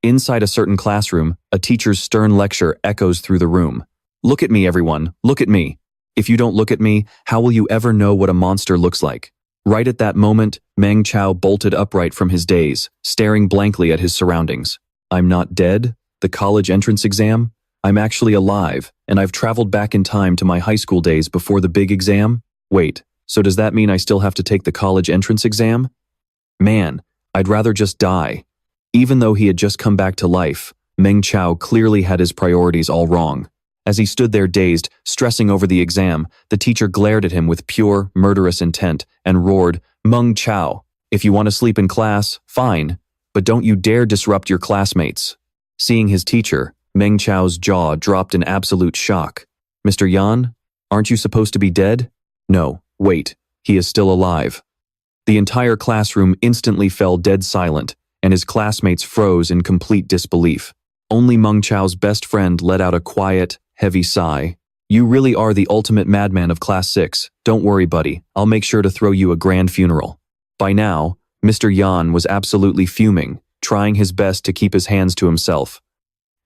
Inside a certain classroom, a teacher's stern lecture echoes through the room. Look at me, everyone, look at me. If you don't look at me, how will you ever know what a monster looks like? Right at that moment, Meng Chao bolted upright from his daze, staring blankly at his surroundings. I'm not dead? The college entrance exam? I'm actually alive, and I've traveled back in time to my high school days before the big exam? Wait, so does that mean I still have to take the college entrance exam? Man, I'd rather just die. Even though he had just come back to life, Meng Chao clearly had his priorities all wrong. As he stood there dazed, stressing over the exam, the teacher glared at him with pure, murderous intent and roared, "Meng Chao, if you want to sleep in class, fine, but don't you dare disrupt your classmates." Seeing his teacher, Meng Chao's jaw dropped in absolute shock. "Mr. Yan, aren't you supposed to be dead?" "No, wait, he is still alive." The entire classroom instantly fell dead silent, and his classmates froze in complete disbelief. Only Meng Chao's best friend let out a quiet, heavy sigh. "You really are the ultimate madman of Class 6. Don't worry, buddy. I'll make sure to throw you a grand funeral." By now, Mr. Yan was absolutely fuming, trying his best to keep his hands to himself.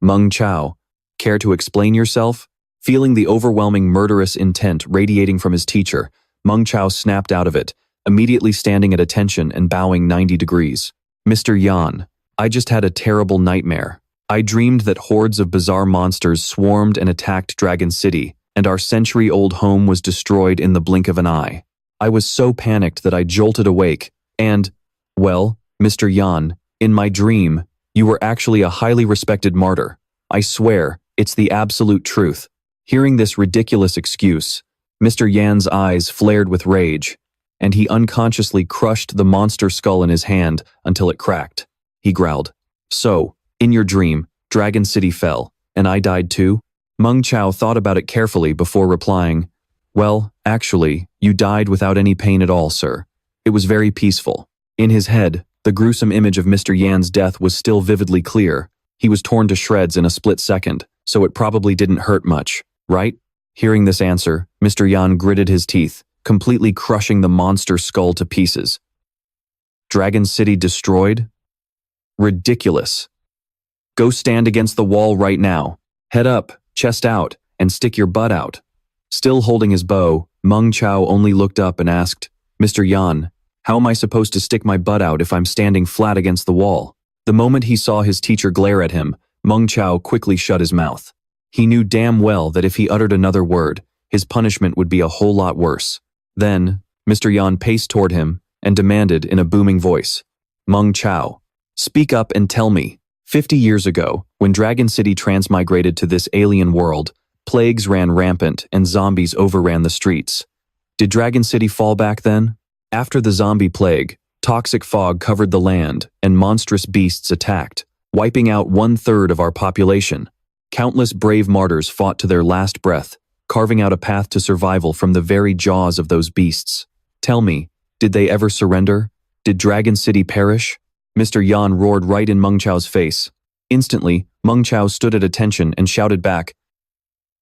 "Meng Chao, care to explain yourself?" Feeling the overwhelming murderous intent radiating from his teacher, Meng Chao snapped out of it, immediately standing at attention and bowing 90 degrees. "Mr. Yan, I just had a terrible nightmare. I dreamed that hordes of bizarre monsters swarmed and attacked Dragon City, and our century-old home was destroyed in the blink of an eye. I was so panicked that I jolted awake, and, well, Mr. Yan, in my dream, you were actually a highly respected martyr. I swear, it's the absolute truth." Hearing this ridiculous excuse, Mr. Yan's eyes flared with rage, and he unconsciously crushed the monster skull in his hand until it cracked. He growled, "So, in your dream, Dragon City fell, and I died too?" Meng Chao thought about it carefully before replying, "Well, actually, you died without any pain at all, sir. It was very peaceful." In his head, the gruesome image of Mr. Yan's death was still vividly clear. He was torn to shreds in a split second, so it probably didn't hurt much, right? Hearing this answer, Mr. Yan gritted his teeth, completely crushing the monster skull to pieces. Dragon City destroyed? Ridiculous. Go stand against the wall right now. Head up, chest out, and stick your butt out. Still holding his bow, Meng Chao only looked up and asked, "Mr. Yan, how am I supposed to stick my butt out if I'm standing flat against the wall?" The moment he saw his teacher glare at him, Meng Chao quickly shut his mouth. He knew damn well that if he uttered another word, his punishment would be a whole lot worse. Then, Mr. Yan paced toward him and demanded in a booming voice, "Meng Chao, speak up and tell me. 50 years ago, when Dragon City transmigrated to this alien world, plagues ran rampant and zombies overran the streets. Did Dragon City fall back then? After the zombie plague, toxic fog covered the land and monstrous beasts attacked, wiping out 1/3 of our population. Countless brave martyrs fought to their last breath, carving out a path to survival from the very jaws of those beasts. Tell me, did they ever surrender? Did Dragon City perish?" Mr. Yan roared right in Meng Chao's face. Instantly, Meng Chao stood at attention and shouted back,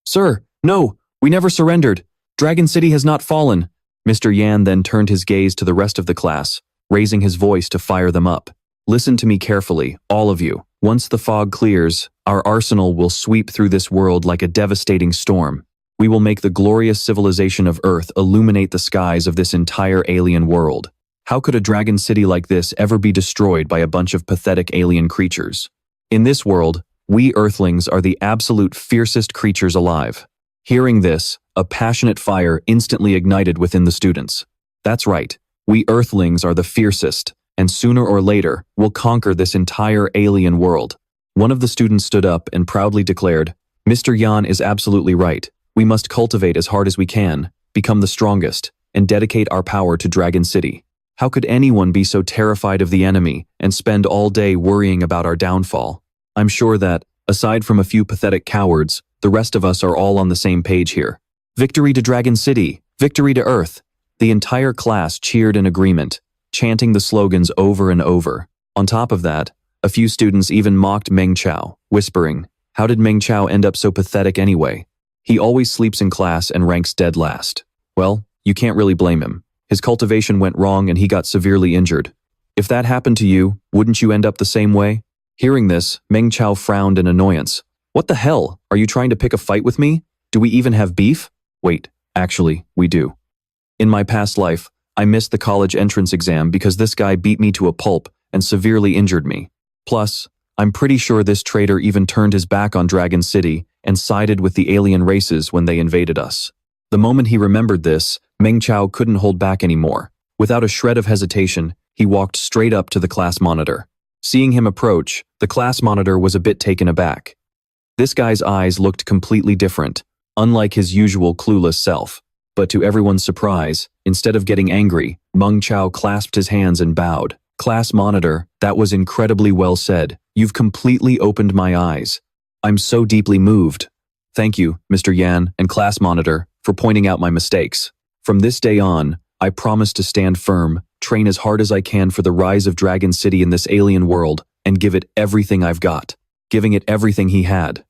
"Sir, no, we never surrendered. Dragon City has not fallen." Mr. Yan then turned his gaze to the rest of the class, raising his voice to fire them up. "Listen to me carefully, all of you. Once the fog clears, our arsenal will sweep through this world like a devastating storm. We will make the glorious civilization of Earth illuminate the skies of this entire alien world. How could a dragon city like this ever be destroyed by a bunch of pathetic alien creatures? In this world, we Earthlings are the absolute fiercest creatures alive." Hearing this, a passionate fire instantly ignited within the students. That's right, we Earthlings are the fiercest, and sooner or later, we'll conquer this entire alien world. One of the students stood up and proudly declared, "Mr. Yan is absolutely right. We must cultivate as hard as we can, become the strongest, and dedicate our power to Dragon City. How could anyone be so terrified of the enemy and spend all day worrying about our downfall? I'm sure that, aside from a few pathetic cowards, the rest of us are all on the same page here. Victory to Dragon City! Victory to Earth!" The entire class cheered in agreement, chanting the slogans over and over. On top of that, a few students even mocked Meng Chao, whispering, "How did Meng Chao end up so pathetic anyway? He always sleeps in class and ranks dead last." Well, you can't really blame him. His cultivation went wrong and he got severely injured. If that happened to you, wouldn't you end up the same way? Hearing this, Meng Chao frowned in annoyance. What the hell? Are you trying to pick a fight with me? Do we even have beef? Wait, actually, we do. In my past life, I missed the college entrance exam because this guy beat me to a pulp and severely injured me. Plus, I'm pretty sure this traitor even turned his back on Dragon City and sided with the alien races when they invaded us. The moment he remembered this, Meng Chao couldn't hold back anymore. Without a shred of hesitation, he walked straight up to the class monitor. Seeing him approach, the class monitor was a bit taken aback. This guy's eyes looked completely different, unlike his usual clueless self. But to everyone's surprise, instead of getting angry, Meng Chao clasped his hands and bowed. Class monitor, that was incredibly well said. You've completely opened my eyes. I'm so deeply moved. Thank you, Mr. Yan and class monitor, for pointing out my mistakes. From this day on, I promise to stand firm, train as hard as I can for the rise of Dragon City in this alien world, and give it everything I've got. Giving it everything he had.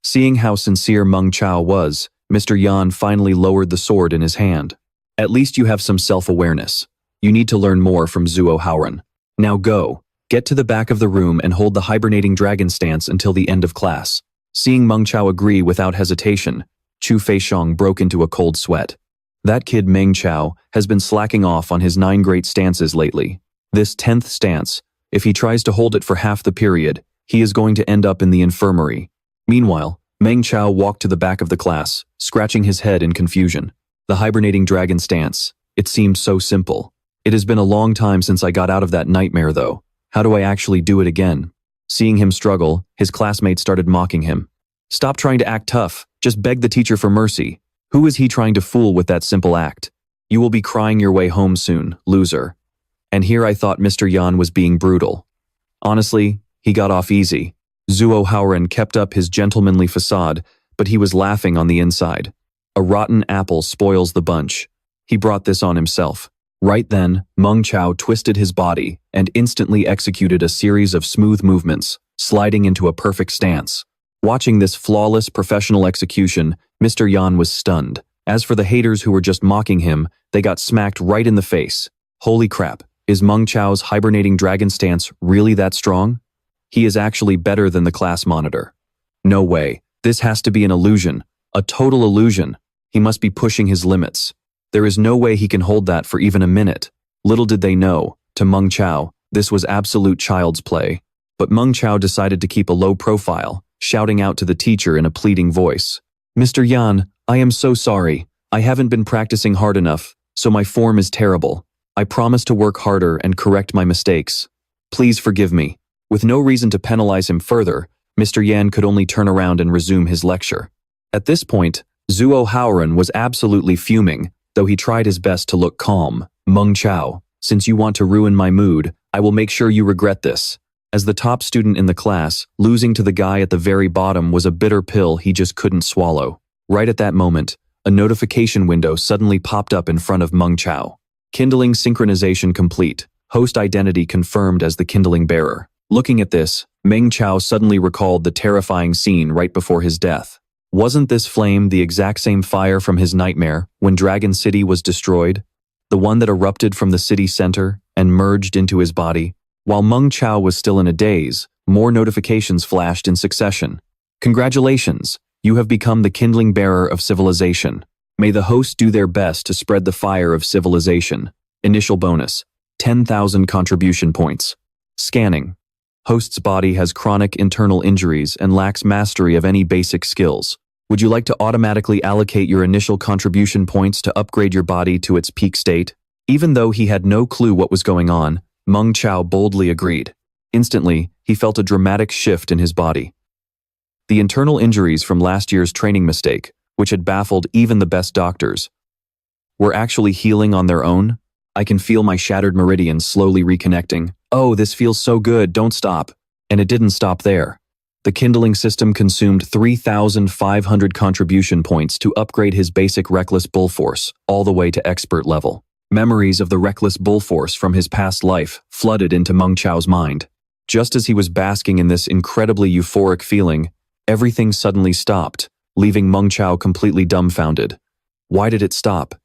Seeing how sincere Meng Chao was, Mr. Yan finally lowered the sword in his hand. At least you have some self-awareness. You need to learn more from Xiao Cao. Now go, get to the back of the room and hold the hibernating dragon stance until the end of class. Seeing Meng Chao agree without hesitation, Chu Feixiong broke into a cold sweat. That kid Meng Chao has been slacking off on his 9 great stances lately. This 10th stance, if he tries to hold it for half the period, he is going to end up in the infirmary. Meanwhile, Meng Chao walked to the back of the class, scratching his head in confusion. The hibernating dragon stance. It seemed so simple. It has been a long time since I got out of that nightmare though. How do I actually do it again? Seeing him struggle, his classmates started mocking him. Stop trying to act tough. Just beg the teacher for mercy. Who is he trying to fool with that simple act? You will be crying your way home soon, loser. And here I thought Mr. Yan was being brutal. Honestly, he got off easy. Xiao Cao kept up his gentlemanly facade, but he was laughing on the inside. A rotten apple spoils the bunch. He brought this on himself. Right then, Meng Chao twisted his body and instantly executed a series of smooth movements, sliding into a perfect stance. Watching this flawless professional execution, Mr. Yan was stunned. As for the haters who were just mocking him, they got smacked right in the face. Holy crap, is Meng Chao's hibernating dragon stance really that strong? He is actually better than the class monitor. No way, this has to be an illusion, a total illusion. He must be pushing his limits. There is no way he can hold that for even a minute. Little did they know, to Meng Chao, this was absolute child's play. But Meng Chao decided to keep a low profile, shouting out to the teacher in a pleading voice. Mr. Yan, I am so sorry. I haven't been practicing hard enough, so my form is terrible. I promise to work harder and correct my mistakes. Please forgive me. With no reason to penalize him further, Mr. Yan could only turn around and resume his lecture. At this point, Xiao Cao was absolutely fuming, though he tried his best to look calm. Meng Chao, since you want to ruin my mood, I will make sure you regret this. As the top student in the class, losing to the guy at the very bottom was a bitter pill he just couldn't swallow. Right at that moment, a notification window suddenly popped up in front of Meng Chao. Kindling synchronization complete. Host identity confirmed as the kindling bearer. Looking at this, Meng Chao suddenly recalled the terrifying scene right before his death. Wasn't this flame the exact same fire from his nightmare when Dragon City was destroyed? The one that erupted from the city center and merged into his body? While Meng Chao was still in a daze, more notifications flashed in succession. Congratulations, you have become the kindling bearer of civilization. May the hosts do their best to spread the fire of civilization. Initial bonus, 10,000 contribution points. Scanning. Host's body has chronic internal injuries and lacks mastery of any basic skills. Would you like to automatically allocate your initial contribution points to upgrade your body to its peak state? Even though he had no clue what was going on, Meng Chao boldly agreed. Instantly, he felt a dramatic shift in his body. The internal injuries from last year's training mistake, which had baffled even the best doctors, were actually healing on their own. I can feel my shattered meridians slowly reconnecting. Oh, this feels so good, don't stop. And it didn't stop there. The Kindling System consumed 3,500 contribution points to upgrade his basic Reckless Bull Force, all the way to expert level. Memories of the Reckless Bull Force from his past life flooded into Meng Chao's mind. Just as he was basking in this incredibly euphoric feeling, everything suddenly stopped, leaving Meng Chao completely dumbfounded. Why did it stop?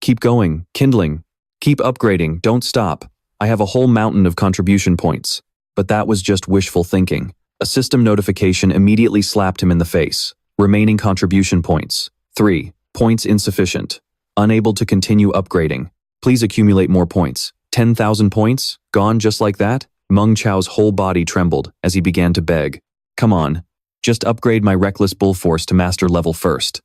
Keep going, Kindling. Keep upgrading, don't stop. I have a whole mountain of contribution points. but that was just wishful thinking. A system notification immediately slapped him in the face. Remaining contribution points. 3. Points insufficient. Unable to continue upgrading. Please accumulate more points. 10,000 points? Gone just like that? Meng Chao's whole body trembled as he began to beg. Come on, just upgrade my reckless bull force to master level first.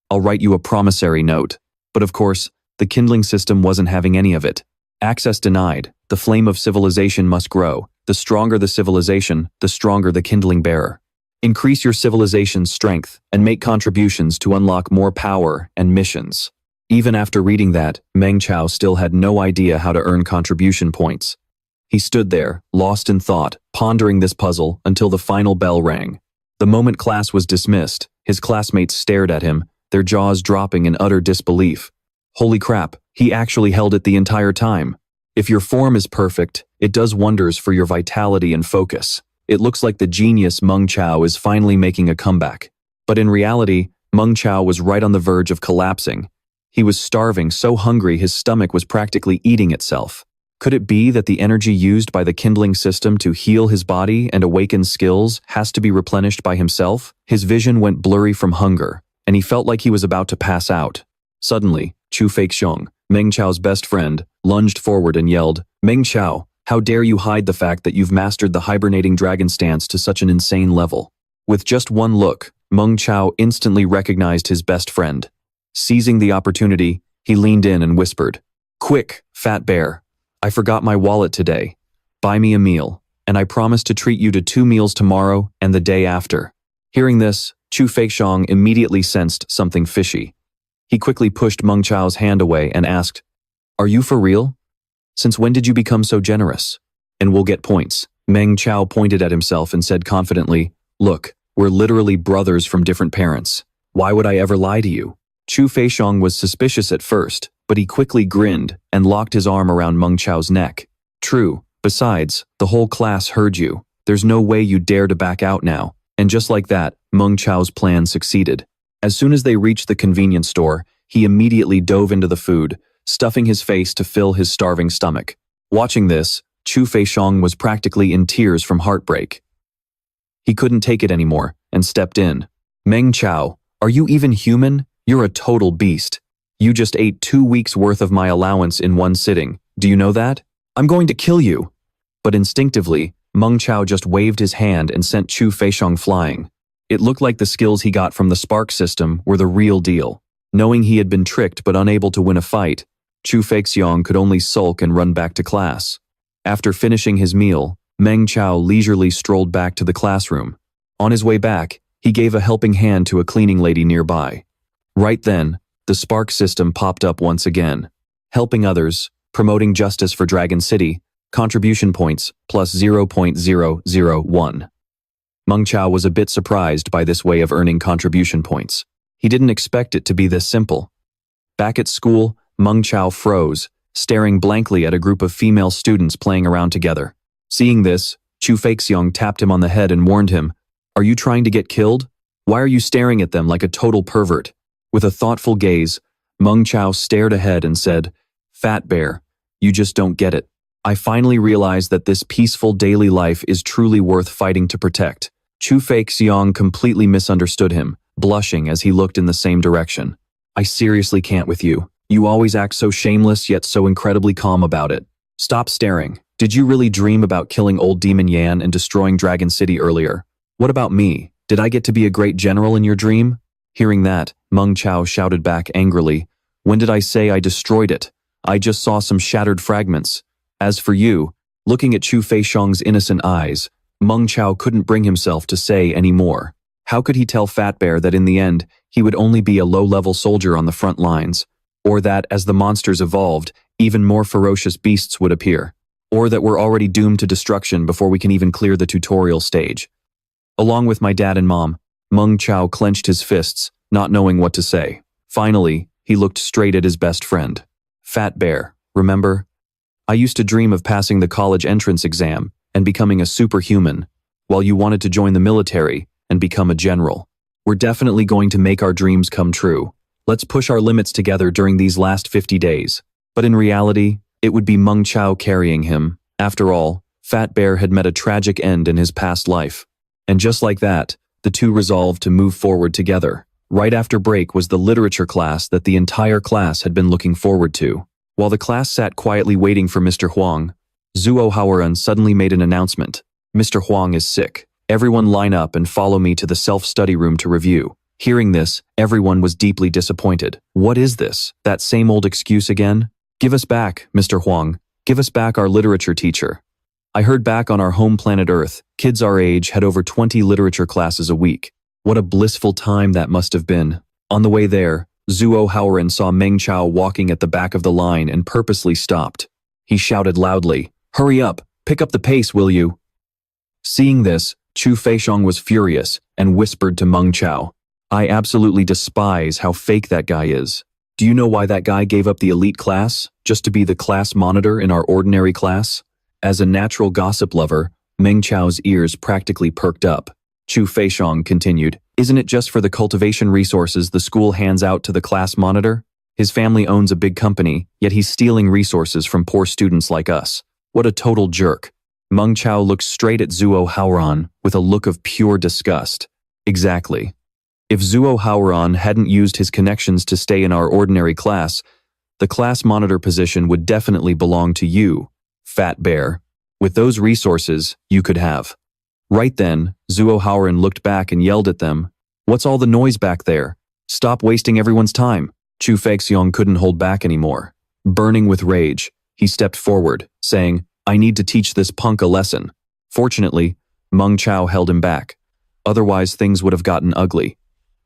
I'll write you a promissory note. But of course, the Kindling System wasn't having any of it. Access denied. The flame of civilization must grow. The stronger the civilization, the stronger the kindling bearer. Increase your civilization's strength and make contributions to unlock more power and missions. Even after reading that, Meng Chao still had no idea how to earn contribution points. He stood there, lost in thought, pondering this puzzle until the final bell rang. The moment class was dismissed, his classmates stared at him, their jaws dropping in utter disbelief. Holy crap, he actually held it the entire time. If your form is perfect, it does wonders for your vitality and focus. It looks like the genius Meng Chao is finally making a comeback. But in reality, Meng Chao was right on the verge of collapsing. He was starving, so hungry his stomach was practically eating itself. Could it be that the energy used by the Kindling System to heal his body and awaken skills has to be replenished by himself? His vision went blurry from hunger, and he felt like he was about to pass out. Suddenly, Chu Feixiong, Meng Chao's best friend, lunged forward and yelled, "Meng Chao, how dare you hide the fact that you've mastered the hibernating dragon stance to such an insane level?" With just one look, Meng Chao instantly recognized his best friend. Seizing the opportunity, he leaned in and whispered, "Quick, fat bear. I forgot my wallet today. Buy me a meal, and I promise to treat you to 2 meals tomorrow and the day after." Hearing this, Chu Feixiong immediately sensed something fishy. He quickly pushed Meng Chao's hand away and asked, "Are you for real? Since when did you become so generous? And we'll get points." Meng Chao pointed at himself and said confidently, "Look, we're literally brothers from different parents. Why would I ever lie to you?" Chu Feixiong was suspicious at first, but he quickly grinned and locked his arm around Meng Chao's neck. "True. Besides, the whole class heard you. There's no way you dare to back out now." And just like that, Meng Chao's plan succeeded. As soon as they reached the convenience store, he immediately dove into the food, stuffing his face to fill his starving stomach. Watching this, Chu Feixiong was practically in tears from heartbreak. He couldn't take it anymore and stepped in. "Meng Chao, are you even human? You're a total beast. You just ate 2 weeks' worth of my allowance in one sitting. Do you know that? I'm going to kill you." But instinctively, Meng Chao just waved his hand and sent Chu Feixiong flying. It looked like the skills he got from the Spark system were the real deal. Knowing he had been tricked but unable to win a fight, Chu Feixiong could only sulk and run back to class. After finishing his meal, Meng Chao leisurely strolled back to the classroom. On his way back, he gave a helping hand to a cleaning lady nearby. Right then, the Spark system popped up once again. Helping others, promoting justice for Dragon City, contribution points plus 0.001. Meng Chao was a bit surprised by this way of earning contribution points. He didn't expect it to be this simple. Back at school, Meng Chao froze, staring blankly at a group of female students playing around together. Seeing this, Chu Feixiong tapped him on the head and warned him, "Are you trying to get killed? Why are you staring at them like a total pervert?" With a thoughtful gaze, Meng Chao stared ahead and said, "Fat bear, you just don't get it. I finally realized that this peaceful daily life is truly worth fighting to protect." Chu Feixiong completely misunderstood him, blushing as he looked in the same direction. "I seriously can't with you. You always act so shameless yet so incredibly calm about it. Stop staring. Did you really dream about killing old Demon Yan and destroying Dragon City earlier? What about me? Did I get to be a great general in your dream?" Hearing that, Meng Chao shouted back angrily, "When did I say I destroyed it? I just saw some shattered fragments. As for you," looking at Chu Feixiong's innocent eyes, Meng Chao couldn't bring himself to say any more. How could he tell Fat Bear that in the end, he would only be a low-level soldier on the front lines? Or that, as the monsters evolved, even more ferocious beasts would appear? Or that we're already doomed to destruction before we can even clear the tutorial stage? Along with my dad and mom, Meng Chao clenched his fists, not knowing what to say. Finally, he looked straight at his best friend. "Fat Bear, remember? I used to dream of passing the college entrance exam and becoming a superhuman, while you wanted to join the military and become a general. We're definitely going to make our dreams come true. Let's push our limits together during these last 50 days. But in reality, it would be Meng Chao carrying him. After all, Fat Bear had met a tragic end in his past life. And just like that, the two resolved to move forward together. Right after break was the literature class that the entire class had been looking forward to. While the class sat quietly waiting for Mr. Huang, Zhuo Haoran suddenly made an announcement. Mr. Huang is sick. Everyone line up and follow me to the self-study room to review. Hearing this, everyone was deeply disappointed. What is this? That same old excuse again? Give us back, Mr. Huang. Give us back our literature teacher. I heard back on our home planet Earth, kids our age had over 20 literature classes a week. What a blissful time that must have been. On the way there, Zhuo Haoran saw Meng Chao walking at the back of the line and purposely stopped. He shouted loudly, "Hurry up! Pick up the pace, will you?" Seeing this, Chu Feixiong was furious and whispered to Meng Chao, "I absolutely despise how fake that guy is. Do you know why that guy gave up the elite class, just to be the class monitor in our ordinary class?" As a natural gossip lover, Meng Chao's ears practically perked up. Chu Feixiong continued, "Isn't it just for the cultivation resources the school hands out to the class monitor? His family owns a big company, yet he's stealing resources from poor students like us. What a total jerk." Meng Chao looked straight at Zhuo Haoran with a look of pure disgust. Exactly. If Zhuo Haoran hadn't used his connections to stay in our ordinary class, the class monitor position would definitely belong to you, Fat Bear. With those resources, you could have. Right then, Zhuo Haoran looked back and yelled at them, "What's all the noise back there? Stop wasting everyone's time." Chu Feixiong couldn't hold back anymore. Burning with rage, he stepped forward, saying, "I need to teach this punk a lesson." Fortunately, Meng Chao held him back. Otherwise, things would have gotten ugly.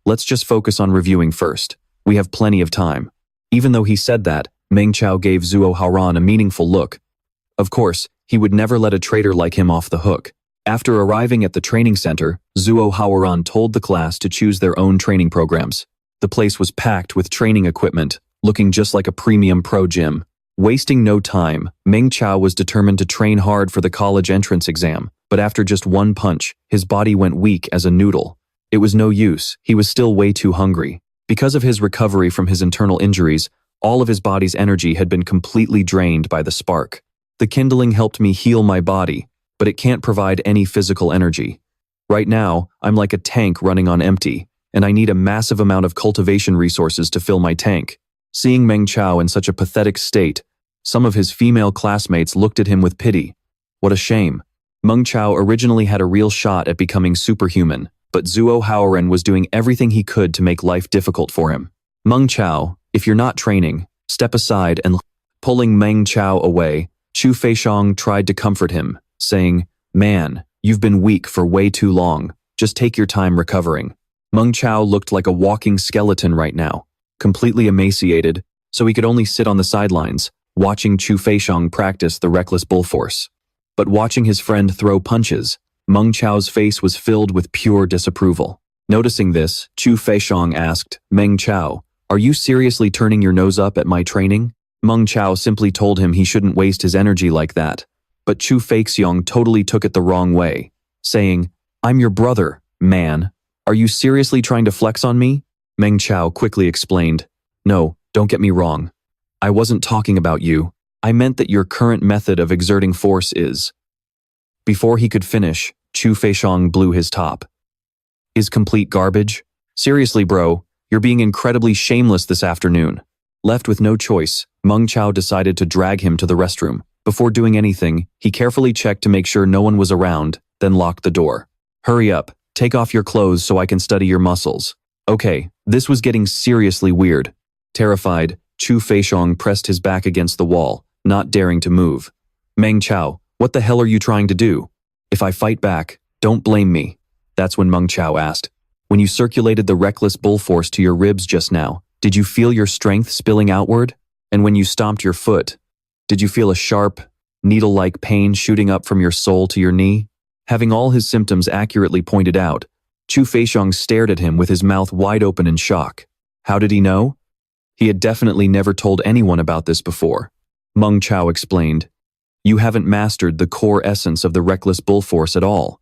"Let's just focus on reviewing first. We have plenty of time." Even though he said that, Meng Chao gave Zhuo Haoran a meaningful look. Of course, he would never let a traitor like him off the hook. After arriving at the training center, Zhuo Haoran told the class to choose their own training programs. The place was packed with training equipment, looking just like a premium pro gym. Wasting no time, Meng Chao was determined to train hard for the college entrance exam, but after just one punch, his body went weak as a noodle. It was no use, he was still way too hungry. Because of his recovery from his internal injuries, all of his body's energy had been completely drained by the spark. The kindling helped me heal my body, but it can't provide any physical energy. Right now, I'm like a tank running on empty, and I need a massive amount of cultivation resources to fill my tank. Seeing Meng Chao in such a pathetic state, some of his female classmates looked at him with pity. What a shame. Meng Chao originally had a real shot at becoming superhuman, but Zhuo Haoran was doing everything he could to make life difficult for him. "Meng Chao, if you're not training, step aside," and pulling Meng Chao away, Chu Feixiong tried to comfort him, saying, "Man, you've been weak for way too long. Just take your time recovering." Meng Chao looked like a walking skeleton right now, completely emaciated, so he could only sit on the sidelines, watching Chu Feixiong practice the reckless bull force. But watching his friend throw punches, Meng Chao's face was filled with pure disapproval. Noticing this, Chu Feixiong asked, "Meng Chao, are you seriously turning your nose up at my training?" Meng Chao simply told him he shouldn't waste his energy like that, but Chu Feixiong totally took it the wrong way, saying, "I'm your brother, man. Are you seriously trying to flex on me?" Meng Chao quickly explained, "No, don't get me wrong. I wasn't talking about you. I meant that your current method of exerting force is..." Before he could finish, Chu Feixiong blew his top. "Is complete garbage? Seriously, bro, you're being incredibly shameless this afternoon." Left with no choice, Meng Chao decided to drag him to the restroom. Before doing anything, he carefully checked to make sure no one was around, then locked the door. "Hurry up, take off your clothes so I can study your muscles." Okay, this was getting seriously weird. Terrified, Chu Feixiong pressed his back against the wall, not daring to move. "Meng Chao, what the hell are you trying to do? If I fight back, don't blame me." That's when Meng Chao asked, "When you circulated the reckless bull force to your ribs just now, did you feel your strength spilling outward? And when you stomped your foot, did you feel a sharp, needle-like pain shooting up from your sole to your knee?" Having all his symptoms accurately pointed out, Chu Feixiong stared at him with his mouth wide open in shock. How did he know? He had definitely never told anyone about this before. Meng Chao explained, "You haven't mastered the core essence of the reckless bull force at all.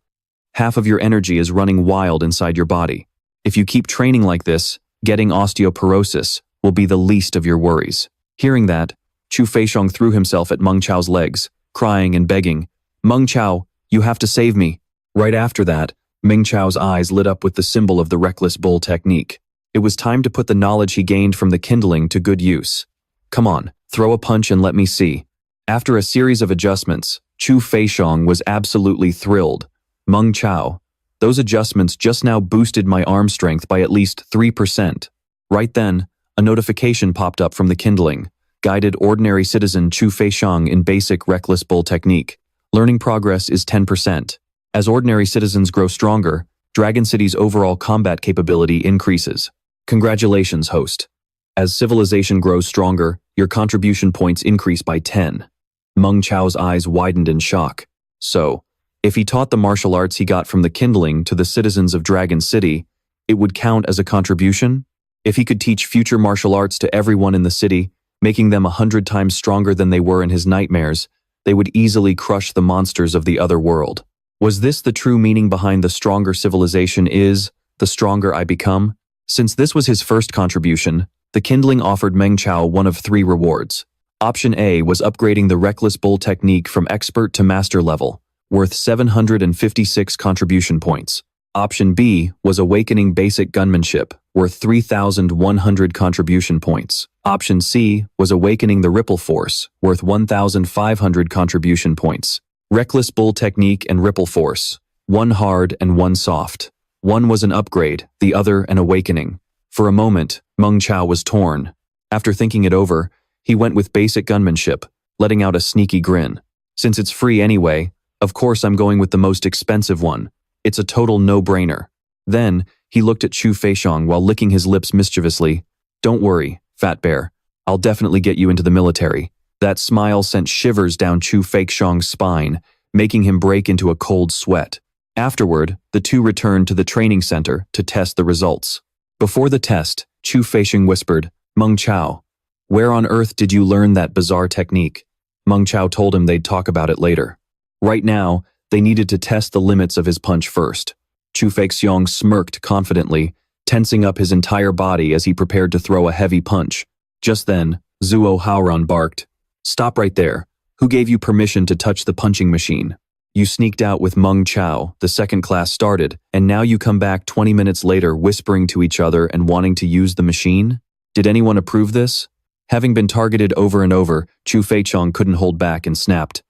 Half of your energy is running wild inside your body. If you keep training like this, getting osteoporosis will be the least of your worries." Hearing that, Chu Feixiong threw himself at Meng Chao's legs, crying and begging, Meng Chao, you have to save me. Right after that, Meng Chao's eyes lit up with the symbol of the reckless bull technique. It was time to put the knowledge he gained from the kindling to good use. Come on, throw a punch and let me see. After a series of adjustments, Chu Feixiong was absolutely thrilled. Meng Chao, those adjustments just now boosted my arm strength by at least 3%. Right then, a notification popped up from the kindling. Guided ordinary citizen Chu Feixiong in basic reckless bull technique. Learning progress is 10%. As ordinary citizens grow stronger, Dragon City's overall combat capability increases. Congratulations, host. As civilization grows stronger, your contribution points increase by 10. Meng Chao's eyes widened in shock. So, if he taught the martial arts he got from the kindling to the citizens of Dragon City, it would count as a contribution? If he could teach future martial arts to everyone in the city, making them 100 times stronger than they were in his nightmares, they would easily crush the monsters of the other world. Was this the true meaning behind the stronger civilization is, the stronger I become? Since this was his first contribution, the kindling offered Meng Chao one of 3 rewards. Option A was upgrading the reckless bull technique from expert to master level, worth 756 contribution points. Option B was awakening basic gunmanship, worth 3,100 contribution points. Option C was awakening the ripple force, worth 1,500 contribution points. Reckless bull technique and ripple force, one hard and one soft. One was an upgrade, the other an awakening. For a moment, Meng Chao was torn. After thinking it over, he went with basic gunmanship, letting out a sneaky grin. Since it's free anyway, of course I'm going with the most expensive one. It's a total no-brainer. Then, he looked at Chu Feixiong while licking his lips mischievously. Don't worry, Fat Bear. I'll definitely get you into the military. That smile sent shivers down Chu Feixiong's spine, making him break into a cold sweat. Afterward, the two returned to the training center to test the results. Before the test, Chu Feixiong whispered, Meng Chao, where on earth did you learn that bizarre technique? Meng Chao told him they'd talk about it later. Right now, they needed to test the limits of his punch first. Chu Feixiong smirked confidently, tensing up his entire body as he prepared to throw a heavy punch. Just then, Zuo Haoran barked, Stop right there. Who gave you permission to touch the punching machine? You sneaked out with Meng Chao, the second class started, and now you come back 20 minutes later whispering to each other and wanting to use the machine? Did anyone approve this? Having been targeted over and over, Chu Feixiong couldn't hold back and snapped.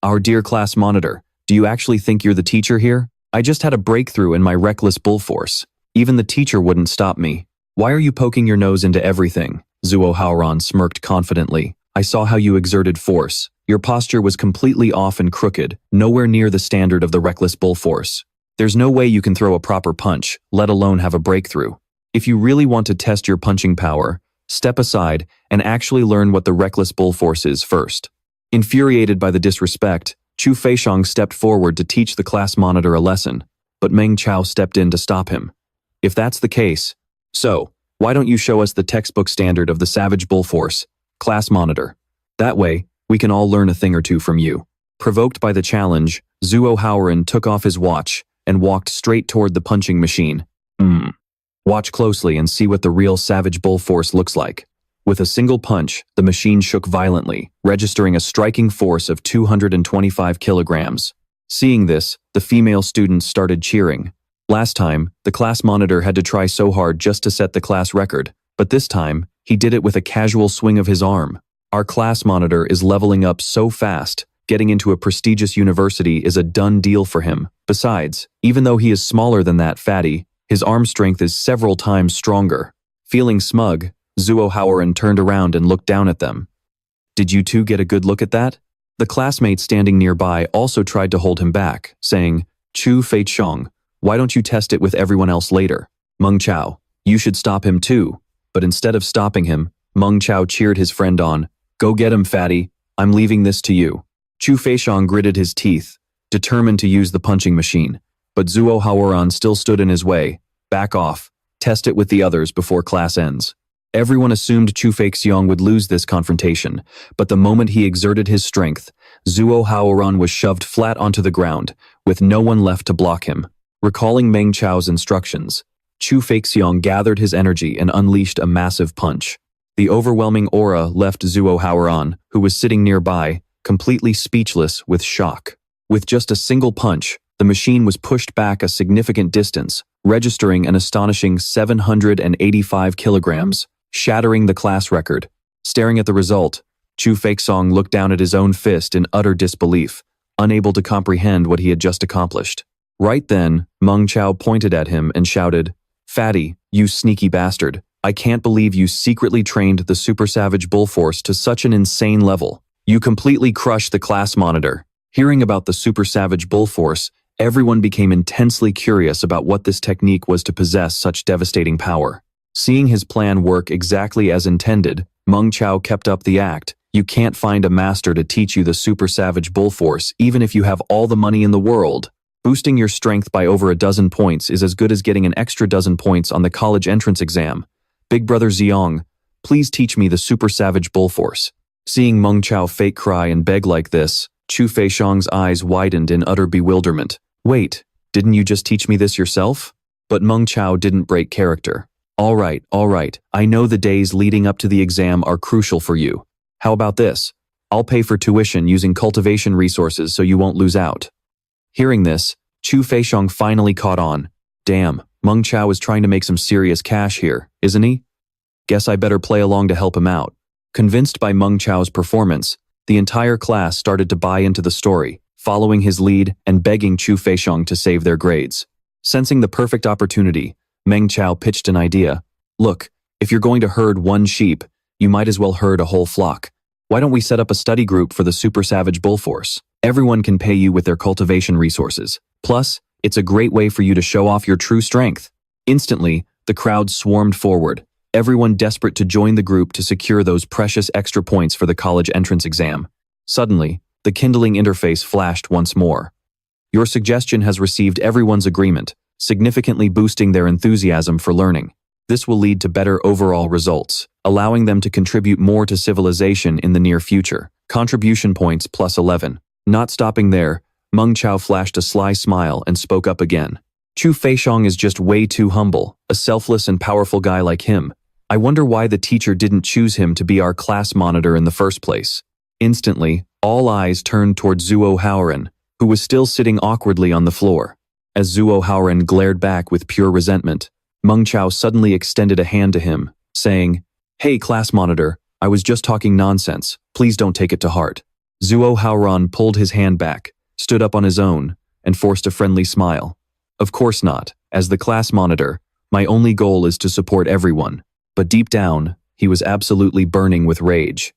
Our dear class monitor, do you actually think you're the teacher here? I just had a breakthrough in my reckless bull force. Even the teacher wouldn't stop me. Why are you poking your nose into everything? Zuo Haoran smirked confidently. I saw how you exerted force. Your posture was completely off and crooked, nowhere near the standard of the reckless bull force. There's no way you can throw a proper punch, let alone have a breakthrough. If you really want to test your punching power, step aside and actually learn what the reckless bull force is first. Infuriated by the disrespect, Chu Feixiong stepped forward to teach the class monitor a lesson, but Meng Chao stepped in to stop him. If that's the case, so, why don't you show us the textbook standard of the savage bull force, class monitor? That way, we can all learn a thing or two from you. Provoked by the challenge, Zuo Haoran took off his watch and walked straight toward the punching machine. Watch closely and see what the real savage bull force looks like. With a single punch, the machine shook violently, registering a striking force of 225 kilograms. Seeing this, the female students started cheering. Last time, the class monitor had to try so hard just to set the class record, but this time, he did it with a casual swing of his arm. Our class monitor is leveling up so fast, getting into a prestigious university is a done deal for him. Besides, even though he is smaller than that fatty, his arm strength is several times stronger. Feeling smug, Zuo Haoran turned around and looked down at them. Did you two get a good look at that? The classmate standing nearby also tried to hold him back, saying, Chu Feixiong, why don't you test it with everyone else later? Meng Chao, you should stop him too. But instead of stopping him, Meng Chao cheered his friend on. Go get him, fatty. I'm leaving this to you. Chu Feixiong gritted his teeth, determined to use the punching machine. But Zuo Haoran still stood in his way. Back off. Test it with the others before class ends. Everyone assumed Chu Feixiong would lose this confrontation, but the moment he exerted his strength, Zuo Haoran was shoved flat onto the ground, with no one left to block him. Recalling Meng Chao's instructions, Chu Feixiong gathered his energy and unleashed a massive punch. The overwhelming aura left Zuo Haoran, who was sitting nearby, completely speechless with shock. With just a single punch, the machine was pushed back a significant distance, registering an astonishing 785 kilograms, shattering the class record. Staring at the result, Chu Feixong looked down at his own fist in utter disbelief, unable to comprehend what he had just accomplished. Right then, Meng Chao pointed at him and shouted, "Fatty, you sneaky bastard, I can't believe you secretly trained the Super Savage Bull Force to such an insane level. You completely crushed the class monitor." Hearing about the Super Savage Bull Force, everyone became intensely curious about what this technique was to possess such devastating power. Seeing his plan work exactly as intended, Meng Chao kept up the act. "You can't find a master to teach you the Super Savage Bull Force even if you have all the money in the world. Boosting your strength by over a dozen points is as good as getting an extra dozen points on the college entrance exam. Big brother Xiong, please teach me the Super Savage Bull Force." Seeing Meng Chao fake cry and beg like this, Chu Feixong's eyes widened in utter bewilderment. "Wait, didn't you just teach me this yourself?" But Meng Chao didn't break character. All right, I know the days leading up to the exam are crucial for you. How about this? I'll pay for tuition using cultivation resources so you won't lose out." Hearing this, Chu Feixiong finally caught on. Damn, Meng Chao is trying to make some serious cash here, isn't he? Guess I better play along to help him out. Convinced by Meng Chao's performance, the entire class started to buy into the story, following his lead and begging Chu Feixiong to save their grades. Sensing the perfect opportunity, Meng Chao pitched an idea. "Look, if you're going to herd one sheep, you might as well herd a whole flock. Why don't we set up a study group for the Super Savage Bull Force? Everyone can pay you with their cultivation resources. Plus, it's a great way for you to show off your true strength." Instantly, the crowd swarmed forward, everyone desperate to join the group to secure those precious extra points for the college entrance exam. Suddenly, the Kindling interface flashed once more. "Your suggestion has received everyone's agreement, significantly boosting their enthusiasm for learning. This will lead to better overall results, allowing them to contribute more to civilization in the near future. Contribution points plus 11. Not stopping there, Meng Chao flashed a sly smile and spoke up again. "Chu Feixiong is just way too humble, a selfless and powerful guy like him. I wonder why the teacher didn't choose him to be our class monitor in the first place." Instantly, all eyes turned toward Zuo Haoren, who was still sitting awkwardly on the floor. As Zuo Haoren glared back with pure resentment, Meng Chao suddenly extended a hand to him, saying, "Hey, class monitor, I was just talking nonsense. Please don't take it to heart." Zuo Haoren pulled his hand back, stood up on his own, and forced a friendly smile. "Of course not. As the class monitor, my only goal is to support everyone." But deep down, he was absolutely burning with rage.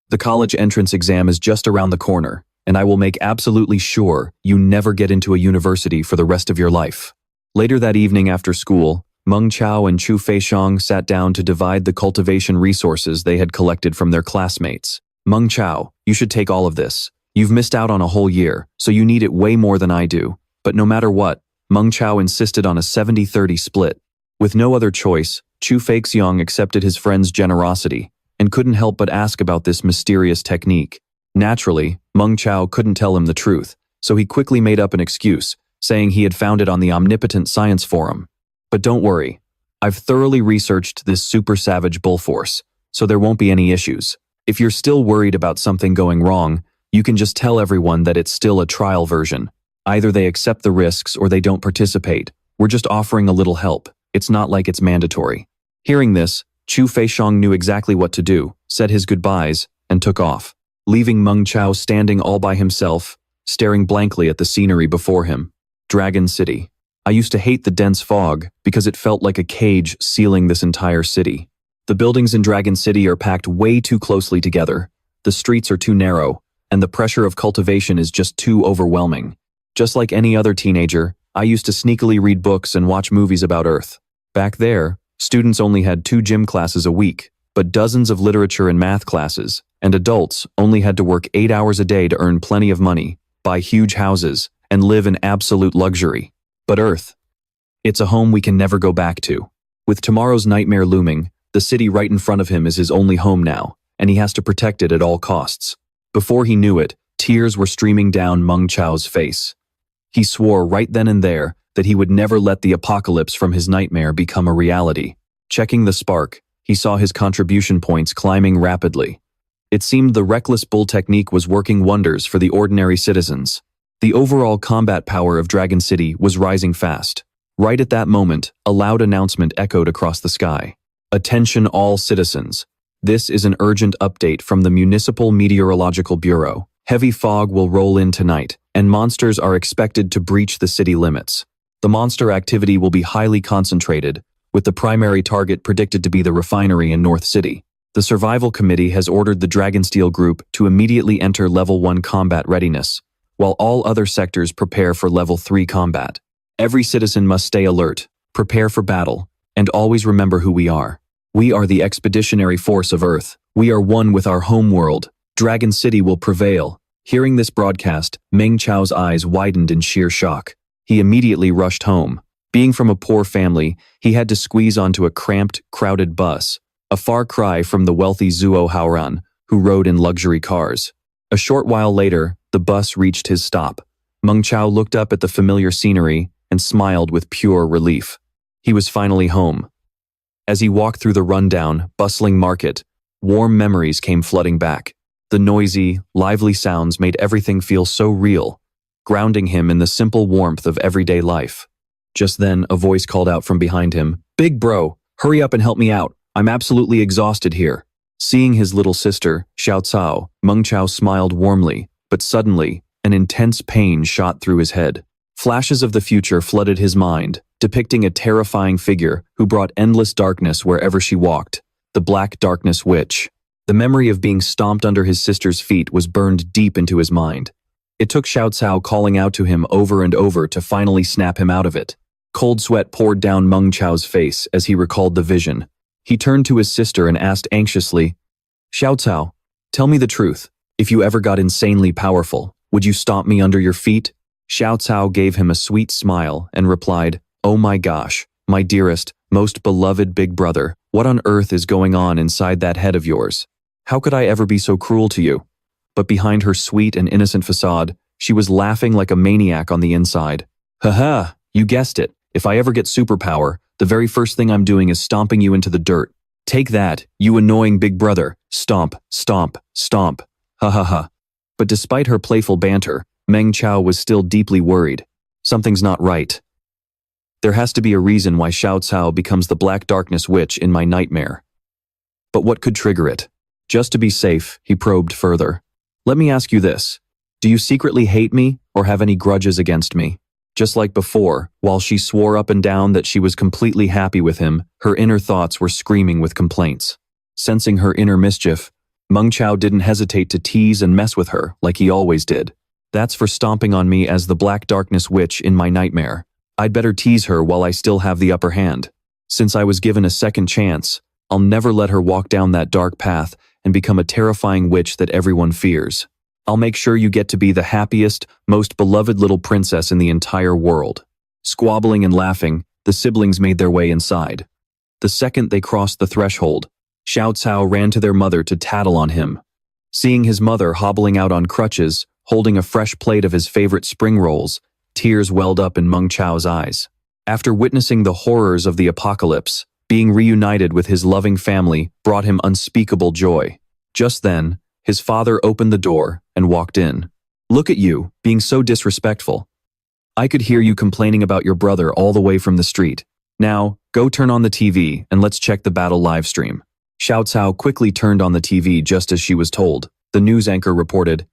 "The college entrance exam is just around the corner, and I will make absolutely sure you never get into a university for the rest of your life." Later that evening after school, Meng Chao and Chu Feixiong sat down to divide the cultivation resources they had collected from their classmates. "Meng Chao, you should take all of this. You've missed out on a whole year, so you need it way more than I do." But no matter what, Meng Chao insisted on a 70-30 split. With no other choice, Chu Feixiong accepted his friend's generosity and couldn't help but ask about this mysterious technique. Naturally, Meng Chao couldn't tell him the truth, so he quickly made up an excuse, saying he had found it on the Omnipotent Science Forum. "But don't worry, I've thoroughly researched this Super Savage Bull Force, so there won't be any issues. If you're still worried about something going wrong, you can just tell everyone that it's still a trial version. Either they accept the risks or they don't participate. We're just offering a little help. It's not like it's mandatory." Hearing this, Chu Feixiong knew exactly what to do, said his goodbyes, and took off, leaving Meng Chao standing all by himself, staring blankly at the scenery before him. Dragon City. I used to hate the dense fog because it felt like a cage sealing this entire city. The buildings in Dragon City are packed way too closely together, the streets are too narrow, and the pressure of cultivation is just too overwhelming. Just like any other teenager, I used to sneakily read books and watch movies about Earth. Back there, students only had 2 gym classes a week, but dozens of literature and math classes, and adults only had to work 8 hours a day to earn plenty of money, buy huge houses, and live in absolute luxury. But Earth, it's a home we can never go back to. With tomorrow's nightmare looming, the city right in front of him is his only home now, and he has to protect it at all costs. Before he knew it, tears were streaming down Meng Chao's face. He swore right then and there that he would never let the apocalypse from his nightmare become a reality. Checking the spark, he saw his contribution points climbing rapidly. It seemed the reckless bull technique was working wonders for the ordinary citizens. The overall combat power of Dragon City was rising fast. Right at that moment, a loud announcement echoed across the sky. Attention all citizens. This is an urgent update from the Municipal Meteorological Bureau. Heavy fog will roll in tonight, and monsters are expected to breach the city limits. The monster activity will be highly concentrated, with the primary target predicted to be the refinery in North City. The Survival Committee has ordered the Dragonsteel Group to immediately enter Level 1 combat readiness, while all other sectors prepare for Level 3 combat. Every citizen must stay alert, prepare for battle, and always remember who we are. We are the expeditionary force of Earth. We are one with our home world. Dragon City will prevail. Hearing this broadcast, Meng Chao's eyes widened in sheer shock. He immediately rushed home. Being from a poor family, he had to squeeze onto a cramped, crowded bus, a far cry from the wealthy Zuo Haoran, who rode in luxury cars. A short while later, the bus reached his stop. Meng Chao looked up at the familiar scenery and smiled with pure relief. He was finally home. As he walked through the rundown, bustling market, warm memories came flooding back. The noisy, lively sounds made everything feel so real, grounding him in the simple warmth of everyday life. Just then, a voice called out from behind him, "Big bro, hurry up and help me out. I'm absolutely exhausted here." Seeing his little sister, Xiao Cao, Meng Chao smiled warmly, but suddenly, an intense pain shot through his head. Flashes of the future flooded his mind, depicting a terrifying figure who brought endless darkness wherever she walked, the Black Darkness Witch. The memory of being stomped under his sister's feet was burned deep into his mind. It took Xiao Cao calling out to him over and over to finally snap him out of it. Cold sweat poured down Meng Chao's face as he recalled the vision. He turned to his sister and asked anxiously, "Xiao Cao, tell me the truth. If you ever got insanely powerful, would you stomp me under your feet?" Xiao Cao gave him a sweet smile and replied, "Oh my gosh, my dearest, most beloved big brother, what on earth is going on inside that head of yours? How could I ever be so cruel to you?" But behind her sweet and innocent facade, she was laughing like a maniac on the inside. "Haha, you guessed it. If I ever get superpower, the very first thing I'm doing is stomping you into the dirt. Take that, you annoying big brother. Stomp, stomp, stomp. Ha ha ha." But despite her playful banter, Meng Chao was still deeply worried. Something's not right. There has to be a reason why Xiao Cao becomes the Black Darkness Witch in my nightmare. But what could trigger it? Just to be safe, he probed further. "Let me ask you this. Do you secretly hate me or have any grudges against me?" Just like before, while she swore up and down that she was completely happy with him, her inner thoughts were screaming with complaints. Sensing her inner mischief, Meng Chao didn't hesitate to tease and mess with her like he always did. "That's for stomping on me as the Black Darkness Witch in my nightmare. I'd better tease her while I still have the upper hand. Since I was given a second chance, I'll never let her walk down that dark path and become a terrifying witch that everyone fears. I'll make sure you get to be the happiest, most beloved little princess in the entire world." Squabbling and laughing, the siblings made their way inside. The second they crossed the threshold, Xiao Cao ran to their mother to tattle on him. Seeing his mother hobbling out on crutches, holding a fresh plate of his favorite spring rolls, tears welled up in Meng Chao's eyes. After witnessing the horrors of the apocalypse, being reunited with his loving family brought him unspeakable joy. Just then, his father opened the door and walked in. "Look at you, being so disrespectful. I could hear you complaining about your brother all the way from the street. Now, go turn on the TV and let's check the battle live stream." Xiao Cao quickly turned on the TV just as she was told. The news anchor reported,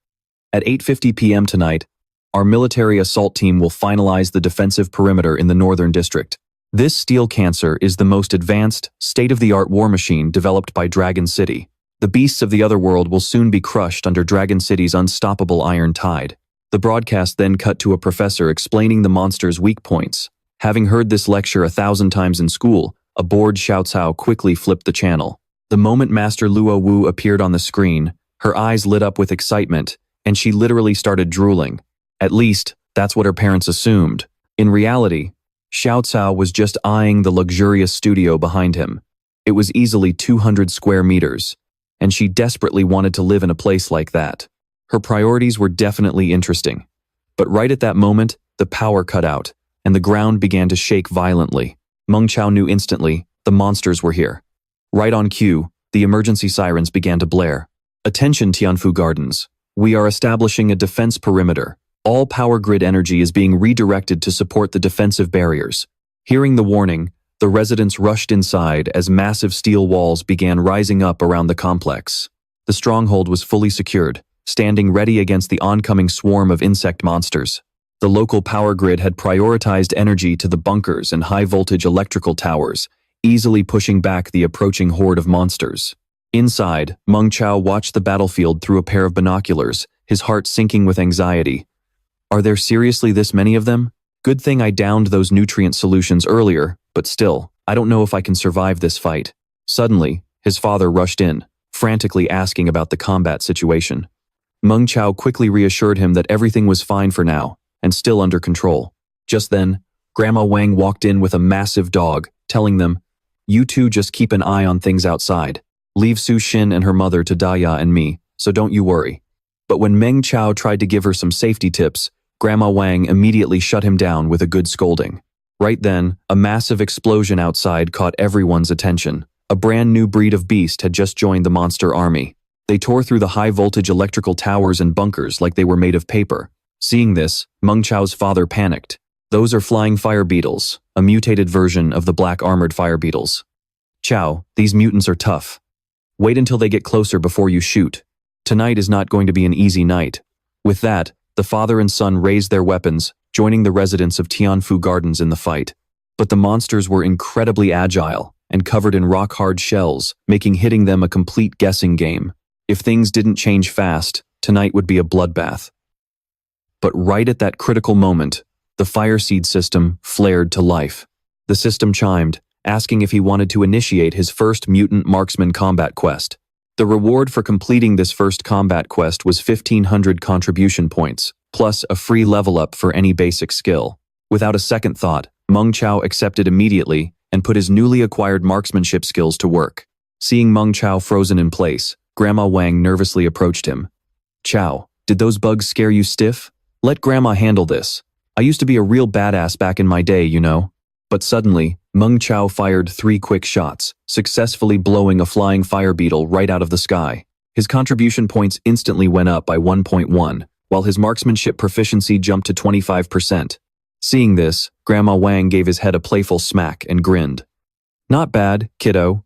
"At 8:50 p.m. tonight, our military assault team will finalize the defensive perimeter in the Northern District. This steel cancer is the most advanced, state-of-the-art war machine developed by Dragon City. The beasts of the other world will soon be crushed under Dragon City's unstoppable iron tide." The broadcast then cut to a professor explaining the monster's weak points. Having heard this lecture 1,000 times in school, a bored Xiao Cao quickly flipped the channel. The moment Master Luo Wu appeared on the screen, her eyes lit up with excitement, and she literally started drooling. At least, that's what her parents assumed. In reality, Xiao Cao was just eyeing the luxurious studio behind him. It was easily 200 square meters, and she desperately wanted to live in a place like that. Her priorities were definitely interesting. But right at that moment, the power cut out, and the ground began to shake violently. Meng Chao knew instantly, the monsters were here. Right on cue, the emergency sirens began to blare. "Attention Tianfu Gardens. We are establishing a defense perimeter. All power grid energy is being redirected to support the defensive barriers. Hearing the warning, the residents rushed inside as massive steel walls began rising up around the complex. The stronghold was fully secured, standing ready against the oncoming swarm of insect monsters. The local power grid had prioritized energy to the bunkers and high-voltage electrical towers, easily pushing back the approaching horde of monsters. Inside, Meng Chao watched the battlefield through a pair of binoculars, his heart sinking with anxiety. Are there seriously this many of them? Good thing I downed those nutrient solutions earlier, but still, I don't know if I can survive this fight. Suddenly, his father rushed in, frantically asking about the combat situation. Meng Chao quickly reassured him that everything was fine for now, and still under control. Just then, Grandma Wang walked in with a massive dog, telling them, "You two just keep an eye on things outside. Leave Su Xin and her mother to Daya and me, so don't you worry." But when Meng Chao tried to give her some safety tips, Grandma Wang immediately shut him down with a good scolding. Right then, a massive explosion outside caught everyone's attention. A brand new breed of beast had just joined the monster army. They tore through the high-voltage electrical towers and bunkers like they were made of paper. Seeing this, Meng Chao's father panicked. Those are flying fire beetles, a mutated version of the black armored fire beetles. Chao, these mutants are tough. Wait until they get closer before you shoot. Tonight is not going to be an easy night. With that, the father and son raised their weapons, joining the residents of Tianfu Gardens in the fight. But the monsters were incredibly agile and covered in rock-hard shells, making hitting them a complete guessing game. If things didn't change fast, tonight would be a bloodbath. But right at that critical moment, the fire seed system flared to life. The system chimed, asking if he wanted to initiate his first mutant marksman combat quest. The reward for completing this first combat quest was 1,500 contribution points, plus a free level up for any basic skill. Without a second thought, Meng Chao accepted immediately and put his newly acquired marksmanship skills to work. Seeing Meng Chao frozen in place, Grandma Wang nervously approached him. "Chao, did those bugs scare you stiff? Let Grandma handle this. I used to be a real badass back in my day, you know." But suddenly, Meng Chao fired 3 quick shots, successfully blowing a flying fire beetle right out of the sky. His contribution points instantly went up by 1.1, while his marksmanship proficiency jumped to 25%. Seeing this, Grandma Wang gave his head a playful smack and grinned. "Not bad, kiddo.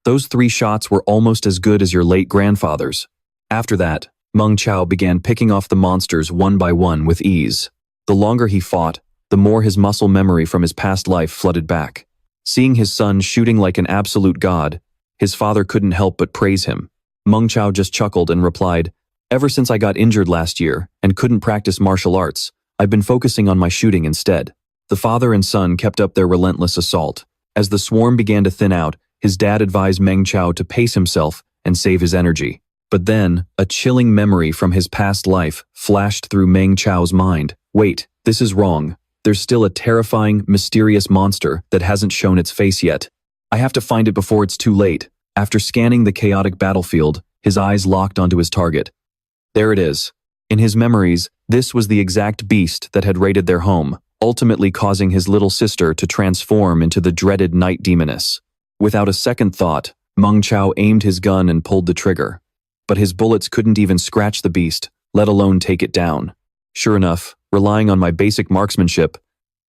Those 3 shots were almost as good as your late grandfather's." After that, Meng Chao began picking off the monsters one by one with ease. The longer he fought, the more his muscle memory from his past life flooded back. Seeing his son shooting like an absolute god, his father couldn't help but praise him. Meng Chao just chuckled and replied, "Ever since I got injured last year and couldn't practice martial arts, I've been focusing on my shooting instead." The father and son kept up their relentless assault. As the swarm began to thin out, his dad advised Meng Chao to pace himself and save his energy. But then, a chilling memory from his past life flashed through Meng Chao's mind. Wait, this is wrong. There's still a terrifying, mysterious monster that hasn't shown its face yet. I have to find it before it's too late. After scanning the chaotic battlefield, his eyes locked onto his target. There it is. In his memories, this was the exact beast that had raided their home, ultimately causing his little sister to transform into the dreaded night demoness. Without a second thought, Meng Chao aimed his gun and pulled the trigger. But his bullets couldn't even scratch the beast, let alone take it down. Sure enough, relying on my basic marksmanship,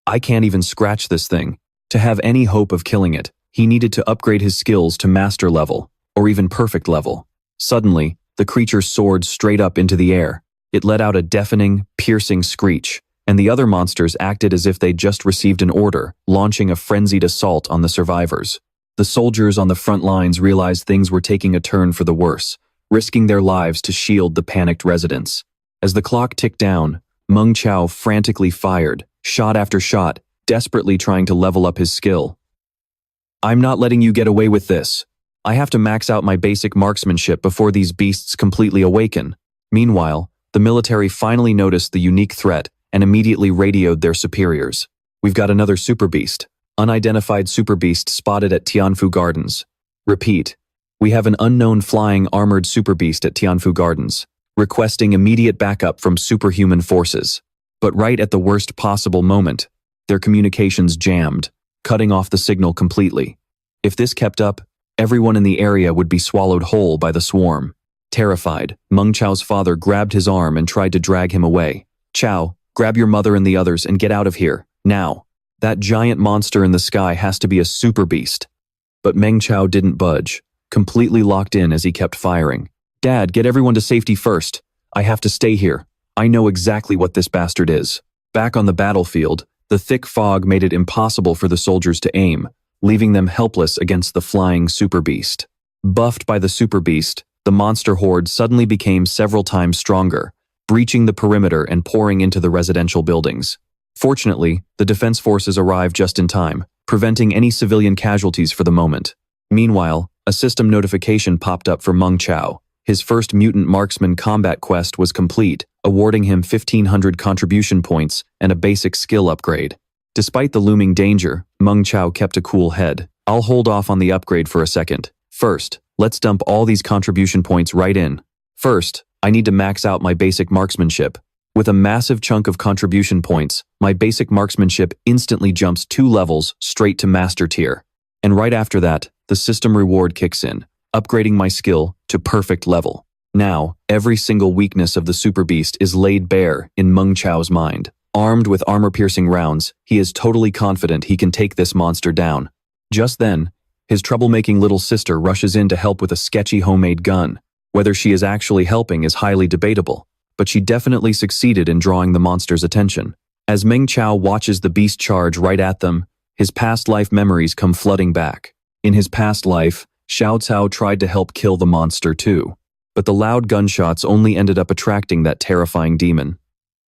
I can't even scratch this thing. To have any hope of killing it, he needed to upgrade his skills to master level, or even perfect level. Suddenly, the creature soared straight up into the air. It let out a deafening, piercing screech, and the other monsters acted as if they'd just received an order, launching a frenzied assault on the survivors. The soldiers on the front lines realized things were taking a turn for the worse, risking their lives to shield the panicked residents. As the clock ticked down, Meng Chao frantically fired, shot after shot, desperately trying to level up his skill. "I'm not letting you get away with this. I have to max out my basic marksmanship before these beasts completely awaken." Meanwhile, the military finally noticed the unique threat and immediately radioed their superiors. "We've got another super beast. Unidentified super beast spotted at Tianfu Gardens. Repeat. We have an unknown flying armored super beast at Tianfu Gardens, requesting immediate backup from superhuman forces." But right at the worst possible moment, their communications jammed, cutting off the signal completely. If this kept up, everyone in the area would be swallowed whole by the swarm. Terrified, Meng Chao's father grabbed his arm and tried to drag him away. Chao, grab your mother and the others and get out of here, now. That giant monster in the sky has to be a super beast. But Meng Chao didn't budge, completely locked in as he kept firing. Dad, get everyone to safety first. I have to stay here. I know exactly what this bastard is. Back on the battlefield, the thick fog made it impossible for the soldiers to aim, leaving them helpless against the flying super beast. Buffed by the super beast, the monster horde suddenly became several times stronger, breaching the perimeter and pouring into the residential buildings. Fortunately, the defense forces arrived just in time, preventing any civilian casualties for the moment. Meanwhile, a system notification popped up for Meng Chao. His first mutant marksman combat quest was complete, awarding him 1,500 contribution points and a basic skill upgrade. Despite the looming danger, Meng Chao kept a cool head. I'll hold off on the upgrade for a second. First, let's dump all these contribution points right in. First, I need to max out my basic marksmanship. With a massive chunk of contribution points, my basic marksmanship instantly jumps 2 levels straight to master tier. And right after that, the system reward kicks in, upgrading my skill to perfect level. Now, every single weakness of the super beast is laid bare in Meng Chao's mind. Armed with armor-piercing rounds, he is totally confident he can take this monster down. Just then, his troublemaking little sister rushes in to help with a sketchy homemade gun. Whether she is actually helping is highly debatable, but she definitely succeeded in drawing the monster's attention. As Meng Chao watches the beast charge right at them, his past life memories come flooding back. In his past life, Xiao Cao tried to help kill the monster too, but the loud gunshots only ended up attracting that terrifying demon.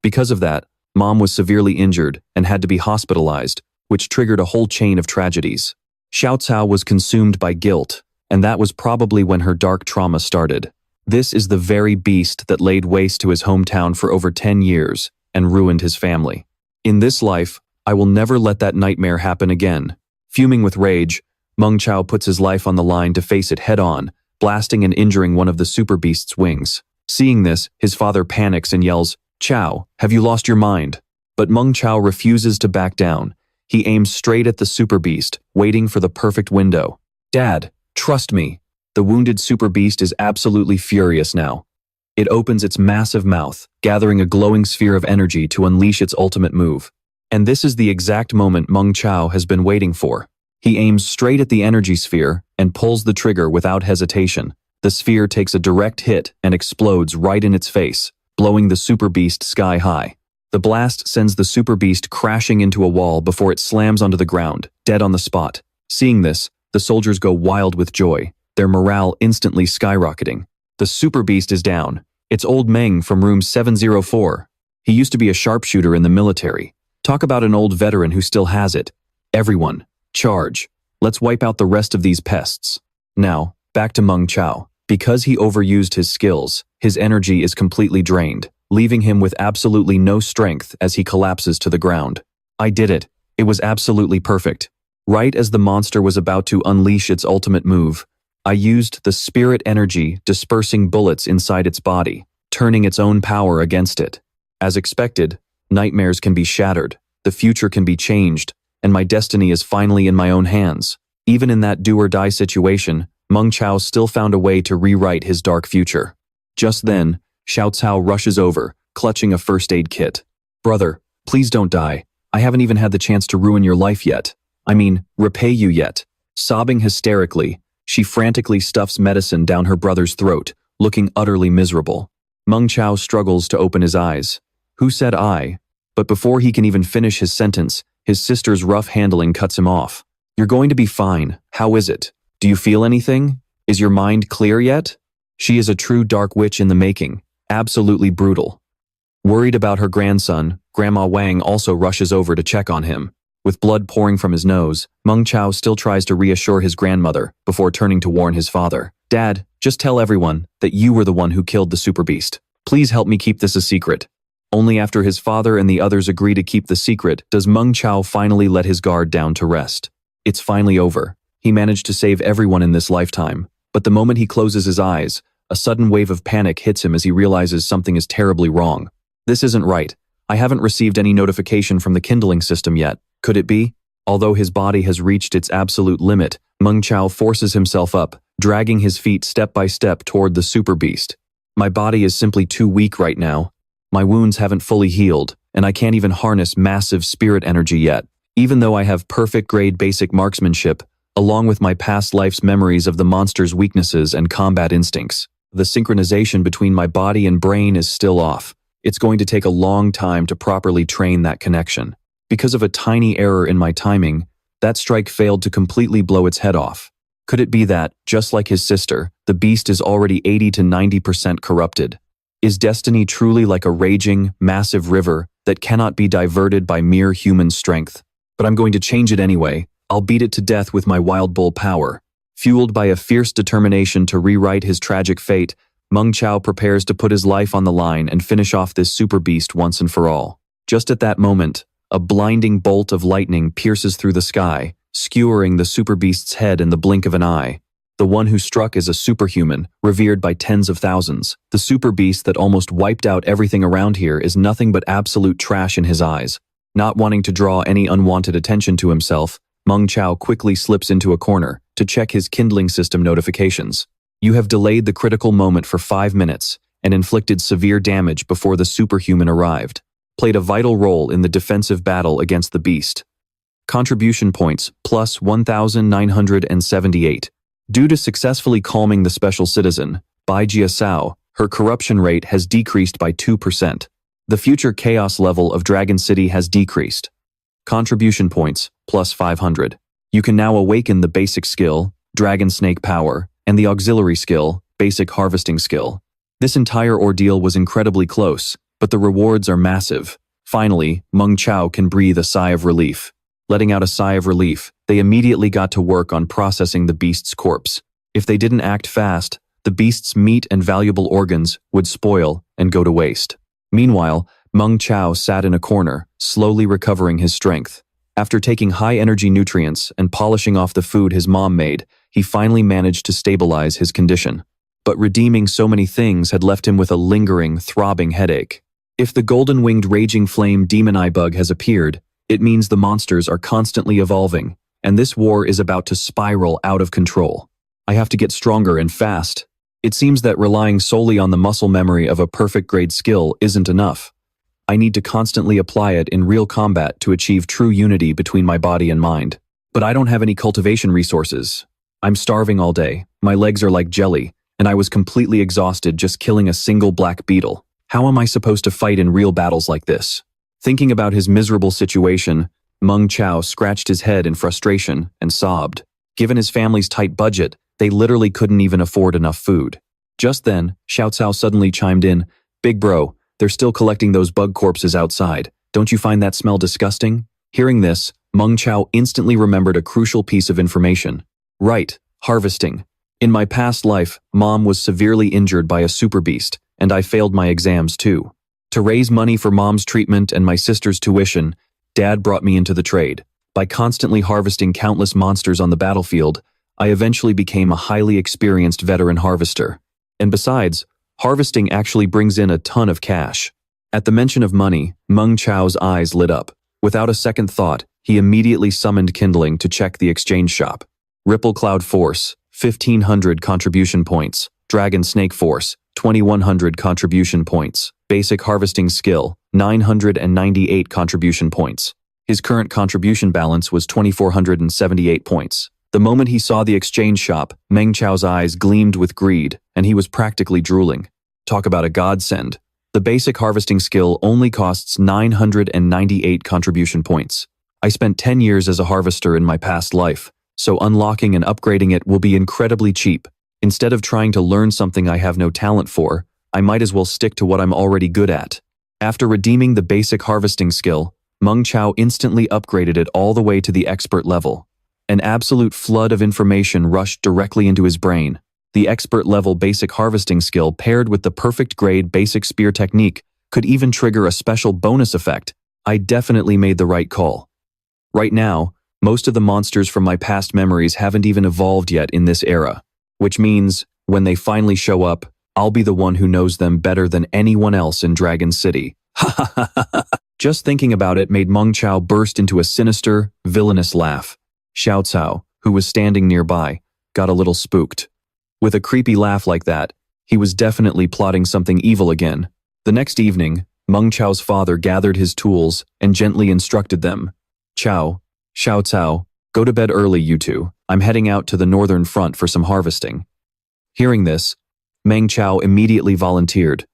Because of that, Mom was severely injured and had to be hospitalized, which triggered a whole chain of tragedies. Xiao Cao was consumed by guilt, and that was probably when her dark trauma started. This is the very beast that laid waste to his hometown for over 10 years and ruined his family. In this life, I will never let that nightmare happen again. Fuming with rage, Meng Chao puts his life on the line to face it head-on, blasting and injuring one of the super beast's wings. Seeing this, his father panics and yells, "Chao, have you lost your mind?" But Meng Chao refuses to back down. He aims straight at the super beast, waiting for the perfect window. "Dad, trust me." The wounded super beast is absolutely furious now. It opens its massive mouth, gathering a glowing sphere of energy to unleash its ultimate move. And this is the exact moment Meng Chao has been waiting for. He aims straight at the energy sphere and pulls the trigger without hesitation. The sphere takes a direct hit and explodes right in its face, blowing the super beast sky high. The blast sends the super beast crashing into a wall before it slams onto the ground, dead on the spot. Seeing this, the soldiers go wild with joy, their morale instantly skyrocketing. The super beast is down. It's old Meng from room 704. He used to be a sharpshooter in the military. Talk about an old veteran who still has it. Everyone, charge. Let's wipe out the rest of these pests. Now, back to Meng Chao. Because he overused his skills, his energy is completely drained, leaving him with absolutely no strength as he collapses to the ground. I did it. It was absolutely perfect. Right as the monster was about to unleash its ultimate move, I used the spirit energy dispersing bullets inside its body, turning its own power against it. As expected, nightmares can be shattered, the future can be changed, and my destiny is finally in my own hands. Even in that do-or-die situation, Meng Chao still found a way to rewrite his dark future. Just then, Xiao Cao rushes over, clutching a first aid kit. "Brother, please don't die. I haven't even had the chance to ruin your life yet. I mean, repay you yet." Sobbing hysterically, she frantically stuffs medicine down her brother's throat, looking utterly miserable. Meng Chao struggles to open his eyes. Who said I? But before he can even finish his sentence, his sister's rough handling cuts him off. "You're going to be fine. How is it? Do you feel anything? Is your mind clear yet?" She is a true dark witch in the making, absolutely brutal. Worried about her grandson, Grandma Wang also rushes over to check on him. With blood pouring from his nose, Meng Chao still tries to reassure his grandmother before turning to warn his father. "Dad, just tell everyone that you were the one who killed the super beast. Please help me keep this a secret." Only after his father and the others agree to keep the secret does Meng Chao finally let his guard down to rest. It's finally over. He managed to save everyone in this lifetime. But the moment he closes his eyes, a sudden wave of panic hits him as he realizes something is terribly wrong. This isn't right. I haven't received any notification from the Kindling System yet. Could it be? Although his body has reached its absolute limit, Meng Chao forces himself up, dragging his feet step by step toward the super beast. "My body is simply too weak right now. My wounds haven't fully healed, and I can't even harness massive spirit energy yet. Even though I have perfect grade basic marksmanship, along with my past life's memories of the monster's weaknesses and combat instincts, the synchronization between my body and brain is still off. It's going to take a long time to properly train that connection. Because of a tiny error in my timing, that strike failed to completely blow its head off. Could it be that, just like his sister, the beast is already 80 to 90% corrupted? Is destiny truly like a raging, massive river that cannot be diverted by mere human strength? But I'm going to change it anyway. I'll beat it to death with my wild bull power. Fueled by a fierce determination to rewrite his tragic fate, Meng Chao prepares to put his life on the line and finish off this super beast once and for all. Just at that moment, a blinding bolt of lightning pierces through the sky, skewering the super beast's head in the blink of an eye. The one who struck is a superhuman, revered by tens of thousands. The super beast that almost wiped out everything around here is nothing but absolute trash in his eyes. Not wanting to draw any unwanted attention to himself, Meng Chao quickly slips into a corner to check his Kindling System notifications. You have delayed the critical moment for 5 minutes and inflicted severe damage before the superhuman arrived. Played a vital role in the defensive battle against the beast. Contribution points plus 1,978. Due to successfully calming the special citizen, Bai Jiasao, her corruption rate has decreased by 2%. The future chaos level of Dragon City has decreased. Contribution points plus 500. You can now awaken the basic skill, Dragon Snake Power, and the auxiliary skill, Basic Harvesting Skill. This entire ordeal was incredibly close, but the rewards are massive. Finally, Meng Chao can breathe a sigh of relief. Letting out a sigh of relief, they immediately got to work on processing the beast's corpse. If they didn't act fast, the beast's meat and valuable organs would spoil and go to waste. Meanwhile, Meng Chao sat in a corner, slowly recovering his strength. After taking high-energy nutrients and polishing off the food his mom made, he finally managed to stabilize his condition. But redeeming so many things had left him with a lingering, throbbing headache. If the golden-winged raging flame demon eye bug has appeared, it means the monsters are constantly evolving, and this war is about to spiral out of control. I have to get stronger and fast. It seems that relying solely on the muscle memory of a perfect grade skill isn't enough. I need to constantly apply it in real combat to achieve true unity between my body and mind. But I don't have any cultivation resources. I'm starving all day, my legs are like jelly, and I was completely exhausted just killing a single black beetle. How am I supposed to fight in real battles like this? Thinking about his miserable situation, Meng Chao scratched his head in frustration and sobbed. Given his family's tight budget, they literally couldn't even afford enough food. Just then, Xiao Cao suddenly chimed in, "Big bro, they're still collecting those bug corpses outside. Don't you find that smell disgusting?" Hearing this, Meng Chao instantly remembered a crucial piece of information. Right, harvesting. In my past life, Mom was severely injured by a super beast, and I failed my exams too. To raise money for Mom's treatment and my sister's tuition, Dad brought me into the trade. By constantly harvesting countless monsters on the battlefield, I eventually became a highly experienced veteran harvester. And besides, harvesting actually brings in a ton of cash. At the mention of money, Meng Chao's eyes lit up. Without a second thought, he immediately summoned Kindling to check the exchange shop. Ripple Cloud Force, 1,500 contribution points. Dragon Snake Force, 2,100 contribution points. Basic Harvesting Skill, 998 contribution points. His current contribution balance was 2,478 points. The moment he saw the exchange shop, Meng Chao's eyes gleamed with greed, and he was practically drooling. Talk about a godsend. The basic harvesting skill only costs 998 contribution points. I spent 10 years as a harvester in my past life, so unlocking and upgrading it will be incredibly cheap. Instead of trying to learn something I have no talent for, I might as well stick to what I'm already good at. After redeeming the basic harvesting skill, Meng Chao instantly upgraded it all the way to the expert level. An absolute flood of information rushed directly into his brain. The expert level basic harvesting skill paired with the perfect grade basic spear technique could even trigger a special bonus effect. I definitely made the right call. Right now, most of the monsters from my past memories haven't even evolved yet in this era, which means, when they finally show up, I'll be the one who knows them better than anyone else in Dragon City. Ha ha ha ha ha. Just thinking about it made Meng Chao burst into a sinister, villainous laugh. Xiao Cao, who was standing nearby, got a little spooked. With a creepy laugh like that, he was definitely plotting something evil again. The next evening, Meng Chao's father gathered his tools and gently instructed them. Xiao Cao, go to bed early, you two. I'm heading out to the northern front for some harvesting. Hearing this, Meng Chao immediately volunteered.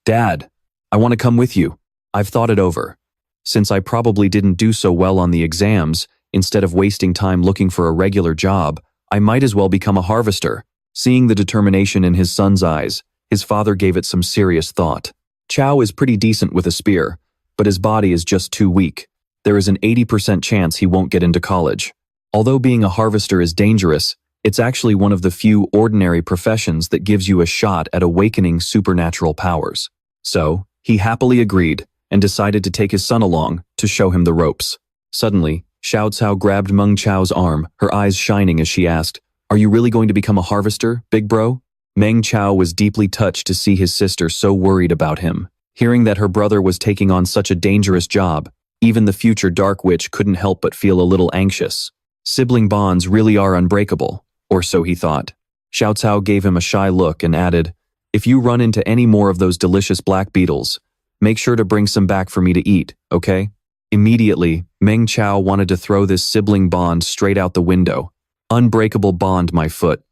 Dad, I want to come with you. I've thought it over. Since I probably didn't do so well on the exams, instead of wasting time looking for a regular job, I might as well become a harvester. Seeing the determination in his son's eyes, his father gave it some serious thought. Chao is pretty decent with a spear, but his body is just too weak. There is an 80% chance he won't get into college. Although being a harvester is dangerous, it's actually one of the few ordinary professions that gives you a shot at awakening supernatural powers. So, he happily agreed and decided to take his son along to show him the ropes. Suddenly, Xiao Cao grabbed Meng Chao's arm, her eyes shining as she asked, "Are you really going to become a harvester, big bro?" Meng Chao was deeply touched to see his sister so worried about him. Hearing that her brother was taking on such a dangerous job, even the future Dark Witch couldn't help but feel a little anxious. Sibling bonds really are unbreakable, or so he thought. Xiao Cao gave him a shy look and added, "If you run into any more of those delicious black beetles, make sure to bring some back for me to eat, okay?" Immediately, Meng Chao wanted to throw this sibling bond straight out the window. Unbreakable bond, my foot.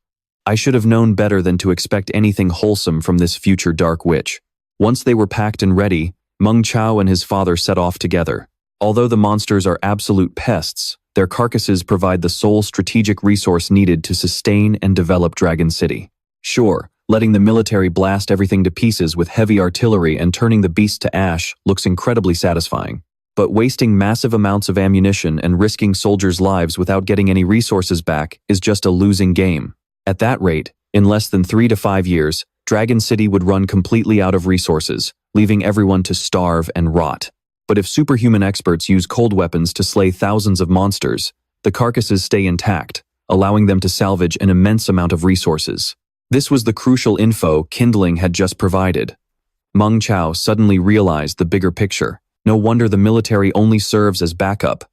I should have known better than to expect anything wholesome from this future Dark Witch. Once they were packed and ready, Meng Chao and his father set off together. Although the monsters are absolute pests, their carcasses provide the sole strategic resource needed to sustain and develop Dragon City. Sure, letting the military blast everything to pieces with heavy artillery and turning the beasts to ash looks incredibly satisfying. But wasting massive amounts of ammunition and risking soldiers' lives without getting any resources back is just a losing game. At that rate, in less than 3 to 5 years, Dragon City would run completely out of resources, leaving everyone to starve and rot. But if superhuman experts use cold weapons to slay thousands of monsters, the carcasses stay intact, allowing them to salvage an immense amount of resources. This was the crucial info Kindling had just provided. Meng Chao suddenly realized the bigger picture. No wonder the military only serves as backup.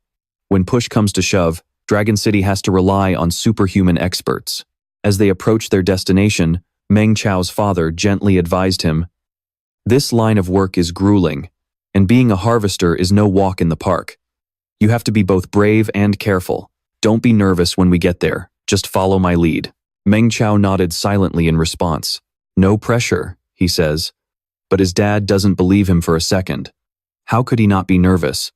When push comes to shove, Dragon City has to rely on superhuman experts. As they approached their destination, Meng Chao's father gently advised him, "This line of work is grueling, and being a harvester is no walk in the park. You have to be both brave and careful. Don't be nervous when we get there, just follow my lead." Meng Chao nodded silently in response. "No pressure," he says. But his dad doesn't believe him for a second. How could he not be nervous?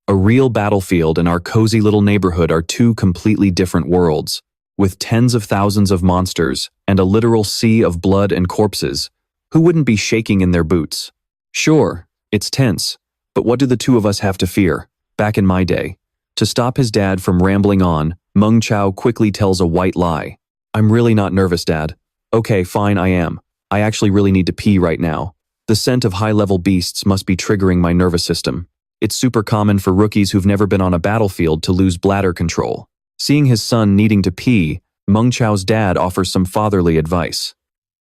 A real battlefield and our cozy little neighborhood are two completely different worlds. With tens of thousands of monsters and a literal sea of blood and corpses, who wouldn't be shaking in their boots? Sure, it's tense, but what do the two of us have to fear? Back in my day. To stop his dad from rambling on, Meng Chao quickly tells a white lie. "I'm really not nervous, Dad." "Okay, fine, I am. I actually really need to pee right now. The scent of high-level beasts must be triggering my nervous system. It's super common for rookies who've never been on a battlefield to lose bladder control." Seeing his son needing to pee, Meng Chao's dad offers some fatherly advice.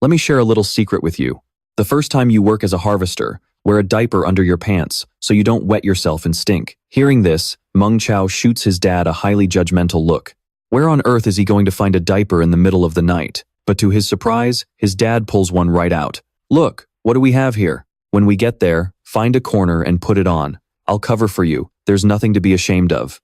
"Let me share a little secret with you. The first time you work as a harvester, wear a diaper under your pants so you don't wet yourself and stink." Hearing this, Meng Chao shoots his dad a highly judgmental look. Where on earth is he going to find a diaper in the middle of the night? But to his surprise, his dad pulls one right out. "Look, what do we have here? When we get there, find a corner and put it on. I'll cover for you. There's nothing to be ashamed of."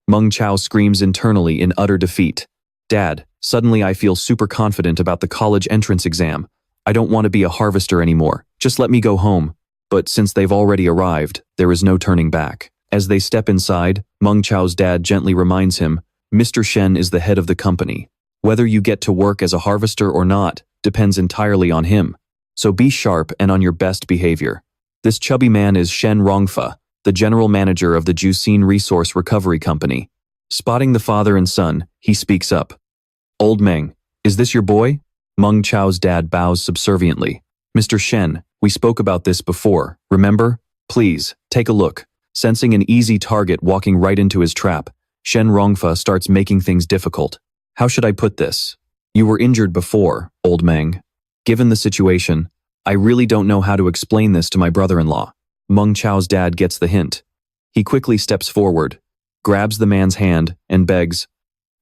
Meng Chao screams internally in utter defeat. "Dad, suddenly I feel super confident about the college entrance exam. I don't want to be a harvester anymore. Just let me go home." But since they've already arrived, there is no turning back. As they step inside, Meng Chao's dad gently reminds him, "Mr. Shen is the head of the company. Whether you get to work as a harvester or not depends entirely on him. So be sharp and on your best behavior." This chubby man is Shen Rongfa, the general manager of the Jusine Resource Recovery Company. Spotting the father and son, he speaks up. "Old Meng, is this your boy?" Meng Chao's dad bows subserviently. "Mr. Shen, we spoke about this before, remember? Please, take a look." Sensing an easy target walking right into his trap, Shen Rongfa starts making things difficult. "How should I put this? You were injured before, old Meng. Given the situation, I really don't know how to explain this to my brother-in-law." Meng Chao's dad gets the hint. He quickly steps forward, grabs the man's hand, and begs,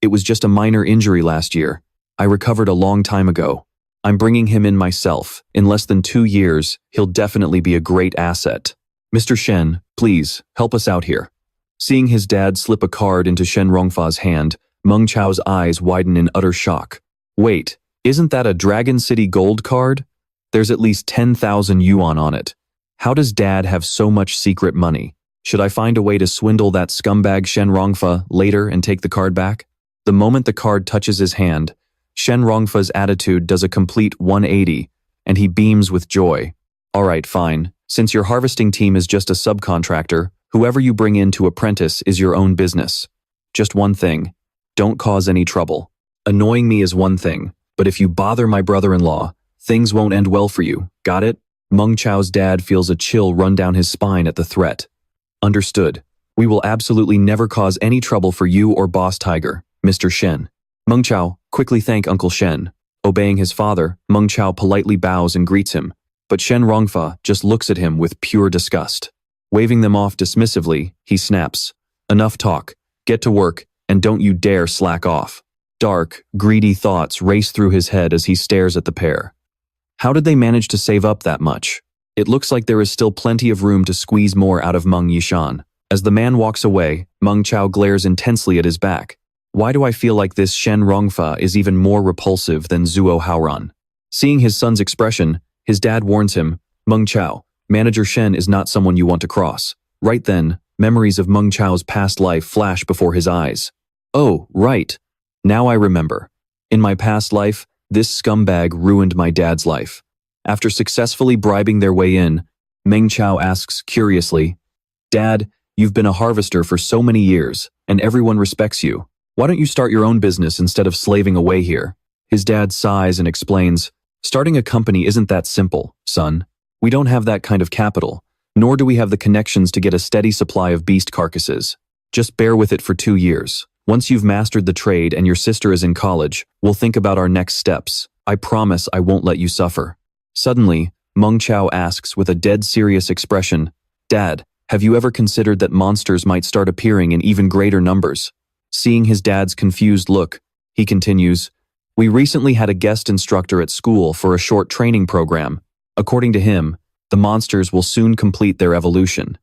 "It was just a minor injury last year. I recovered a long time ago." I'm bringing him in myself. In less than 2 years, he'll definitely be a great asset. Mr. Shen, please, help us out here. Seeing his dad slip a card into Shen Rongfa's hand, Meng Chao's eyes widen in utter shock. Wait, isn't that a Dragon City gold card? There's at least 10,000 yuan on it. How does Dad have so much secret money? Should I find a way to swindle that scumbag Shen Rongfa later and take the card back? The moment the card touches his hand, Shen Rongfa's attitude does a complete 180, and he beams with joy. Alright, fine. Since your harvesting team is just a subcontractor, whoever you bring in to apprentice is your own business. Just one thing. Don't cause any trouble. Annoying me is one thing, but if you bother my brother-in-law, things won't end well for you, got it? Meng Chao's dad feels a chill run down his spine at the threat. Understood. We will absolutely never cause any trouble for you or Boss Tiger, Mr. Shen. Meng Chao, quickly thank Uncle Shen. Obeying his father, Meng Chao politely bows and greets him, but Shen Rongfa just looks at him with pure disgust. Waving them off dismissively, he snaps. Enough talk. Get to work, and don't you dare slack off. Dark, greedy thoughts race through his head as he stares at the pair. How did they manage to save up that much? It looks like there is still plenty of room to squeeze more out of Meng Yishan. As the man walks away, Meng Chao glares intensely at his back. Why do I feel like this Shen Rongfa is even more repulsive than Zuo Haoran? Seeing his son's expression, his dad warns him, Meng Chao, Manager Shen is not someone you want to cross. Right then, memories of Meng Chao's past life flash before his eyes. Oh, right. Now I remember. In my past life, this scumbag ruined my dad's life. After successfully bribing their way in, Meng Chao asks curiously, Dad, you've been a harvester for so many years, and everyone respects you. Why don't you start your own business instead of slaving away here? His dad sighs and explains, starting a company isn't that simple, son. We don't have that kind of capital, nor do we have the connections to get a steady supply of beast carcasses. Just bear with it for 2 years. Once you've mastered the trade and your sister is in college, we'll think about our next steps. I promise I won't let you suffer. Suddenly, Meng Chao asks with a dead serious expression, Dad, have you ever considered that monsters might start appearing in even greater numbers? Seeing his dad's confused look, he continues, We recently had a guest instructor at school for a short training program. According to him, the monsters will soon complete their evolution.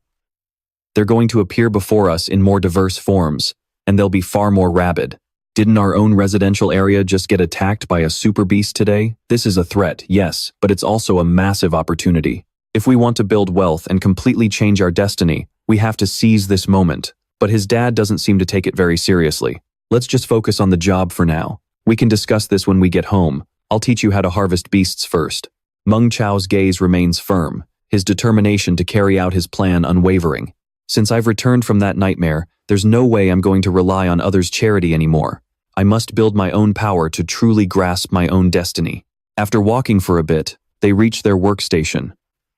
They're going to appear before us in more diverse forms, and they'll be far more rabid. Didn't our own residential area just get attacked by a super beast today? This is a threat, yes, but it's also a massive opportunity. If we want to build wealth and completely change our destiny, we have to seize this moment. But his dad doesn't seem to take it very seriously. Let's just focus on the job for now. We can discuss this when we get home. I'll teach you how to harvest beasts first. Meng Chao's gaze remains firm, his determination to carry out his plan unwavering. Since I've returned from that nightmare, there's no way I'm going to rely on others' charity anymore. I must build my own power to truly grasp my own destiny. After walking for a bit, they reach their workstation.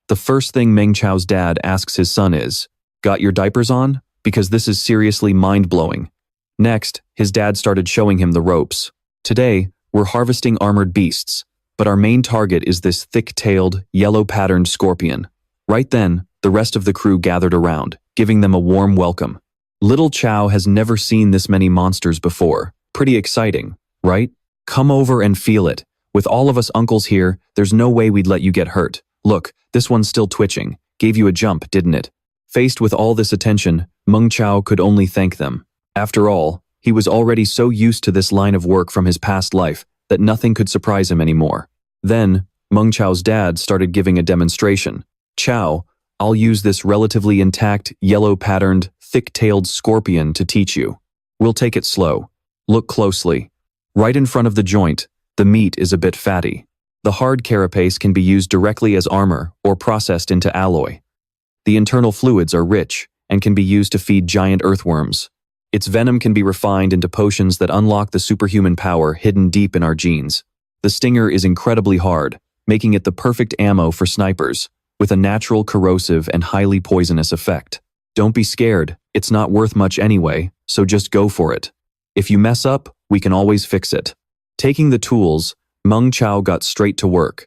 The first thing Meng Chao's dad asks his son is, Got your diapers on? Because this is seriously mind-blowing. Next, his dad started showing him the ropes. Today, we're harvesting armored beasts, but our main target is this thick-tailed, yellow-patterned scorpion. Right then, the rest of the crew gathered around, giving them a warm welcome. Little Chao has never seen this many monsters before. Pretty exciting, right? Come over and feel it. With all of us uncles here, there's no way we'd let you get hurt. Look, this one's still twitching. Gave you a jump, didn't it? Faced with all this attention, Meng Chao could only thank them. After all, he was already so used to this line of work from his past life that nothing could surprise him anymore. Then, Meng Chao's dad started giving a demonstration. Chao, I'll use this relatively intact, yellow-patterned, thick-tailed scorpion to teach you. We'll take it slow. Look closely. Right in front of the joint, the meat is a bit fatty. The hard carapace can be used directly as armor or processed into alloy. The internal fluids are rich and can be used to feed giant earthworms. Its venom can be refined into potions that unlock the superhuman power hidden deep in our genes. The stinger is incredibly hard, making it the perfect ammo for snipers, with a natural corrosive and highly poisonous effect. Don't be scared, it's not worth much anyway, so just go for it. If you mess up, we can always fix it. Taking the tools, Meng Chao got straight to work.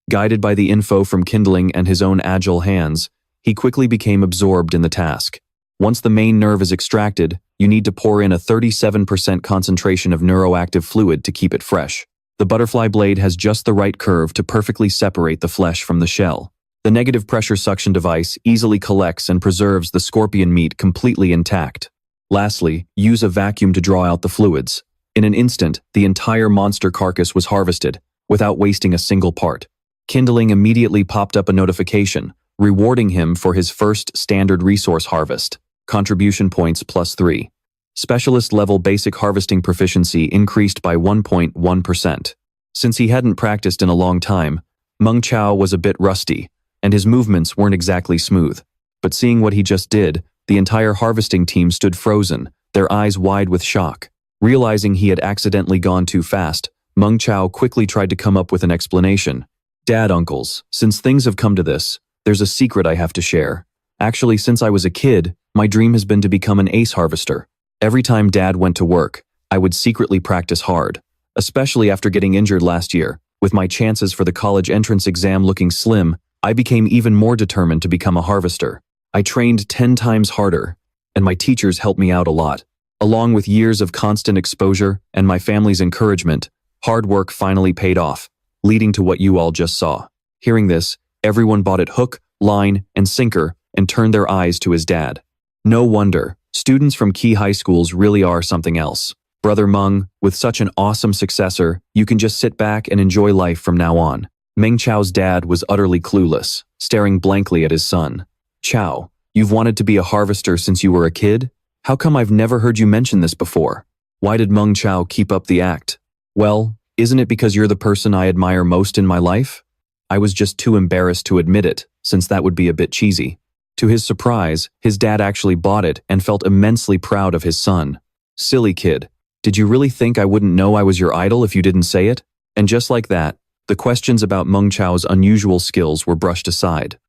Guided by the info from Kindling and his own agile hands, he quickly became absorbed in the task. Once the main nerve is extracted, you need to pour in a 37% concentration of neuroactive fluid to keep it fresh. The butterfly blade has just the right curve to perfectly separate the flesh from the shell. The negative pressure suction device easily collects and preserves the scorpion meat completely intact. Lastly, use a vacuum to draw out the fluids. In an instant, the entire monster carcass was harvested, without wasting a single part. Kindling immediately popped up a notification, rewarding him for his first standard resource harvest. Contribution points +3. Specialist level basic harvesting proficiency increased by 1.1%. Since he hadn't practiced in a long time, Meng Chao was a bit rusty, and his movements weren't exactly smooth. But seeing what he just did, the entire harvesting team stood frozen, their eyes wide with shock. Realizing he had accidentally gone too fast, Meng Chao quickly tried to come up with an explanation. Dad, uncles, since things have come to this, there's a secret I have to share. Actually, since I was a kid, my dream has been to become an ace harvester. Every time Dad went to work, I would secretly practice hard, especially after getting injured last year. With my chances for the college entrance exam looking slim, I became even more determined to become a harvester. I trained 10 times harder, and my teachers helped me out a lot. Along with years of constant exposure and my family's encouragement, hard work finally paid off, leading to what you all just saw. Hearing this, everyone bought it hook, line, and sinker and turned their eyes to his dad. No wonder, students from key high schools really are something else. Brother Meng, with such an awesome successor, you can just sit back and enjoy life from now on. Meng Chao's dad was utterly clueless, staring blankly at his son. Chao, you've wanted to be a harvester since you were a kid? How come I've never heard you mention this before? Why did Meng Chao keep up the act? Well, isn't it because you're the person I admire most in my life? I was just too embarrassed to admit it, since that would be a bit cheesy. To his surprise, his dad actually bought it and felt immensely proud of his son. Silly kid, did you really think I wouldn't know I was your idol if you didn't say it? And just like that, the questions about Meng Chao's unusual skills were brushed aside.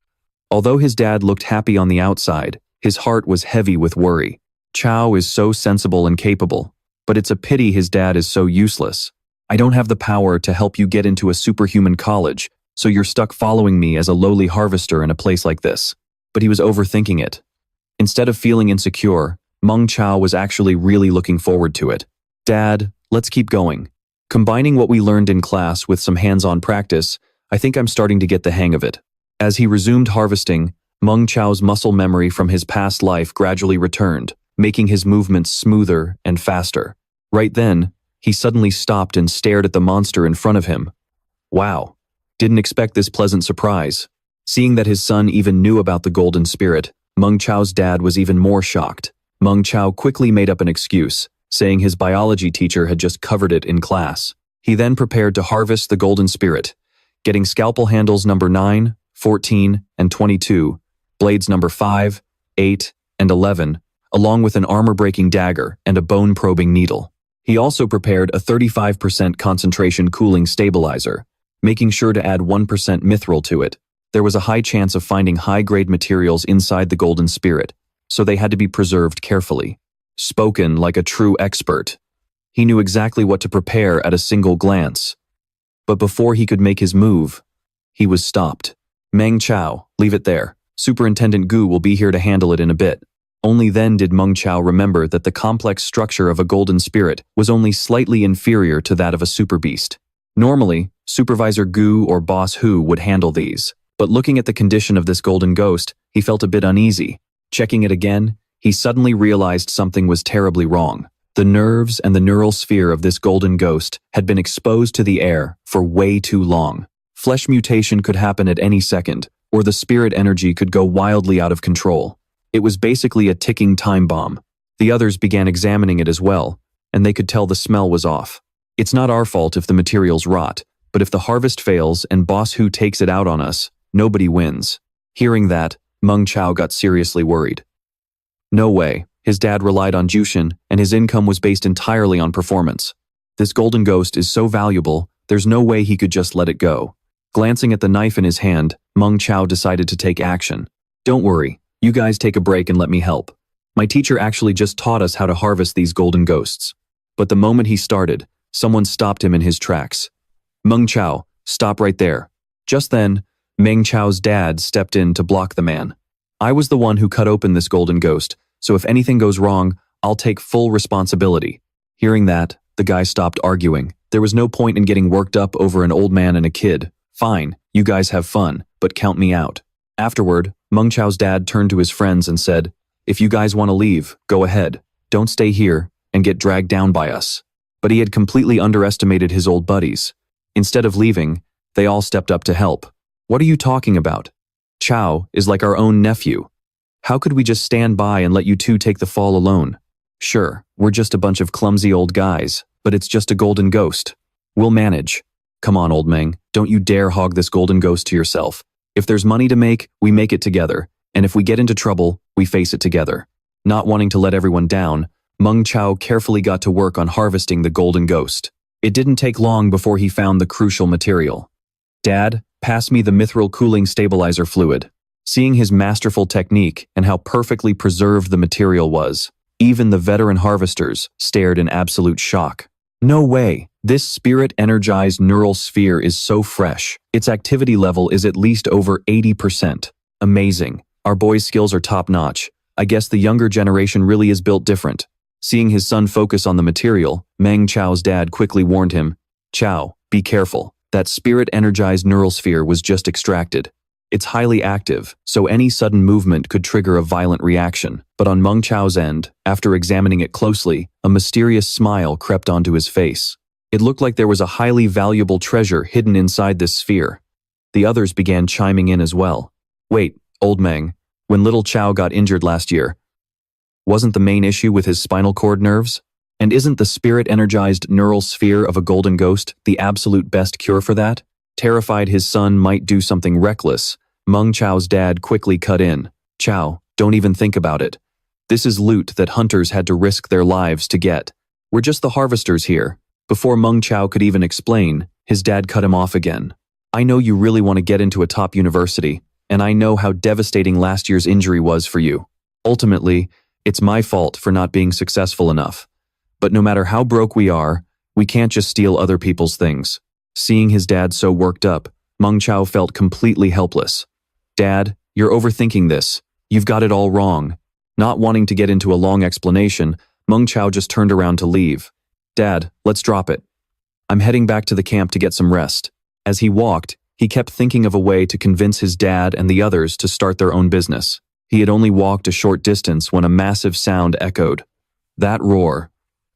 Although his dad looked happy on the outside, his heart was heavy with worry. Chao is so sensible and capable, but it's a pity his dad is so useless. I don't have the power to help you get into a superhuman college, so you're stuck following me as a lowly harvester in a place like this. But he was overthinking it. Instead of feeling insecure, Meng Chao was actually really looking forward to it. Dad, let's keep going. Combining what we learned in class with some hands-on practice, I think I'm starting to get the hang of it. As he resumed harvesting, Meng Chao's muscle memory from his past life gradually returned, making his movements smoother and faster. Right then, he suddenly stopped and stared at the monster in front of him. Wow, didn't expect this pleasant surprise. Seeing that his son even knew about the golden spirit, Meng Chao's dad was even more shocked. Meng Chao quickly made up an excuse, saying his biology teacher had just covered it in class. He then prepared to harvest the golden spirit, getting scalpel handles number 9, 14, and 22, blades number 5, 8, and 11, along with an armor-breaking dagger and a bone-probing needle. He also prepared a 35% concentration cooling stabilizer, making sure to add 1% mithril to it. There was a high chance of finding high-grade materials inside the golden spirit, so they had to be preserved carefully. Spoken like a true expert. He knew exactly what to prepare at a single glance. But before he could make his move, he was stopped. Meng Chao, leave it there. Superintendent Gu will be here to handle it in a bit. Only then did Meng Chao remember that the complex structure of a golden spirit was only slightly inferior to that of a super beast. Normally, Supervisor Gu or Boss Hu would handle these. But looking at the condition of this golden ghost, he felt a bit uneasy. Checking it again, he suddenly realized something was terribly wrong. The nerves and the neural sphere of this golden ghost had been exposed to the air for way too long. Flesh mutation could happen at any second, or the spirit energy could go wildly out of control. It was basically a ticking time bomb. The others began examining it as well, and they could tell the smell was off. It's not our fault if the materials rot, but if the harvest fails and Boss Hu takes it out on us, nobody wins. Hearing that, Meng Chao got seriously worried. No way, his dad relied on Jushin, and his income was based entirely on performance. This golden ghost is so valuable, there's no way he could just let it go. Glancing at the knife in his hand, Meng Chao decided to take action. Don't worry, you guys take a break and let me help. My teacher actually just taught us how to harvest these golden ghosts. But the moment he started, someone stopped him in his tracks. Meng Chao, stop right there. Just then, Meng Chao's dad stepped in to block the man. I was the one who cut open this golden ghost, so if anything goes wrong, I'll take full responsibility. Hearing that, the guy stopped arguing. There was no point in getting worked up over an old man and a kid. Fine, you guys have fun, but count me out. Afterward, Meng Chao's dad turned to his friends and said, if you guys want to leave, go ahead. Don't stay here and get dragged down by us. But he had completely underestimated his old buddies. Instead of leaving, they all stepped up to help. What are you talking about? Chao is like our own nephew. How could we just stand by and let you two take the fall alone? Sure, we're just a bunch of clumsy old guys, but it's just a golden ghost. We'll manage. Come on, old Meng, don't you dare hog this golden ghost to yourself. If there's money to make, we make it together, and if we get into trouble, we face it together. Not wanting to let everyone down, Meng Chao carefully got to work on harvesting the golden ghost. It didn't take long before he found the crucial material. Dad, pass me the mithril cooling stabilizer fluid. Seeing his masterful technique and how perfectly preserved the material was, even the veteran harvesters stared in absolute shock. No way! This spirit-energized neural sphere is so fresh. Its activity level is at least over 80%. Amazing. Our boy's skills are top-notch. I guess the younger generation really is built different. Seeing his son focus on the material, Meng Chao's dad quickly warned him, Chao, be careful. That spirit-energized neural sphere was just extracted. It's highly active, so any sudden movement could trigger a violent reaction. But on Meng Chao's end, after examining it closely, a mysterious smile crept onto his face. It looked like there was a highly valuable treasure hidden inside this sphere. The others began chiming in as well. Wait, old Meng, when little Chao got injured last year, wasn't the main issue with his spinal cord nerves? And isn't the spirit-energized neural sphere of a golden ghost the absolute best cure for that? Terrified his son might do something reckless, Meng Chao's dad quickly cut in. Chao, don't even think about it. This is loot that hunters had to risk their lives to get. We're just the harvesters here. Before Meng Chao could even explain, his dad cut him off again. I know you really want to get into a top university, and I know how devastating last year's injury was for you. Ultimately, it's my fault for not being successful enough. But no matter how broke we are, we can't just steal other people's things. Seeing his dad so worked up, Meng Chao felt completely helpless. Dad, you're overthinking this. You've got it all wrong. Not wanting to get into a long explanation, Meng Chao just turned around to leave. Dad, let's drop it. I'm heading back to the camp to get some rest. As he walked, he kept thinking of a way to convince his dad and the others to start their own business. He had only walked a short distance when a massive sound echoed. That roar.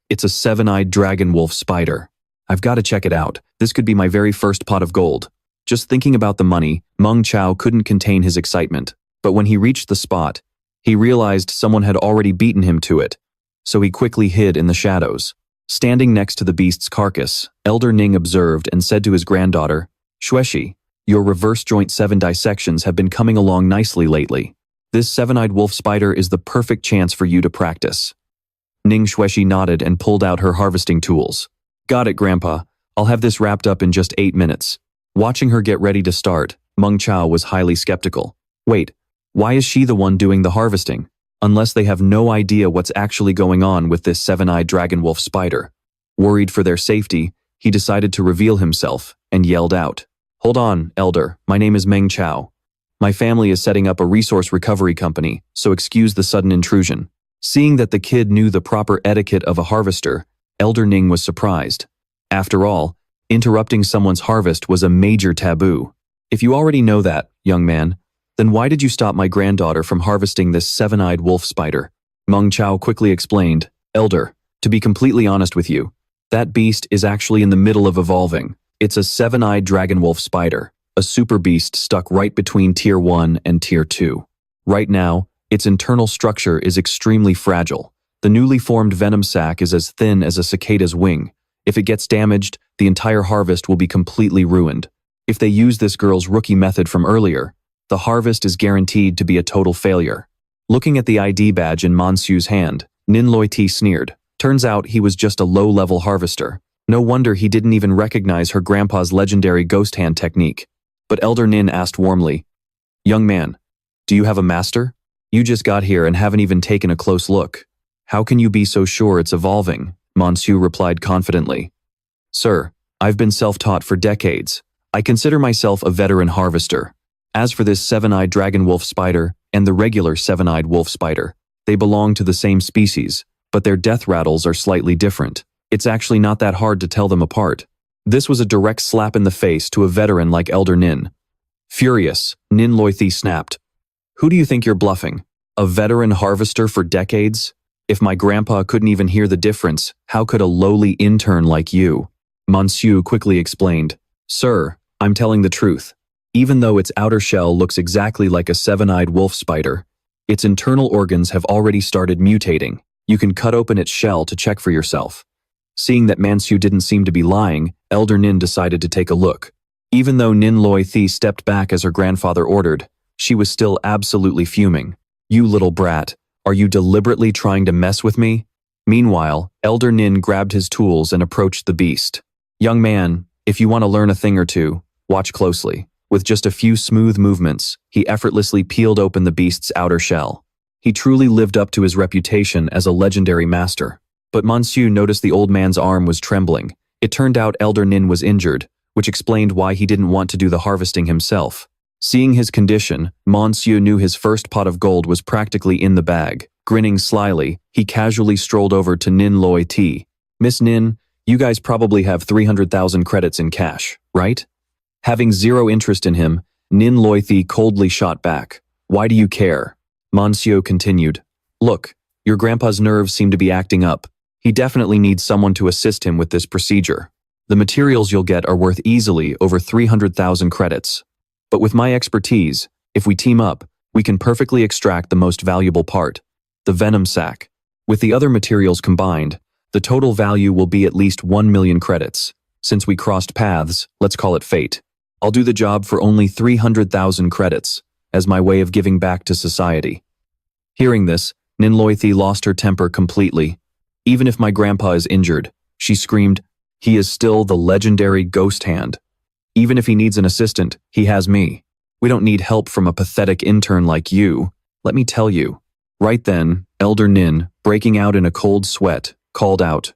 It's a seven-eyed dragon wolf spider. I've got to check it out. This could be my very first pot of gold. Just thinking about the money, Meng Chao couldn't contain his excitement. But when he reached the spot, he realized someone had already beaten him to it. So he quickly hid in the shadows. Standing next to the beast's carcass, Elder Ning observed and said to his granddaughter, Xueshi, your reverse joint 7 dissections have been coming along nicely lately. This seven-eyed wolf spider is the perfect chance for you to practice. Ning Xueshi nodded and pulled out her harvesting tools. Got it, Grandpa. I'll have this wrapped up in just 8 minutes. Watching her get ready to start, Meng Chao was highly skeptical. Wait, why is she the one doing the harvesting? Unless they have no idea what's actually going on with this seven-eyed dragon wolf spider. Worried for their safety, he decided to reveal himself and yelled out, Hold on, Elder, my name is Meng Chao. My family is setting up a resource recovery company, so excuse the sudden intrusion. Seeing that the kid knew the proper etiquette of a harvester, Elder Ning was surprised. After all, interrupting someone's harvest was a major taboo. If you already know that, young man, then why did you stop my granddaughter from harvesting this seven-eyed wolf spider? Meng Chao quickly explained, Elder, to be completely honest with you, that beast is actually in the middle of evolving. It's a seven-eyed dragon wolf spider, a super beast stuck right between Tier 1 and Tier 2. Right now, its internal structure is extremely fragile. The newly formed venom sac is as thin as a cicada's wing. If it gets damaged, the entire harvest will be completely ruined. If they use this girl's rookie method from earlier, the harvest is guaranteed to be a total failure. Looking at the ID badge in Mansu's hand, Nin Loi Ti sneered. Turns out he was just a low-level harvester. No wonder he didn't even recognize her grandpa's legendary ghost hand technique. But Elder Nin asked warmly, Young man, do you have a master? You just got here and haven't even taken a close look. How can you be so sure it's evolving? Mansu replied confidently. Sir, I've been self-taught for decades. I consider myself a veteran harvester. As for this seven-eyed dragon wolf spider and the regular seven-eyed wolf spider, they belong to the same species, but their death rattles are slightly different. It's actually not that hard to tell them apart. This was a direct slap in the face to a veteran like Elder Nin. Furious, Nin Loithi snapped. Who do you think you're bluffing? A veteran harvester for decades? If my grandpa couldn't even hear the difference, how could a lowly intern like you? Monsieur quickly explained. Sir, I'm telling the truth. Even though its outer shell looks exactly like a seven-eyed wolf spider, its internal organs have already started mutating. You can cut open its shell to check for yourself. Seeing that Mansu didn't seem to be lying, Elder Nin decided to take a look. Even though Nin Loi Thi stepped back as her grandfather ordered, she was still absolutely fuming. You little brat, are you deliberately trying to mess with me? Meanwhile, Elder Nin grabbed his tools and approached the beast. Young man, if you want to learn a thing or two, watch closely. With just a few smooth movements, he effortlessly peeled open the beast's outer shell. He truly lived up to his reputation as a legendary master. But Monsieur noticed the old man's arm was trembling. It turned out Elder Nin was injured, which explained why he didn't want to do the harvesting himself. Seeing his condition, Monsieur knew his first pot of gold was practically in the bag. Grinning slyly, he casually strolled over to Nin Loi Ti. Miss Nin, you guys probably have 300,000 credits in cash, right? Having zero interest in him, Nin Loi Thi coldly shot back. Why do you care? Monsieur continued. Look, your grandpa's nerves seem to be acting up. He definitely needs someone to assist him with this procedure. The materials you'll get are worth easily over 300,000 credits. But with my expertise, if we team up, we can perfectly extract the most valuable part, the venom sac. With the other materials combined, the total value will be at least 1 million credits. Since we crossed paths, let's call it fate. I'll do the job for only 300,000 credits, as my way of giving back to society. Hearing this, Nin Loi Thi lost her temper completely. Even if my grandpa is injured, she screamed, he is still the legendary Ghost Hand. Even if he needs an assistant, he has me. We don't need help from a pathetic intern like you, let me tell you. Right then, Elder Nin, breaking out in a cold sweat, called out,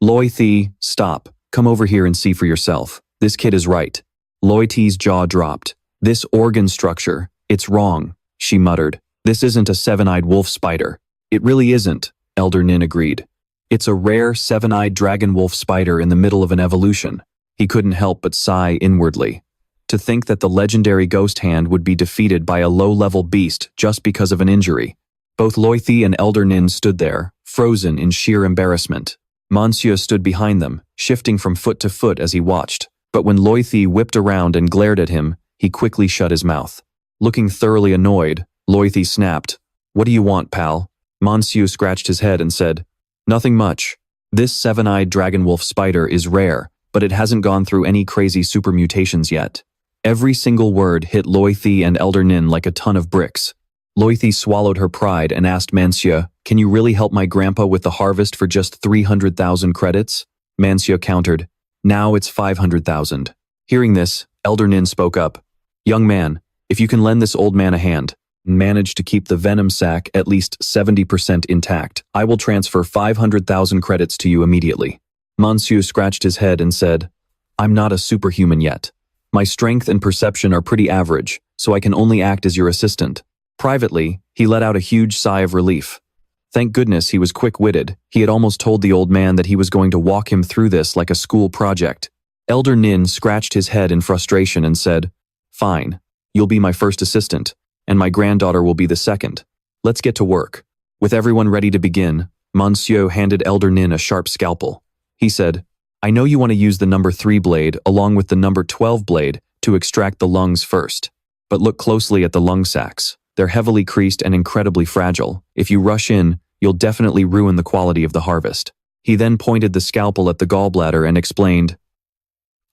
Loi Thi, stop, come over here and see for yourself. This kid is right. Loi Thi's jaw dropped. This organ structure, it's wrong, she muttered. This isn't a seven-eyed wolf spider. It really isn't, Elder Nin agreed. It's a rare seven-eyed dragon wolf spider in the middle of an evolution. He couldn't help but sigh inwardly. To think that the legendary Ghost Hand would be defeated by a low-level beast just because of an injury. Both Loi Thi and Elder Nin stood there, frozen in sheer embarrassment. Monsieur stood behind them, shifting from foot to foot as he watched. But when Loi Thi whipped around and glared at him, he quickly shut his mouth. Looking thoroughly annoyed, Loi Thi snapped, What do you want, pal? Monsieur scratched his head and said, Nothing much. This seven-eyed dragon wolf spider is rare, but it hasn't gone through any crazy super mutations yet. Every single word hit Loi Thi and Elder Nin like a ton of bricks. Loi Thi swallowed her pride and asked Monsieur, Can you really help my grandpa with the harvest for just 300,000 credits? Monsieur countered, Now it's 500,000. Hearing this, Elder Nin spoke up. Young man, if you can lend this old man a hand, and manage to keep the venom sac at least 70% intact, I will transfer 500,000 credits to you immediately. Monsieur scratched his head and said, I'm not a superhuman yet. My strength and perception are pretty average, so I can only act as your assistant. Privately, he let out a huge sigh of relief. Thank goodness he was quick-witted. He had almost told the old man that he was going to walk him through this like a school project. Elder Nin scratched his head in frustration and said, Fine, you'll be my first assistant, and my granddaughter will be the second. Let's get to work. With everyone ready to begin, Monsieur handed Elder Nin a sharp scalpel. He said, I know you want to use the number 3 blade along with the number 12 blade to extract the lungs first. But look closely at the lung sacs. They're heavily creased and incredibly fragile. If you rush in, you'll definitely ruin the quality of the harvest. He then pointed the scalpel at the gallbladder and explained,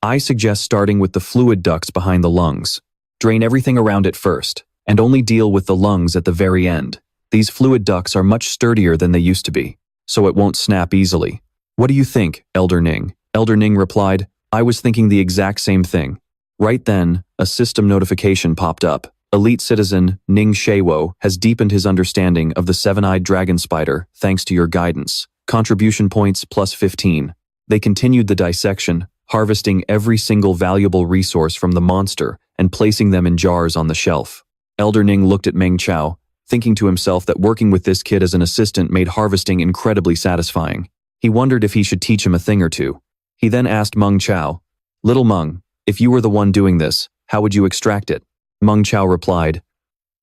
I suggest starting with the fluid ducts behind the lungs. Drain everything around it first, and only deal with the lungs at the very end. These fluid ducts are much sturdier than they used to be, so it won't snap easily. What do you think, Elder Ning? Elder Ning replied, I was thinking the exact same thing. Right then, a system notification popped up. Elite citizen Ning Shewo has deepened his understanding of the seven-eyed dragon spider thanks to your guidance. Contribution points plus 15. They continued the dissection, harvesting every single valuable resource from the monster and placing them in jars on the shelf. Elder Ning looked at Meng Chao, thinking to himself that working with this kid as an assistant made harvesting incredibly satisfying. He wondered if he should teach him a thing or two. He then asked Meng Chao, Little Meng, if you were the one doing this, how would you extract it? Meng Chao replied,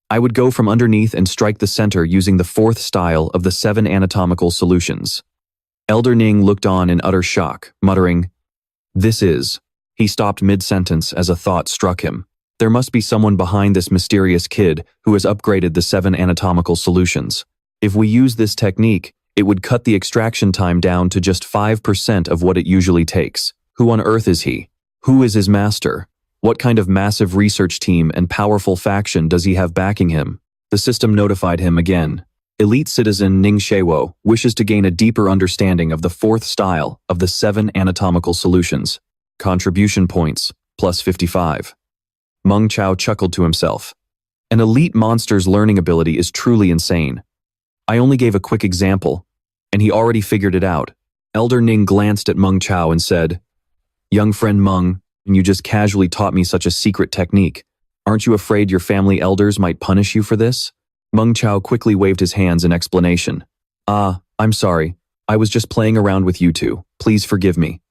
I would go from underneath and strike the center using the fourth style of the 7 anatomical solutions. Elder Ning looked on in utter shock, muttering, This is… He stopped mid-sentence as a thought struck him. There must be someone behind this mysterious kid who has upgraded the 7 anatomical solutions. If we use this technique, it would cut the extraction time down to just 5% of what it usually takes. Who on earth is he? Who is his master? What kind of massive research team and powerful faction does he have backing him? The system notified him again. Elite citizen Ning Shaiwo wishes to gain a deeper understanding of the fourth style of the 7 anatomical solutions. Contribution points, plus 55. Meng Chao chuckled to himself. An elite monster's learning ability is truly insane. I only gave a quick example, and he already figured it out. Elder Ning glanced at Meng Chao and said, Young friend Meng, you just casually taught me such a secret technique. Aren't you afraid your family elders might punish you for this? Meng Chao quickly waved his hands in explanation. I'm sorry. I was just playing around with you two. Please forgive me.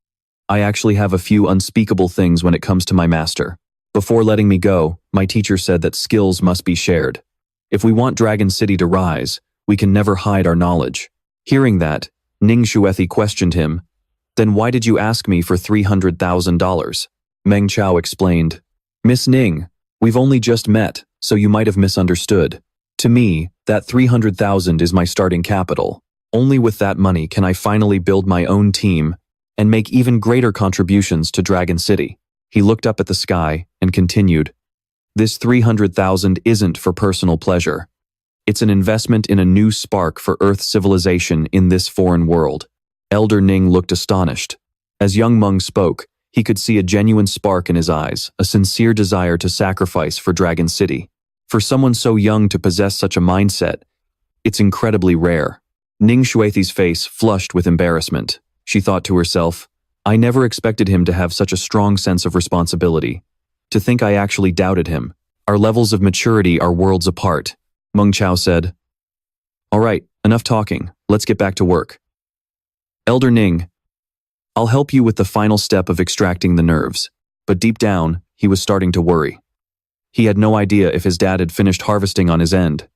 I actually have a few unspeakable things when it comes to my master. Before letting me go, my teacher said that skills must be shared. If we want Dragon City to rise, we can never hide our knowledge. Hearing that, Ning Shuethi questioned him. Then why did you ask me for $300,000? Meng Chao explained. Miss Ning, we've only just met, so you might have misunderstood. To me, that $300,000 is my starting capital. Only with that money can I finally build my own team and make even greater contributions to Dragon City. He looked up at the sky and continued, This $300,000 isn't for personal pleasure. It's an investment in a new spark for Earth civilization in this foreign world. Elder Ning looked astonished. As young Meng spoke, he could see a genuine spark in his eyes, a sincere desire to sacrifice for Dragon City. For someone so young to possess such a mindset, it's incredibly rare. Ning Shuethi's face flushed with embarrassment. She thought to herself, I never expected him to have such a strong sense of responsibility. To think I actually doubted him. Our levels of maturity are worlds apart. Meng Chao said, All right, enough talking. Let's get back to work. Elder Ning, I'll help you with the final step of extracting the nerves. But deep down, he was starting to worry. He had no idea if his dad had finished harvesting on his end.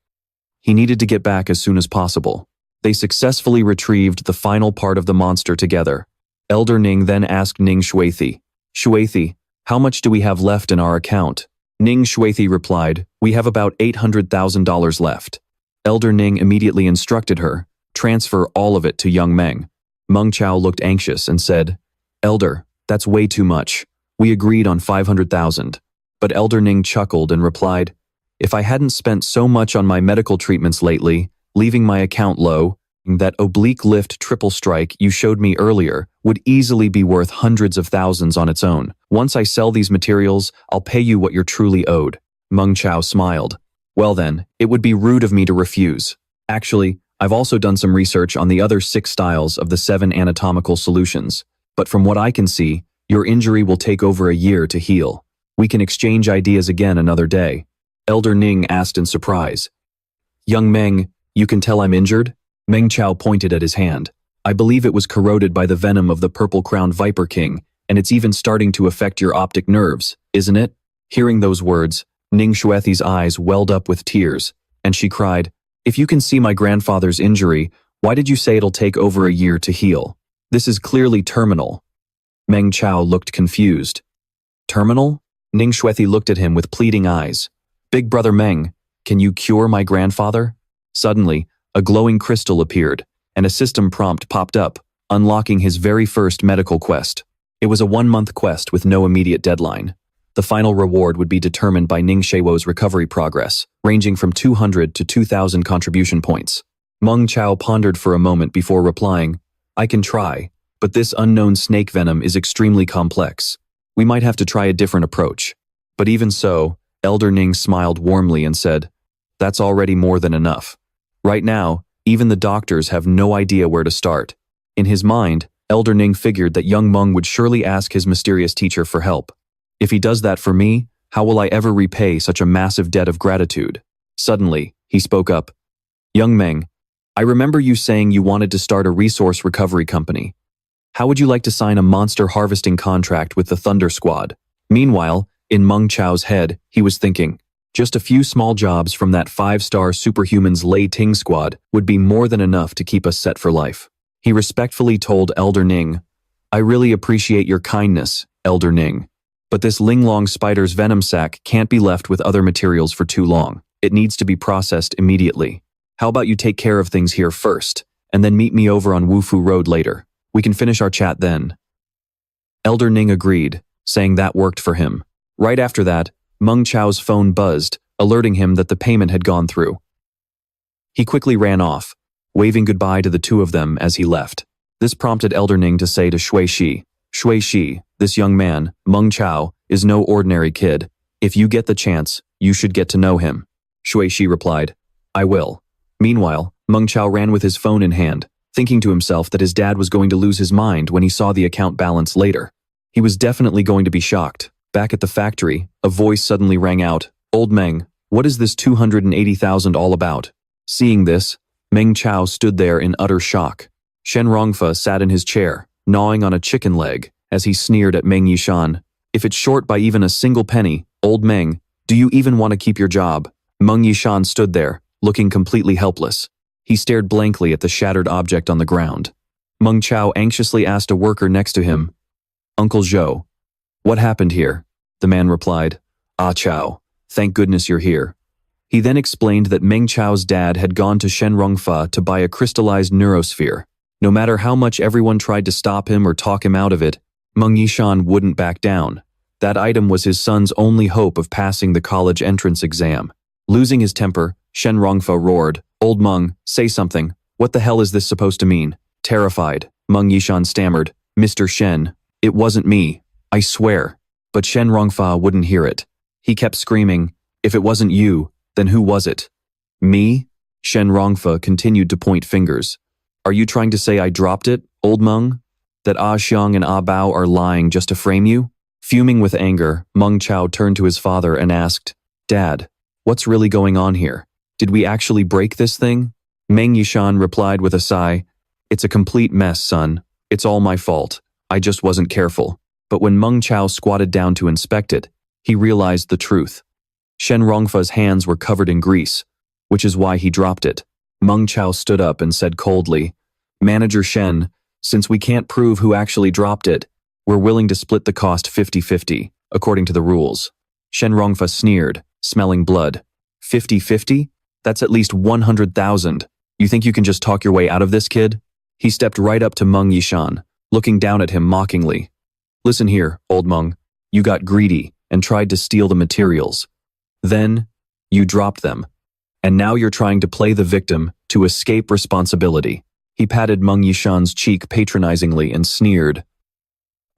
He needed to get back as soon as possible. They successfully retrieved the final part of the monster together. Elder Ning then asked Ning Shuethi, Shuethi, how much do we have left in our account? Ning Shuethi replied, We have about $800,000 left. Elder Ning immediately instructed her, transfer all of it to young Meng. Meng Chao looked anxious and said, Elder, that's way too much. We agreed on 500,000. But Elder Ning chuckled and replied, If I hadn't spent so much on my medical treatments lately, leaving my account low, that oblique lift triple strike you showed me earlier would easily be worth hundreds of thousands on its own. Once I sell these materials, I'll pay you what you're truly owed. Meng Chao smiled. Well then, it would be rude of me to refuse. Actually, I've also done some research on the other 6 styles of the 7 anatomical solutions. But from what I can see, your injury will take over a year to heal. We can exchange ideas again another day. Elder Ning asked in surprise. Young Meng, you can tell I'm injured? Meng Chao pointed at his hand. I believe it was corroded by the venom of the purple-crowned Viper King, and it's even starting to affect your optic nerves, isn't it? Hearing those words, Ning Shuethi's eyes welled up with tears, and she cried, If you can see my grandfather's injury, why did you say it'll take over a year to heal? This is clearly terminal. Meng Chao looked confused. Terminal? Ning Shuethi looked at him with pleading eyes. Big brother Meng, can you cure my grandfather? Suddenly, a glowing crystal appeared, and a system prompt popped up, unlocking his very first medical quest. It was a 1-month quest with no immediate deadline. The final reward would be determined by Ning Shaiwo's recovery progress, ranging from 200 to 2,000 contribution points. Meng Chao pondered for a moment before replying, I can try, but this unknown snake venom is extremely complex. We might have to try a different approach. But even so, Elder Ning smiled warmly and said, That's already more than enough. Right now, even the doctors have no idea where to start. In his mind, Elder Ning figured that young Meng would surely ask his mysterious teacher for help. If he does that for me, how will I ever repay such a massive debt of gratitude? Suddenly, he spoke up. Young Meng, I remember you saying you wanted to start a resource recovery company. How would you like to sign a monster harvesting contract with the Thunder Squad? Meanwhile, in Meng Chao's head, he was thinking, just a few small jobs from that 5-star superhuman's Lei Ting squad would be more than enough to keep us set for life. He respectfully told Elder Ning, I really appreciate your kindness, Elder Ning. But this Linglong spider's venom sac can't be left with other materials for too long. It needs to be processed immediately. How about you take care of things here first, and then meet me over on Wufu Road later? We can finish our chat then. Elder Ning agreed, saying that worked for him. Right after that, Meng Chao's phone buzzed, alerting him that the payment had gone through. He quickly ran off, waving goodbye to the two of them as he left. This prompted Elder Ning to say to Shui Shi, this young man, Meng Chao, is no ordinary kid. If you get the chance, you should get to know him. Shui Shi replied, I will. Meanwhile, Meng Chao ran with his phone in hand, thinking to himself that his dad was going to lose his mind when he saw the account balance later. He was definitely going to be shocked. Back at the factory, a voice suddenly rang out, Old Meng, what is this 280,000 all about? Seeing this, Meng Chao stood there in utter shock. Shen Rongfa sat in his chair, gnawing on a chicken leg, as he sneered at Meng Yishan. If it's short by even a single penny, Old Meng, do you even want to keep your job? Meng Yishan stood there, looking completely helpless. He stared blankly at the shattered object on the ground. Meng Chao anxiously asked a worker next to him, Uncle Zhou, what happened here? The man replied, Ah Chao, thank goodness you're here. He then explained that Meng Chao's dad had gone to Shen Rongfa to buy a crystallized neurosphere. No matter how much everyone tried to stop him or talk him out of it, Meng Yishan wouldn't back down. That item was his son's only hope of passing the college entrance exam. Losing his temper, Shen Rongfa roared, Old Meng, say something. What the hell is this supposed to mean? Terrified, Meng Yishan stammered, Mr. Shen, it wasn't me, I swear. But Shen Rongfa wouldn't hear it. He kept screaming, if it wasn't you, then who was it? Me? Shen Rongfa continued to point fingers. Are you trying to say I dropped it, Old Meng? That Ah Xiang and Ah Bao are lying just to frame you? Fuming with anger, Meng Chao turned to his father and asked, Dad, what's really going on here? Did we actually break this thing? Meng Yishan replied with a sigh, It's a complete mess, son. It's all my fault. I just wasn't careful. But when Meng Chao squatted down to inspect it, he realized the truth. Shen Rongfa's hands were covered in grease, which is why he dropped it. Meng Chao stood up and said coldly, Manager Shen, since we can't prove who actually dropped it, we're willing to split the cost 50-50, according to the rules. Shen Rongfa sneered, smelling blood. 50-50? That's at least 100,000. You think you can just talk your way out of this, kid? He stepped right up to Meng Yishan, looking down at him mockingly. Listen here, Old Meng, you got greedy and tried to steal the materials. Then, you dropped them. And now you're trying to play the victim to escape responsibility. He patted Meng Yishan's cheek patronizingly and sneered.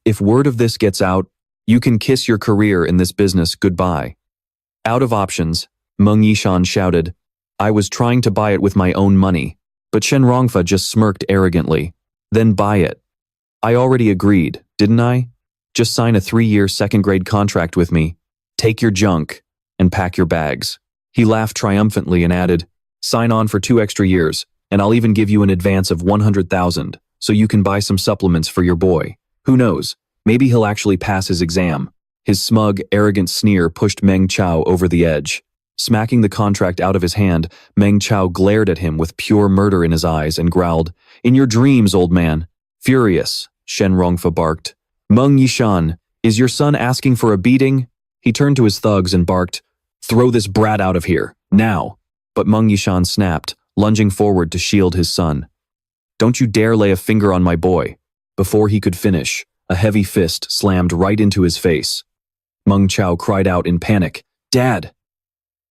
If word of this gets out, you can kiss your career in this business goodbye. Out of options, Meng Yishan shouted, I was trying to buy it with my own money. But Shen Rongfa just smirked arrogantly. Then buy it. I already agreed, didn't I? Just sign a 3-year second-grade contract with me. Take your junk and pack your bags. He laughed triumphantly and added, sign on for 2 extra years, and I'll even give you an advance of 100,000 so you can buy some supplements for your boy. Who knows, maybe he'll actually pass his exam. His smug, arrogant sneer pushed Meng Chao over the edge. Smacking the contract out of his hand, Meng Chao glared at him with pure murder in his eyes and growled, In your dreams, old man. Furious, Shen Rongfa barked. Meng Yishan, is your son asking for a beating? He turned to his thugs and barked, Throw this brat out of here, now. But Meng Yishan snapped, lunging forward to shield his son. Don't you dare lay a finger on my boy. Before he could finish, a heavy fist slammed right into his face. Meng Chao cried out in panic, Dad!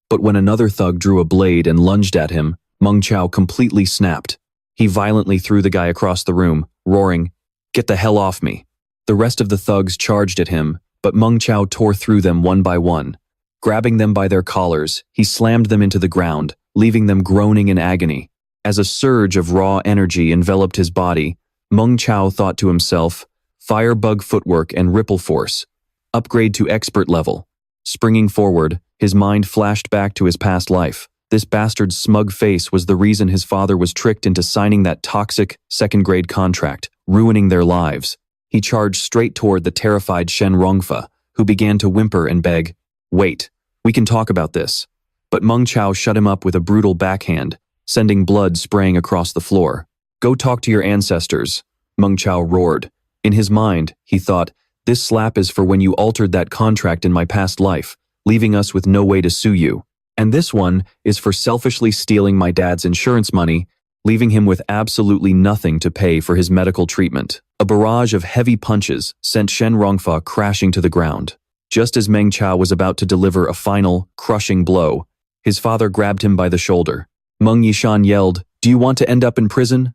But when another thug drew a blade and lunged at him, Meng Chao completely snapped. He violently threw the guy across the room, roaring, Get the hell off me. The rest of the thugs charged at him, but Meng Chao tore through them one by one. Grabbing them by their collars, he slammed them into the ground, leaving them groaning in agony. As a surge of raw energy enveloped his body, Meng Chao thought to himself, Firebug footwork and ripple force. Upgrade to expert level. Springing forward, his mind flashed back to his past life. This bastard's smug face was the reason his father was tricked into signing that toxic second-grade contract, ruining their lives. He charged straight toward the terrified Shen Rongfa, who began to whimper and beg, "Wait, we can talk about this." But Meng Chao shut him up with a brutal backhand, sending blood spraying across the floor. "Go talk to your ancestors," Meng Chao roared. In his mind, he thought, "This slap is for when you altered that contract in my past life, leaving us with no way to sue you. And this one is for selfishly stealing my dad's insurance money, leaving him with absolutely nothing to pay for his medical treatment." A barrage of heavy punches sent Shen Rongfa crashing to the ground. Just as Meng Chao was about to deliver a final, crushing blow, his father grabbed him by the shoulder. Meng Yishan yelled, "Do you want to end up in prison?"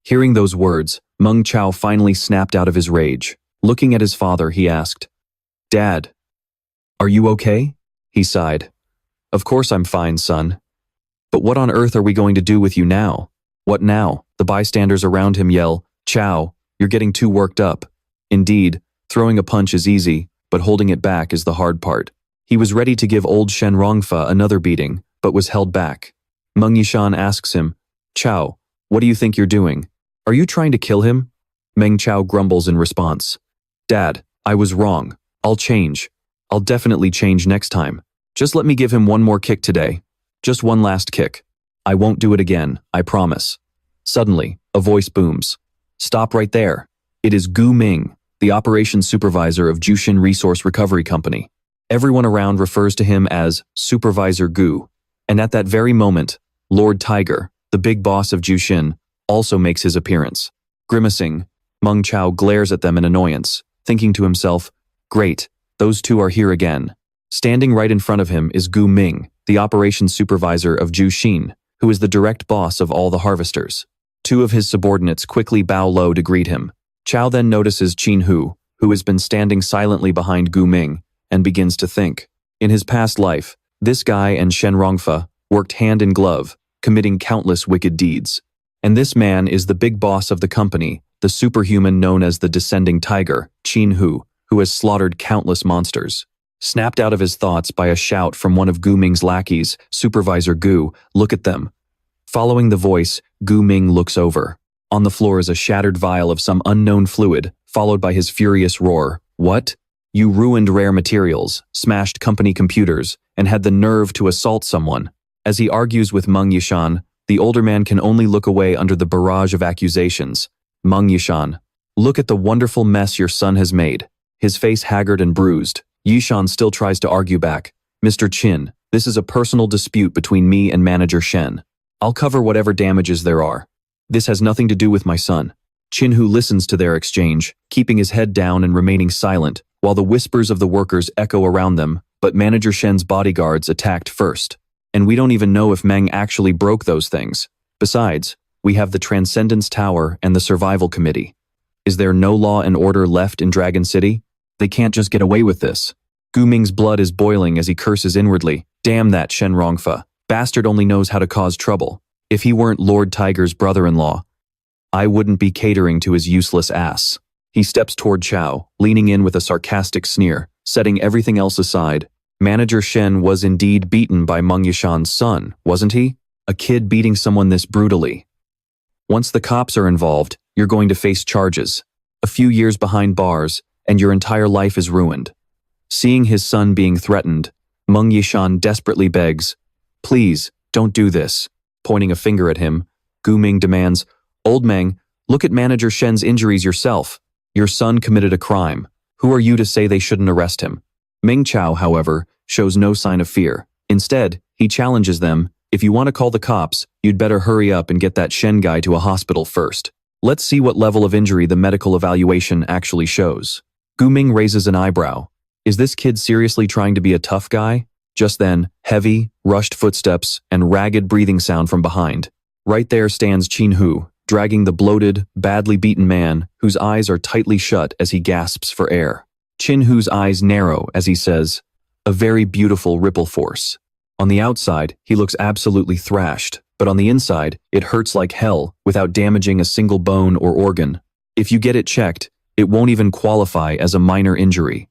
Hearing those words, Meng Chao finally snapped out of his rage. Looking at his father, he asked, "Dad, are you okay?" He sighed. "Of course I'm fine, son. But what on earth are we going to do with you now?" "What now?" The bystanders around him yell, "Chao, you're getting too worked up." Indeed, throwing a punch is easy, but holding it back is the hard part. He was ready to give old Shen Rongfa another beating, but was held back. Meng Yishan asks him, "Chao, what do you think you're doing? Are you trying to kill him?" Meng Chao grumbles in response. "Dad, I was wrong. I'll change. I'll definitely change next time. Just let me give him one more kick today. Just one last kick. I won't do it again, I promise." Suddenly, a voice booms. "Stop right there. It is Gu Ming, the operations supervisor of Jushin Resource Recovery Company." Everyone around refers to him as Supervisor Gu, and at that very moment, Lord Tiger, the big boss of Jushin, also makes his appearance. Grimacing, Meng Chao glares at them in annoyance, thinking to himself, "Great, those two are here again." Standing right in front of him is Gu Ming, the operations supervisor of Jushin, who is the direct boss of all the harvesters. Two of his subordinates quickly bow low to greet him. Chao then notices Qin Hu, who has been standing silently behind Gu Ming, and begins to think. In his past life, this guy and Shen Rongfa worked hand in glove, committing countless wicked deeds. And this man is the big boss of the company, the superhuman known as the Descending Tiger, Qin Hu, who has slaughtered countless monsters. Snapped out of his thoughts by a shout from one of Gu Ming's lackeys, "Supervisor Gu, look at them." Following the voice, Gu Ming looks over. On the floor is a shattered vial of some unknown fluid, followed by his furious roar, "What? You ruined rare materials, smashed company computers, and had the nerve to assault someone." As he argues with Meng Yishan, the older man can only look away under the barrage of accusations. Meng Yishan, look at the wonderful mess your son has made. His face haggard and bruised, Yishan still tries to argue back. "Mr. Qin, this is a personal dispute between me and Manager Shen. I'll cover whatever damages there are. This has nothing to do with my son." Qin Hu listens to their exchange, keeping his head down and remaining silent, while the whispers of the workers echo around them, but Manager Shen's bodyguards attacked first. And we don't even know if Meng actually broke those things. Besides, we have the Transcendence Tower and the Survival Committee. Is there no law and order left in Dragon City? They can't just get away with this. Gu Ming's blood is boiling as he curses inwardly. Damn that Shen Rongfa. Bastard only knows how to cause trouble. If he weren't Lord Tiger's brother-in-law, I wouldn't be catering to his useless ass. He steps toward Chao, leaning in with a sarcastic sneer, setting everything else aside. Manager Shen was indeed beaten by Meng Yishan's son, wasn't he? A kid beating someone this brutally. Once the cops are involved, you're going to face charges. A few years behind bars, and your entire life is ruined. Seeing his son being threatened, Meng Yishan desperately begs, "Please, don't do this." Pointing a finger at him, Gu Ming demands, "Old Meng, look at Manager Shen's injuries yourself. Your son committed a crime. Who are you to say they shouldn't arrest him?" Meng Chao, however, shows no sign of fear. Instead, he challenges them, "If you want to call the cops, you'd better hurry up and get that Shen guy to a hospital first. Let's see what level of injury the medical evaluation actually shows." Gu Ming raises an eyebrow. Is this kid seriously trying to be a tough guy? Just then, heavy, rushed footsteps and ragged breathing sound from behind. Right there stands Qin Hu, dragging the bloated, badly beaten man whose eyes are tightly shut as he gasps for air. Qin Hu's eyes narrow as he says, "A very beautiful ripple force." On the outside, he looks absolutely thrashed, but on the inside, it hurts like hell without damaging a single bone or organ. If you get it checked, it won't even qualify as a minor injury.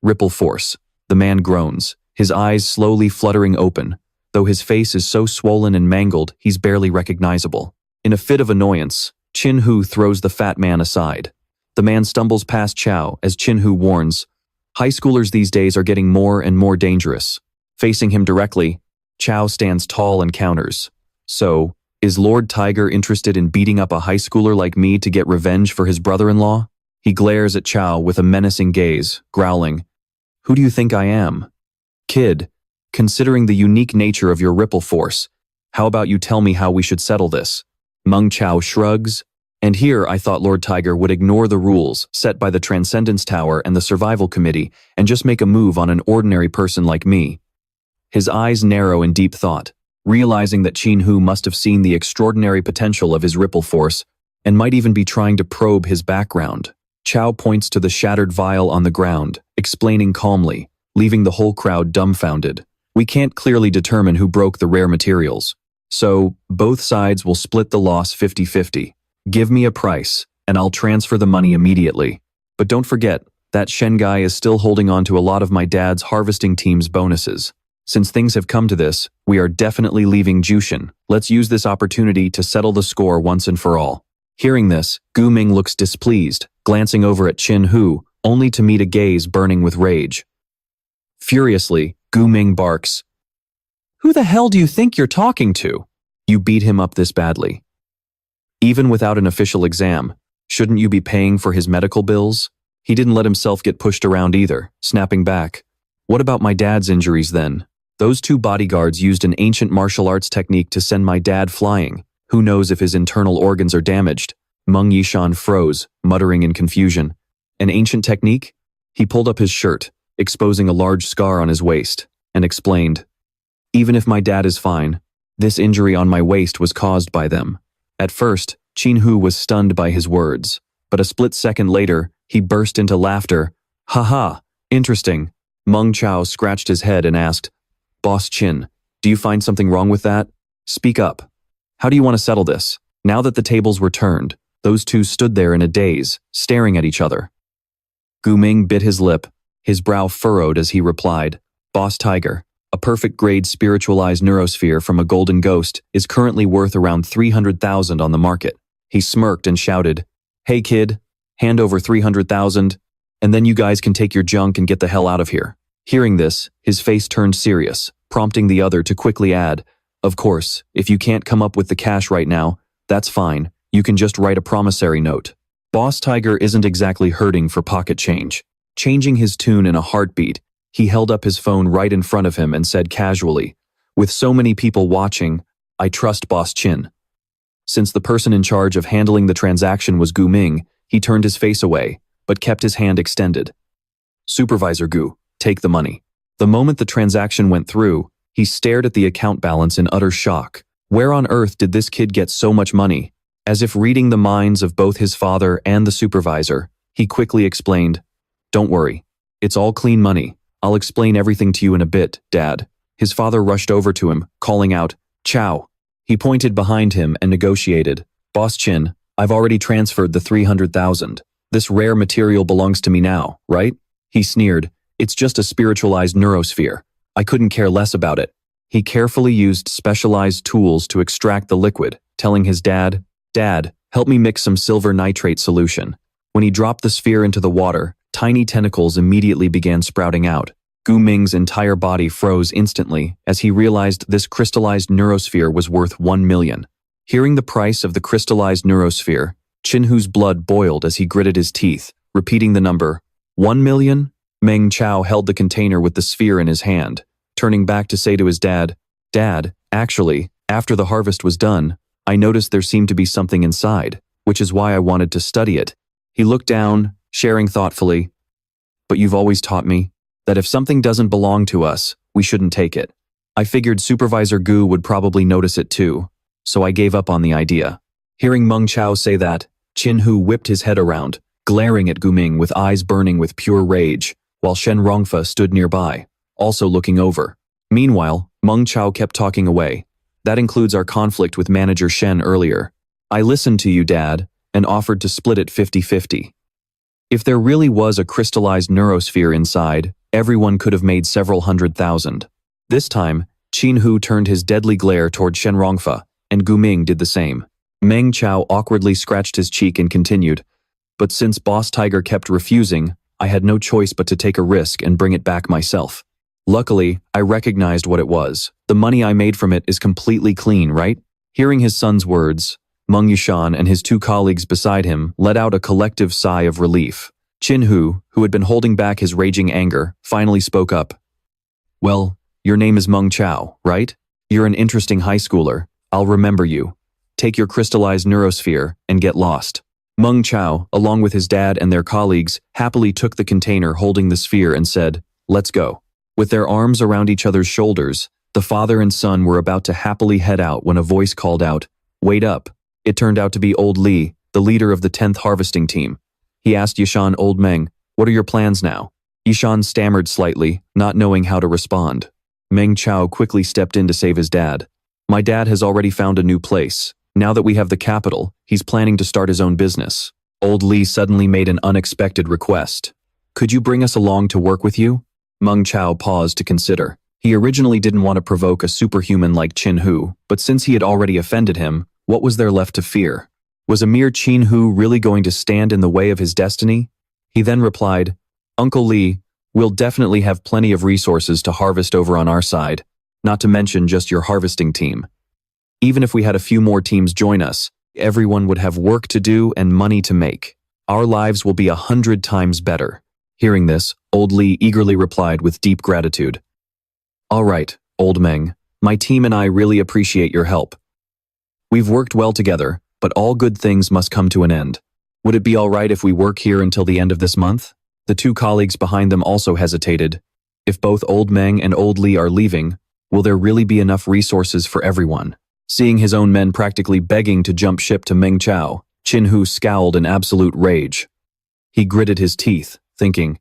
Ripple force. The man groans, his eyes slowly fluttering open, though his face is so swollen and mangled he's barely recognizable. In a fit of annoyance, Qin Hu throws the fat man aside. The man stumbles past Chao as Qin Hu warns, "High schoolers these days are getting more and more dangerous." Facing him directly, Chao stands tall and counters. "So, is Lord Tiger interested in beating up a high schooler like me to get revenge for his brother-in-law?" He glares at Chao with a menacing gaze, growling, "Who do you think I am? Kid, considering the unique nature of your ripple force, how about you tell me how we should settle this?" Meng Chao shrugs, and here I thought Lord Tiger would ignore the rules set by the Transcendence Tower and the Survival Committee and just make a move on an ordinary person like me. His eyes narrow in deep thought, realizing that Qin Hu must have seen the extraordinary potential of his ripple force and might even be trying to probe his background. Chao points to the shattered vial on the ground, explaining calmly, leaving the whole crowd dumbfounded. "We can't clearly determine who broke the rare materials, so both sides will split the loss 50-50. Give me a price, and I'll transfer the money immediately. But don't forget, that Shen guy is still holding on to a lot of my dad's harvesting team's bonuses. Since things have come to this, we are definitely leaving Jushin. Let's use this opportunity to settle the score once and for all." Hearing this, Gu Ming looks displeased, glancing over at Qin Hu, only to meet a gaze burning with rage. Furiously, Gu Ming barks, "Who the hell do you think you're talking to? You beat him up this badly. Even without an official exam, shouldn't you be paying for his medical bills?" He didn't let himself get pushed around either, snapping back. "What about my dad's injuries then? Those two bodyguards used an ancient martial arts technique to send my dad flying. Who knows if his internal organs are damaged?" Meng Yishan froze, muttering in confusion. "An ancient technique?" He pulled up his shirt, exposing a large scar on his waist, and explained, "Even if my dad is fine, this injury on my waist was caused by them." At first, Qin Hu was stunned by his words, but a split second later, he burst into laughter. "Ha, interesting." Meng Chao scratched his head and asked, "Boss Qin, do you find something wrong with that? Speak up. How do you want to settle this?" Now that the tables were turned, those two stood there in a daze, staring at each other. Gu Ming bit his lip, his brow furrowed as he replied, "Boss Tiger, a perfect grade spiritualized neurosphere from a golden ghost is currently worth around 300,000 on the market." He smirked and shouted, "Hey kid, hand over 300,000, and then you guys can take your junk and get the hell out of here." Hearing this, his face turned serious, prompting the other to quickly add, "Of course, if you can't come up with the cash right now, that's fine. You can just write a promissory note." Boss Tiger isn't exactly hurting for pocket change. Changing his tune in a heartbeat, he held up his phone right in front of him and said casually, "With so many people watching, I trust Boss Qin." Since the person in charge of handling the transaction was Gu Ming, he turned his face away, but kept his hand extended. "Supervisor Gu, take the money." The moment the transaction went through, he stared at the account balance in utter shock. Where on earth did this kid get so much money? As if reading the minds of both his father and the supervisor, he quickly explained, "Don't worry, it's all clean money. I'll explain everything to you in a bit, Dad." His father rushed over to him, calling out, "Chao." He pointed behind him and negotiated, "Boss Qin, I've already transferred the 300,000. This rare material belongs to me now, right?" He sneered, "It's just a spiritualized neurosphere. I couldn't care less about it." He carefully used specialized tools to extract the liquid, telling his dad, "Dad, help me mix some silver nitrate solution." When he dropped the sphere into the water, tiny tentacles immediately began sprouting out. Gu Ming's entire body froze instantly as he realized this crystallized neurosphere was worth 1 million. Hearing the price of the crystallized neurosphere, Qin Hu's blood boiled as he gritted his teeth, repeating the number, 1 million? Meng Chao held the container with the sphere in his hand, turning back to say to his dad, "Dad, actually, after the harvest was done, I noticed there seemed to be something inside, which is why I wanted to study it." He looked down, sharing thoughtfully, "But you've always taught me that if something doesn't belong to us, we shouldn't take it. I figured Supervisor Gu would probably notice it too, so I gave up on the idea." Hearing Meng Chao say that, Qin Hu whipped his head around, glaring at Gu Ming with eyes burning with pure rage, while Shen Rongfa stood nearby, also looking over. Meanwhile, Meng Chao kept talking away. "That includes our conflict with Manager Shen earlier. I listened to you, Dad, and offered to split it 50-50. If there really was a crystallized neurosphere inside, everyone could have made several 100,000. This time, Qin Hu turned his deadly glare toward Shen Rongfa, and Gu Ming did the same. Meng Chao awkwardly scratched his cheek and continued, but since Boss Tiger kept refusing, I had no choice but to take a risk and bring it back myself. Luckily, I recognized what it was. The money I made from it is completely clean, right? Hearing his son's words, Meng Yushan and his two colleagues beside him let out a collective sigh of relief. Qin Hu, who had been holding back his raging anger, finally spoke up. Well, your name is Meng Chao, right? You're an interesting high schooler. I'll remember you. Take your crystallized neurosphere and get lost. Meng Chao, along with his dad and their colleagues, happily took the container holding the sphere and said, let's go. With their arms around each other's shoulders, the father and son were about to happily head out when a voice called out, wait up. It turned out to be Old Li, the leader of the 10th harvesting team. He asked Yishan, Old Meng, what are your plans now? Yishan stammered slightly, not knowing how to respond. Meng Chao quickly stepped in to save his dad. My dad has already found a new place. Now that we have the capital, he's planning to start his own business. Old Li suddenly made an unexpected request. Could you bring us along to work with you? Meng Chao paused to consider. He originally didn't want to provoke a superhuman like Qin Hu, but since he had already offended him, what was there left to fear? Was a mere Qin Hu really going to stand in the way of his destiny? He then replied, Uncle Li, we'll definitely have plenty of resources to harvest over on our side, not to mention just your harvesting team. Even if we had a few more teams join us, everyone would have work to do and money to make. Our lives will be 100 times better. Hearing this, Old Li eagerly replied with deep gratitude. All right, Old Meng, my team and I really appreciate your help. We've worked well together, but all good things must come to an end. Would it be all right if we work here until the end of this month? The two colleagues behind them also hesitated. If both Old Meng and Old Li are leaving, will there really be enough resources for everyone? Seeing his own men practically begging to jump ship to Meng Chao, Qin Hu scowled in absolute rage. He gritted his teeth, thinking,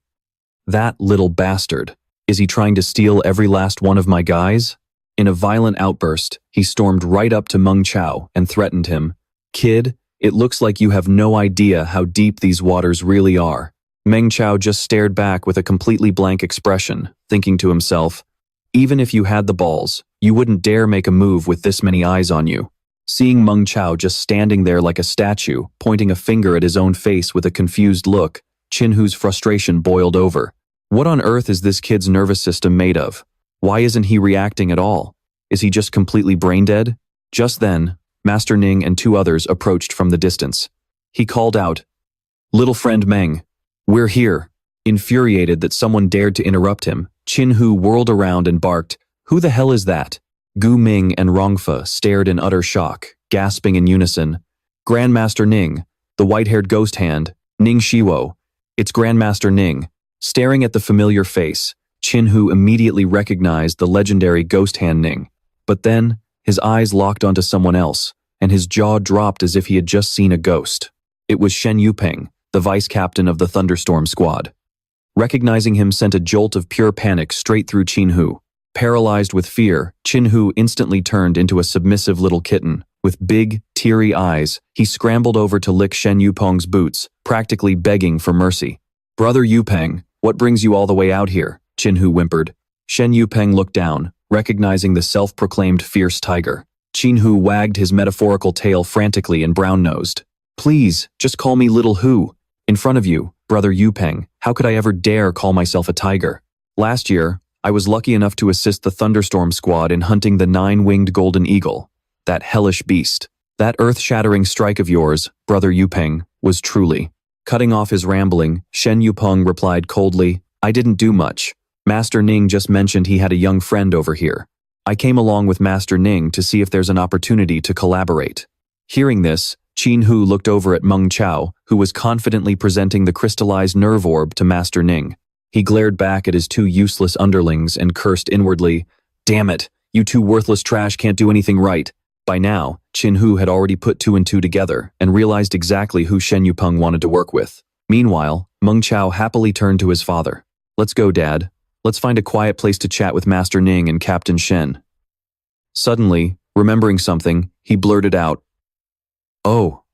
that little bastard, is he trying to steal every last one of my guys? In a violent outburst, he stormed right up to Meng Chao and threatened him. Kid, it looks like you have no idea how deep these waters really are. Meng Chao just stared back with a completely blank expression, thinking to himself, even if you had the balls, you wouldn't dare make a move with this many eyes on you. Seeing Meng Chao just standing there like a statue, pointing a finger at his own face with a confused look, Qin Hu's frustration boiled over. What on earth is this kid's nervous system made of? Why isn't he reacting at all? Is he just completely brain dead? Just then, Master Ning and two others approached from the distance. He called out, Little friend Meng, we're here. Infuriated that someone dared to interrupt him, Qin Hu whirled around and barked, Who the hell is that? Gu Ming and Rongfa stared in utter shock, gasping in unison. Grandmaster Ning, the white-haired ghost hand, Ning Shiwo. It's Grandmaster Ning. Staring at the familiar face, Qin Hu immediately recognized the legendary ghost hand Ning. But then, his eyes locked onto someone else, and his jaw dropped as if he had just seen a ghost. It was Shen Yuping, the vice-captain of the Thunderstorm Squad. Recognizing him sent a jolt of pure panic straight through Qin Hu. Paralyzed with fear, Qin Hu instantly turned into a submissive little kitten. With big, teary eyes, he scrambled over to lick Shen Yupeng's boots, practically begging for mercy. Brother Yupeng, what brings you all the way out here? Qin Hu whimpered. Shen Yupeng looked down, recognizing the self-proclaimed fierce tiger. Qin Hu wagged his metaphorical tail frantically and brown-nosed. Please, just call me Little Hu. In front of you, Brother Yupeng, how could I ever dare call myself a tiger? Last year, I was lucky enough to assist the Thunderstorm Squad in hunting the 9-winged golden eagle. That hellish beast. That earth-shattering strike of yours, Brother Yupeng, was truly. Cutting off his rambling, Shen Yupeng replied coldly, I didn't do much. Master Ning just mentioned he had a young friend over here. I came along with Master Ning to see if there's an opportunity to collaborate. Hearing this, Qin Hu looked over at Meng Chao, who was confidently presenting the crystallized nerve orb to Master Ning. He glared back at his two useless underlings and cursed inwardly, Damn it, you two worthless trash can't do anything right. By now, Qin Hu had already put two and two together and realized exactly who Shen Yupeng wanted to work with. Meanwhile, Meng Chao happily turned to his father. Let's go, Dad. Let's find a quiet place to chat with Master Ning and Captain Shen. Suddenly, remembering something, he blurted out, Oh.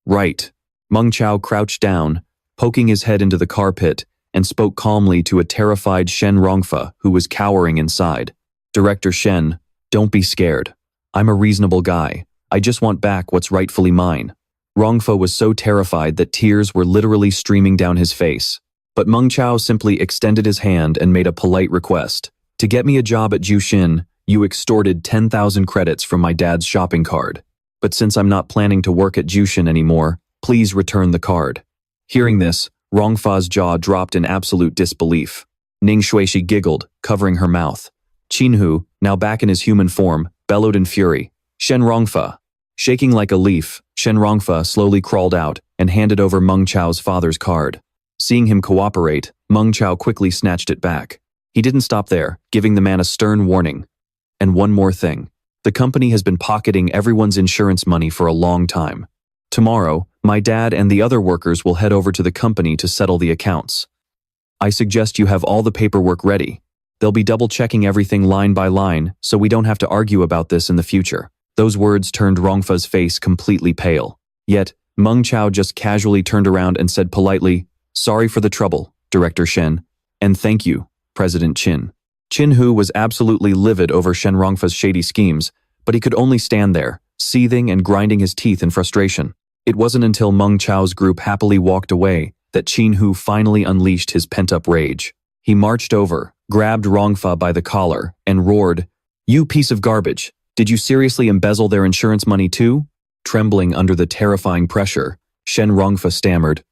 Right. Meng Chao crouched down, poking his head into the car pit, and spoke calmly to a terrified Shen Rongfa who was cowering inside. Director Shen, don't be scared. I'm a reasonable guy. I just want back what's rightfully mine. Rongfa was so terrified that tears were literally streaming down his face. But Meng Chao simply extended his hand and made a polite request. To get me a job at Jushin, you extorted 10,000 credits from my dad's shopping card. But since I'm not planning to work at Jushin anymore, please return the card. Hearing this, Rongfa's jaw dropped in absolute disbelief. Ning Shuishi giggled, covering her mouth. Qinhu, now back in his human form, bellowed in fury. Shen Rongfa. Shaking like a leaf, Shen Rongfa slowly crawled out and handed over Meng Chao's father's card. Seeing him cooperate, Meng Chao quickly snatched it back. He didn't stop there, giving the man a stern warning. And one more thing. The company has been pocketing everyone's insurance money for a long time. Tomorrow, my dad and the other workers will head over to the company to settle the accounts. I suggest you have all the paperwork ready. They'll be double-checking everything line by line, so we don't have to argue about this in the future. Those words turned Rongfa's face completely pale. Yet, Meng Chao just casually turned around and said politely, "Sorry for the trouble, Director Shen. And thank you, President Qin." Qinhu was absolutely livid over Shen Rongfa's shady schemes, but he could only stand there, seething and grinding his teeth in frustration. It wasn't until Meng Chao's group happily walked away that Qinhu finally unleashed his pent-up rage. He marched over, grabbed Rongfa by the collar, and roared, "You piece of garbage! Did you seriously embezzle their insurance money too?" Trembling under the terrifying pressure, Shen Rongfa stammered,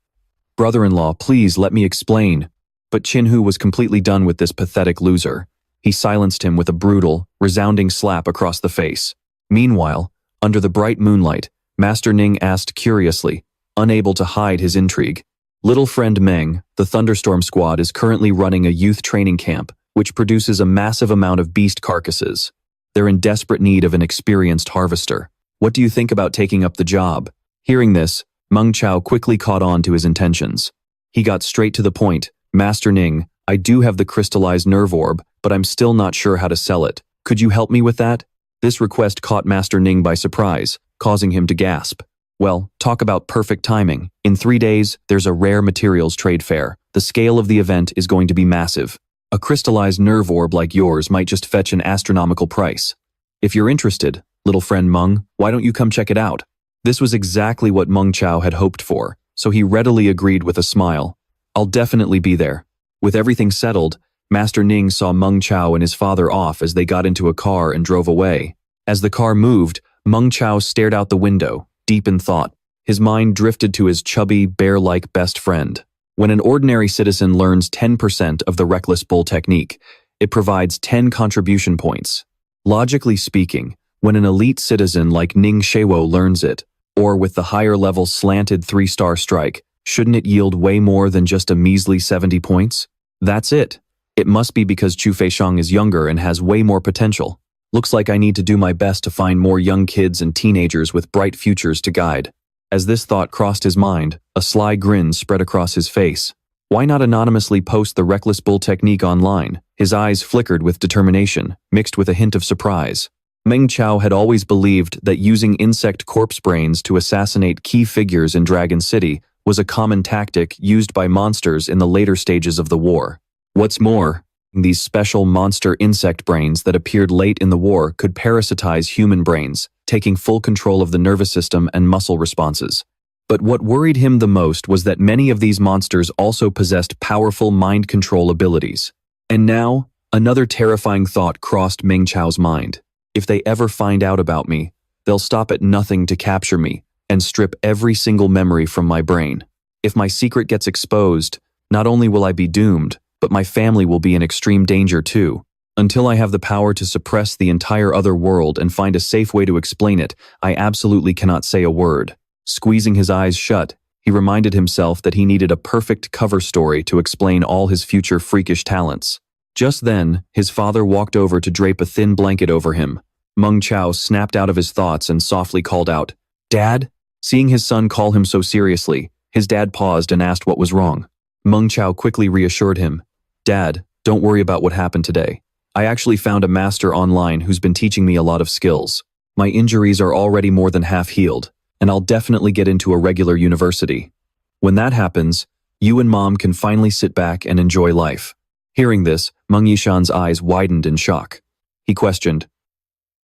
"Brother-in-law, please let me explain." But Qinhu was completely done with this pathetic loser. He silenced him with a brutal, resounding slap across the face. Meanwhile, under the bright moonlight, Master Ning asked curiously, unable to hide his intrigue. Little friend Meng, the Thunderstorm Squad is currently running a youth training camp, which produces a massive amount of beast carcasses. They're in desperate need of an experienced harvester. What do you think about taking up the job? Hearing this, Meng Chao quickly caught on to his intentions. He got straight to the point. "Master Ning, I do have the crystallized nerve orb, but I'm still not sure how to sell it. Could you help me with that?" This request caught Master Ning by surprise, causing him to gasp. Well, talk about perfect timing. In 3 days, there's a rare materials trade fair. The scale of the event is going to be massive. A crystallized nerve orb like yours might just fetch an astronomical price. If you're interested, little friend Meng, why don't you come check it out? This was exactly what Meng Chao had hoped for, so he readily agreed with a smile. "I'll definitely be there." With everything settled, Master Ning saw Meng Chao and his father off as they got into a car and drove away. As the car moved, Meng Chao stared out the window, deep in thought. His mind drifted to his chubby, bear-like best friend. When an ordinary citizen learns 10% of the Reckless Bull technique, it provides 10 contribution points. Logically speaking, when an elite citizen like Ning Shewo learns it, or with the higher-level slanted 3-star strike, shouldn't it yield way more than just a measly 70 points? That's it. It must be because Chu Feixiang is younger and has way more potential. Looks like I need to do my best to find more young kids and teenagers with bright futures to guide. As this thought crossed his mind, a sly grin spread across his face. Why not anonymously post the Reckless Bull technique online? His eyes flickered with determination, mixed with a hint of surprise. Meng Chao had always believed that using insect corpse brains to assassinate key figures in Dragon City was a common tactic used by monsters in the later stages of the war. What's more, these special monster insect brains that appeared late in the war could parasitize human brains, taking full control of the nervous system and muscle responses. But what worried him the most was that many of these monsters also possessed powerful mind control abilities. And now, another terrifying thought crossed Meng Chao's mind. If they ever find out about me, they'll stop at nothing to capture me and strip every single memory from my brain. If my secret gets exposed, not only will I be doomed, but my family will be in extreme danger too. Until I have the power to suppress the entire other world and find a safe way to explain it, I absolutely cannot say a word. Squeezing his eyes shut, he reminded himself that he needed a perfect cover story to explain all his future freakish talents. Just then, his father walked over to drape a thin blanket over him. Meng Chao snapped out of his thoughts and softly called out, "Dad?" Seeing his son call him so seriously, his dad paused and asked what was wrong. Meng Chao quickly reassured him, "Dad, don't worry about what happened today. I actually found a master online who's been teaching me a lot of skills. My injuries are already more than half healed, and I'll definitely get into a regular university. When that happens, you and Mom can finally sit back and enjoy life." Hearing this, Meng Yishan's eyes widened in shock. He questioned,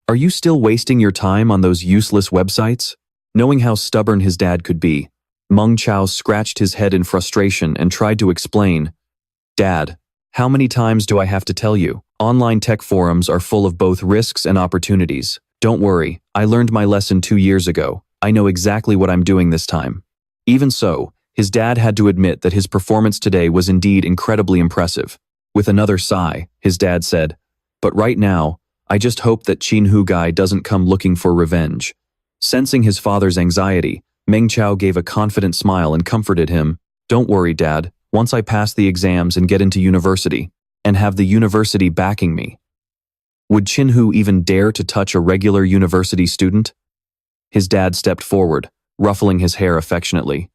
Are you still wasting your time on those useless websites? Knowing how stubborn his dad could be, Meng Chao scratched his head in frustration and tried to explain. Dad, how many times do I have to tell you? Online tech forums are full of both risks and opportunities. Don't worry, I learned my lesson 2 years ago. I know exactly what I'm doing this time. Even so, his dad had to admit that his performance today was indeed incredibly impressive. With another sigh, his dad said, "But right now, I just hope that Qin Hu guy doesn't come looking for revenge." Sensing his father's anxiety, Meng Chao gave a confident smile and comforted him. "Don't worry, Dad. Once I pass the exams and get into university, and have the university backing me." Would Qin Hu even dare to touch a regular university student? His dad stepped forward, ruffling his hair affectionately.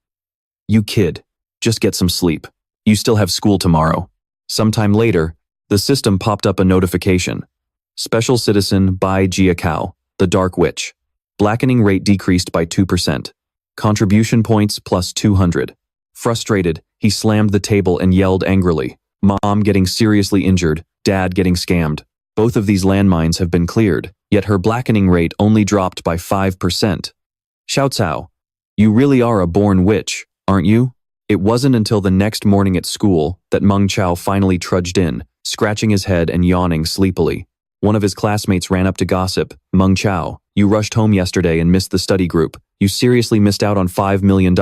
"You kid, just get some sleep. You still have school tomorrow." Sometime later, the system popped up a notification. Special Citizen by Xiao Cao, the Dark Witch. Blackening rate decreased by 2%. Contribution points plus 200. Frustrated, he slammed the table and yelled angrily. Mom getting seriously injured, Dad getting scammed. Both of these landmines have been cleared, yet her blackening rate only dropped by 5%. Xiao Cao, you really are a born witch, aren't you? It wasn't until the next morning at school that Meng Chao finally trudged in, scratching his head and yawning sleepily. One of his classmates ran up to gossip. "Meng Chao, you rushed home yesterday and missed the study group. You seriously missed out on $5 million.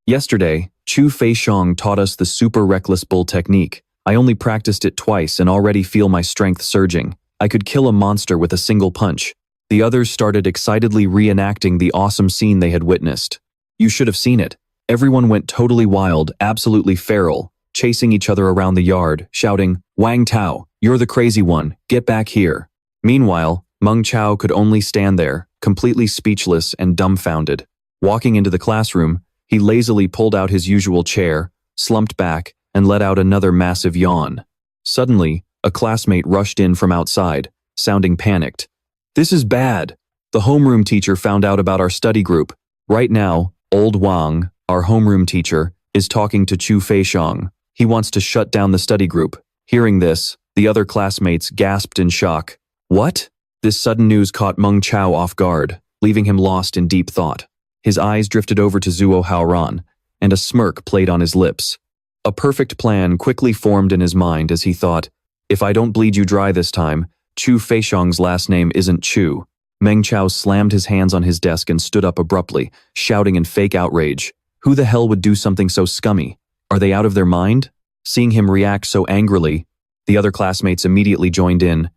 Yesterday, Chu Feixiong taught us the super reckless bull technique. I only practiced it twice and already feel my strength surging. I could kill a monster with a single punch." The others started excitedly reenacting the awesome scene they had witnessed. You should have seen it. Everyone went totally wild, absolutely feral, chasing each other around the yard, shouting, "Wang Tao, you're the crazy one, get back here." Meanwhile, Meng Chao could only stand there, completely speechless and dumbfounded. Walking into the classroom, he lazily pulled out his usual chair, slumped back, and let out another massive yawn. Suddenly, a classmate rushed in from outside, sounding panicked. "This is bad. The homeroom teacher found out about our study group. Right now, old Wang, our homeroom teacher, is talking to Chu Feixiong. He wants to shut down the study group." Hearing this, the other classmates gasped in shock. What? This sudden news caught Meng Chao off guard, leaving him lost in deep thought. His eyes drifted over to Zuo Haoran, and a smirk played on his lips. A perfect plan quickly formed in his mind as he thought, "If I don't bleed you dry this time, Chu Feixiong's last name isn't Chu." Meng Chao slammed his hands on his desk and stood up abruptly, shouting in fake outrage. Who the hell would do something so scummy? Are they out of their mind? Seeing him react so angrily, the other classmates immediately joined in.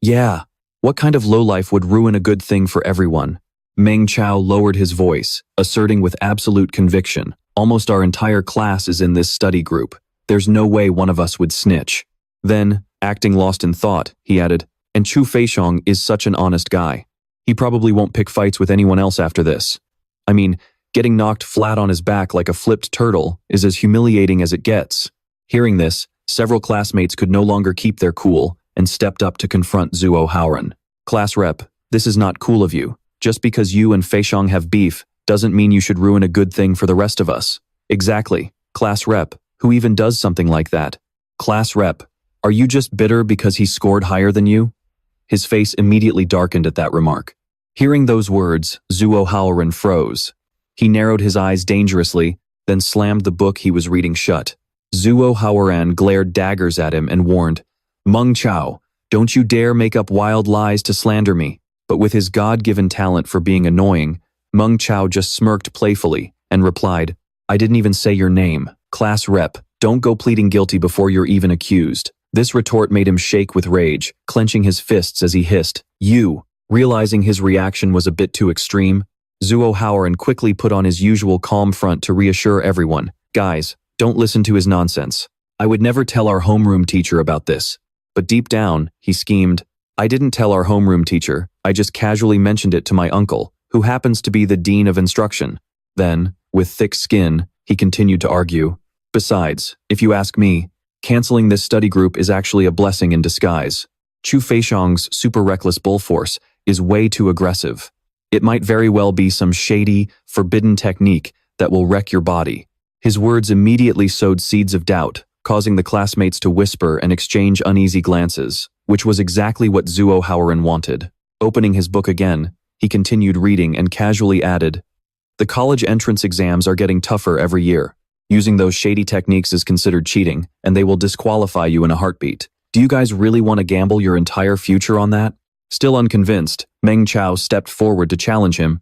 Yeah, what kind of lowlife would ruin a good thing for everyone? Meng Chao lowered his voice, asserting with absolute conviction, "Almost our entire class is in this study group. There's no way one of us would snitch." Then, acting lost in thought, he added, "And Chu Feixiong is such an honest guy. He probably won't pick fights with anyone else after this. I mean, getting knocked flat on his back like a flipped turtle is as humiliating as it gets." Hearing this, several classmates could no longer keep their cool and stepped up to confront Zuo Haoran. "Class rep, this is not cool of you. Just because you and Feixiong have beef doesn't mean you should ruin a good thing for the rest of us." "Exactly. Class rep, who even does something like that? Class rep, are you just bitter because he scored higher than you?" His face immediately darkened at that remark. Hearing those words, Zuo Haoran froze. He narrowed his eyes dangerously, then slammed the book he was reading shut. Zuo Haoran glared daggers at him and warned, "Meng Chao, don't you dare make up wild lies to slander me." But with his God-given talent for being annoying, Meng Chao just smirked playfully and replied, "I didn't even say your name. Class rep, don't go pleading guilty before you're even accused." This retort made him shake with rage, clenching his fists as he hissed, "You!" Realizing his reaction was a bit too extreme, Zuo Haoran quickly put on his usual calm front to reassure everyone, "Guys, don't listen to his nonsense. I would never tell our homeroom teacher about this." But deep down, he schemed, "I didn't tell our homeroom teacher, I just casually mentioned it to my uncle, who happens to be the dean of instruction." Then, with thick skin, he continued to argue, "Besides, if you ask me, canceling this study group is actually a blessing in disguise. Chu Feixiong's super reckless bull force is way too aggressive. It might very well be some shady, forbidden technique that will wreck your body." His words immediately sowed seeds of doubt, causing the classmates to whisper and exchange uneasy glances, which was exactly what Zuo Haoran wanted. Opening his book again, he continued reading and casually added, "The college entrance exams are getting tougher every year. Using those shady techniques is considered cheating, and they will disqualify you in a heartbeat. Do you guys really want to gamble your entire future on that?" Still unconvinced, Meng Chao stepped forward to challenge him.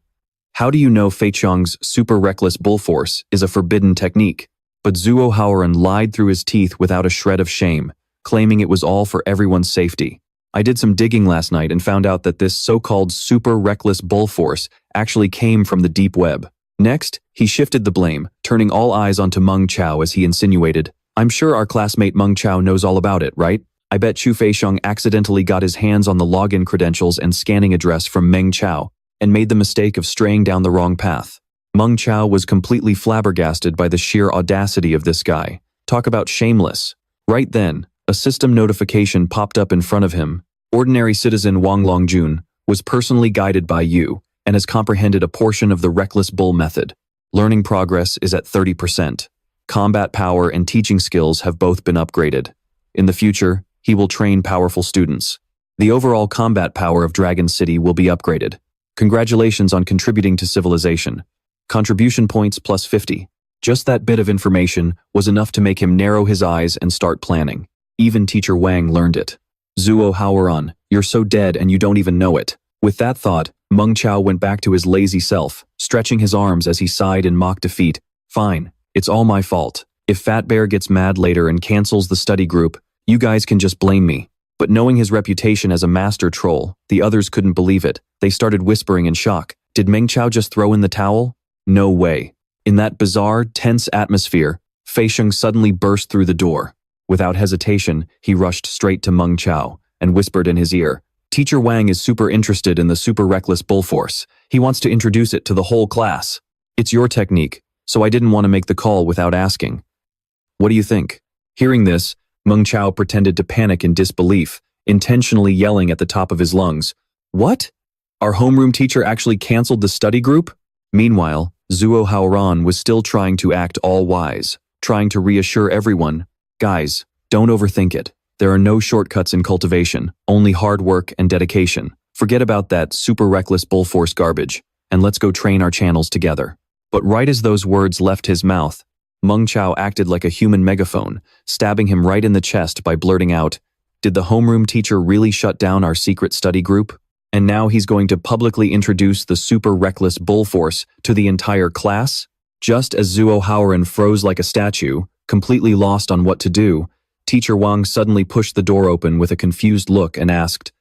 "How do you know Fei Qiang's super reckless bull force is a forbidden technique?" But Zhuo Haoran lied through his teeth without a shred of shame, claiming it was all for everyone's safety. "I did some digging last night and found out that this so-called super reckless bull force actually came from the deep web." Next, he shifted the blame, turning all eyes onto Meng Chao as he insinuated, "I'm sure our classmate Meng Chao knows all about it, right? I bet Chu Feixiong accidentally got his hands on the login credentials and scanning address from Meng Chao and made the mistake of straying down the wrong path." Meng Chao was completely flabbergasted by the sheer audacity of this guy. Talk about shameless. Right then, a system notification popped up in front of him. Ordinary citizen Wang Longjun was personally guided by you and has comprehended a portion of the reckless bull method. Learning progress is at 30%. Combat power and teaching skills have both been upgraded. In the future, he will train powerful students. The overall combat power of Dragon City will be upgraded. Congratulations on contributing to civilization. Contribution points plus 50. Just that bit of information was enough to make him narrow his eyes and start planning. Even Teacher Wang learned it. "Zhuo Haoran, you're so dead and you don't even know it." With that thought, Meng Chao went back to his lazy self, stretching his arms as he sighed in mock defeat. "Fine, it's all my fault. If Fat Bear gets mad later and cancels the study group, you guys can just blame me." But knowing his reputation as a master troll, the others couldn't believe it. They started whispering in shock. Did Meng Chao just throw in the towel? No way. In that bizarre, tense atmosphere, Feixiong suddenly burst through the door. Without hesitation, he rushed straight to Meng Chao and whispered in his ear, "Teacher Wang is super interested in the super reckless bull force. He wants to introduce it to the whole class. It's your technique, so I didn't want to make the call without asking. What do you think?" Hearing this, Meng Chao pretended to panic in disbelief, intentionally yelling at the top of his lungs, "What? Our homeroom teacher actually canceled the study group?" Meanwhile, Zhuo Haoran was still trying to act all-wise, trying to reassure everyone, "Guys, don't overthink it. There are no shortcuts in cultivation, only hard work and dedication. Forget about that super reckless bull force garbage, and let's go train our channels together." But right as those words left his mouth, Meng Chao acted like a human megaphone, stabbing him right in the chest by blurting out, "Did the homeroom teacher really shut down our secret study group? And now he's going to publicly introduce the super reckless bull force to the entire class?" Just as Zhuo Haoran froze like a statue, completely lost on what to do, Teacher Wang suddenly pushed the door open with a confused look and asked,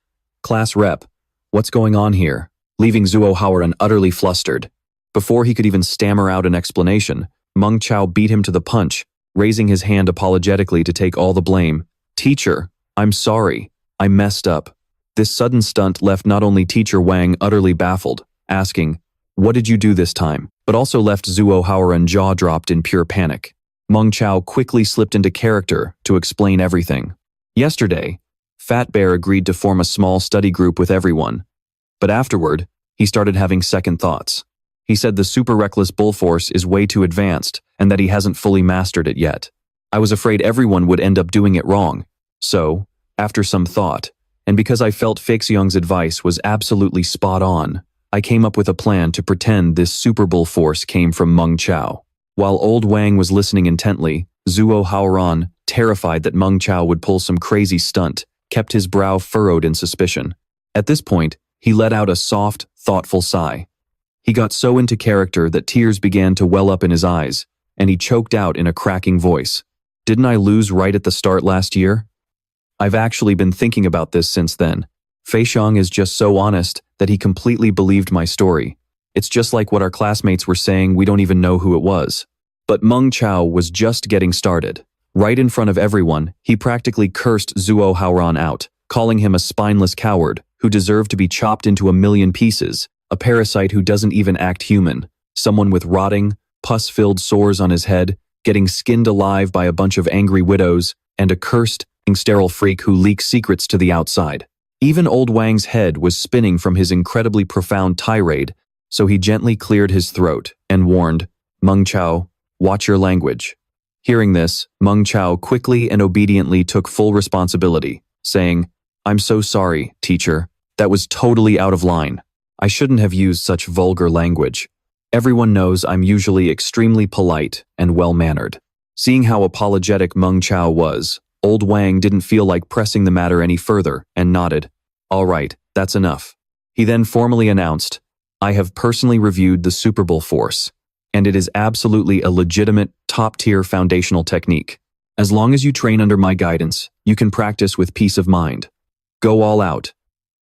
"Class rep, what's going on here?" Leaving Zhuo Haoran utterly flustered. Before he could even stammer out an explanation, Meng Chao beat him to the punch, raising his hand apologetically to take all the blame. "Teacher, I'm sorry. I messed up." This sudden stunt left not only Teacher Wang utterly baffled, asking, "What did you do this time?" but also left Zhuo Haoran jaw-dropped in pure panic. Meng Chao quickly slipped into character to explain everything. Yesterday, Fat Bear agreed to form a small study group with everyone. But afterward, he started having second thoughts. He said the super reckless bull force is way too advanced and that he hasn't fully mastered it yet. I was afraid everyone would end up doing it wrong. So, after some thought, and because I felt Feixiong's advice was absolutely spot on, I came up with a plan to pretend this super bull force came from Meng Chao. While old Wang was listening intently, Zhuo Haoran, terrified that Meng Chao would pull some crazy stunt, kept his brow furrowed in suspicion. At this point, he let out a soft, thoughtful sigh. He got so into character that tears began to well up in his eyes, and he choked out in a cracking voice. "Didn't I lose right at the start last year? I've actually been thinking about this since then. Feixiong is just so honest that he completely believed my story. It's just like what our classmates were saying, we don't even know who it was." But Meng Chao was just getting started. Right in front of everyone, he practically cursed Zhuo Haoran out, calling him a spineless coward who deserved to be chopped into a million pieces, a parasite who doesn't even act human, someone with rotting, pus-filled sores on his head, getting skinned alive by a bunch of angry widows, and a cursed, sterile freak who leaks secrets to the outside. Even old Wang's head was spinning from his incredibly profound tirade, so he gently cleared his throat and warned, "Meng Chao, watch your language." Hearing this, Meng Chao quickly and obediently took full responsibility, saying, "I'm so sorry, teacher. That was totally out of line. I shouldn't have used such vulgar language. Everyone knows I'm usually extremely polite and well-mannered. Seeing how apologetic Meng Chao was, old Wang didn't feel like pressing the matter any further and nodded. All right, that's enough. He then formally announced, I have personally reviewed the Super Bull force, and it is absolutely a legitimate, top-tier foundational technique. As long as you train under my guidance, you can practice with peace of mind. Go all out.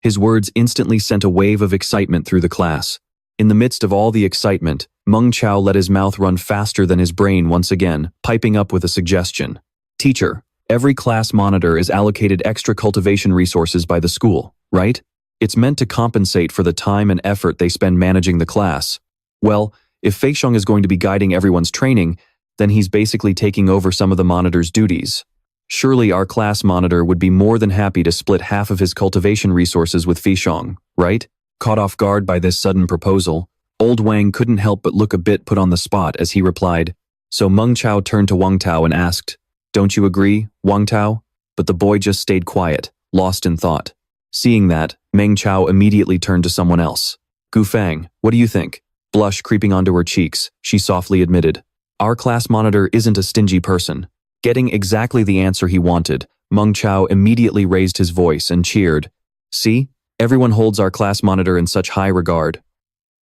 His words instantly sent a wave of excitement through the class. In the midst of all the excitement, Meng Chao let his mouth run faster than his brain once again, piping up with a suggestion. Teacher, every class monitor is allocated extra cultivation resources by the school, right? It's meant to compensate for the time and effort they spend managing the class. Well, if Fei Xiong is going to be guiding everyone's training, then he's basically taking over some of the monitor's duties. Surely our class monitor would be more than happy to split half of his cultivation resources with Fei Xiong, right? Caught off guard by this sudden proposal, old Wang couldn't help but look a bit put on the spot as he replied. So Meng Chao turned to Wang Tao and asked, Don't you agree, Wang Tao? But the boy just stayed quiet, lost in thought. Seeing that, Meng Chao immediately turned to someone else. Gu Fang, what do you think? Blush creeping onto her cheeks, she softly admitted. Our class monitor isn't a stingy person. Getting exactly the answer he wanted, Meng Chao immediately raised his voice and cheered. See? Everyone holds our class monitor in such high regard.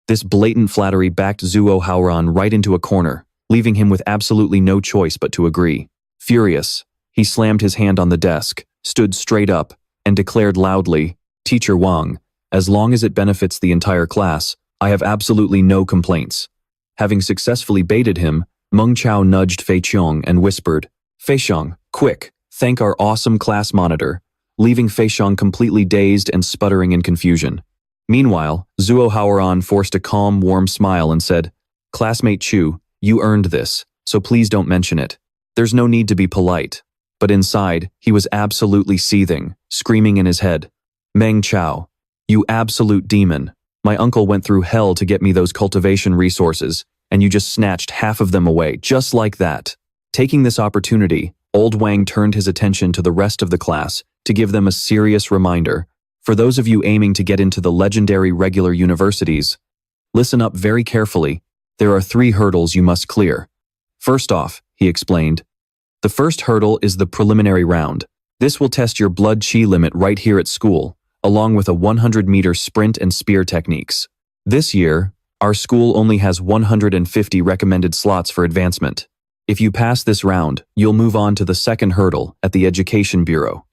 This blatant flattery backed Zhuo Haoran right into a corner, leaving him with absolutely no choice but to agree. Furious, he slammed his hand on the desk, stood straight up, and declared loudly, Teacher Wang, as long as it benefits the entire class, I have absolutely no complaints. Having successfully baited him, Meng Chao nudged Fei Xiong and whispered, Fei Xiong, quick, thank our awesome class monitor, leaving Fei Xiong completely dazed and sputtering in confusion. Meanwhile, Zhuo Haoran forced a calm, warm smile and said, Classmate Chu, you earned this, so please don't mention it. There's no need to be polite. But inside, he was absolutely seething, screaming in his head. Meng Chao, you absolute demon. My uncle went through hell to get me those cultivation resources, and you just snatched half of them away, just like that. Taking this opportunity, old Wang turned his attention to the rest of the class to give them a serious reminder. For those of you aiming to get into the legendary regular universities, listen up very carefully. There are 3 hurdles you must clear. First off, he explained, the first hurdle is the preliminary round. This will test your blood chi limit right here at school, along with a 100-meter sprint and spear techniques. This year, our school only has 150 recommended slots for advancement. If you pass this round, you'll move on to the second hurdle at the Education Bureau.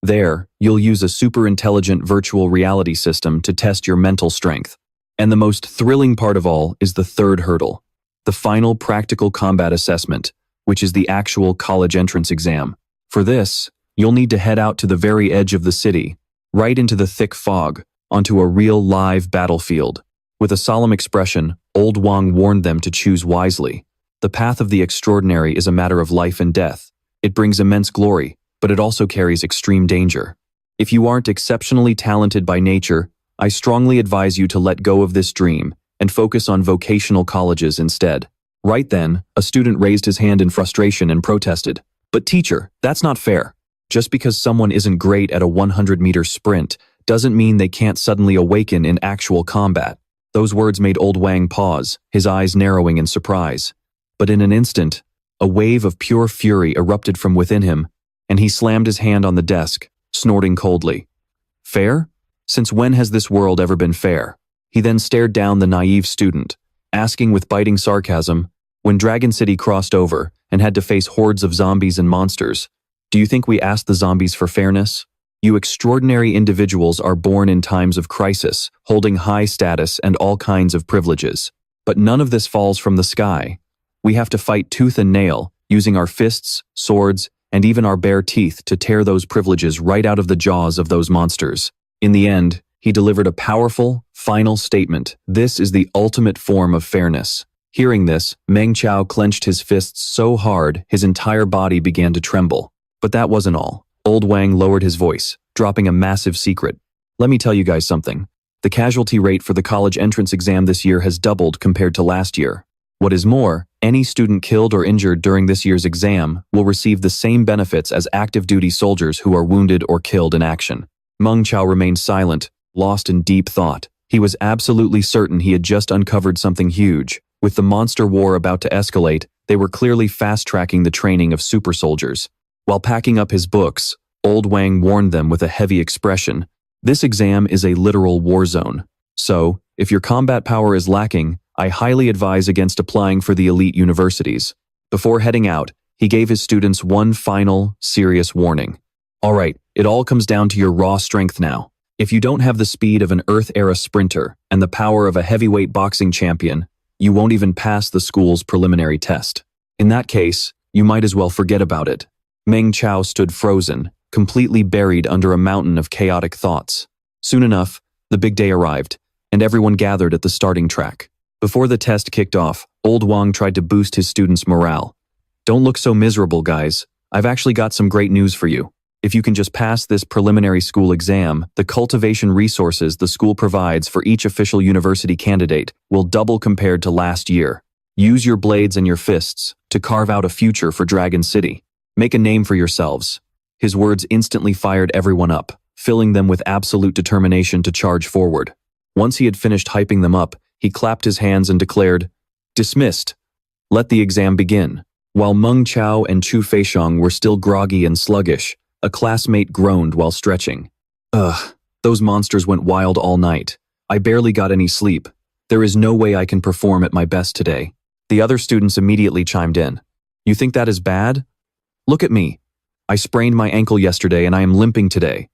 There, you'll use a super intelligent virtual reality system to test your mental strength. And the most thrilling part of all is the third hurdle, the final practical combat assessment, which is the actual college entrance exam. For this, you'll need to head out to the very edge of the city, right into the thick fog, onto a real live battlefield. With a solemn expression, old Wang warned them to choose wisely. The path of the extraordinary is a matter of life and death. It brings immense glory, but it also carries extreme danger. If you aren't exceptionally talented by nature, I strongly advise you to let go of this dream and focus on vocational colleges instead. Right then, a student raised his hand in frustration and protested. But teacher, that's not fair. Just because someone isn't great at a 100-meter sprint doesn't mean they can't suddenly awaken in actual combat. Those words made old Wang pause, his eyes narrowing in surprise. But in an instant, a wave of pure fury erupted from within him, and he slammed his hand on the desk, snorting coldly. Fair? Since when has this world ever been fair? He then stared down the naive student, asking with biting sarcasm, when Dragon City crossed over and had to face hordes of zombies and monsters, do you think we asked the zombies for fairness? You extraordinary individuals are born in times of crisis, holding high status and all kinds of privileges. But none of this falls from the sky. We have to fight tooth and nail, using our fists, swords, and even our bare teeth to tear those privileges right out of the jaws of those monsters. In the end, he delivered a powerful, final statement. This is the ultimate form of fairness. Hearing this, Meng Chao clenched his fists so hard his entire body began to tremble. But that wasn't all. Old Wang lowered his voice, dropping a massive secret. Let me tell you guys something. The casualty rate for the college entrance exam this year has doubled compared to last year. What is more, any student killed or injured during this year's exam will receive the same benefits as active duty soldiers who are wounded or killed in action. Meng Chao remained silent, lost in deep thought. He was absolutely certain he had just uncovered something huge. With the monster war about to escalate, they were clearly fast-tracking the training of super soldiers. While packing up his books, Old Wang warned them with a heavy expression, "This exam is a literal war zone. So, if your combat power is lacking, I highly advise against applying for the elite universities." Before heading out, he gave his students one final, serious warning. "All right, it all comes down to your raw strength now. If you don't have the speed of an Earth-era sprinter and the power of a heavyweight boxing champion, you won't even pass the school's preliminary test. In that case, you might as well forget about it." Meng Chao stood frozen, completely buried under a mountain of chaotic thoughts. Soon enough, the big day arrived, and everyone gathered at the starting track. Before the test kicked off, Old Wang tried to boost his students' morale. "Don't look so miserable, guys. I've actually got some great news for you. If you can just pass this preliminary school exam, the cultivation resources the school provides for each official university candidate will double compared to last year. Use your blades and your fists to carve out a future for Dragon City. Make a name for yourselves." His words instantly fired everyone up, filling them with absolute determination to charge forward. Once he had finished hyping them up, he clapped his hands and declared, "Dismissed. Let the exam begin." While Meng Chao and Chu Feixiong were still groggy and sluggish, a classmate groaned while stretching. "Ugh, those monsters went wild all night. I barely got any sleep. There is no way I can perform at my best today." The other students immediately chimed in. "You think that is bad? Look at me. I sprained my ankle yesterday and I am limping today.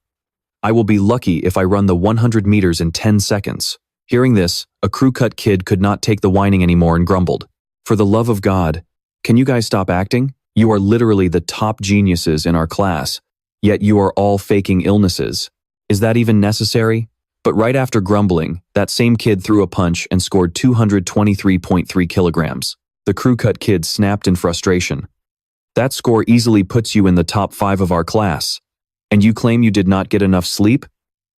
I will be lucky if I run the 100 meters in 10 seconds. Hearing this, a crew-cut kid could not take the whining anymore and grumbled, "For the love of God, can you guys stop acting? You are literally the top geniuses in our class, yet you are all faking illnesses. Is that even necessary?" But right after grumbling, that same kid threw a punch and scored 223.3 kilograms. The crew-cut kid snapped in frustration. "That score easily puts you in the top 5 of our class. And you claim you did not get enough sleep?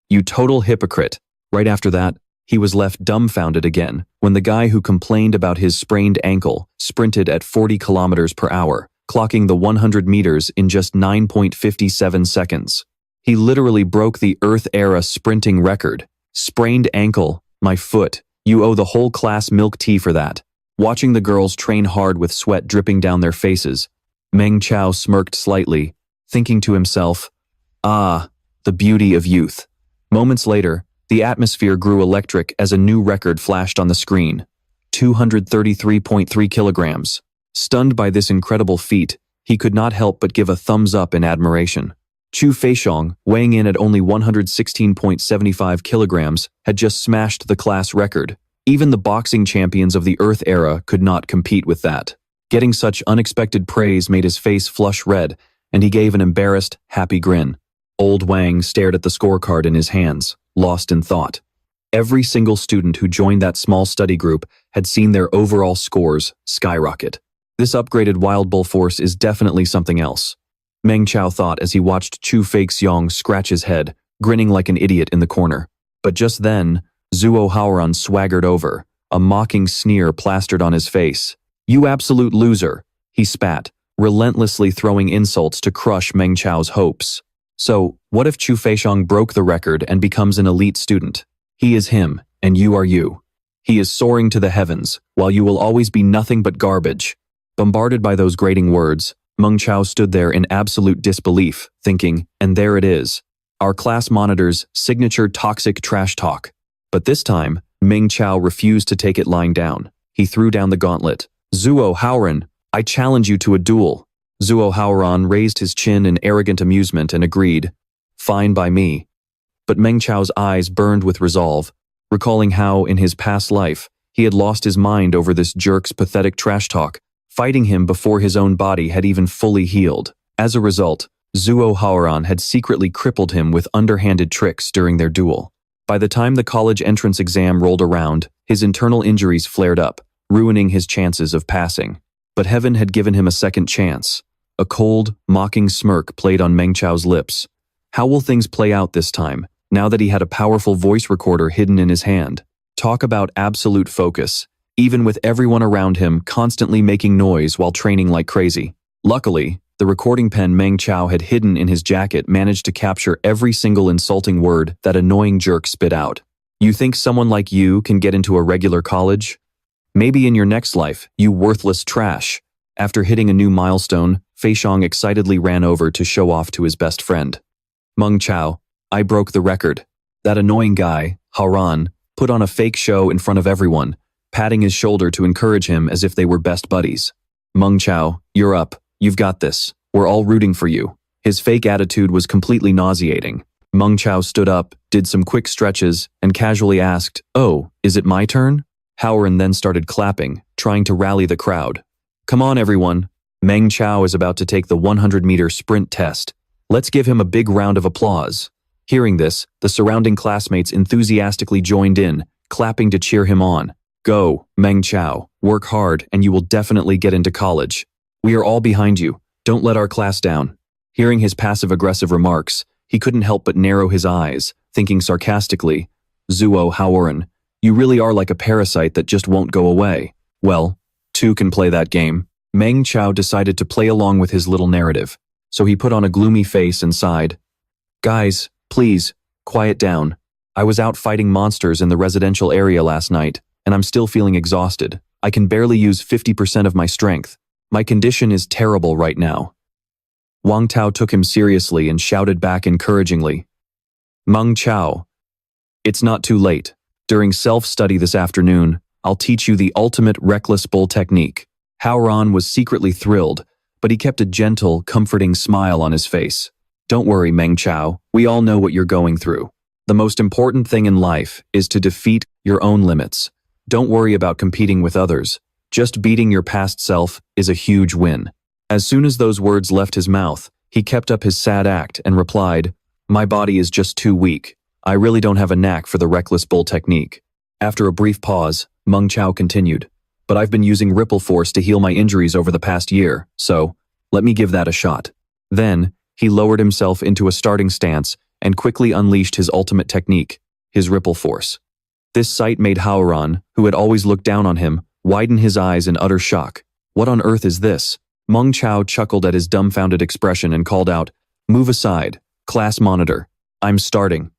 You total hypocrite." Right after that, he was left dumbfounded again when the guy who complained about his sprained ankle sprinted at 40 kilometers per hour, clocking the 100 meters in just 9.57 seconds. He literally broke the Earth-era sprinting record. Sprained ankle, my foot. You owe the whole class milk tea for that. Watching the girls train hard with sweat dripping down their faces, Meng Chao smirked slightly, thinking to himself, "Ah, the beauty of youth." Moments later, the atmosphere grew electric as a new record flashed on the screen. 233.3 kilograms. Stunned by this incredible feat, he could not help but give a thumbs up in admiration. Chu Feixiong, weighing in at only 116.75 kilograms, had just smashed the class record. Even the boxing champions of the Earth era could not compete with that. Getting such unexpected praise made his face flush red, and he gave an embarrassed, happy grin. Old Wang stared at the scorecard in his hands, lost in thought. Every single student who joined that small study group had seen their overall scores skyrocket. This upgraded Wild Bull force is definitely something else, Meng Chao thought as he watched Chu Feixiong scratch his head, grinning like an idiot in the corner. But just then, Zhuo Haoran swaggered over, a mocking sneer plastered on his face. "You absolute loser," he spat, relentlessly throwing insults to crush Meng Chao's hopes. "So, what if Chu Feixiong broke the record and becomes an elite student? He is him, and you are you. He is soaring to the heavens, while you will always be nothing but garbage." Bombarded by those grating words, Meng Chao stood there in absolute disbelief, thinking, and there it is, our class monitor's signature toxic trash talk. But this time, Meng Chao refused to take it lying down. He threw down the gauntlet. "Zhuo Haoran, I challenge you to a duel." Zhuo Haoran raised his chin in arrogant amusement and agreed, "Fine by me." But Meng Chao's eyes burned with resolve, recalling how, in his past life, he had lost his mind over this jerk's pathetic trash talk, fighting him before his own body had even fully healed. As a result, Zhuo Haoran had secretly crippled him with underhanded tricks during their duel. By the time the college entrance exam rolled around, his internal injuries flared up, ruining his chances of passing. But heaven had given him a second chance. A cold, mocking smirk played on Meng Chao's lips. How will things play out this time, now that he had a powerful voice recorder hidden in his hand? Talk about absolute focus, even with everyone around him constantly making noise while training like crazy. Luckily, The recording pen Meng Chao had hidden in his jacket managed to capture every single insulting word that annoying jerk spit out. You think someone like you can get into a regular college? Maybe in your next life, you worthless trash. After hitting a new milestone, Feixiong excitedly ran over to show off to his best friend. Meng Chao, I broke the record. That annoying guy, Haoran, put on a fake show in front of everyone, patting his shoulder to encourage him as if they were best buddies. Meng Chao, you're up. You've got this. We're all rooting for you. His fake attitude was completely nauseating. Meng Chao stood up, did some quick stretches, and casually asked, "Oh, is it my turn?" Haoran then started clapping, trying to rally the crowd. Come on, everyone. Meng Chao is about to take the 100-meter sprint test. Let's give him a big round of applause. Hearing this, the surrounding classmates enthusiastically joined in, clapping to cheer him on. Go, Meng Chao. Work hard, and you will definitely get into college. We are all behind you. Don't let our class down. Hearing his passive-aggressive remarks, he couldn't help but narrow his eyes, thinking sarcastically, Zuo Haoran, you really are like a parasite that just won't go away. Well, two can play that game. Meng Chao decided to play along with his little narrative, so he put on a gloomy face and sighed. Guys, please, quiet down. I was out fighting monsters in the residential area last night, and I'm still feeling exhausted. I can barely use 50% of my strength. My condition is terrible right now. Wang Tao took him seriously and shouted back encouragingly. Meng Chao, it's not too late. During self-study this afternoon, I'll teach you the ultimate reckless bull technique. Haoran was secretly thrilled, but he kept a gentle, comforting smile on his face. Don't worry, Meng Chao, we all know what you're going through. The most important thing in life is to defeat your own limits. Don't worry about competing with others. Just beating your past self is a huge win. As soon as those words left his mouth, he kept up his sad act and replied, My body is just too weak. I really don't have a knack for the reckless bull technique. After a brief pause, Meng Chao continued, But I've been using ripple force to heal my injuries over the past year, so let me give that a shot. Then, he lowered himself into a starting stance and quickly unleashed his ultimate technique, his ripple force. This sight made Haoran, who had always looked down on him, widen his eyes in utter shock. What on earth is this? Meng Chao chuckled at his dumbfounded expression and called out, Move aside, class monitor. I'm starting.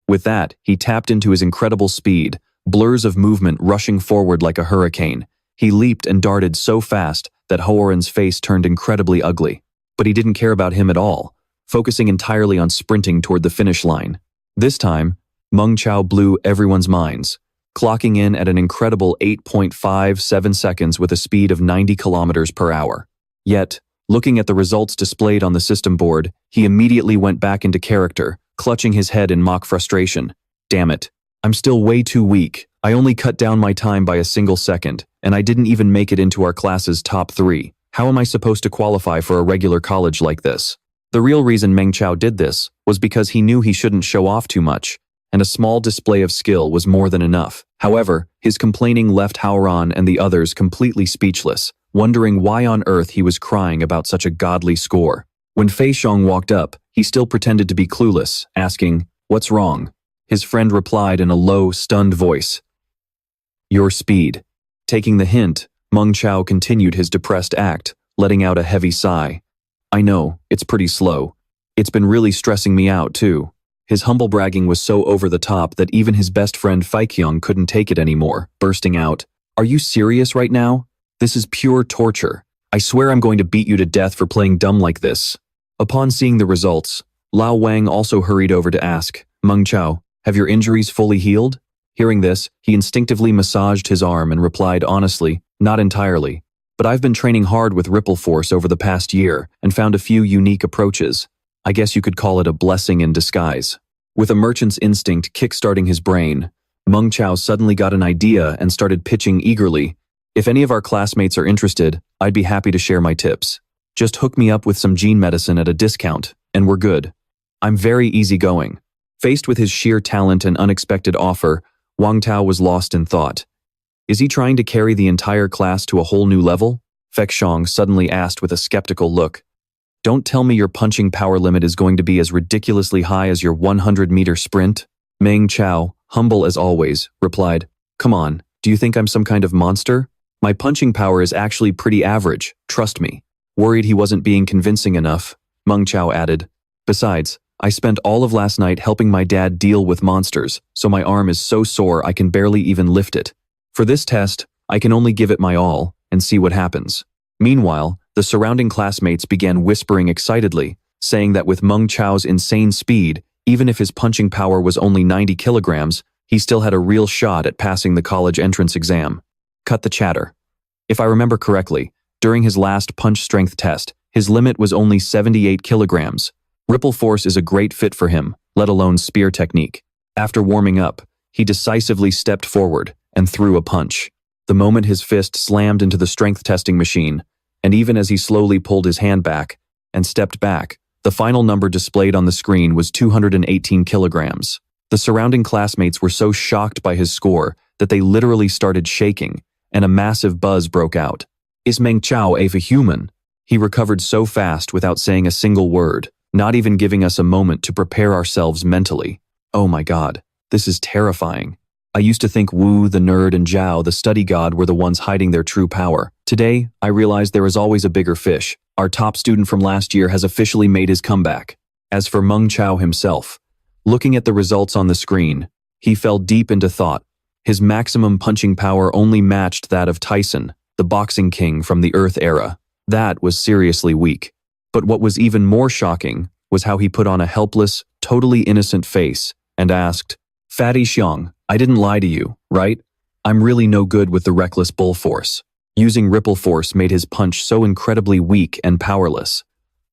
With that, he tapped into his incredible speed, blurs of movement rushing forward like a hurricane. He leaped and darted so fast that Haoran's face turned incredibly ugly. But he didn't care about him at all, focusing entirely on sprinting toward the finish line. This time, Meng Chao blew everyone's minds, clocking in at an incredible 8.57 seconds with a speed of 90 kilometers per hour. Yet, looking at the results displayed on the system board, he immediately went back into character, clutching his head in mock frustration. Damn it. I'm still way too weak. I only cut down my time by a single second, and I didn't even make it into our class's top 3. How am I supposed to qualify for a regular college like this? The real reason Meng Chao did this was because he knew he shouldn't show off too much, and a small display of skill was more than enough. However, his complaining left Haoran and the others completely speechless, wondering why on earth he was crying about such a godly score. When Feixiong walked up, he still pretended to be clueless, asking, What's wrong? His friend replied in a low, stunned voice, Your speed. Taking the hint, Meng Chao continued his depressed act, letting out a heavy sigh. I know, it's pretty slow. It's been really stressing me out, too. His humble bragging was so over the top that even his best friend Feixiong couldn't take it anymore, bursting out, Are you serious right now? This is pure torture. I swear I'm going to beat you to death for playing dumb like this. Upon seeing the results, Lao Wang also hurried over to ask, Meng Chao, have your injuries fully healed? Hearing this, he instinctively massaged his arm and replied honestly, Not entirely. But I've been training hard with ripple force over the past year and found a few unique approaches. I guess you could call it a blessing in disguise. With a merchant's instinct kickstarting his brain, Meng Chao suddenly got an idea and started pitching eagerly. If any of our classmates are interested, I'd be happy to share my tips. Just hook me up with some gene medicine at a discount, and we're good. I'm very easygoing. Faced with his sheer talent and unexpected offer, Wang Tao was lost in thought. Is he trying to carry the entire class to a whole new level? Feixiong suddenly asked with a skeptical look. Don't tell me your punching power limit is going to be as ridiculously high as your 100-meter sprint? Meng Chao, humble as always, replied, Come on, do you think I'm some kind of monster? My punching power is actually pretty average, trust me. Worried he wasn't being convincing enough, Meng Chao added. Besides, I spent all of last night helping my dad deal with monsters, so my arm is so sore I can barely even lift it. For this test, I can only give it my all and see what happens. Meanwhile, the surrounding classmates began whispering excitedly, saying that with Meng Chao's insane speed, even if his punching power was only 90 kilograms, he still had a real shot at passing the college entrance exam. Cut the chatter. If I remember correctly, during his last punch strength test, his limit was only 78 kilograms. Ripple force is a great fit for him, let alone spear technique. After warming up, he decisively stepped forward and threw a punch. The moment his fist slammed into the strength testing machine, and even as he slowly pulled his hand back and stepped back, the final number displayed on the screen was 218 kilograms. The surrounding classmates were so shocked by his score that they literally started shaking, and a massive buzz broke out. Is Meng Chao a human? He recovered so fast without saying a single word, not even giving us a moment to prepare ourselves mentally. Oh my god, this is terrifying. I used to think Wu, the nerd, and Zhao, the study god, were the ones hiding their true power. Today, I realize there is always a bigger fish. Our top student from last year has officially made his comeback. As for Meng Chao himself, looking at the results on the screen, he fell deep into thought. His maximum punching power only matched that of Tyson, the boxing king from the Earth era. That was seriously weak. But what was even more shocking was how he put on a helpless, totally innocent face and asked, "Fatty Xiang, I didn't lie to you, right? I'm really no good with the reckless bull force." Using ripple force made his punch so incredibly weak and powerless,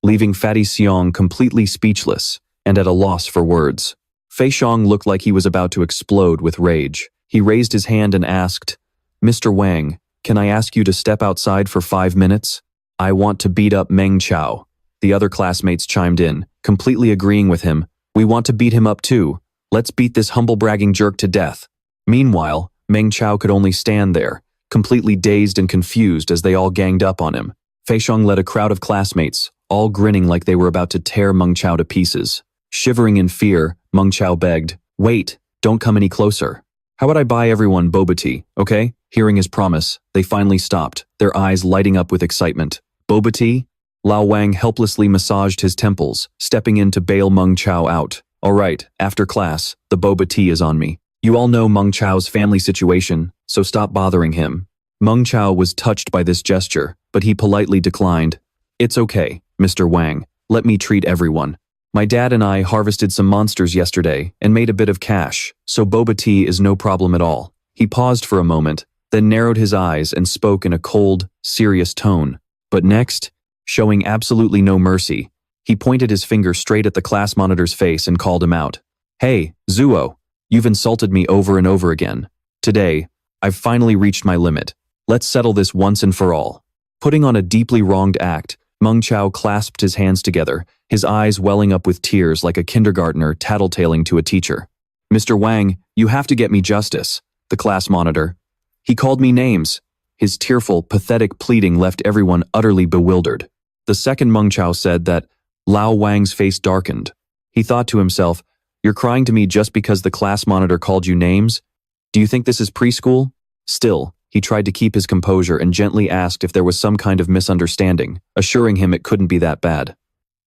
leaving Fatty Xiang completely speechless and at a loss for words. Fei Xiang looked like he was about to explode with rage. He raised his hand and asked, "Mr. Wang, can I ask you to step outside for 5 minutes? I want to beat up Meng Chao." The other classmates chimed in, completely agreeing with him. "We want to beat him up too. Let's beat this humble-bragging jerk to death." Meanwhile, Meng Chao could only stand there, completely dazed and confused as they all ganged up on him. Fei Xiang led a crowd of classmates, all grinning like they were about to tear Meng Chao to pieces. Shivering in fear, Meng Chao begged, "Wait, don't come any closer. How about I buy everyone boba tea, okay?" Hearing his promise, they finally stopped, their eyes lighting up with excitement. Boba tea? Lao Wang helplessly massaged his temples, stepping in to bail Meng Chao out. "All right, after class, the boba tea is on me. You all know Meng Chao's family situation, so stop bothering him." Meng Chao was touched by this gesture, but he politely declined. "It's okay, Mr. Wang. Let me treat everyone. My dad and I harvested some monsters yesterday and made a bit of cash, so boba tea is no problem at all." He paused for a moment, then narrowed his eyes and spoke in a cold, serious tone. But next, showing absolutely no mercy, he pointed his finger straight at the class monitor's face and called him out. "Hey, Zuo, you've insulted me over and over again. Today, I've finally reached my limit. Let's settle this once and for all." Putting on a deeply wronged act, Meng Chao clasped his hands together, his eyes welling up with tears like a kindergartner tattletaling to a teacher. "Mr. Wang, you have to get me justice." The class monitor. He called me names. His tearful, pathetic pleading left everyone utterly bewildered. The second Meng Chao said that, Lao Wang's face darkened. He thought to himself, "You're crying to me just because the class monitor called you names? Do you think this is preschool?" Still, he tried to keep his composure and gently asked if there was some kind of misunderstanding, assuring him it couldn't be that bad.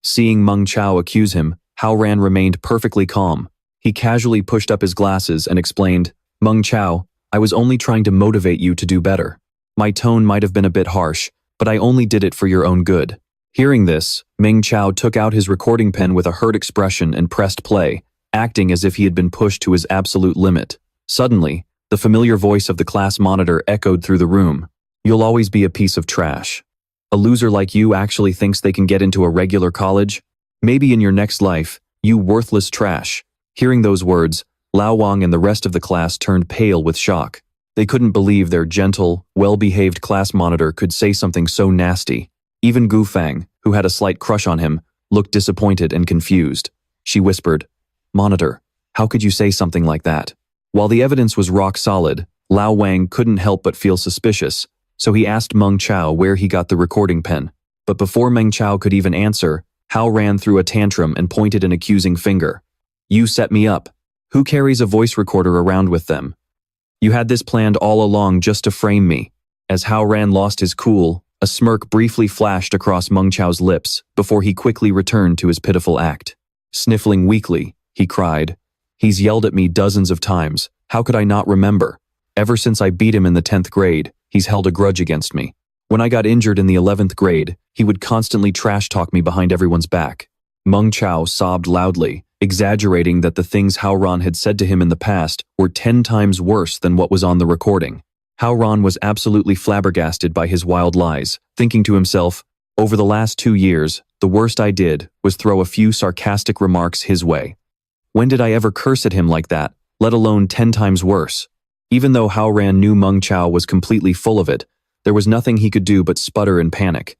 Seeing Meng Chao accuse him, Hao Ran remained perfectly calm. He casually pushed up his glasses and explained, "Meng Chao, I was only trying to motivate you to do better. My tone might have been a bit harsh, but I only did it for your own good." Hearing this, Meng Chao took out his recording pen with a hurt expression and pressed play, acting as if he had been pushed to his absolute limit. Suddenly, the familiar voice of the class monitor echoed through the room. "You'll always be a piece of trash. A loser like you actually thinks they can get into a regular college? Maybe in your next life, you worthless trash." Hearing those words, Lao Wang and the rest of the class turned pale with shock. They couldn't believe their gentle, well-behaved class monitor could say something so nasty. Even Gu Fang, who had a slight crush on him, looked disappointed and confused. She whispered, "Monitor, how could you say something like that?" While the evidence was rock solid, Lao Wang couldn't help but feel suspicious, so he asked Meng Chao where he got the recording pen. But before Meng Chao could even answer, Hao ran through a tantrum and pointed an accusing finger. "You set me up. Who carries a voice recorder around with them? You had this planned all along just to frame me." As Hao Ran lost his cool, A smirk briefly flashed across Meng Chao's lips before he quickly returned to his pitiful act. Sniffling weakly, he cried, "He's yelled at me dozens of times. How could I not remember? Ever since I beat him in the 10th grade, he's held a grudge against me. When I got injured in the 11th grade, he would constantly trash-talk me behind everyone's back." Meng Chao sobbed loudly, exaggerating that the things Haoran had said to him in the past were 10 times worse than what was on the recording. Haoran was absolutely flabbergasted by his wild lies, thinking to himself, over the last 2 years, the worst I did was throw a few sarcastic remarks his way. When did I ever curse at him like that, let alone 10 times worse? Even though Haoran knew Meng Chao was completely full of it, there was nothing he could do but sputter and panic.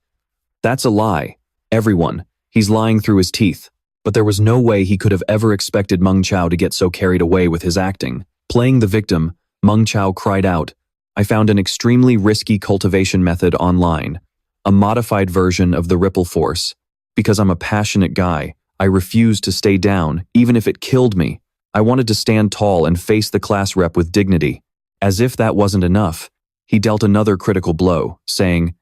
That's a lie. Everyone. He's lying through his teeth. But there was no way he could have ever expected Meng Chao to get so carried away with his acting. Playing the victim, Meng Chao cried out, "I found an extremely risky cultivation method online, a modified version of the ripple force. Because I'm a passionate guy, I refused to stay down, even if it killed me. I wanted to stand tall and face the class rep with dignity." As if that wasn't enough, he dealt another critical blow, saying,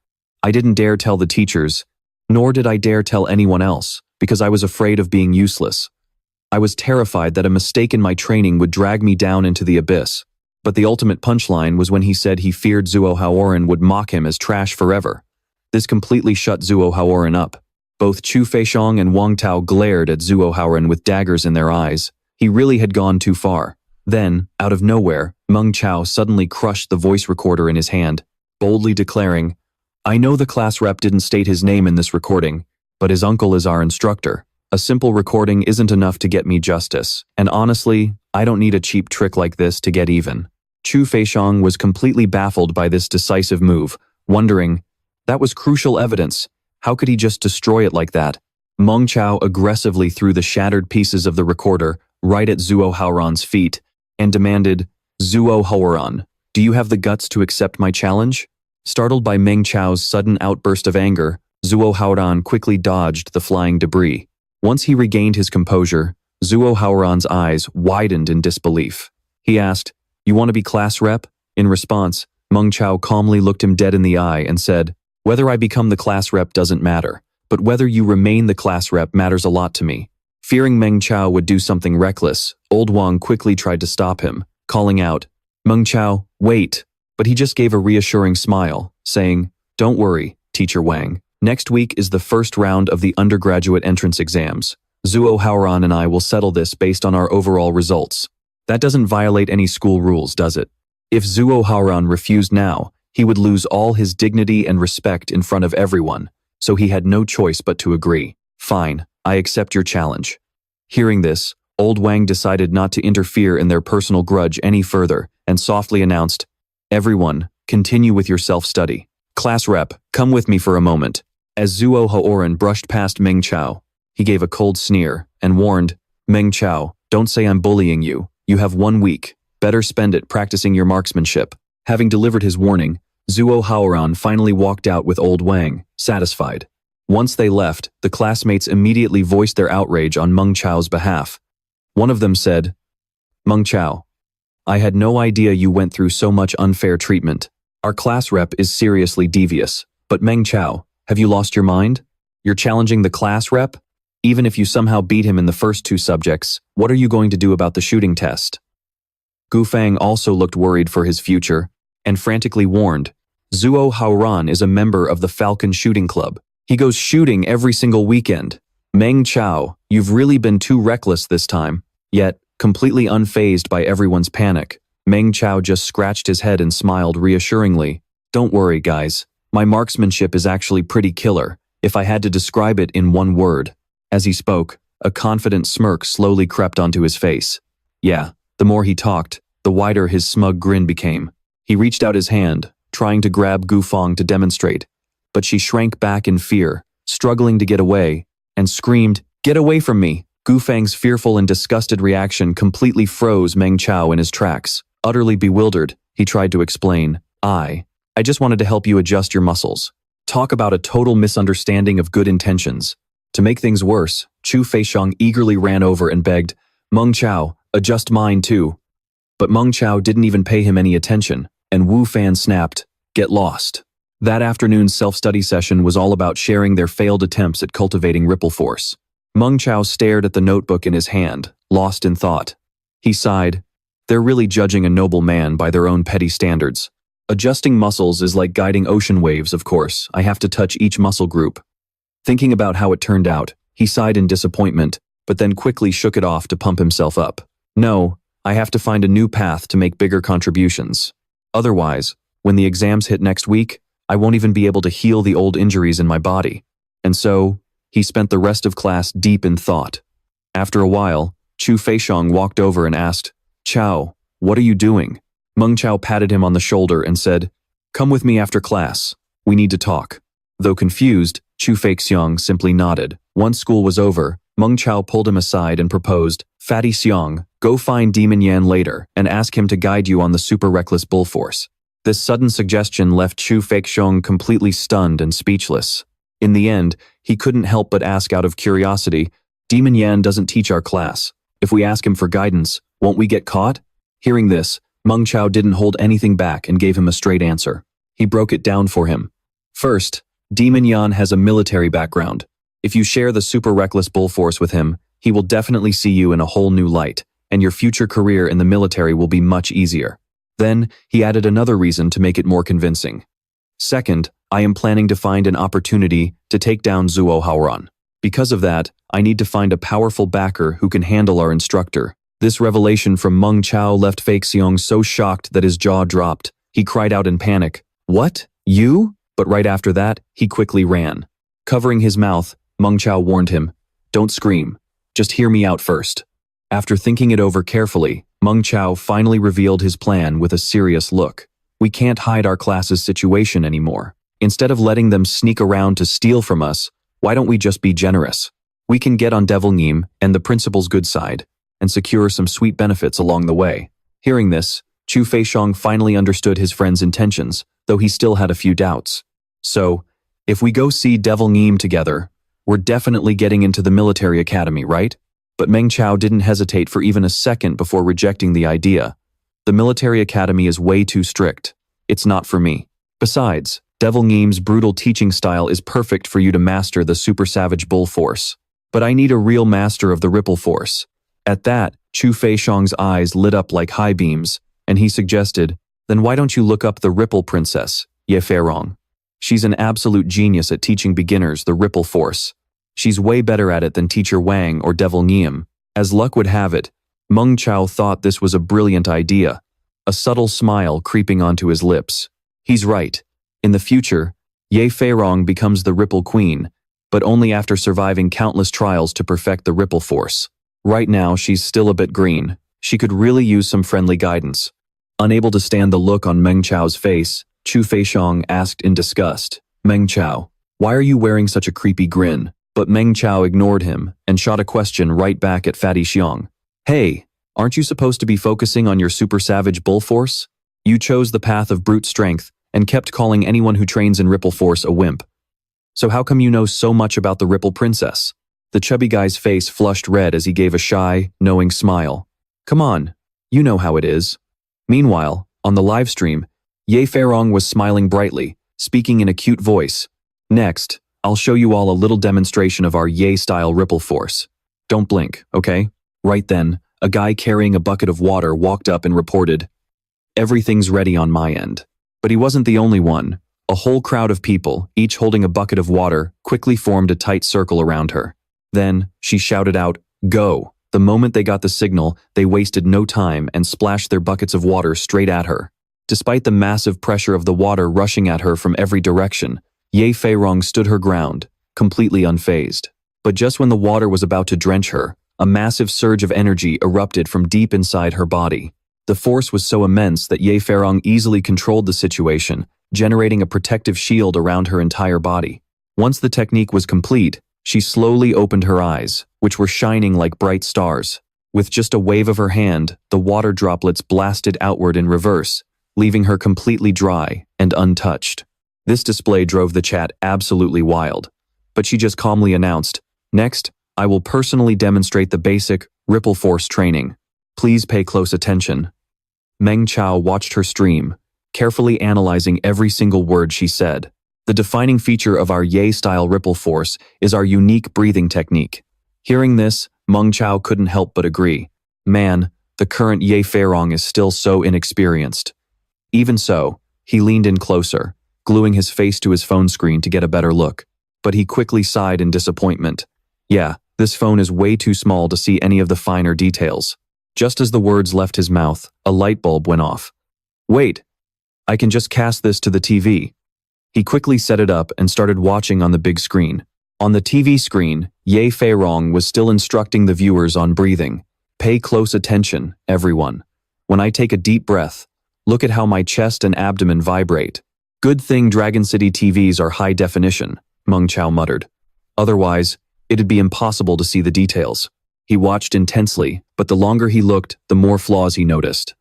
"I didn't dare tell the teachers, nor did I dare tell anyone else, because I was afraid of being useless. I was terrified that a mistake in my training would drag me down into the abyss." But the ultimate punchline was when he said he feared Zuo Haoran would mock him as trash forever. This completely shut Zuo Haoran up. Both Chu Feixiong and Wang Tao glared at Zuo Haoran with daggers in their eyes. He really had gone too far. Then, out of nowhere, Meng Chao suddenly crushed the voice recorder in his hand, boldly declaring, "I know the class rep didn't state his name in this recording, but his uncle is our instructor. A simple recording isn't enough to get me justice, and honestly, I don't need a cheap trick like this to get even." Chu Feixiong was completely baffled by this decisive move, wondering, that was crucial evidence. How could he just destroy it like that? Meng Chao aggressively threw the shattered pieces of the recorder right at Zuo Haoran's feet and demanded, "Zuo Haoran, do you have the guts to accept my challenge?" Startled by Meng Chao's sudden outburst of anger, Zuo Haoran quickly dodged the flying debris. Once he regained his composure, Zuo Haoran's eyes widened in disbelief. He asked, "You want to be class rep?" In response, Meng Chao calmly looked him dead in the eye and said, "Whether I become the class rep doesn't matter, but whether you remain the class rep matters a lot to me." Fearing Meng Chao would do something reckless, Old Wang quickly tried to stop him, calling out, "Meng Chao, wait." But he just gave a reassuring smile, saying, "Don't worry, Teacher Wang. Next week is the first round of the undergraduate entrance exams. Zuo Haoran and I will settle this based on our overall results. That doesn't violate any school rules, does it? If Zuo Haoran refused now, he would lose all his dignity and respect in front of everyone, so he had no choice but to agree. "Fine, I accept your challenge." Hearing this, Old Wang decided not to interfere in their personal grudge any further and softly announced, "Everyone, continue with your self-study. Class rep, come with me for a moment." As Zuo Haoran brushed past Meng Chao, he gave a cold sneer and warned, "Meng Chao, don't say I'm bullying you. You have 1 week. Better spend it practicing your marksmanship." Having delivered his warning, Zuo Haoran finally walked out with Old Wang, satisfied. Once they left, the classmates immediately voiced their outrage on Meng Chao's behalf. One of them said, "Meng Chao, I had no idea you went through so much unfair treatment. Our class rep is seriously devious. But Meng Chao, have you lost your mind? You're challenging the class rep? Even if you somehow beat him in the first 2 subjects, what are you going to do about the shooting test?" Gu Fang also looked worried for his future and frantically warned, "Zuo Haoran is a member of the Falcon Shooting Club. He goes shooting every single weekend. Meng Chao, you've really been too reckless this time." Yet, completely unfazed by everyone's panic, Meng Chao just scratched his head and smiled reassuringly. "Don't worry, guys. My marksmanship is actually pretty killer, if I had to describe it in one word." As he spoke, a confident smirk slowly crept onto his face. Yeah, the more he talked, the wider his smug grin became. He reached out his hand, trying to grab Gu Fang to demonstrate, but she shrank back in fear, struggling to get away, and screamed, "Get away from me!" Gu Fang's fearful and disgusted reaction completely froze Meng Chao in his tracks. Utterly bewildered, he tried to explain, I just wanted to help you adjust your muscles." Talk about a total misunderstanding of good intentions. To make things worse, Chu Feixiong eagerly ran over and begged, "Meng Chao, adjust mine too." But Meng Chao didn't even pay him any attention, and Wu Fan snapped, "Get lost." That afternoon's self-study session was all about sharing their failed attempts at cultivating ripple force. Meng Chao stared at the notebook in his hand, lost in thought. He sighed. They're really judging a noble man by their own petty standards. Adjusting muscles is like guiding ocean waves, of course. I have to touch each muscle group. Thinking about how it turned out, he sighed in disappointment, but then quickly shook it off to pump himself up. No, I have to find a new path to make bigger contributions. Otherwise, when the exams hit next week, I won't even be able to heal the old injuries in my body. And so, he spent the rest of class deep in thought. After a while, Chu Feixiong walked over and asked, "Chao, what are you doing?" Meng Chao patted him on the shoulder and said, "Come with me after class. We need to talk." Though confused, Chu Feixiong simply nodded. Once school was over, Meng Chao pulled him aside and proposed, "Fatty Xiong, go find Demon Yan later and ask him to guide you on the super reckless bull force." This sudden suggestion left Chu Feixiong completely stunned and speechless. In the end, he couldn't help but ask out of curiosity, "Demon Yan doesn't teach our class. If we ask him for guidance, won't we get caught?" Hearing this, Meng Chao didn't hold anything back and gave him a straight answer. He broke it down for him. First, Demon Yan has a military background. If you share the super reckless bull force with him, he will definitely see you in a whole new light, and your future career in the military will be much easier. Then, he added another reason to make it more convincing. Second, I am planning to find an opportunity to take down Zuo Haoran. Because of that, I need to find a powerful backer who can handle our instructor. This revelation from Meng Chao left Feixiong so shocked that his jaw dropped. He cried out in panic, "What? You?" But right after that, he quickly ran. Covering his mouth, Meng Chao warned him, "Don't scream. Just hear me out first." After thinking it over carefully, Meng Chao finally revealed his plan with a serious look. "We can't hide our class's situation anymore. Instead of letting them sneak around to steal from us, why don't we just be generous? We can get on Devil Neem and the principal's good side, and secure some sweet benefits along the way." Hearing this, Chu Feixiong finally understood his friend's intentions, though he still had a few doubts. "So, if we go see Devil Neem together, we're definitely getting into the military academy, right?" But Meng Chao didn't hesitate for even a second before rejecting the idea. "The military academy is way too strict. It's not for me. Besides, Devil Neem's brutal teaching style is perfect for you to master the super savage bull force. But I need a real master of the ripple force." At that, Chu Feixiong's eyes lit up like high beams, and he suggested, "Then why don't you look up the Ripple Princess, Ye Feirong? She's an absolute genius at teaching beginners the ripple force. She's way better at it than Teacher Wang or Devil Neem." As luck would have it, Meng Chao thought this was a brilliant idea, a subtle smile creeping onto his lips. He's right. In the future, Ye Feirong becomes the Ripple Queen, but only after surviving countless trials to perfect the ripple force. Right now, she's still a bit green. She could really use some friendly guidance. Unable to stand the look on Meng Chao's face, Chu Feixiong asked in disgust, "Meng Chao, why are you wearing such a creepy grin?" But Meng Chao ignored him and shot a question right back at Fatty Xiong. "Hey, aren't you supposed to be focusing on your super savage bull force? You chose the path of brute strength and kept calling anyone who trains in ripple force a wimp. So how come you know so much about the Ripple Princess?" The chubby guy's face flushed red as he gave a shy, knowing smile. "Come on, you know how it is." Meanwhile, on the live stream, Ye Feirong was smiling brightly, speaking in a cute voice. "Next, I'll show you all a little demonstration of our Ye-style ripple force. Don't blink, okay?" Right then, a guy carrying a bucket of water walked up and reported, "Everything's ready on my end." But he wasn't the only one. A whole crowd of people, each holding a bucket of water, quickly formed a tight circle around her. Then, she shouted out, "Go!" The moment they got the signal, they wasted no time and splashed their buckets of water straight at her. Despite the massive pressure of the water rushing at her from every direction, Ye Feirong stood her ground, completely unfazed. But just when the water was about to drench her, a massive surge of energy erupted from deep inside her body. The force was so immense that Ye Feirong easily controlled the situation, generating a protective shield around her entire body. Once the technique was complete, she slowly opened her eyes, which were shining like bright stars. With just a wave of her hand, the water droplets blasted outward in reverse, leaving her completely dry and untouched. This display drove the chat absolutely wild, but she just calmly announced, "Next, I will personally demonstrate the basic ripple force training. Please pay close attention." Meng Chao watched her stream, carefully analyzing every single word she said. The defining feature of our Ye-style ripple force is our unique breathing technique. Hearing this, Meng Chao couldn't help but agree. Man, the current Ye Feirong is still so inexperienced. Even so, he leaned in closer, gluing his face to his phone screen to get a better look. But he quickly sighed in disappointment. Yeah, this phone is way too small to see any of the finer details. Just as the words left his mouth, a light bulb went off. Wait, I can just cast this to the TV. He quickly set it up and started watching on the big screen. On the TV screen, Ye Feirong was still instructing the viewers on breathing. Pay close attention, everyone. When I take a deep breath, look at how my chest and abdomen vibrate. Good thing Dragon City TVs are high definition, Meng Chao muttered. Otherwise, it'd be impossible to see the details. He watched intensely, but the longer he looked, the more flaws he noticed.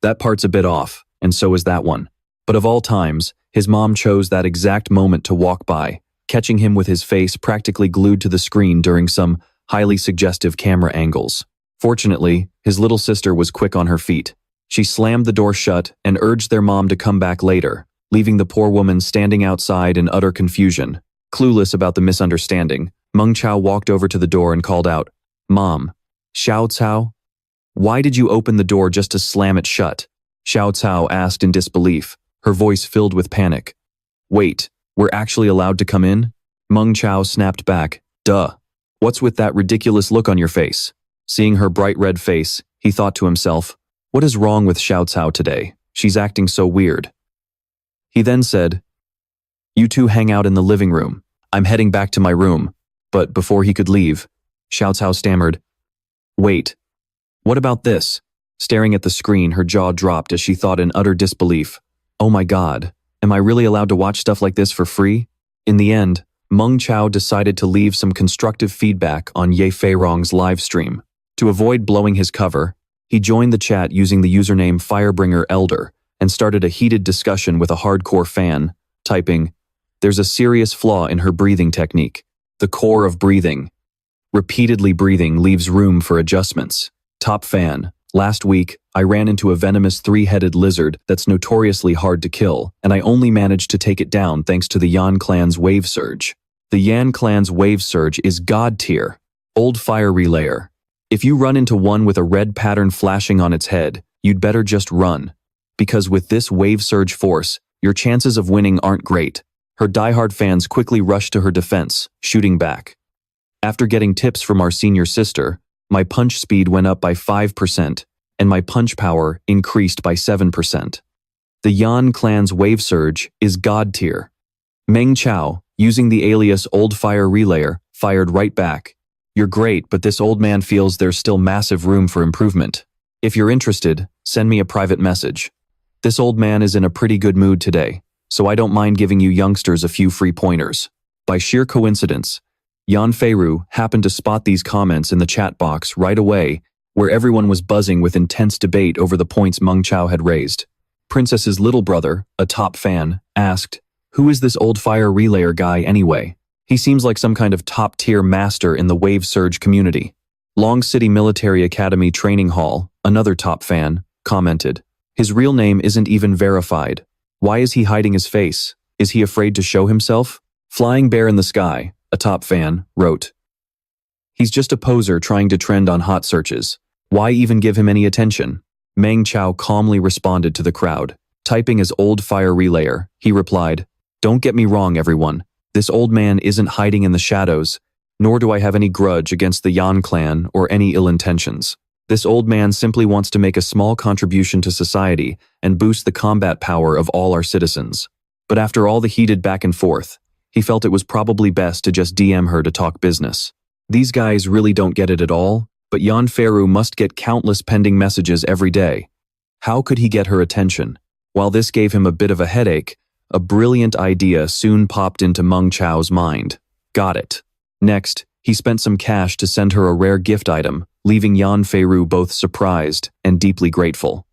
That part's a bit off, and so is that one. But of all times, his mom chose that exact moment to walk by, catching him with his face practically glued to the screen during some highly suggestive camera angles. Fortunately, his little sister was quick on her feet. She slammed the door shut and urged their mom to come back later, leaving the poor woman standing outside in utter confusion. Clueless about the misunderstanding, Meng Chao walked over to the door and called out, "Mom, Xiao Cao? Why did you open the door just to slam it shut?" Xiao Cao asked in disbelief, her voice filled with panic. Wait, we're actually allowed to come in? Meng Chao snapped back, duh. What's with that ridiculous look on your face? Seeing her bright red face, he thought to himself, what is wrong with Xiao Cao today? She's acting so weird. He then said, you two hang out in the living room. I'm heading back to my room. But before he could leave, Xiao Cao stammered, wait, what about this? Staring at the screen, her jaw dropped as she thought in utter disbelief. Oh my god, am I really allowed to watch stuff like this for free? In the end, Meng Chao decided to leave some constructive feedback on Ye Feirong's live stream. To avoid blowing his cover, he joined the chat using the username Firebringer Elder and started a heated discussion with a hardcore fan, typing, there's a serious flaw in her breathing technique. The core of breathing. Repeatedly breathing leaves room for adjustments. Top fan. Last week, I ran into a venomous three-headed lizard that's notoriously hard to kill, and I only managed to take it down thanks to the Yan clan's wave surge. The Yan clan's wave surge is god tier. Old fire relayer. If you run into one with a red pattern flashing on its head, you'd better just run. Because with this wave surge force, your chances of winning aren't great. Her diehard fans quickly rushed to her defense, shooting back. After getting tips from our senior sister, my punch speed went up by 5%, and my punch power increased by 7%. The Yan clan's wave surge is god tier. Meng Chao, using the alias Old Fire Relayer, fired right back. You're great, but this old man feels there's still massive room for improvement. If you're interested, send me a private message. This old man is in a pretty good mood today, so I don't mind giving you youngsters a few free pointers. By sheer coincidence, Yan Feiru happened to spot these comments in the chat box right away, where everyone was buzzing with intense debate over the points Meng Chao had raised. Princess's little brother, a top fan, asked, who is this Old Fire Relayer guy anyway? He seems like some kind of top-tier master in the wave surge community. Long City Military Academy Training Hall, another top fan, commented, his real name isn't even verified. Why is he hiding his face? Is he afraid to show himself? Flying Bear in the Sky, a top fan, wrote, he's just a poser trying to trend on hot searches. Why even give him any attention? Meng Chao calmly responded to the crowd. Typing as Old Fire Relayer, he replied, don't get me wrong, everyone. This old man isn't hiding in the shadows, nor do I have any grudge against the Yan clan or any ill intentions. This old man simply wants to make a small contribution to society and boost the combat power of all our citizens. But after all the heated back and forth, he felt it was probably best to just DM her to talk business. These guys really don't get it at all, but Yan Feiru must get countless pending messages every day. How could he get her attention? While this gave him a bit of a headache, a brilliant idea soon popped into Meng Chao's mind. Got it. Next, he spent some cash to send her a rare gift item, leaving Yan Feiru both surprised and deeply grateful.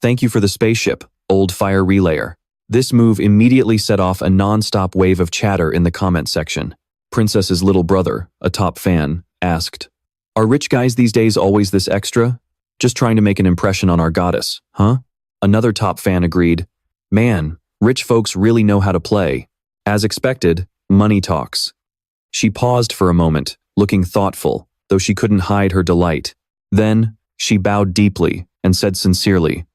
Thank you for the spaceship, Old Fire Relayer. This move immediately set off a non-stop wave of chatter in the comment section. Princess's little brother, a top fan, asked, are rich guys these days always this extra? Just trying to make an impression on our goddess, huh? Another top fan agreed, Man, rich folks really know how to play. As expected, money talks. She paused for a moment, looking thoughtful, though she couldn't hide her delight. Then, she bowed deeply and said sincerely,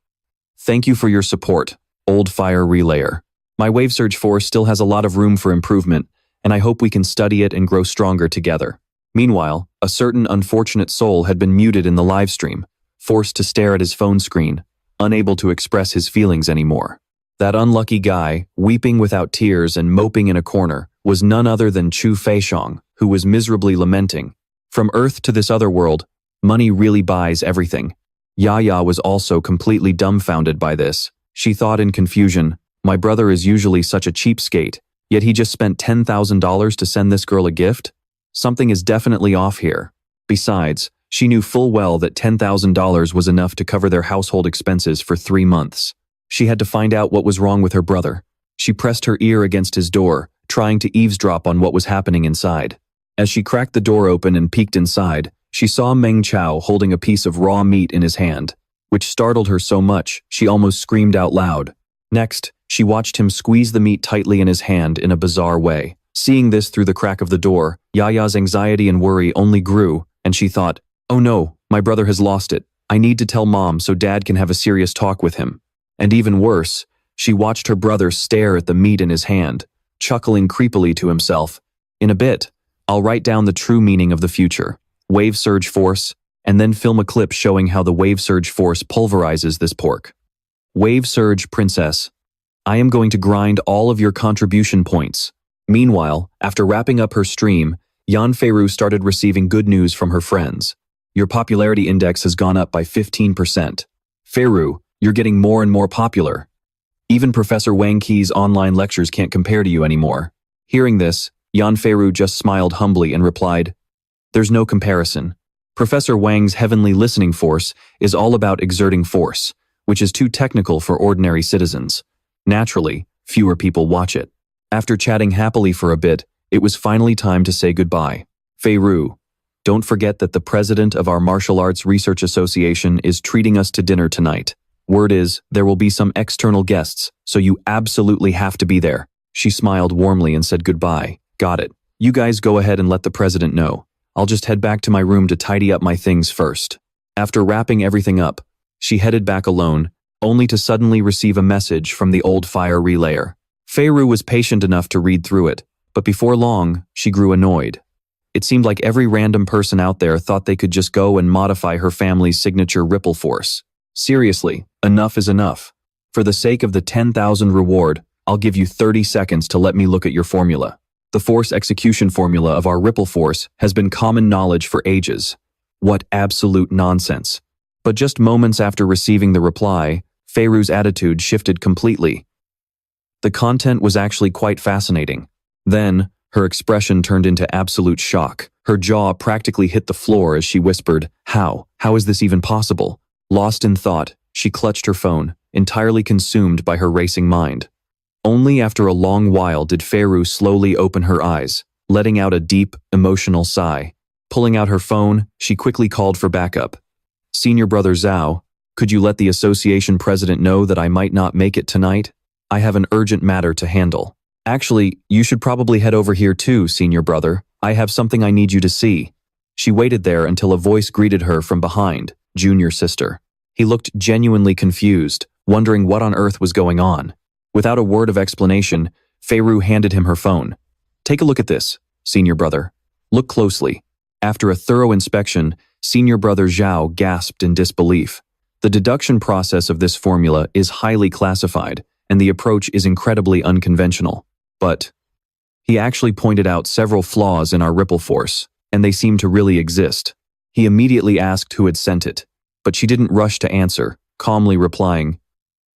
"Thank you for your support, old fire relayer. My wave surge force still has a lot of room for improvement, and I hope we can study it and grow stronger together." Meanwhile, a certain unfortunate soul had been muted in the live stream, forced to stare at his phone screen, unable to express his feelings anymore. That unlucky guy, weeping without tears and moping in a corner, was none other than Chu Feixiong, who was miserably lamenting. From Earth to this other world, money really buys everything. Yaya was also completely dumbfounded by this. She thought in confusion, my brother is usually such a cheapskate, yet he just spent $10,000 to send this girl a gift? Something is definitely off here. Besides, she knew full well that $10,000 was enough to cover their household expenses for 3 months. She had to find out what was wrong with her brother. She pressed her ear against his door, trying to eavesdrop on what was happening inside. As she cracked the door open and peeked inside, she saw Meng Chao holding a piece of raw meat in his hand, which startled her so much she almost screamed out loud. Next, she watched him squeeze the meat tightly in his hand in a bizarre way. Seeing this through the crack of the door, Yaya's anxiety and worry only grew, and she thought, "Oh no, my brother has lost it. I need to tell Mom so Dad can have a serious talk with him." And even worse, she watched her brother stare at the meat in his hand, chuckling creepily to himself. In a bit, I'll write down the true meaning of the future, wave surge force, and then film a clip showing how the wave surge force pulverizes this pork. Wave surge princess. I am going to grind all of your contribution points. Meanwhile, after wrapping up her stream, Yan Feiru started receiving good news from her friends. Your popularity index has gone up by 15%. Feiru, you're getting more and more popular. Even Professor Wang Qi's online lectures can't compare to you anymore. Hearing this, Yan Feiru just smiled humbly and replied, "There's no comparison. Professor Wang's heavenly listening force is all about exerting force, which is too technical for ordinary citizens. Naturally, fewer people watch it." After chatting happily for a bit, it was finally time to say goodbye. Feiru, don't forget that the president of our Martial Arts Research Association is treating us to dinner tonight. Word is, there will be some external guests, so you absolutely have to be there. She smiled warmly and said goodbye. Got it. You guys go ahead and let the president know. I'll just head back to my room to tidy up my things first. After wrapping everything up, she headed back alone, only to suddenly receive a message from the old fire relayer. Feiru was patient enough to read through it, but before long, she grew annoyed. It seemed like every random person out there thought they could just go and modify her family's signature ripple force. Seriously, enough is enough. For the sake of the 10,000 reward, I'll give you 30 seconds to let me look at your formula. The force execution formula of our ripple force has been common knowledge for ages. What absolute nonsense. But just moments after receiving the reply, Feiru's attitude shifted completely. The content was actually quite fascinating. Then, her expression turned into absolute shock. Her jaw practically hit the floor as she whispered, How? How is this even possible?" Lost in thought, she clutched her phone, entirely consumed by her racing mind. Only after a long while did Feiru slowly open her eyes, letting out a deep, emotional sigh. Pulling out her phone, she quickly called for backup. "Senior brother Zhao, could you let the association president know that I might not make it tonight? I have an urgent matter to handle. Actually, you should probably head over here too, senior brother. I have something I need you to see." She waited there until a voice greeted her from behind, junior sister. He looked genuinely confused, wondering what on earth was going on. Without a word of explanation, Feiru handed him her phone. "Take a look at this, senior brother. Look closely." After a thorough inspection, senior brother Zhao gasped in disbelief. The deduction process of this formula is highly classified, and the approach is incredibly unconventional. But he actually pointed out several flaws in our ripple force, and they seem to really exist. He immediately asked who had sent it, but she didn't rush to answer, calmly replying,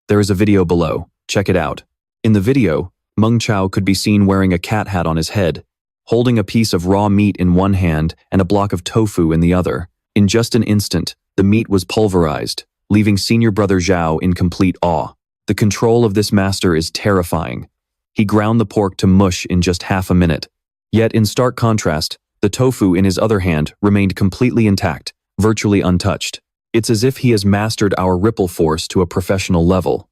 "There is a video below. Check it out." In the video, Meng Chao could be seen wearing a cat hat on his head, holding a piece of raw meat in one hand and a block of tofu in the other. In just an instant, the meat was pulverized, leaving senior brother Zhao in complete awe. The control of this master is terrifying. He ground the pork to mush in just half a minute. Yet in stark contrast, the tofu in his other hand remained completely intact, virtually untouched. It's as if he has mastered our ripple force to a professional level.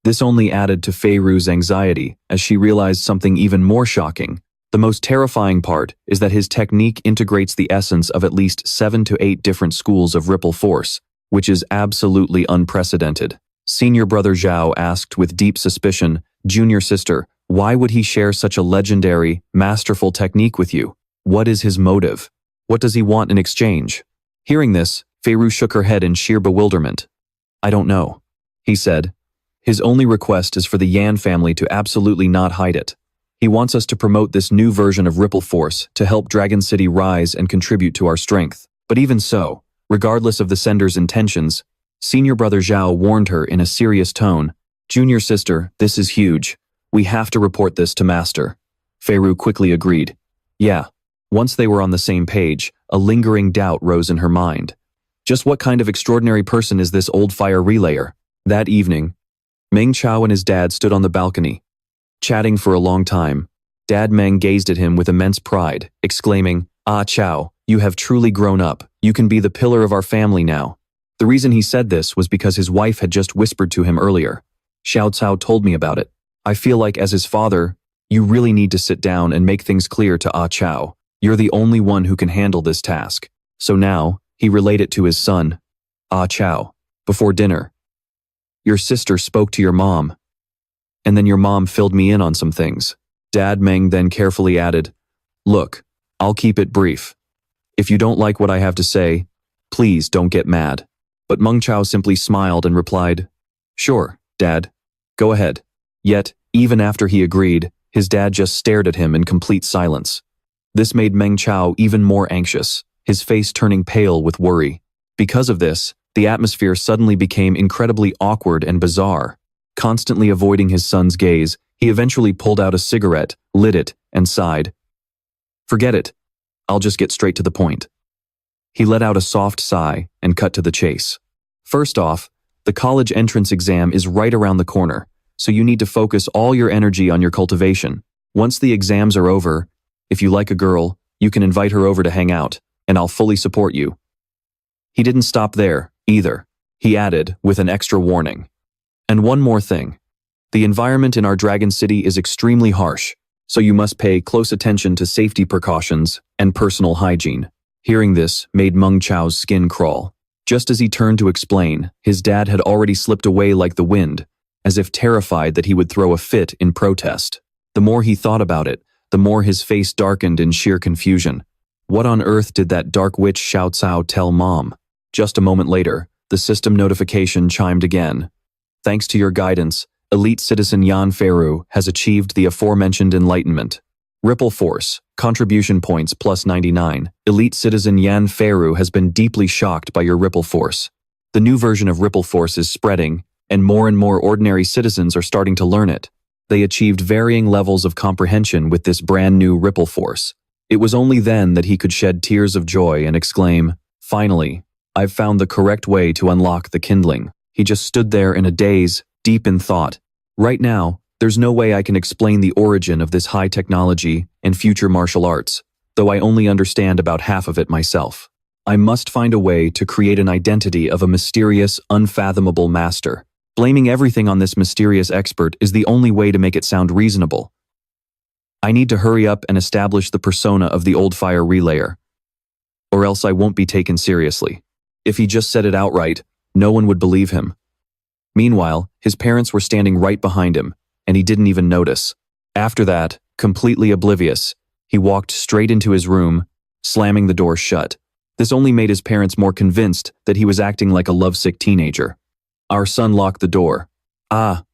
This only added to Fei Ru's anxiety as she realized something even more shocking. The most terrifying part is that his technique integrates the essence of at least 7 to 8 different schools of ripple force, which is absolutely unprecedented. Senior brother Zhao asked with deep suspicion, "Junior sister, why would he share such a legendary, masterful technique with you? What is his motive? What does he want in exchange?" Hearing this, Fei Ru shook her head in sheer bewilderment. "I don't know," he said. "His only request is for the Yan family to absolutely not hide it. He wants us to promote this new version of Ripple Force to help Dragon City rise and contribute to our strength. But even so, regardless of the sender's intentions, Senior brother Zhao warned her in a serious tone, "Junior sister, this is huge. We have to report this to Master." Fei Ru quickly agreed. Yeah. Once they were on the same page, a lingering doubt rose in her mind. Just what kind of extraordinary person is this old fire relayer? That evening, Meng Chao and his dad stood on the balcony, chatting for a long time. Dad Meng gazed at him with immense pride, exclaiming, "Ah, Chao, you have truly grown up. You can be the pillar of our family now." The reason he said this was because his wife had just whispered to him earlier. Xiao Cao told me about it. I feel like as his father, you really need to sit down and make things clear to Ah Chao. You're the only one who can handle this task. So now, he relayed it to his son. "Ah Chao, before dinner, your sister spoke to your mom. And then your mom filled me in on some things." Dad Meng then carefully added, "Look, I'll keep it brief. If you don't like what I have to say, please don't get mad." But Meng Chao simply smiled and replied, "Sure, Dad. Go ahead." Yet, even after he agreed, his dad just stared at him in complete silence. This made Meng Chao even more anxious, his face turning pale with worry. Because of this, the atmosphere suddenly became incredibly awkward and bizarre. Constantly avoiding his son's gaze, he eventually pulled out a cigarette, lit it, and sighed. "Forget it. I'll just get straight to the point." He let out a soft sigh and cut to the chase. First off, the college entrance exam is right around the corner, so you need to focus all your energy on your cultivation. Once the exams are over, if you like a girl, you can invite her over to hang out, and I'll fully support you. He didn't stop there, either. He added, with an extra warning. And one more thing. The environment in our Dragon City is extremely harsh, so you must pay close attention to safety precautions and personal hygiene. Hearing this made Meng Chao's skin crawl. Just as he turned to explain, his dad had already slipped away like the wind, as if terrified that he would throw a fit in protest. The more he thought about it, the more his face darkened in sheer confusion. What on earth did that dark witch Xiao Cao tell Mom? Just a moment later, the system notification chimed again. "Thanks to your guidance, elite citizen Yan Feiru has achieved the aforementioned enlightenment. Ripple Force, contribution points plus 99. Elite citizen Yan Feiru has been deeply shocked by your Ripple Force. The new version of Ripple Force is spreading, and more ordinary citizens are starting to learn it. They achieved varying levels of comprehension with this brand new Ripple Force." It was only then that he could shed tears of joy and exclaim, "Finally, I've found the correct way to unlock the kindling." He just stood there in a daze, deep in thought. Right now, there's no way I can explain the origin of this high technology and future martial arts, though I only understand about half of it myself. I must find a way to create an identity of a mysterious, unfathomable master. Blaming everything on this mysterious expert is the only way to make it sound reasonable. I need to hurry up and establish the persona of the old fire relayer, or else I won't be taken seriously. If he just said it outright, no one would believe him. Meanwhile, his parents were standing right behind him, and he didn't even notice. After that, completely oblivious, he walked straight into his room, slamming the door shut. This only made his parents more convinced that he was acting like a lovesick teenager. Our son locked the door. Ah,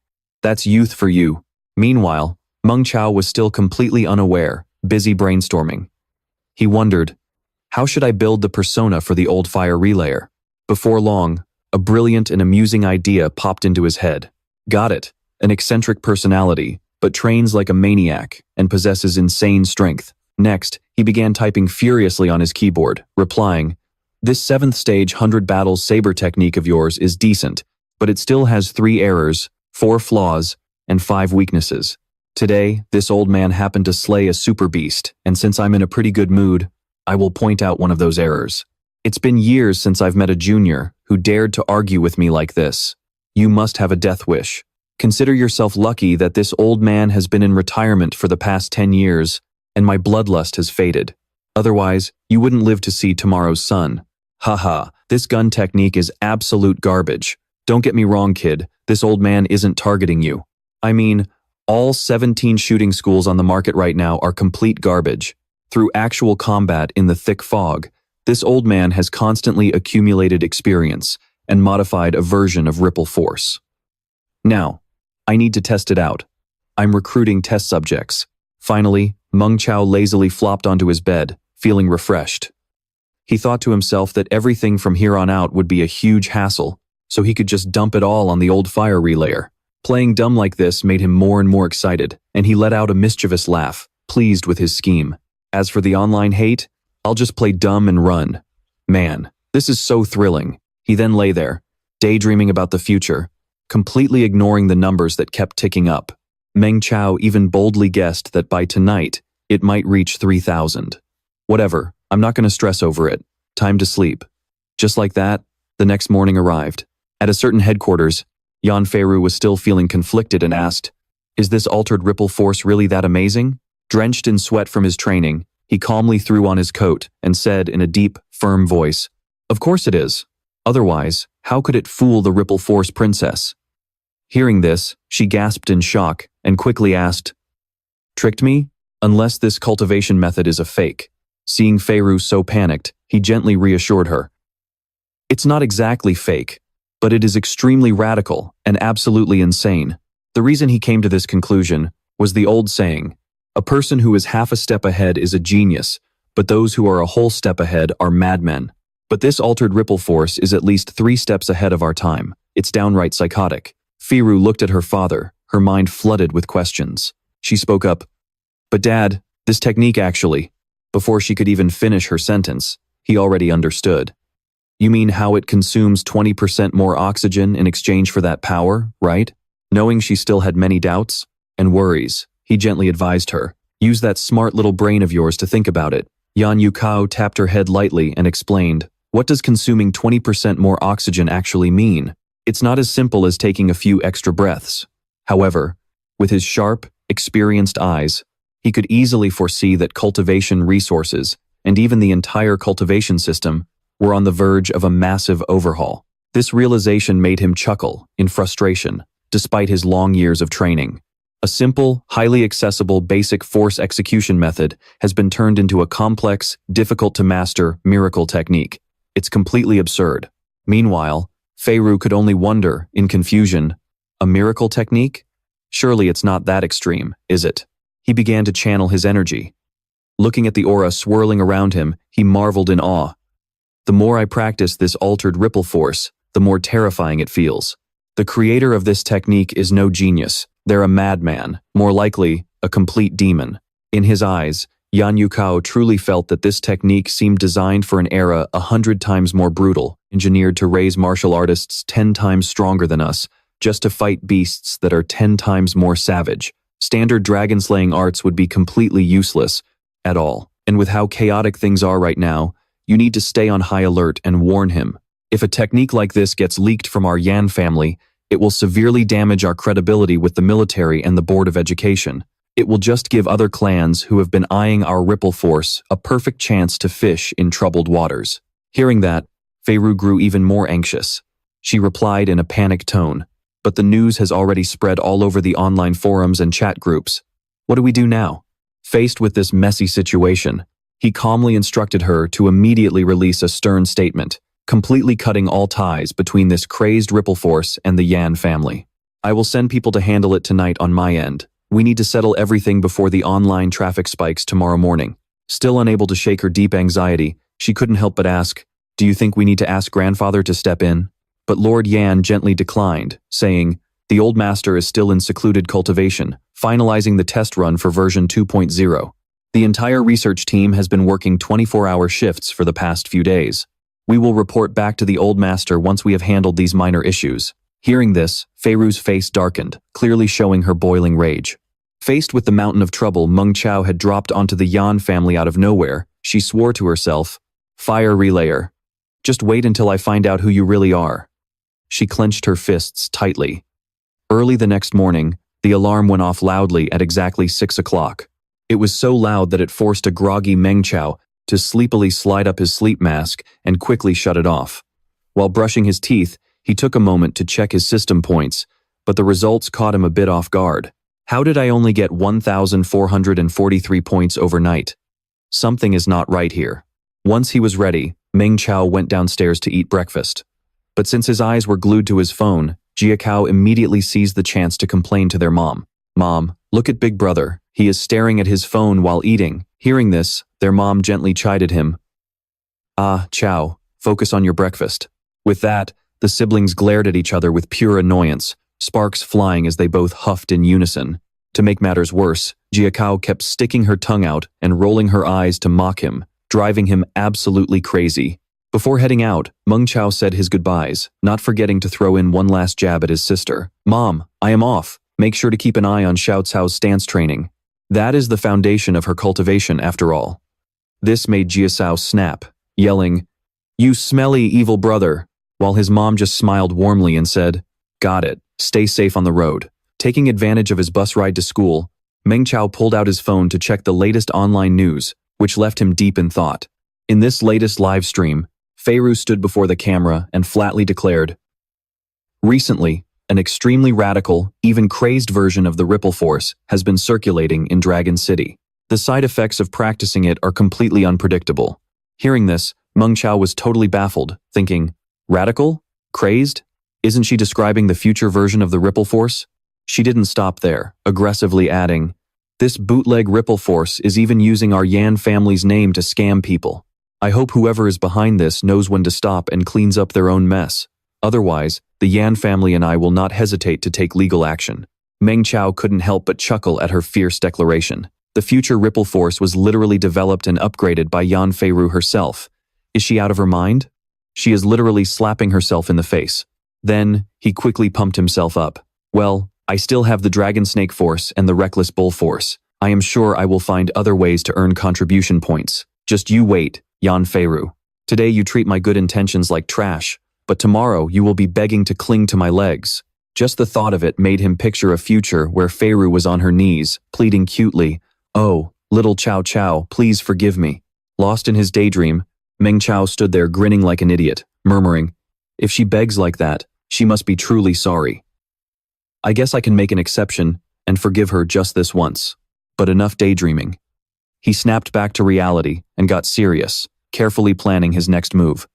that's youth for you. Meanwhile, Meng Chao was still completely unaware, busy brainstorming. He wondered, how should I build the persona for the old fire relayer? Before long, a brilliant and amusing idea popped into his head. Got it, an eccentric personality, but trains like a maniac and possesses insane strength. Next, he began typing furiously on his keyboard, replying, "This 7th stage 100 battles saber technique of yours is decent, but it still has 3 errors, 4 flaws, and 5 weaknesses. Today, this old man happened to slay a super beast, and since I'm in a pretty good mood, I will point out one of those errors. It's been years since I've met a junior who dared to argue with me like this. You must have a death wish. Consider yourself lucky that this old man has been in retirement for the past 10 years, and my bloodlust has faded. Otherwise, you wouldn't live to see tomorrow's sun. Haha, this gun technique is absolute garbage. Don't get me wrong, kid, this old man isn't targeting you. I mean, all 17 shooting schools on the market right now are complete garbage. Through actual combat in the thick fog, this old man has constantly accumulated experience and modified a version of Ripple Force. Now, I need to test it out. I'm recruiting test subjects. Finally, Meng Chao lazily flopped onto his bed, feeling refreshed. He thought to himself that everything from here on out would be a huge hassle, so he could just dump it all on the old fire relayer. Playing dumb like this made him more and more excited, and he let out a mischievous laugh, pleased with his scheme. As for the online hate, I'll just play dumb and run. Man, this is so thrilling. He then lay there, daydreaming about the future, completely ignoring the numbers that kept ticking up. Meng Chao even boldly guessed that by tonight, it might reach 3,000. Whatever, I'm not going to stress over it. Time to sleep. Just like that, the next morning arrived. At a certain headquarters, Yan Feiru was still feeling conflicted and asked, "Is this altered ripple force really that amazing?" Drenched in sweat from his training, he calmly threw on his coat and said in a deep, firm voice, "Of course it is. Otherwise, how could it fool the Ripple Force princess?" Hearing this, she gasped in shock and quickly asked, "Tricked me? Unless this cultivation method is a fake." Seeing Feiru so panicked, he gently reassured her. "It's not exactly fake, but it is extremely radical and absolutely insane." The reason he came to this conclusion was the old saying, "A person who is half a step ahead is a genius, but those who are a whole step ahead are madmen." But this altered ripple force is at least 3 steps ahead of our time. It's downright psychotic. Feiru looked at her father, her mind flooded with questions. She spoke up, "But Dad, this technique actually..." Before she could even finish her sentence, he already understood. "You mean how it consumes 20% more oxygen in exchange for that power, right?" Knowing she still had many doubts and worries, he gently advised her, "Use that smart little brain of yours to think about it." Xiao Cao tapped her head lightly and explained, "What does consuming 20% more oxygen actually mean? It's not as simple as taking a few extra breaths." However, with his sharp, experienced eyes, he could easily foresee that cultivation resources, and even the entire cultivation system, were on the verge of a massive overhaul. This realization made him chuckle in frustration, despite his long years of training. A simple, highly accessible basic force execution method has been turned into a complex, difficult-to-master miracle technique. It's completely absurd. Meanwhile, Feiru could only wonder, in confusion, a miracle technique? Surely it's not that extreme, is it? He began to channel his energy. Looking at the aura swirling around him, he marveled in awe. The more I practice this altered ripple force, the more terrifying it feels. The creator of this technique is no genius. They're a madman, more likely, a complete demon. In his eyes, Yan Cao truly felt that this technique seemed designed for an era 100 times more brutal, engineered to raise martial artists 10 times stronger than us, just to fight beasts that are 10 times more savage. Standard dragon-slaying arts would be completely useless at all. And with how chaotic things are right now, you need to stay on high alert and warn him. If a technique like this gets leaked from our Yan family, it will severely damage our credibility with the military and the Board of Education. It will just give other clans who have been eyeing our ripple force a perfect chance to fish in troubled waters. Hearing that, Feiru grew even more anxious. She replied in a panicked tone, "But the news has already spread all over the online forums and chat groups. What do we do now?" Faced with this messy situation, he calmly instructed her to immediately release a stern statement, completely cutting all ties between this crazed ripple force and the Yan family. "I will send people to handle it tonight on my end. We need to settle everything before the online traffic spikes tomorrow morning." Still unable to shake her deep anxiety, she couldn't help but ask, "Do you think we need to ask grandfather to step in?" But Lord Yan gently declined, saying, "The old master is still in secluded cultivation, finalizing the test run for version 2.0. The entire research team has been working 24-hour shifts for the past few days. We will report back to the old master once we have handled these minor issues." Hearing this, Feiru's face darkened, clearly showing her boiling rage. Faced with the mountain of trouble Meng Chao had dropped onto the Yan family out of nowhere, she swore to herself, "Fire relayer. Just wait until I find out who you really are." She clenched her fists tightly. Early the next morning, the alarm went off loudly at exactly 6 o'clock. It was so loud that it forced a groggy Meng Chao to sleepily slide up his sleep mask and quickly shut it off. While brushing his teeth, he took a moment to check his system points, but the results caught him a bit off guard. How did I only get 1,443 points overnight? Something is not right here. Once he was ready, Meng Chao went downstairs to eat breakfast. But since his eyes were glued to his phone, Xiao Cao immediately seized the chance to complain to their mom. "Mom, look at Big Brother. He is staring at his phone while eating." Hearing this, their mom gently chided him. "Ah, Chao, focus on your breakfast." With that, the siblings glared at each other with pure annoyance, sparks flying as they both huffed in unison. To make matters worse, Xiao Cao kept sticking her tongue out and rolling her eyes to mock him, driving him absolutely crazy. Before heading out, Meng Chao said his goodbyes, not forgetting to throw in one last jab at his sister. "Mom, I am off. Make sure to keep an eye on Xiao Cao's stance training. That is the foundation of her cultivation, after all." This made Xiao Cao snap, yelling, "You smelly evil brother," while his mom just smiled warmly and said, "Got it. Stay safe on the road." Taking advantage of his bus ride to school, Meng Chao pulled out his phone to check the latest online news, which left him deep in thought. In this latest live stream, Feiru stood before the camera and flatly declared, "Recently, an extremely radical, even crazed version of the Ripple Force has been circulating in Dragon City. The side effects of practicing it are completely unpredictable." Hearing this, Meng Chao was totally baffled, thinking, "Radical? Crazed? Isn't she describing the future version of the Ripple Force?" She didn't stop there, aggressively adding, "This bootleg Ripple Force is even using our Yan family's name to scam people. I hope whoever is behind this knows when to stop and cleans up their own mess. Otherwise, the Yan family and I will not hesitate to take legal action." Meng Chao couldn't help but chuckle at her fierce declaration. The future Ripple Force was literally developed and upgraded by Yan Feiru herself. Is she out of her mind? She is literally slapping herself in the face. Then, he quickly pumped himself up. "Well, I still have the Dragon Snake Force and the Reckless Bull Force. I am sure I will find other ways to earn contribution points. Just you wait, Yan Feiru. Today you treat my good intentions like trash, but tomorrow you will be begging to cling to my legs." Just the thought of it made him picture a future where Feiru was on her knees, pleading cutely, "Oh, little Xiao Cao, please forgive me." Lost in his daydream, Meng Chao stood there grinning like an idiot, murmuring, "If she begs like that, she must be truly sorry. I guess I can make an exception and forgive her just this once. But enough daydreaming." He snapped back to reality and got serious, carefully planning his next move.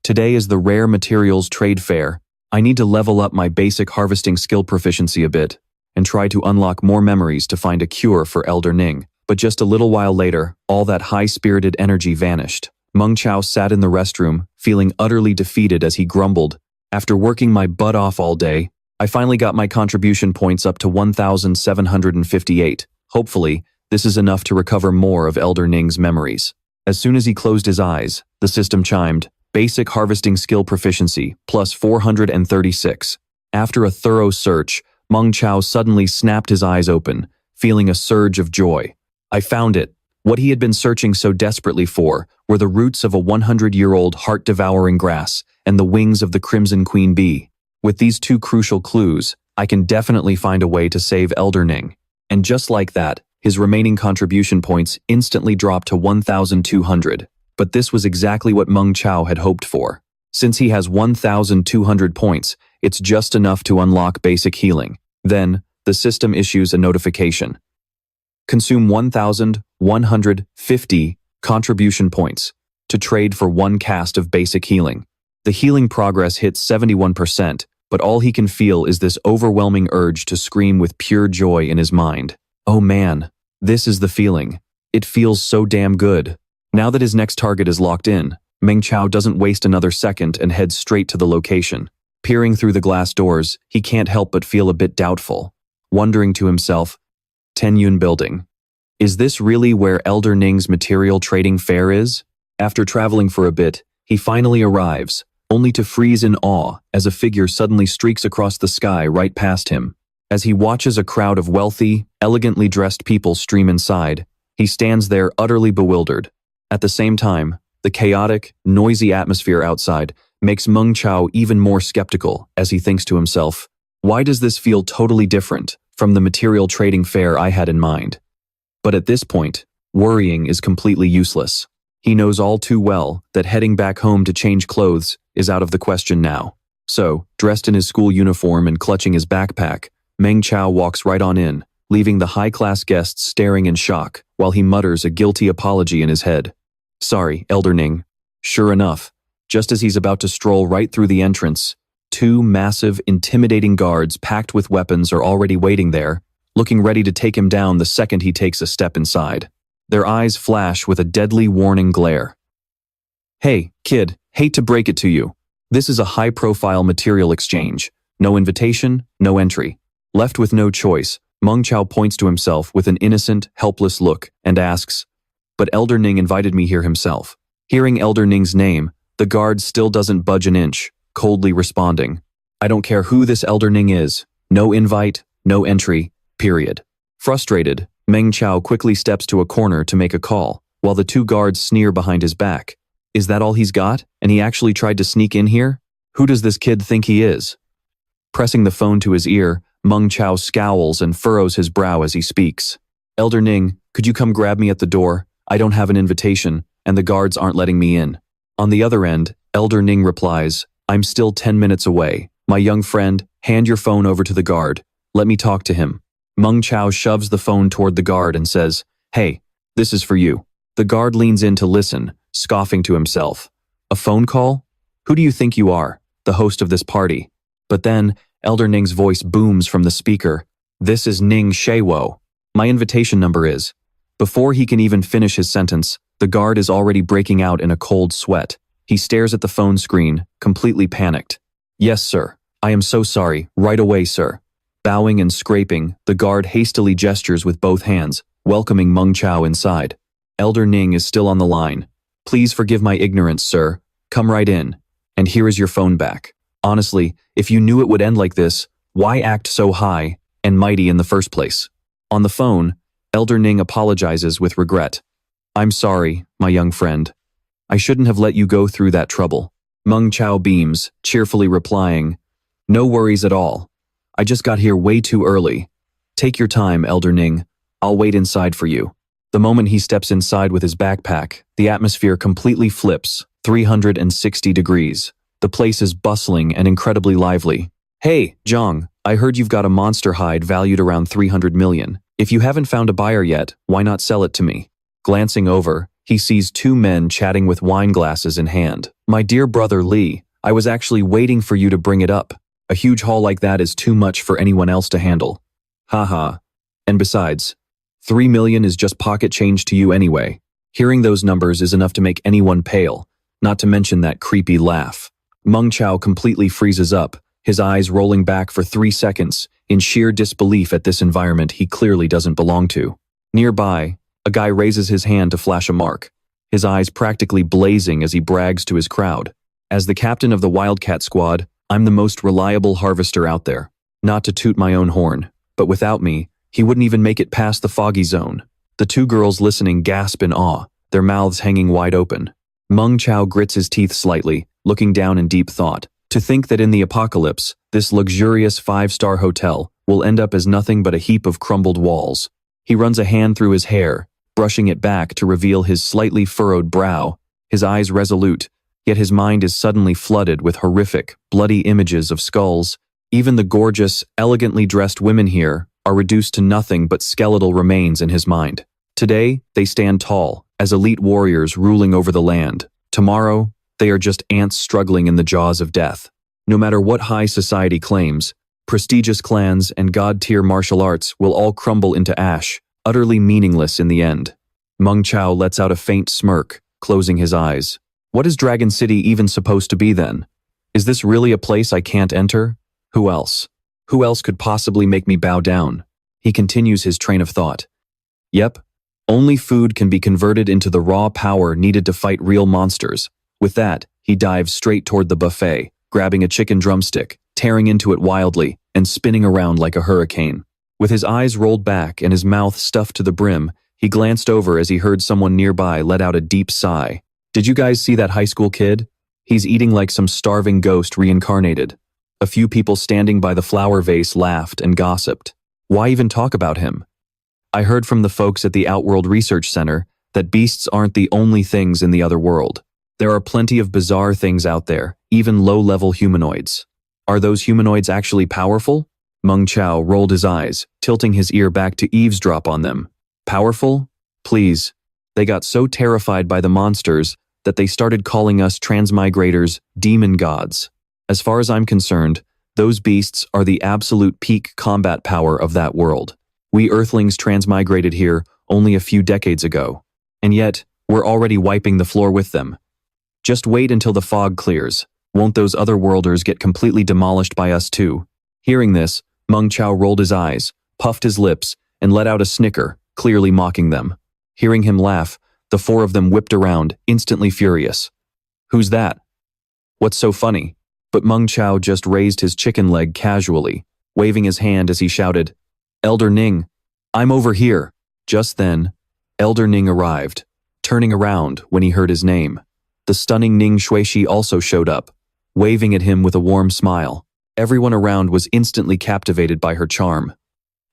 "Today is the Rare Materials Trade Fair. I need to level up my basic harvesting skill proficiency a bit and try to unlock more memories to find a cure for Elder Ning." But just a little while later, all that high-spirited energy vanished. Meng Chao sat in the restroom, feeling utterly defeated as he grumbled, "After working my butt off all day, I finally got my contribution points up to 1,758. Hopefully, this is enough to recover more of Elder Ning's memories." As soon as he closed his eyes, the system chimed, "Basic harvesting skill proficiency, plus 436. After a thorough search, Meng Chao suddenly snapped his eyes open, feeling a surge of joy. I found it. What he had been searching so desperately for were the roots of a 100-year-old heart-devouring grass and the wings of the Crimson Queen Bee. With these two crucial clues, I can definitely find a way to save Elder Ning." And just like that, his remaining contribution points instantly dropped to 1,200. But this was exactly what Meng Chao had hoped for. Since he has 1,200 points, it's just enough to unlock basic healing. Then, the system issues a notification. Consume 1,150 contribution points to trade for one cast of basic healing. The healing progress hits 71%, but all he can feel is this overwhelming urge to scream with pure joy in his mind. Oh man, this is the feeling. It feels so damn good. Now that his next target is locked in, Meng Chao doesn't waste another second and heads straight to the location. Peering through the glass doors, he can't help but feel a bit doubtful, wondering to himself, Tenyun Building. Is this really where Elder Ning's material trading fair is? After traveling for a bit, he finally arrives, only to freeze in awe as a figure suddenly streaks across the sky right past him. As he watches a crowd of wealthy, elegantly dressed people stream inside, he stands there utterly bewildered. At the same time, the chaotic, noisy atmosphere outside makes Meng Chao even more skeptical as he thinks to himself, Why does this feel totally different from the material trading fair I had in mind? But at this point, worrying is completely useless. He knows all too well that heading back home to change clothes is out of the question now. So, dressed in his school uniform and clutching his backpack, Meng Chao walks right on in, leaving the high-class guests staring in shock while he mutters a guilty apology in his head. Sorry, Elder Ning. Sure enough, just as he's about to stroll right through the entrance, two massive, intimidating guards packed with weapons are already waiting there, looking ready to take him down the second he takes a step inside. Their eyes flash with a deadly warning glare. Hey, kid, hate to break it to you. This is a high-profile material exchange. No invitation, no entry. Left with no choice, Meng Chao points to himself with an innocent, helpless look and asks, "But Elder Ning invited me here himself." Hearing Elder Ning's name, the guard still doesn't budge an inch, coldly responding, "I don't care who this Elder Ning is. No invite, no entry, period." Frustrated, Meng Chao quickly steps to a corner to make a call, while the two guards sneer behind his back. Is that all he's got, and he actually tried to sneak in here? Who does this kid think he is? Pressing the phone to his ear, Meng Chao scowls and furrows his brow as he speaks. "Elder Ning, could you come grab me at the door? I don't have an invitation, and the guards aren't letting me in." On the other end, Elder Ning replies, "I'm still 10 minutes away. My young friend, hand your phone over to the guard. Let me talk to him." Meng Chao shoves the phone toward the guard and says, "Hey, this is for you." The guard leans in to listen, scoffing to himself. "A phone call? Who do you think you are, the host of this party?" But then, Elder Ning's voice booms from the speaker. "This is Ning Shewo. My invitation number is..." Before he can even finish his sentence, the guard is already breaking out in a cold sweat. He stares at the phone screen, completely panicked. "Yes, sir. I am so sorry. Right away, sir." Bowing and scraping, the guard hastily gestures with both hands, welcoming Meng Chao inside. Elder Ning is still on the line. "Please forgive my ignorance, sir. Come right in. And here is your phone back. Honestly, if you knew it would end like this, why act so high and mighty in the first place?" On the phone, Elder Ning apologizes with regret. "I'm sorry, my young friend. I shouldn't have let you go through that trouble." Meng Chao beams, cheerfully replying, "No worries at all. I just got here way too early. Take your time, Elder Ning. I'll wait inside for you." The moment he steps inside with his backpack, the atmosphere completely flips, 360 degrees. The place is bustling and incredibly lively. "Hey, Zhang, I heard you've got a monster hide valued around 300 million. If you haven't found a buyer yet, why not sell it to me?" Glancing over, he sees two men chatting with wine glasses in hand. "My dear brother Li, I was actually waiting for you to bring it up. A huge haul like that is too much for anyone else to handle. Haha. And besides, 3 million is just pocket change to you anyway." Hearing those numbers is enough to make anyone pale, not to mention that creepy laugh. Meng Chao completely freezes up, his eyes rolling back for 3 seconds, in sheer disbelief at this environment he clearly doesn't belong to. Nearby, a guy raises his hand to flash a mark, his eyes practically blazing as he brags to his crowd. "As the captain of the Wildcat squad, I'm the most reliable harvester out there. Not to toot my own horn, but without me, he wouldn't even make it past the foggy zone." The two girls listening gasp in awe, their mouths hanging wide open. Meng Chao grits his teeth slightly, looking down in deep thought. To think that in the apocalypse, this luxurious 5-star hotel will end up as nothing but a heap of crumbled walls. He runs a hand through his hair, brushing it back to reveal his slightly furrowed brow, his eyes resolute, yet his mind is suddenly flooded with horrific, bloody images of skulls. Even the gorgeous, elegantly dressed women here are reduced to nothing but skeletal remains in his mind. Today, they stand tall, as elite warriors ruling over the land. Tomorrow, they are just ants struggling in the jaws of death. No matter what high society claims, prestigious clans and god-tier martial arts will all crumble into ash, utterly meaningless in the end. Meng Chao lets out a faint smirk, closing his eyes. What is Dragon City even supposed to be then? Is this really a place I can't enter? Who else? Who else could possibly make me bow down? He continues his train of thought. Yep, only food can be converted into the raw power needed to fight real monsters. With that, he dives straight toward the buffet, grabbing a chicken drumstick, tearing into it wildly, and spinning around like a hurricane. With his eyes rolled back and his mouth stuffed to the brim, he glanced over as he heard someone nearby let out a deep sigh. Did you guys see that high school kid? He's eating like some starving ghost reincarnated. A few people standing by the flower vase laughed and gossiped. Why even talk about him? I heard from the folks at the Outworld Research Center that beasts aren't the only things in the other world. There are plenty of bizarre things out there, even low-level humanoids. Are those humanoids actually powerful? Meng Chao rolled his eyes, tilting his ear back to eavesdrop on them. Powerful? Please. They got so terrified by the monsters that they started calling us transmigrators demon gods. As far as I'm concerned, those beasts are the absolute peak combat power of that world. We Earthlings transmigrated here only a few decades ago, and yet we're already wiping the floor with them. Just wait until the fog clears. Won't those other worlders get completely demolished by us too? Hearing this, Meng Chao rolled his eyes, puffed his lips, and let out a snicker, clearly mocking them. Hearing him laugh, the four of them whipped around, instantly furious. Who's that? What's so funny? But Meng Chao just raised his chicken leg casually, waving his hand as he shouted, Elder Ning, I'm over here. Just then, Elder Ning arrived, turning around when he heard his name. The stunning Ning Xuexi also showed up, waving at him with a warm smile. Everyone around was instantly captivated by her charm.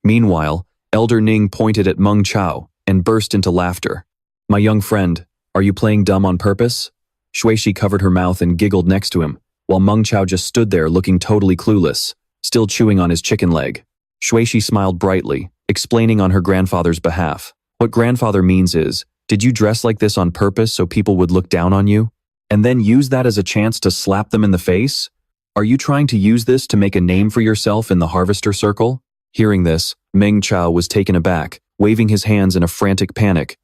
Meanwhile, Elder Ning pointed at Meng Chao and burst into laughter. My young friend, are you playing dumb on purpose? Xuexi covered her mouth and giggled next to him, while Meng Chao just stood there looking totally clueless, still chewing on his chicken leg. Xuexi smiled brightly, explaining on her grandfather's behalf. What grandfather means is, did you dress like this on purpose so people would look down on you? And then use that as a chance to slap them in the face? Are you trying to use this to make a name for yourself in the Harvester Circle? Hearing this, Meng Chao was taken aback, waving his hands in a frantic panic.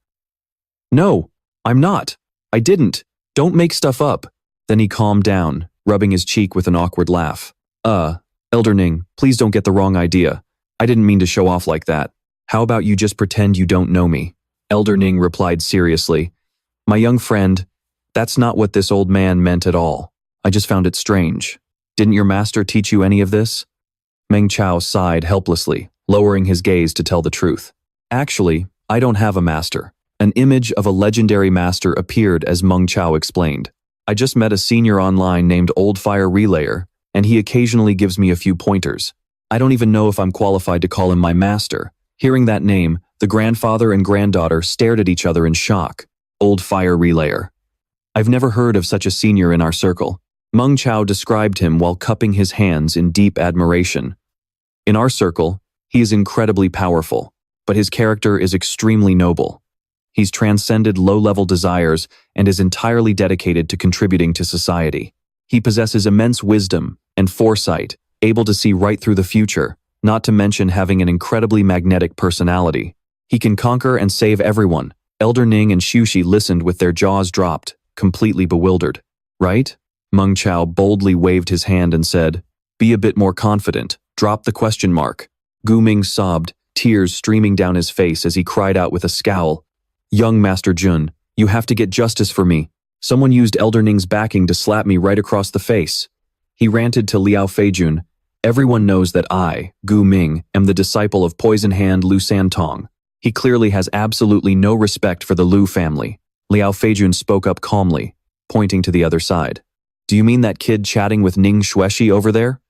No, I'm not. I didn't. Don't make stuff up. Then he calmed down, rubbing his cheek with an awkward laugh. Elder Ning, please don't get the wrong idea. I didn't mean to show off like that. How about you just pretend you don't know me? Elder Ning replied seriously. My young friend, that's not what this old man meant at all. I just found it strange. Didn't your master teach you any of this? Meng Chao sighed helplessly, lowering his gaze to tell the truth. Actually, I don't have a master. An image of a legendary master appeared as Meng Chao explained. I just met a senior online named Old Fire Relayer, and he occasionally gives me a few pointers. I don't even know if I'm qualified to call him my master. Hearing that name, the grandfather and granddaughter stared at each other in shock. Old Fire Relayer. I've never heard of such a senior in our circle. Meng Chao described him while cupping his hands in deep admiration. In our circle, he is incredibly powerful, but his character is extremely noble. He's transcended low-level desires and is entirely dedicated to contributing to society. He possesses immense wisdom and foresight, able to see right through the future, not to mention having an incredibly magnetic personality. He can conquer and save everyone. Elder Ning and Xuexi listened with their jaws dropped, completely bewildered. Right? Meng Chao boldly waved his hand and said, Be a bit more confident. Drop the question mark. Gu Ming sobbed, tears streaming down his face as he cried out with a scowl. Young Master Jun, you have to get justice for me. Someone used Elder Ning's backing to slap me right across the face. He ranted to Liao Feijun. Everyone knows that I, Gu Ming, am the disciple of Poison Hand Lu Santong. He clearly has absolutely no respect for the Lu family. Liao Feijun spoke up calmly, pointing to the other side. Do you mean that kid chatting with Ning Xuexi over there?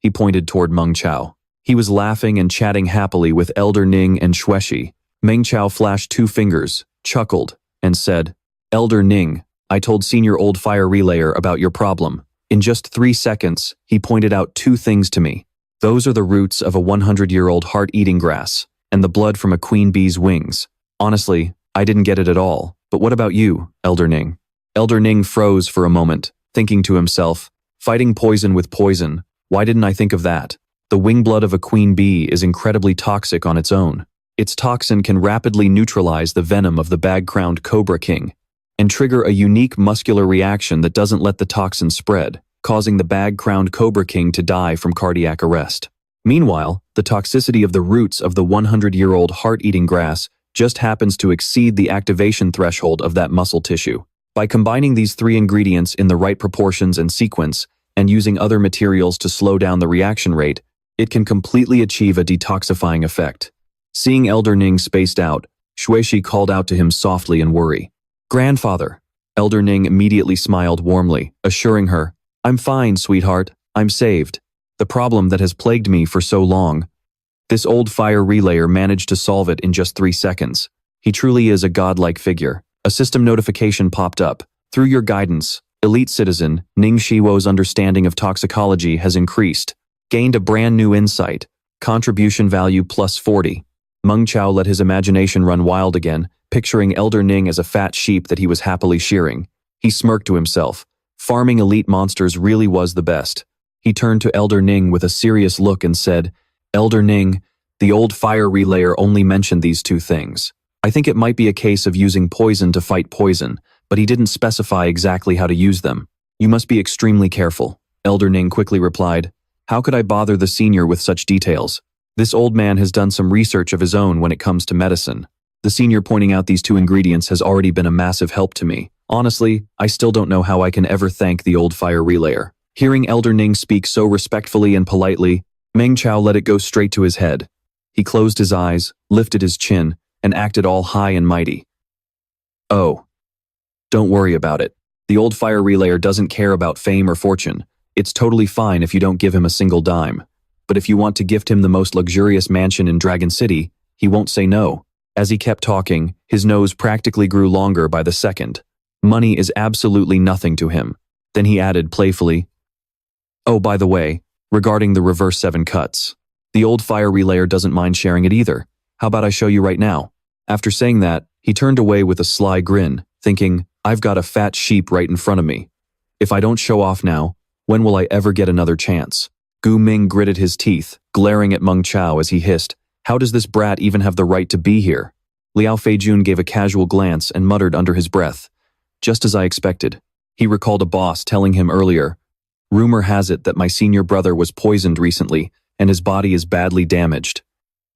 He pointed toward Meng Chao. He was laughing and chatting happily with Elder Ning and Xuexi. Meng Chao flashed 2 fingers, chuckled, and said, Elder Ning, I told Senior Old Fire Relayer about your problem. In just 3 seconds, he pointed out 2 things to me. Those are the roots of a 100-year-old heart-eating grass, and the blood from a queen bee's wings. Honestly, I didn't get it at all. But what about you, Elder Ning? Elder Ning froze for a moment, thinking to himself, fighting poison with poison, why didn't I think of that? The wing blood of a queen bee is incredibly toxic on its own. Its toxin can rapidly neutralize the venom of the bag-crowned Cobra King and trigger a unique muscular reaction that doesn't let the toxin spread, causing the bag-crowned Cobra King to die from cardiac arrest. Meanwhile, the toxicity of the roots of the 100-year-old heart-eating grass just happens to exceed the activation threshold of that muscle tissue. By combining these 3 ingredients in the right proportions and sequence, and using other materials to slow down the reaction rate, it can completely achieve a detoxifying effect. Seeing Elder Ning spaced out, Xuexi called out to him softly in worry. Grandfather. Elder Ning immediately smiled warmly, assuring her, I'm fine, sweetheart. I'm saved. The problem that has plagued me for so long. This old fire relayer managed to solve it in just 3 seconds. He truly is a godlike figure. A system notification popped up. Through your guidance, elite citizen, Ning Shiwo's understanding of toxicology has increased. Gained a brand new insight. Contribution value plus 40. Meng Chao let his imagination run wild again, picturing Elder Ning as a fat sheep that he was happily shearing. He smirked to himself. Farming elite monsters really was the best. He turned to Elder Ning with a serious look and said, Elder Ning, the old fire relayer only mentioned these 2 things. I think it might be a case of using poison to fight poison, but he didn't specify exactly how to use them. You must be extremely careful. Elder Ning quickly replied, How could I bother the senior with such details? This old man has done some research of his own when it comes to medicine. The senior pointing out these 2 ingredients has already been a massive help to me. Honestly, I still don't know how I can ever thank the old fire relayer. Hearing Elder Ning speak so respectfully and politely, Meng Chao let it go straight to his head. He closed his eyes, lifted his chin, and acted all high and mighty. Oh. Don't worry about it. The old fire relayer doesn't care about fame or fortune. It's totally fine if you don't give him a single dime. But if you want to gift him the most luxurious mansion in Dragon City, he won't say no. As he kept talking, his nose practically grew longer by the second. Money is absolutely nothing to him. Then he added playfully, Oh, by the way, regarding the reverse 7 cuts. The old fire relayer doesn't mind sharing it either. How about I show you right now? After saying that, he turned away with a sly grin, thinking, I've got a fat sheep right in front of me. If I don't show off now, when will I ever get another chance? Gu Ming gritted his teeth, glaring at Meng Chao as he hissed, How does this brat even have the right to be here? Liao Feijun gave a casual glance and muttered under his breath, Just as I expected. He recalled a boss telling him earlier, Rumor has it that my senior brother was poisoned recently and his body is badly damaged.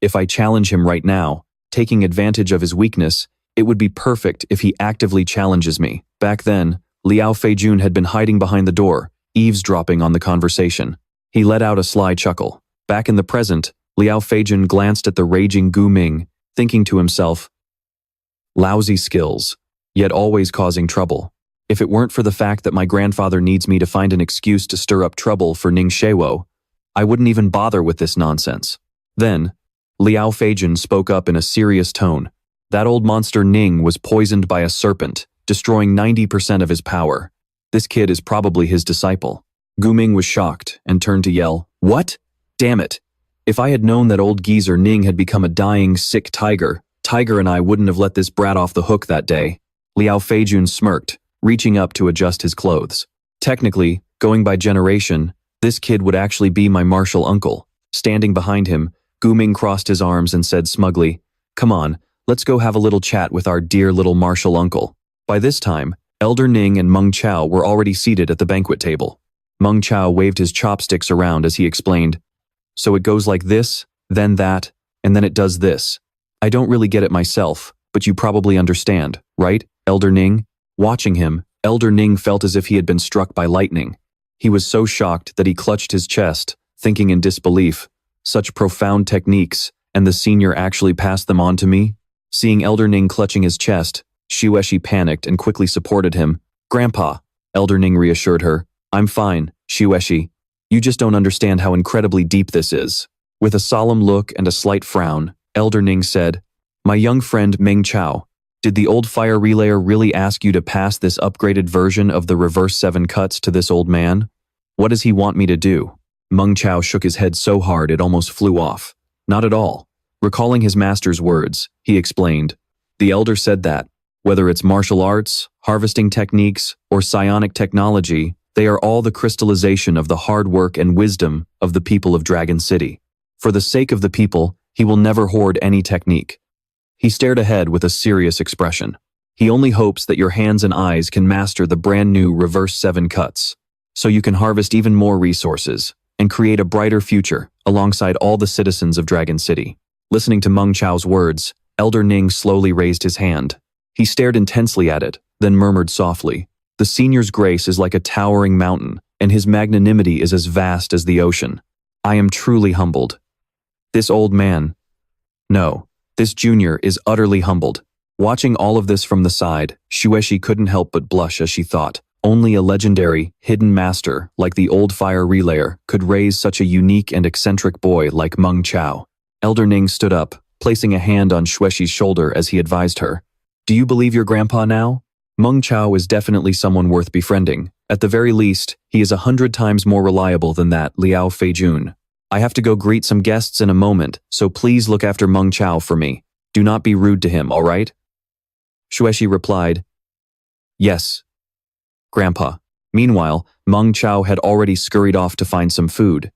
If I challenge him right now, taking advantage of his weakness, it would be perfect if he actively challenges me. Back then, Liao Feijun had been hiding behind the door, eavesdropping on the conversation. He let out a sly chuckle. Back in the present, Liao Feijun glanced at the raging Gu Ming, thinking to himself, Lousy skills, yet always causing trouble. If it weren't for the fact that my grandfather needs me to find an excuse to stir up trouble for Ning Shiwo, I wouldn't even bother with this nonsense. Then, Liao Feijun spoke up in a serious tone. That old monster Ning was poisoned by a serpent, destroying 90% of his power. This kid is probably his disciple. Gu Ming was shocked and turned to yell, What? Damn it. If I had known that old geezer Ning had become a dying, sick tiger and I wouldn't have let this brat off the hook that day. Liao Feijun smirked, reaching up to adjust his clothes. Technically, going by generation, this kid would actually be my martial uncle. Standing behind him, Gu Ming crossed his arms and said smugly, Come on, let's go have a little chat with our dear little martial uncle. By this time, Elder Ning and Meng Chao were already seated at the banquet table. Meng Chao waved his chopsticks around as he explained, So it goes like this, then that, and then it does this. I don't really get it myself, but you probably understand, right, Elder Ning? Watching him, Elder Ning felt as if he had been struck by lightning. He was so shocked that he clutched his chest, thinking in disbelief, Such profound techniques, and the senior actually passed them on to me? Seeing Elder Ning clutching his chest, Xiueshi panicked and quickly supported him. Grandpa, Elder Ning reassured her, I'm fine, Xiueshi. You just don't understand how incredibly deep this is. With a solemn look and a slight frown, Elder Ning said, My young friend Meng Chao, did the old fire relayer really ask you to pass this upgraded version of the reverse 7 cuts to this old man? What does he want me to do? Meng Chao shook his head so hard it almost flew off. Not at all. Recalling his master's words, he explained, The elder said that, whether it's martial arts, harvesting techniques, or psionic technology, they are all the crystallization of the hard work and wisdom of the people of Dragon City. For the sake of the people, he will never hoard any technique. He stared ahead with a serious expression. He only hopes that your hands and eyes can master the brand new reverse 7 cuts, so you can harvest even more resources and create a brighter future alongside all the citizens of Dragon City. Listening to Meng Chao's words, Elder Ning slowly raised his hand. He stared intensely at it, then murmured softly, The senior's grace is like a towering mountain, and his magnanimity is as vast as the ocean. I am truly humbled. This old man, no, this junior is utterly humbled. Watching all of this from the side, Xiueshi couldn't help but blush as she thought, Only a legendary, hidden master like the old fire relayer could raise such a unique and eccentric boy like Meng Chao. Elder Ning stood up, placing a hand on Xuexi's shoulder as he advised her. Do you believe your grandpa now? Meng Chao is definitely someone worth befriending. At the very least, he is 100 times more reliable than that Liao Feijun. I have to go greet some guests in a moment, so please look after Meng Chao for me. Do not be rude to him, all right? Xuexi replied, Yes, Grandpa. Meanwhile, Meng Chao had already scurried off to find some food.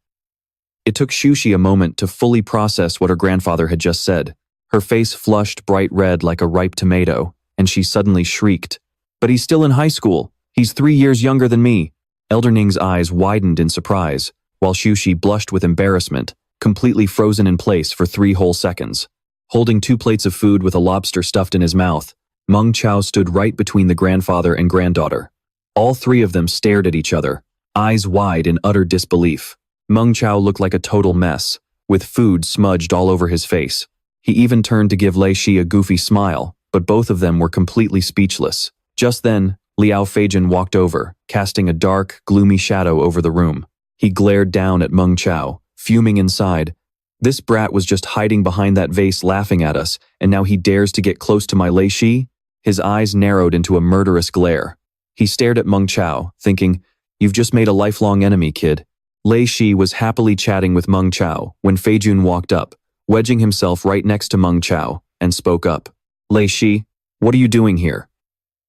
It took Xuexi a moment to fully process what her grandfather had just said. Her face flushed bright red like a ripe tomato, and she suddenly shrieked, But he's still in high school. He's 3 years younger than me. Elder Ning's eyes widened in surprise, while Xuexi blushed with embarrassment, completely frozen in place for 3 whole seconds. Holding 2 plates of food with a lobster stuffed in his mouth, Meng Chao stood right between the grandfather and granddaughter. All 3 of them stared at each other, eyes wide in utter disbelief. Meng Chao looked like a total mess, with food smudged all over his face. He even turned to give Lei Shi a goofy smile, but both of them were completely speechless. Just then, Liao Feijun walked over, casting a dark, gloomy shadow over the room. He glared down at Meng Chao, fuming inside. This brat was just hiding behind that vase laughing at us, and now he dares to get close to my Lei Shi? His eyes narrowed into a murderous glare. He stared at Meng Chao, thinking, You've just made a lifelong enemy, kid. Lei Shi was happily chatting with Meng Chao when Feijun walked up, wedging himself right next to Meng Chao, and spoke up. Lei Shi, what are you doing here?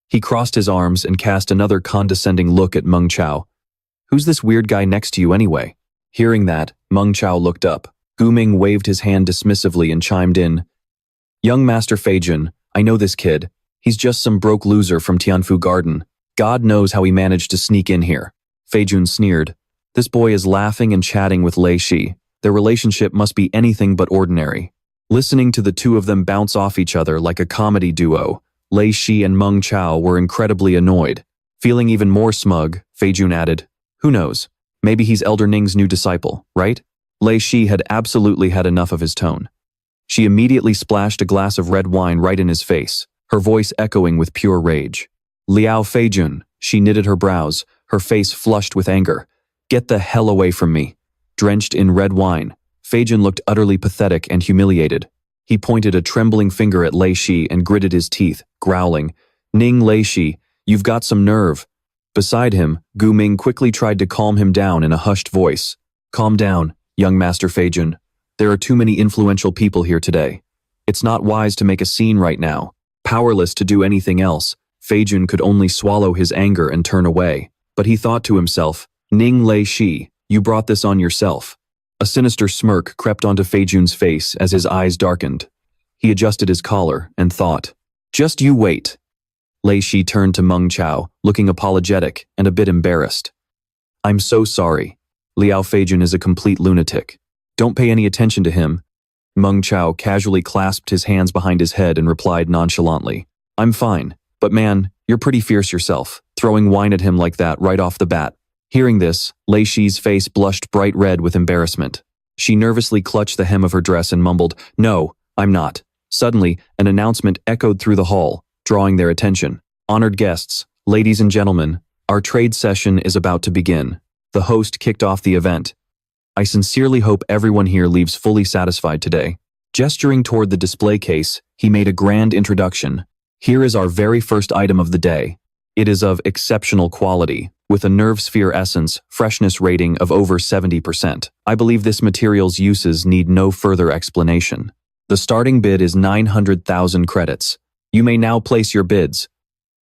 He crossed his arms and cast another condescending look at Meng Chao. Who's this weird guy next to you anyway? Hearing that, Meng Chao looked up. Gu Ming waved his hand dismissively and chimed in. Young Master Feijun, I know this kid. He's just some broke loser from Tianfu Garden. God knows how he managed to sneak in here. Feijun sneered. This boy is laughing and chatting with Lei Shi. Their relationship must be anything but ordinary. Listening to the 2 of them bounce off each other like a comedy duo, Lei Shi and Meng Chao were incredibly annoyed. Feeling even more smug, Feijun added, Who knows? Maybe he's Elder Ning's new disciple, right? Lei Shi had absolutely had enough of his tone. She immediately splashed a glass of red wine right in his face, her voice echoing with pure rage. Liao Feijun, she knitted her brows, her face flushed with anger. Get the hell away from me. Drenched in red wine, Feijun looked utterly pathetic and humiliated. He pointed a trembling finger at Lei Shi and gritted his teeth, growling, Ning Lei Shi, you've got some nerve. Beside him, Gu Ming quickly tried to calm him down in a hushed voice. Calm down, young Master Feijun. There are too many influential people here today. It's not wise to make a scene right now. Powerless to do anything else, Feijun could only swallow his anger and turn away. But he thought to himself, Ning Lei Shi, you brought this on yourself. A sinister smirk crept onto Feijun's face as his eyes darkened. He adjusted his collar and thought, Just you wait. Lei Shi turned to Meng Chao, looking apologetic and a bit embarrassed. I'm so sorry. Liao Feijun is a complete lunatic. Don't pay any attention to him. Meng Chao casually clasped his hands behind his head and replied nonchalantly, I'm fine, but man, you're pretty fierce yourself, throwing wine at him like that right off the bat. Hearing this, Lei Shi's face blushed bright red with embarrassment. She nervously clutched the hem of her dress and mumbled, No, I'm not. Suddenly, an announcement echoed through the hall, drawing their attention. Honored guests, ladies and gentlemen, our trade session is about to begin. The host kicked off the event. I sincerely hope everyone here leaves fully satisfied today. Gesturing toward the display case, he made a grand introduction. Here is our very first item of the day. It is of exceptional quality, with a nerve sphere essence freshness rating of over 70%. I believe this material's uses need no further explanation. The starting bid is 900,000 credits. You may now place your bids.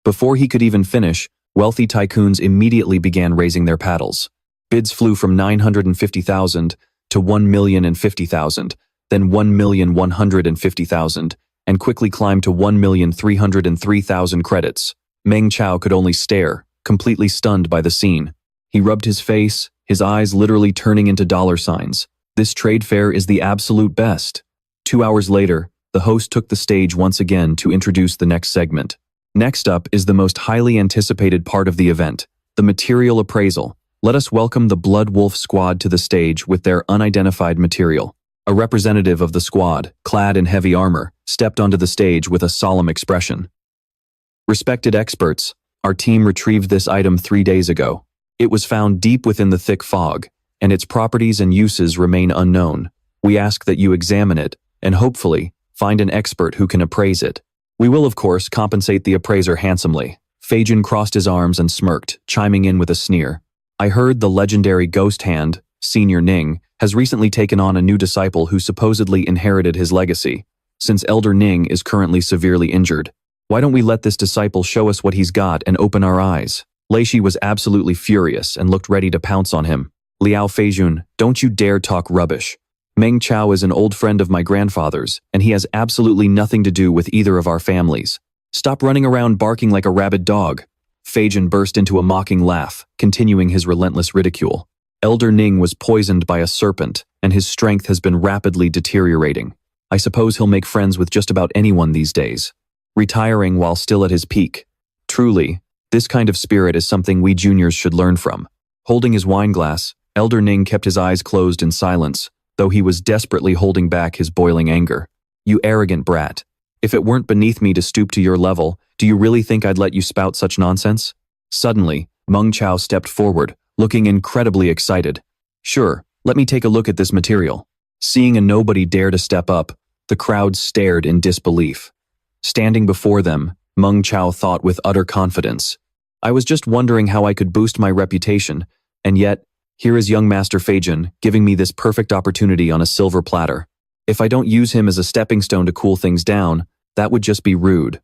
Before he could even finish, wealthy tycoons immediately began raising their paddles. Bids flew from 950,000 to 1,050,000, then 1,150,000, and quickly climbed to 1,303,000 credits. Meng Chao could only stare, completely stunned by the scene. He rubbed his face, his eyes literally turning into dollar signs. This trade fair is the absolute best. 2 hours later, the host took the stage once again to introduce the next segment. Next up is the most highly anticipated part of the event, the material appraisal. Let us welcome the Blood Wolf squad to the stage with their unidentified material. A representative of the squad, clad in heavy armor, stepped onto the stage with a solemn expression. Respected experts, Our team retrieved this item 3 days ago. It was found deep within the thick fog, and its properties and uses remain unknown. We ask that you examine it, and hopefully, find an expert who can appraise it. We will, of course, compensate the appraiser handsomely. Feijun crossed his arms and smirked, chiming in with a sneer. I heard the legendary ghost hand, Senior Ning, has recently taken on a new disciple who supposedly inherited his legacy. Since Elder Ning is currently severely injured, why don't we let this disciple show us what he's got and open our eyes? Leishi was absolutely furious and looked ready to pounce on him. Liao Feijun, don't you dare talk rubbish. Meng Chao is an old friend of my grandfather's, and he has absolutely nothing to do with either of our families. Stop running around barking like a rabid dog. Feijun burst into a mocking laugh, continuing his relentless ridicule. Elder Ning was poisoned by a serpent, and his strength has been rapidly deteriorating. I suppose he'll make friends with just about anyone these days, retiring while still at his peak. Truly, this kind of spirit is something we juniors should learn from. Holding his wine glass, Elder Ning kept his eyes closed in silence, though he was desperately holding back his boiling anger. You arrogant brat. If it weren't beneath me to stoop to your level, do you really think I'd let you spout such nonsense? Suddenly, Meng Chao stepped forward, looking incredibly excited. Sure, let me take a look at this material. Seeing a nobody dare to step up, the crowd stared in disbelief. Standing before them, Meng Chao thought with utter confidence. I was just wondering how I could boost my reputation, and yet, here is young Master Feijun giving me this perfect opportunity on a silver platter. If I don't use him as a stepping stone to cool things down, that would just be rude.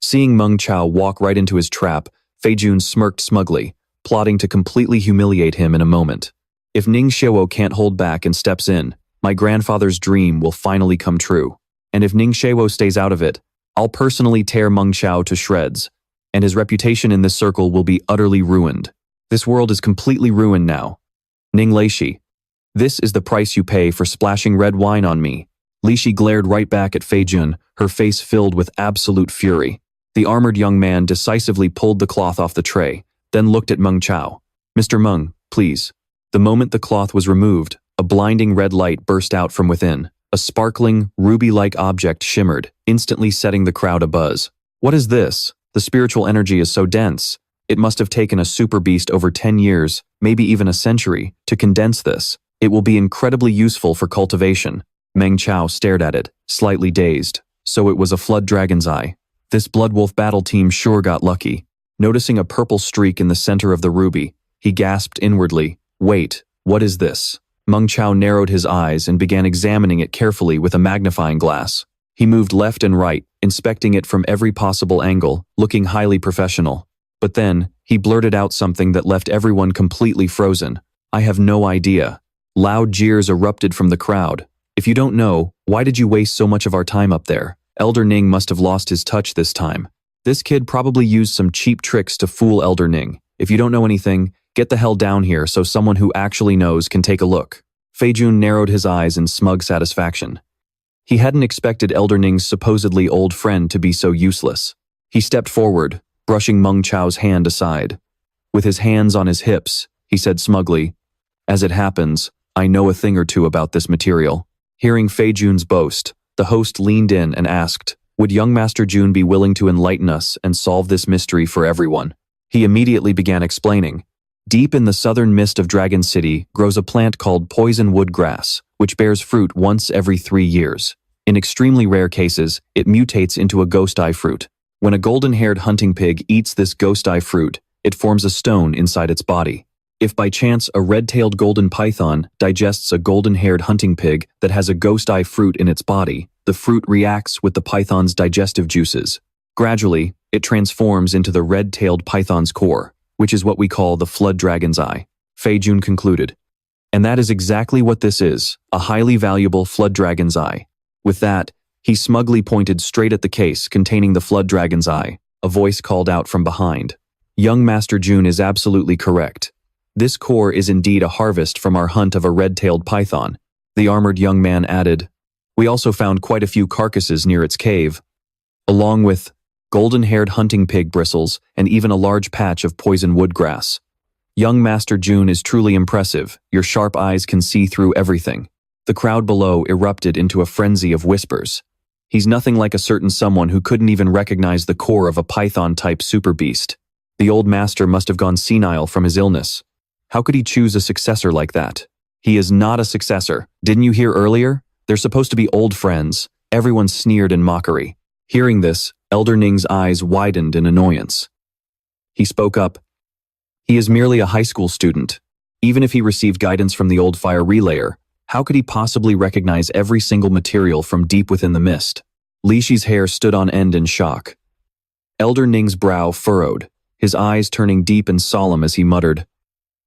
Seeing Meng Chao walk right into his trap, Feijun smirked smugly, plotting to completely humiliate him in a moment. If Ning Xiao can't hold back and steps in, my grandfather's dream will finally come true. And if Ning Xiao stays out of it, I'll personally tear Meng Chao to shreds, and his reputation in this circle will be utterly ruined. This world is completely ruined now. Ning Leishi, this is the price you pay for splashing red wine on me. Leishi glared right back at Feijun, her face filled with absolute fury. The armored young man decisively pulled the cloth off the tray, then looked at Meng Chao. Mr. Meng, please. The moment the cloth was removed, a blinding red light burst out from within. A sparkling, ruby-like object shimmered, instantly setting the crowd abuzz. What is this? The spiritual energy is so dense. It must have taken a super beast over 10 years, maybe even a century, to condense this. It will be incredibly useful for cultivation. Meng Chao stared at it, slightly dazed. So it was a flood dragon's eye. This Bloodwolf battle team sure got lucky. Noticing a purple streak in the center of the ruby, he gasped inwardly, wait, what is this? Meng Chao narrowed his eyes and began examining it carefully with a magnifying glass. He moved left and right, inspecting it from every possible angle, looking highly professional. But then, he blurted out something that left everyone completely frozen. I have no idea. Loud jeers erupted from the crowd. If you don't know, why did you waste so much of our time up there? Elder Ning must have lost his touch this time. This kid probably used some cheap tricks to fool Elder Ning. If you don't know anything, get the hell down here so someone who actually knows can take a look. Feijun narrowed his eyes in smug satisfaction. He hadn't expected Elder Ning's supposedly old friend to be so useless. He stepped forward, brushing Meng Chao's hand aside. With his hands on his hips, he said smugly, as it happens, I know a thing or two about this material. Hearing Feijun's boast, the host leaned in and asked, would young Master Jun be willing to enlighten us and solve this mystery for everyone? He immediately began explaining. Deep in the southern mist of Dragon City grows a plant called poison wood grass, which bears fruit once every 3 years. In extremely rare cases, it mutates into a ghost eye fruit. When a golden-haired hunting pig eats this ghost eye fruit, it forms a stone inside its body. If by chance a red-tailed golden python digests a golden-haired hunting pig that has a ghost eye fruit in its body, the fruit reacts with the python's digestive juices. Gradually, it transforms into the red-tailed python's core, which is what we call the flood dragon's eye. Feijun concluded. And that is exactly what this is, a highly valuable flood dragon's eye. With that, he smugly pointed straight at the case containing the flood dragon's eye. A voice called out from behind. Young Master Jun is absolutely correct. This core is indeed a harvest from our hunt of a red-tailed python. The armored young man added. We also found quite a few carcasses near its cave, along with golden-haired hunting pig bristles and even a large patch of poison wood grass. Young Master Jun is truly impressive. Your sharp eyes can see through everything. The crowd below erupted into a frenzy of whispers. He's nothing like a certain someone who couldn't even recognize the core of a python-type super beast. The old master must have gone senile from his illness. How could he choose a successor like that? He is not a successor. Didn't you hear earlier? They're supposed to be old friends. Everyone sneered in mockery. Hearing this, Elder Ning's eyes widened in annoyance. He spoke up. He is merely a high school student. Even if he received guidance from the old fire relayer, how could he possibly recognize every single material from deep within the mist? Li Shi's hair stood on end in shock. Elder Ning's brow furrowed, his eyes turning deep and solemn as he muttered,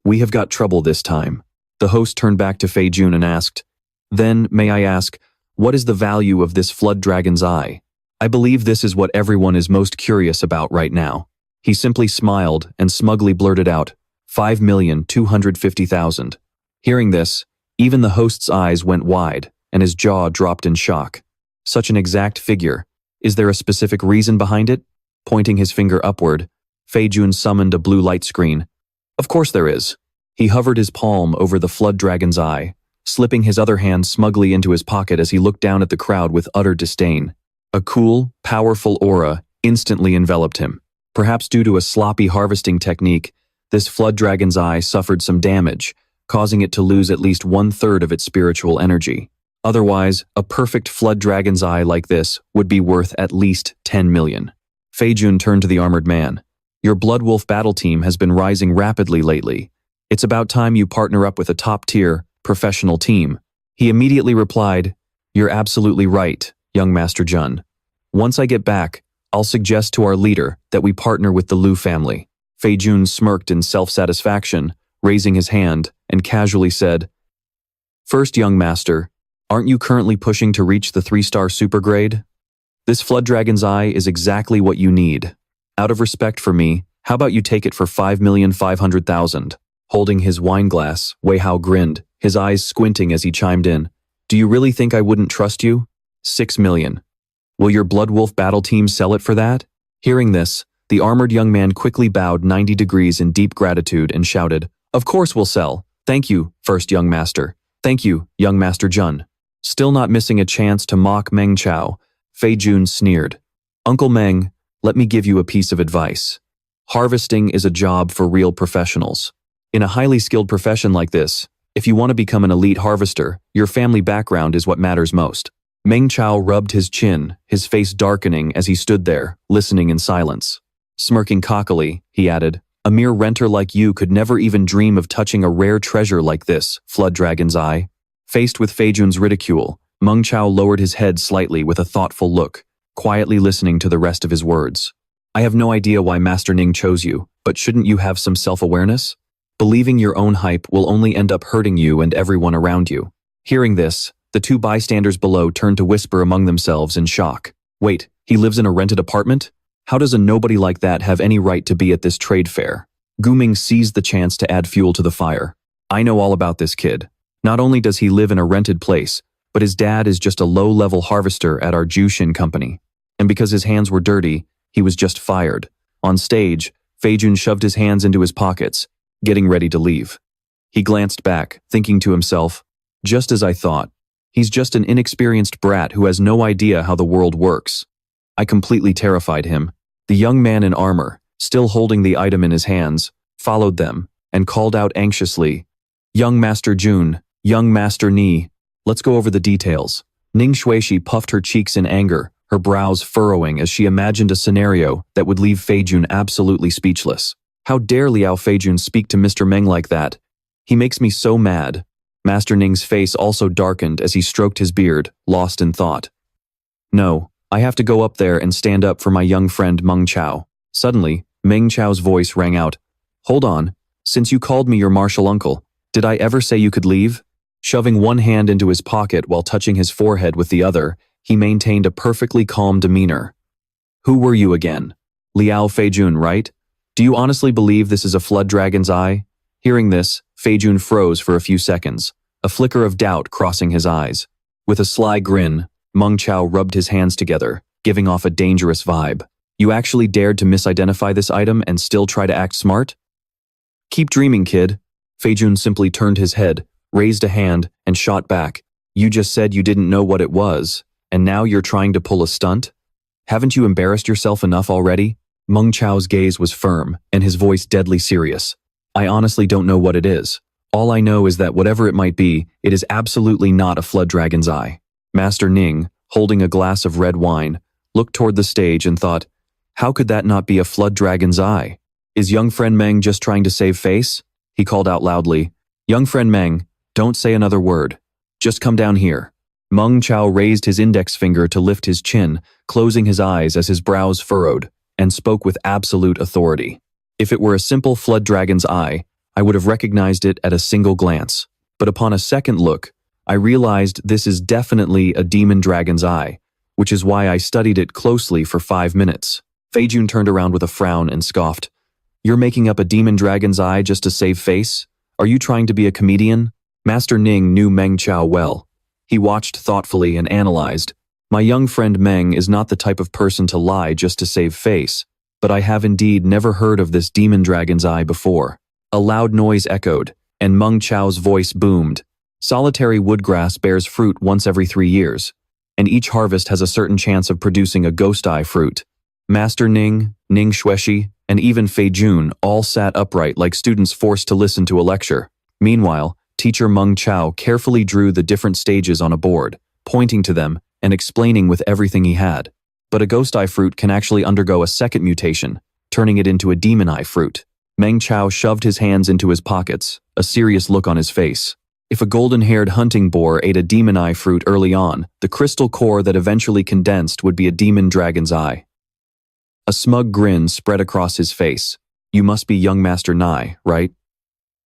"We have got trouble this time." The host turned back to Fei Jun and asked, "Then, may I ask, what is the value of this flood dragon's eye? I believe this is what everyone is most curious about right now." He simply smiled and smugly blurted out, 5,250,000. Hearing this, even the host's eyes went wide and his jaw dropped in shock. Such an exact figure. Is there a specific reason behind it? Pointing his finger upward, Fei Jun summoned a blue light screen. Of course there is. He hovered his palm over the flood dragon's eye, slipping his other hand smugly into his pocket as he looked down at the crowd with utter disdain. A cool, powerful aura instantly enveloped him. Perhaps due to a sloppy harvesting technique, this flood dragon's eye suffered some damage, causing it to lose at least 1/3 of its spiritual energy. Otherwise, a perfect flood dragon's eye like this would be worth at least 10 million. Fei Jun turned to the armored man. Your Blood Wolf battle team has been rising rapidly lately. It's about time you partner up with a top-tier, professional team. He immediately replied, "You're absolutely right, young Master Jun. Once I get back, I'll suggest to our leader that we partner with the Liu family." Fei Jun smirked in self-satisfaction, raising his hand, and casually said, "First, young master, aren't you currently pushing to reach the 3-star supergrade? This flood dragon's eye is exactly what you need. Out of respect for me, how about you take it for 5,500,000? Holding his wine glass, Wei Hao grinned, his eyes squinting as he chimed in. "Do you really think I wouldn't trust you? 6 million. Will your Blood Wolf battle team sell it for that?" Hearing this, the armored young man quickly bowed 90 degrees in deep gratitude and shouted, "Of course we'll sell. Thank you, first young master. Thank you, young Master Jun." Still not missing a chance to mock Meng Chao, Fei Jun sneered. "Uncle Meng, let me give you a piece of advice. Harvesting is a job for real professionals. In a highly skilled profession like this, if you want to become an elite harvester, your family background is what matters most." Meng Chao rubbed his chin, his face darkening as he stood there, listening in silence. Smirking cockily, he added, "A mere renter like you could never even dream of touching a rare treasure like this, Flood Dragon's Eye." Faced with Fei Jun's ridicule, Meng Chao lowered his head slightly with a thoughtful look, quietly listening to the rest of his words. "I have no idea why Master Ning chose you, but shouldn't you have some self-awareness? Believing your own hype will only end up hurting you and everyone around you." Hearing this, the two bystanders below turned to whisper among themselves in shock. "Wait, he lives in a rented apartment? How does a nobody like that have any right to be at this trade fair?" Guming seized the chance to add fuel to the fire. "I know all about this kid. Not only does he live in a rented place, but his dad is just a low-level harvester at our Jushin company. And because his hands were dirty, he was just fired." On stage, Fei Jun shoved his hands into his pockets, getting ready to leave. He glanced back, thinking to himself, "Just as I thought. He's just an inexperienced brat who has no idea how the world works." I completely terrified him. The young man in armor, still holding the item in his hands, followed them and called out anxiously, "Young Master Jun, young Master Ni, let's go over the details." Ning Shuishi puffed her cheeks in anger, her brows furrowing as she imagined a scenario that would leave Fei Jun absolutely speechless. How dare Liao Fei Jun speak to Mr. Meng like that? He makes me so mad. Master Ning's face also darkened as he stroked his beard, lost in thought. "No, I have to go up there and stand up for my young friend Meng Chao." Suddenly, Meng Chao's voice rang out. "Hold on, since you called me your martial uncle, did I ever say you could leave?" Shoving one hand into his pocket while touching his forehead with the other, he maintained a perfectly calm demeanor. "Who were you again? Liao Fei Jun, right? Do you honestly believe this is a flood dragon's eye?" Hearing this, Fei Jun froze for a few seconds, a flicker of doubt crossing his eyes. With a sly grin, Meng Chao rubbed his hands together, giving off a dangerous vibe. "You actually dared to misidentify this item and still try to act smart? Keep dreaming, kid." Fei Jun simply turned his head, raised a hand, and shot back. "You just said you didn't know what it was, and now you're trying to pull a stunt? Haven't you embarrassed yourself enough already?" Meng Chao's gaze was firm, and his voice deadly serious. I honestly don't know what it is. All I know is that whatever it might be, it is absolutely not a flood dragon's eye. Master Ning, holding a glass of red wine, looked toward the stage and thought, how could that not be a flood dragon's eye? Is young friend Meng just trying to save face? He called out loudly, young friend Meng, don't say another word. Just come down here. Meng Chao raised his index finger to lift his chin, closing his eyes as his brows furrowed, and spoke with absolute authority. If it were a simple flood dragon's eye, I would have recognized it at a single glance. But upon a second look, I realized this is definitely a demon dragon's eye, which is why I studied it closely for 5 minutes. Feijun turned around with a frown and scoffed. You're making up a demon dragon's eye just to save face? Are you trying to be a comedian? Master Ning knew Meng Chao well. He watched thoughtfully and analyzed. My young friend Meng is not the type of person to lie just to save face, but I have indeed never heard of this demon dragon's eye before. A loud noise echoed, and Meng Chao's voice boomed. Solitary woodgrass bears fruit once every 3 years, and each harvest has a certain chance of producing a ghost eye fruit. Master Ning, Ning Xueshi, and even Feijun all sat upright like students forced to listen to a lecture. Meanwhile, teacher Meng Chao carefully drew the different stages on a board, pointing to them and explaining with everything he had. But a ghost eye fruit can actually undergo a second mutation, turning it into a demon eye fruit. Meng Chao shoved his hands into his pockets, a serious look on his face. If a golden-haired hunting boar ate a demon eye fruit early on, the crystal core that eventually condensed would be a demon dragon's eye. A smug grin spread across his face. You must be young Master Nai, right?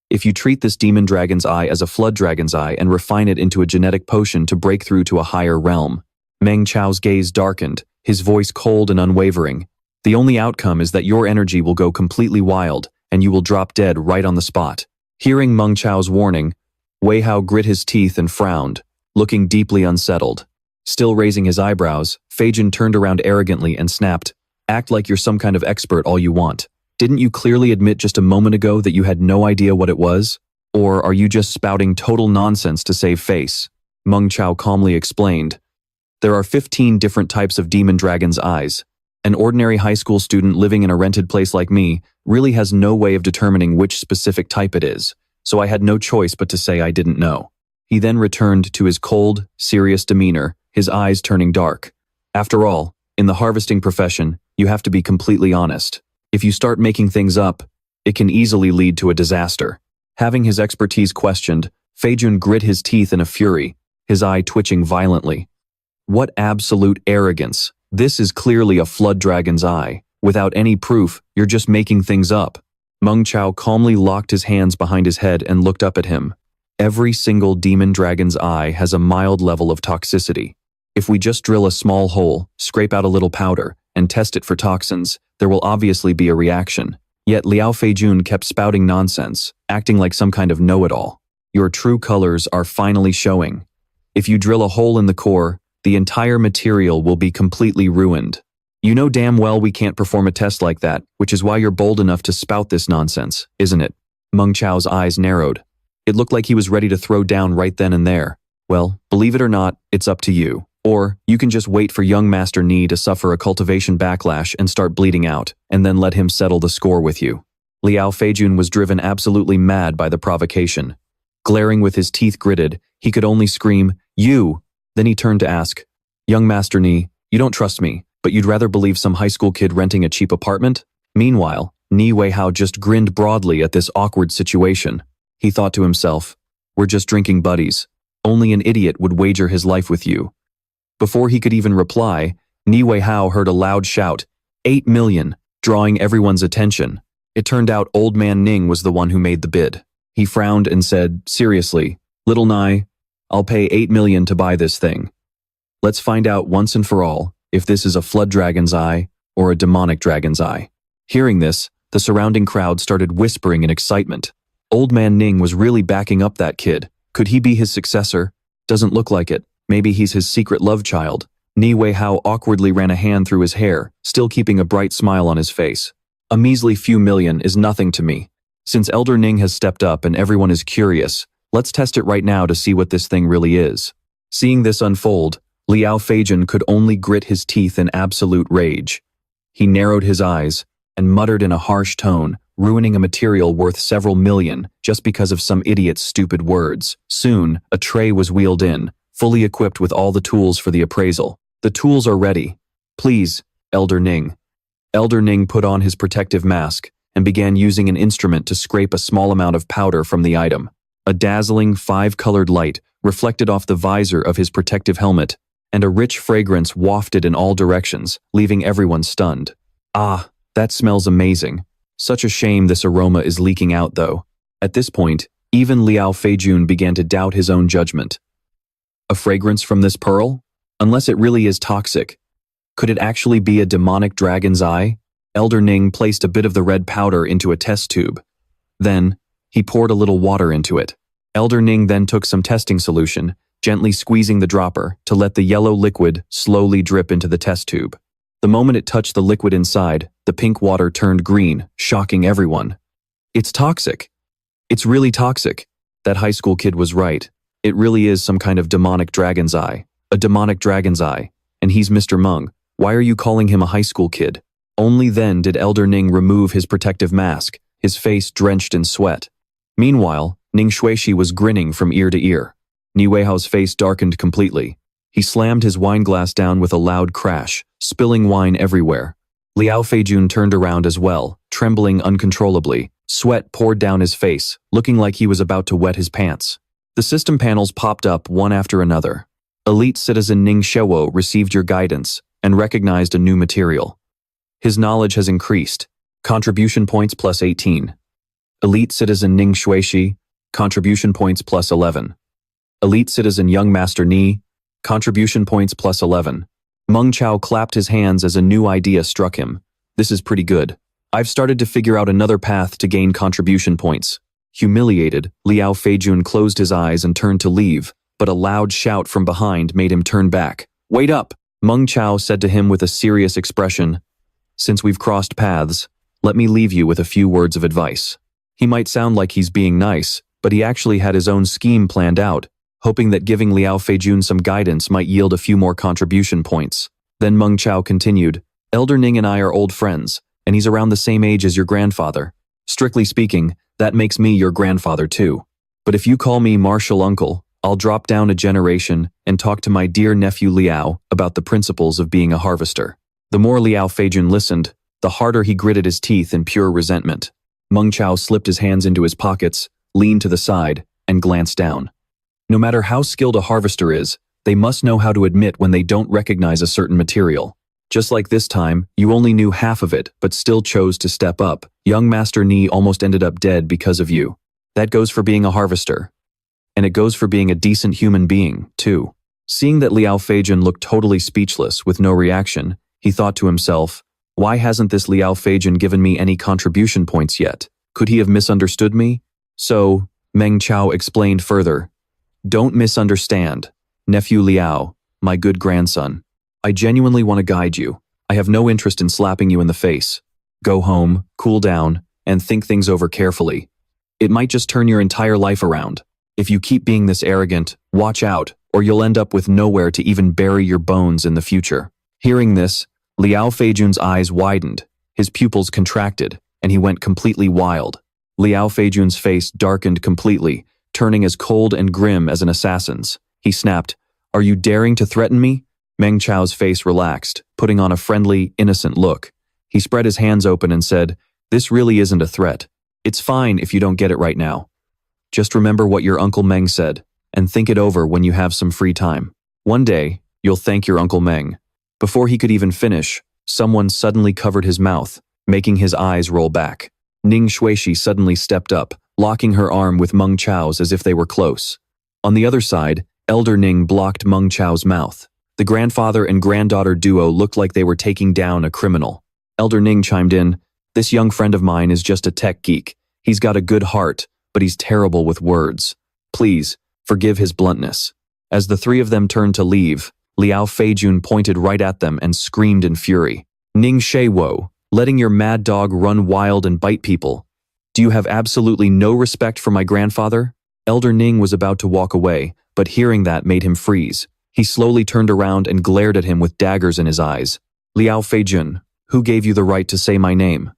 If you treat this demon dragon's eye as a flood dragon's eye and refine it into a genetic potion to break through to a higher realm. Meng Chao's gaze darkened, his voice cold and unwavering. The only outcome is that your energy will go completely wild, and you will drop dead right on the spot. Hearing Meng Chao's warning, Wei Hao grit his teeth and frowned, looking deeply unsettled. Still raising his eyebrows, Feijun turned around arrogantly and snapped, act like you're some kind of expert all you want. Didn't you clearly admit just a moment ago that you had no idea what it was? Or are you just spouting total nonsense to save face? Meng Chao calmly explained. There are 15 different types of demon dragon's eyes. An ordinary high school student living in a rented place like me really has no way of determining which specific type it is, so I had no choice but to say I didn't know. He then returned to his cold, serious demeanor, his eyes turning dark. After all, in the harvesting profession, you have to be completely honest. If you start making things up, it can easily lead to a disaster. Having his expertise questioned, Feijun grit his teeth in a fury, his eye twitching violently. What absolute arrogance! This is clearly a flood dragon's eye. Without any proof, you're just making things up. Meng Chao calmly locked his hands behind his head and looked up at him. Every single demon dragon's eye has a mild level of toxicity. If we just drill a small hole, scrape out a little powder, and test it for toxins, there will obviously be a reaction. Yet Liao Feijun kept spouting nonsense, acting like some kind of know-it-all. Your true colors are finally showing. If you drill a hole in the core, the entire material will be completely ruined. You know damn well we can't perform a test like that, which is why you're bold enough to spout this nonsense, isn't it? Meng Chao's eyes narrowed. It looked like he was ready to throw down right then and there. Well, believe it or not, it's up to you. Or, you can just wait for young Master Ni to suffer a cultivation backlash and start bleeding out, and then let him settle the score with you. Liao Feijun was driven absolutely mad by the provocation. Glaring with his teeth gritted, he could only scream, "You!" Then he turned to ask, "Young Master Ni, you don't trust me, but you'd rather believe some high school kid renting a cheap apartment?" Meanwhile, Ni Weihao just grinned broadly at this awkward situation. He thought to himself, "We're just drinking buddies. Only an idiot would wager his life with you." Before he could even reply, Ni Weihao heard a loud shout, 8 million, drawing everyone's attention. It turned out Old Man Ning was the one who made the bid. He frowned and said, seriously, "Little Nai, I'll pay 8 million to buy this thing. Let's find out once and for all if this is a flood dragon's eye or a demonic dragon's eye." Hearing this, the surrounding crowd started whispering in excitement. Old Man Ning was really backing up that kid. Could he be his successor? Doesn't look like it. Maybe he's his secret love child. Ni Weihao awkwardly ran a hand through his hair, still keeping a bright smile on his face. A measly few million is nothing to me. Since Elder Ning has stepped up and everyone is curious, let's test it right now to see what this thing really is. Seeing this unfold, Liao Feijun could only grit his teeth in absolute rage. He narrowed his eyes and muttered in a harsh tone, ruining a material worth several million just because of some idiot's stupid words. Soon, a tray was wheeled in, fully equipped with all the tools for the appraisal. The tools are ready. Please, Elder Ning. Elder Ning put on his protective mask and began using an instrument to scrape a small amount of powder from the item. A dazzling, five-colored light reflected off the visor of his protective helmet, and a rich fragrance wafted in all directions, leaving everyone stunned. Ah, that smells amazing. Such a shame this aroma is leaking out, though. At this point, even Liao Feijun began to doubt his own judgment. A fragrance from this pearl? Unless it really is toxic. Could it actually be a demonic dragon's eye? Elder Ning placed a bit of the red powder into a test tube. Then, he poured a little water into it. Elder Ning then took some testing solution, gently squeezing the dropper to let the yellow liquid slowly drip into the test tube. The moment it touched the liquid inside, the pink water turned green, shocking everyone. It's toxic. It's really toxic. That high school kid was right. It really is some kind of demonic dragon's eye. A demonic dragon's eye. And he's Mr. Meng. Why are you calling him a high school kid? Only then did Elder Ning remove his protective mask, his face drenched in sweat. Meanwhile, Ning Shuishi was grinning from ear to ear. Ni Weihao's face darkened completely. He slammed his wine glass down with a loud crash, spilling wine everywhere. Liao Feijun turned around as well, trembling uncontrollably. Sweat poured down his face, looking like he was about to wet his pants. The system panels popped up one after another. Elite Citizen Ning Shewo received your guidance and recognized a new material. His knowledge has increased. Contribution points plus 18. Elite Citizen Ning Shuishi, contribution points plus 11. Elite Citizen Young Master Ni, contribution points plus 11. Meng Chao clapped his hands as a new idea struck him. This is pretty good. I've started to figure out another path to gain contribution points. Humiliated, Liao Feijun closed his eyes and turned to leave, but a loud shout from behind made him turn back. Wait up! Meng Chao said to him with a serious expression. Since we've crossed paths, let me leave you with a few words of advice. He might sound like he's being nice, but he actually had his own scheme planned out, hoping that giving Liao Feijun some guidance might yield a few more contribution points. Then Meng Chao continued, Elder Ning and I are old friends, and he's around the same age as your grandfather. Strictly speaking, that makes me your grandfather too. But if you call me martial uncle, I'll drop down a generation and talk to my dear nephew Liao about the principles of being a harvester. The more Liao Feijun listened, the harder he gritted his teeth in pure resentment. Meng Chao slipped his hands into his pockets, leaned to the side, and glanced down. No matter how skilled a harvester is, they must know how to admit when they don't recognize a certain material. Just like this time, you only knew half of it, but still chose to step up. Young Master Ni almost ended up dead because of you. That goes for being a harvester. And it goes for being a decent human being, too. Seeing that Liao Feijun looked totally speechless with no reaction, he thought to himself, why hasn't this Liao Feijun given me any contribution points yet? Could he have misunderstood me? So, Meng Chao explained further. Don't misunderstand. Nephew Liao, my good grandson. I genuinely want to guide you. I have no interest in slapping you in the face. Go home, cool down, and think things over carefully. It might just turn your entire life around. If you keep being this arrogant, watch out, or you'll end up with nowhere to even bury your bones in the future. Hearing this, Liao Feijun's eyes widened, his pupils contracted, and he went completely wild. Liao Feijun's face darkened completely, turning as cold and grim as an assassin's. He snapped, Are you daring to threaten me? Meng Chao's face relaxed, putting on a friendly, innocent look. He spread his hands open and said, This really isn't a threat. It's fine if you don't get it right now. Just remember what your Uncle Meng said, and think it over when you have some free time. One day, you'll thank your Uncle Meng. Before he could even finish, someone suddenly covered his mouth, making his eyes roll back. Ning Shuishi suddenly stepped up, locking her arm with Meng Chao's as if they were close. On the other side, Elder Ning blocked Meng Chao's mouth. The grandfather and granddaughter duo looked like they were taking down a criminal. Elder Ning chimed in, This young friend of mine is just a tech geek. He's got a good heart, but he's terrible with words. Please, forgive his bluntness. As the three of them turned to leave, Liao Feijun pointed right at them and screamed in fury. Ning Shewo, letting your mad dog run wild and bite people. Do you have absolutely no respect for my grandfather? Elder Ning was about to walk away, but hearing that made him freeze. He slowly turned around and glared at him with daggers in his eyes. Liao Feijun, Who gave you the right to say my name?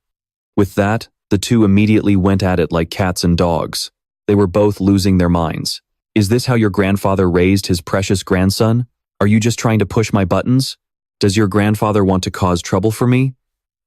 With that, the two immediately went at it like cats and dogs. They were both losing their minds. Is this how your grandfather raised his precious grandson? Are you just trying to push my buttons? Does your grandfather want to cause trouble for me?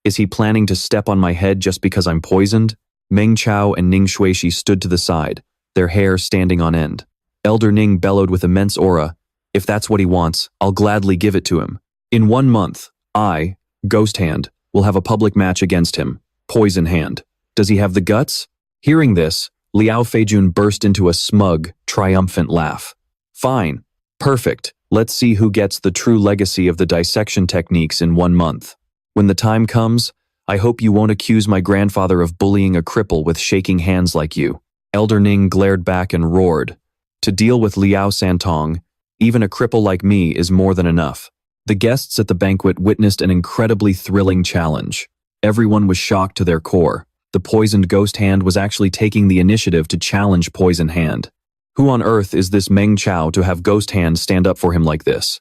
Is he planning to step on my head just because I'm poisoned? Meng Chao and Ning Shuishi stood to the side, their hair standing on end. Elder Ning bellowed with immense aura. If that's what he wants, I'll gladly give it to him. In 1 month, I, Ghost Hand, will have a public match against him. Poison Hand. Does he have the guts? Hearing this, Liao Feijun burst into a smug, triumphant laugh. Fine. Perfect. Let's see who gets the true legacy of the dissection techniques in 1 month. When the time comes, I hope you won't accuse my grandfather of bullying a cripple with shaking hands like you. Elder Ning glared back and roared. To deal with Liao Santong, even a cripple like me is more than enough. The guests at the banquet witnessed an incredibly thrilling challenge. Everyone was shocked to their core. The poisoned Ghost Hand was actually taking the initiative to challenge Poison Hand. Who on earth is this Meng Chao to have Ghost Hand stand up for him like this?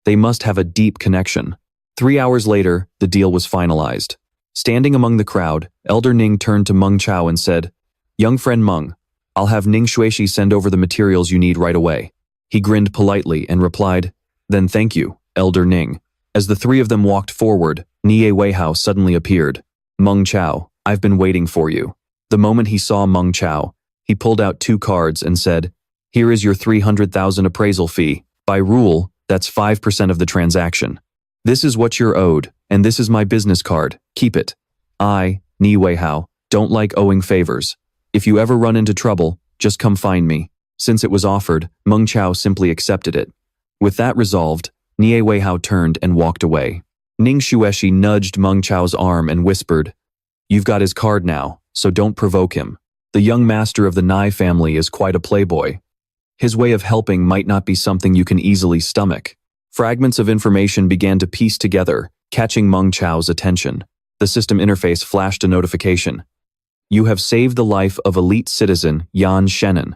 They must have a deep connection. 3 hours later, the deal was finalized. Standing among the crowd, Elder Ning turned to Meng Chao and said, Young friend Meng, I'll have Ning Shuishi send over the materials you need right away. He grinned politely and replied, Then thank you, Elder Ning. As the three of them walked forward, Nie Weihao suddenly appeared. Meng Chao, I've been waiting for you. The moment he saw Meng Chao, he pulled out 2 cards and said, Here is your 300,000 appraisal fee. By rule, that's 5% of the transaction. This is what you're owed, and this is my business card. Keep it. I, Nie Weihao, don't like owing favors. If you ever run into trouble, just come find me. Since it was offered, Meng Chao simply accepted it. With that resolved, Nie Weihao turned and walked away. Ning Shuishi nudged Meng Chao's arm and whispered, You've got his card now, so don't provoke him. The young master of the Nai family is quite a playboy. His way of helping might not be something you can easily stomach. Fragments of information began to piece together, catching Meng Chao's attention. The system interface flashed a notification. You have saved the life of elite citizen Yan Shenan.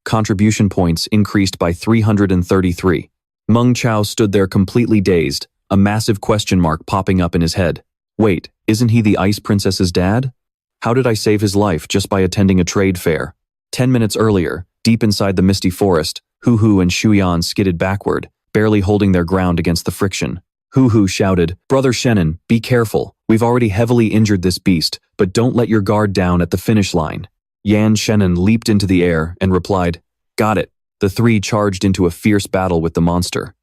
Contribution points increased by 333. Meng Chao stood there completely dazed, a massive question mark popping up in his head. Wait, isn't he the Ice Princess's dad? How did I save his life just by attending a trade fair? 10 minutes earlier, deep inside the misty forest, Hu Hu and Shu Yan skidded backward, barely holding their ground against the friction. Hu Hu shouted, Brother Shenan, be careful. We've already heavily injured this beast, but don't let your guard down at the finish line. Yan Shenan leaped into the air and replied, Got it. The three charged into a fierce battle with the monster.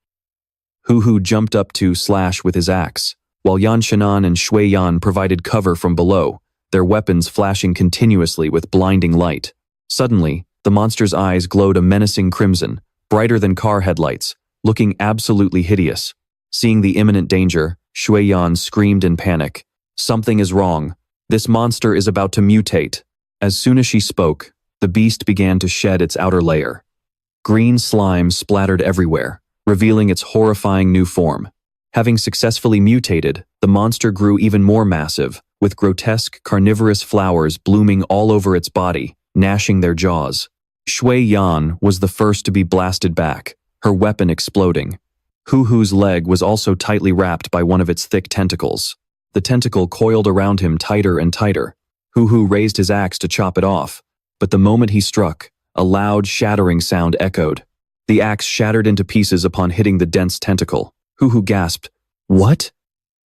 Hu Hu jumped up to slash with his axe, while Yan Shenan and Shui Yan provided cover from below, their weapons flashing continuously with blinding light. Suddenly, the monster's eyes glowed a menacing crimson, brighter than car headlights, looking absolutely hideous. Seeing the imminent danger, Shui Yan screamed in panic. Something is wrong. This monster is about to mutate. As soon as she spoke, the beast began to shed its outer layer. Green slime splattered everywhere, revealing its horrifying new form. Having successfully mutated, the monster grew even more massive, with grotesque carnivorous flowers blooming all over its body, gnashing their jaws. Shui Yan was the first to be blasted back, her weapon exploding. Hu Hu's leg was also tightly wrapped by one of its thick tentacles. The tentacle coiled around him tighter and tighter. Hu Hu raised his axe to chop it off, but the moment he struck, a loud, shattering sound echoed. The axe shattered into pieces upon hitting the dense tentacle. Hu Hu gasped, What?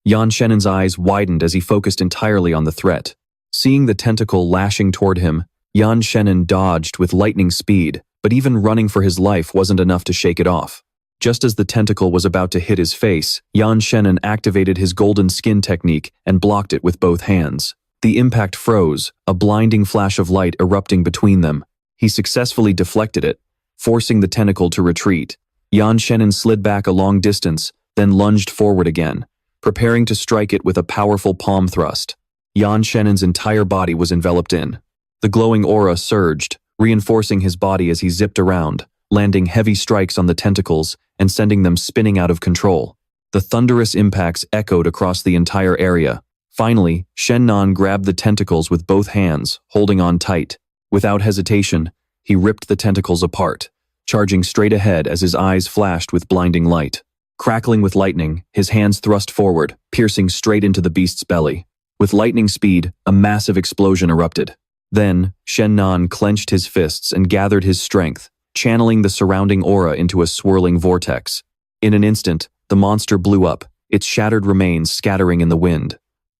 Yan Shenan's eyes widened as he focused entirely on the threat. Seeing the tentacle lashing toward him, Yan Shenan dodged with lightning speed, but even running for his life wasn't enough to shake it off. Just as the tentacle was about to hit his face, Yan Shenan activated his golden skin technique and blocked it with both hands. The impact froze, a blinding flash of light erupting between them. He successfully deflected it, forcing the tentacle to retreat. Yan Shenan slid back a long distance, then lunged forward again, preparing to strike it with a powerful palm thrust. Yan Shenan's entire body was enveloped in. The glowing aura surged, reinforcing his body as he zipped around, landing heavy strikes on the tentacles and sending them spinning out of control. The thunderous impacts echoed across the entire area. Finally, Shen Nan grabbed the tentacles with both hands, holding on tight. Without hesitation, he ripped the tentacles apart, charging straight ahead as his eyes flashed with blinding light. Crackling with lightning, his hands thrust forward, piercing straight into the beast's belly. With lightning speed, a massive explosion erupted. Then, Shen Nan clenched his fists and gathered his strength, channeling the surrounding aura into a swirling vortex. In an instant, the monster blew up, its shattered remains scattering in the wind.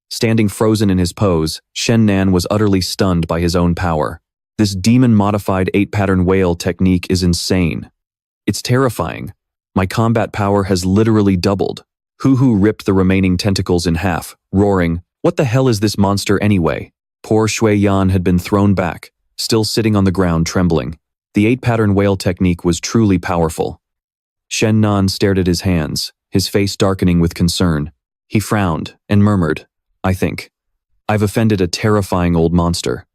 Standing frozen in his pose, Shen Nan was utterly stunned by his own power. This demon-modified 8-pattern whale technique is insane. It's terrifying. My combat power has literally doubled. Hu ripped the remaining tentacles in half, roaring, "What the hell is this monster anyway?" Poor Shui Yan had been thrown back, still sitting on the ground trembling. The 8-pattern whale technique was truly powerful. Shen Nan stared at his hands, his face darkening with concern. He frowned and murmured, "I think I've offended a terrifying old monster."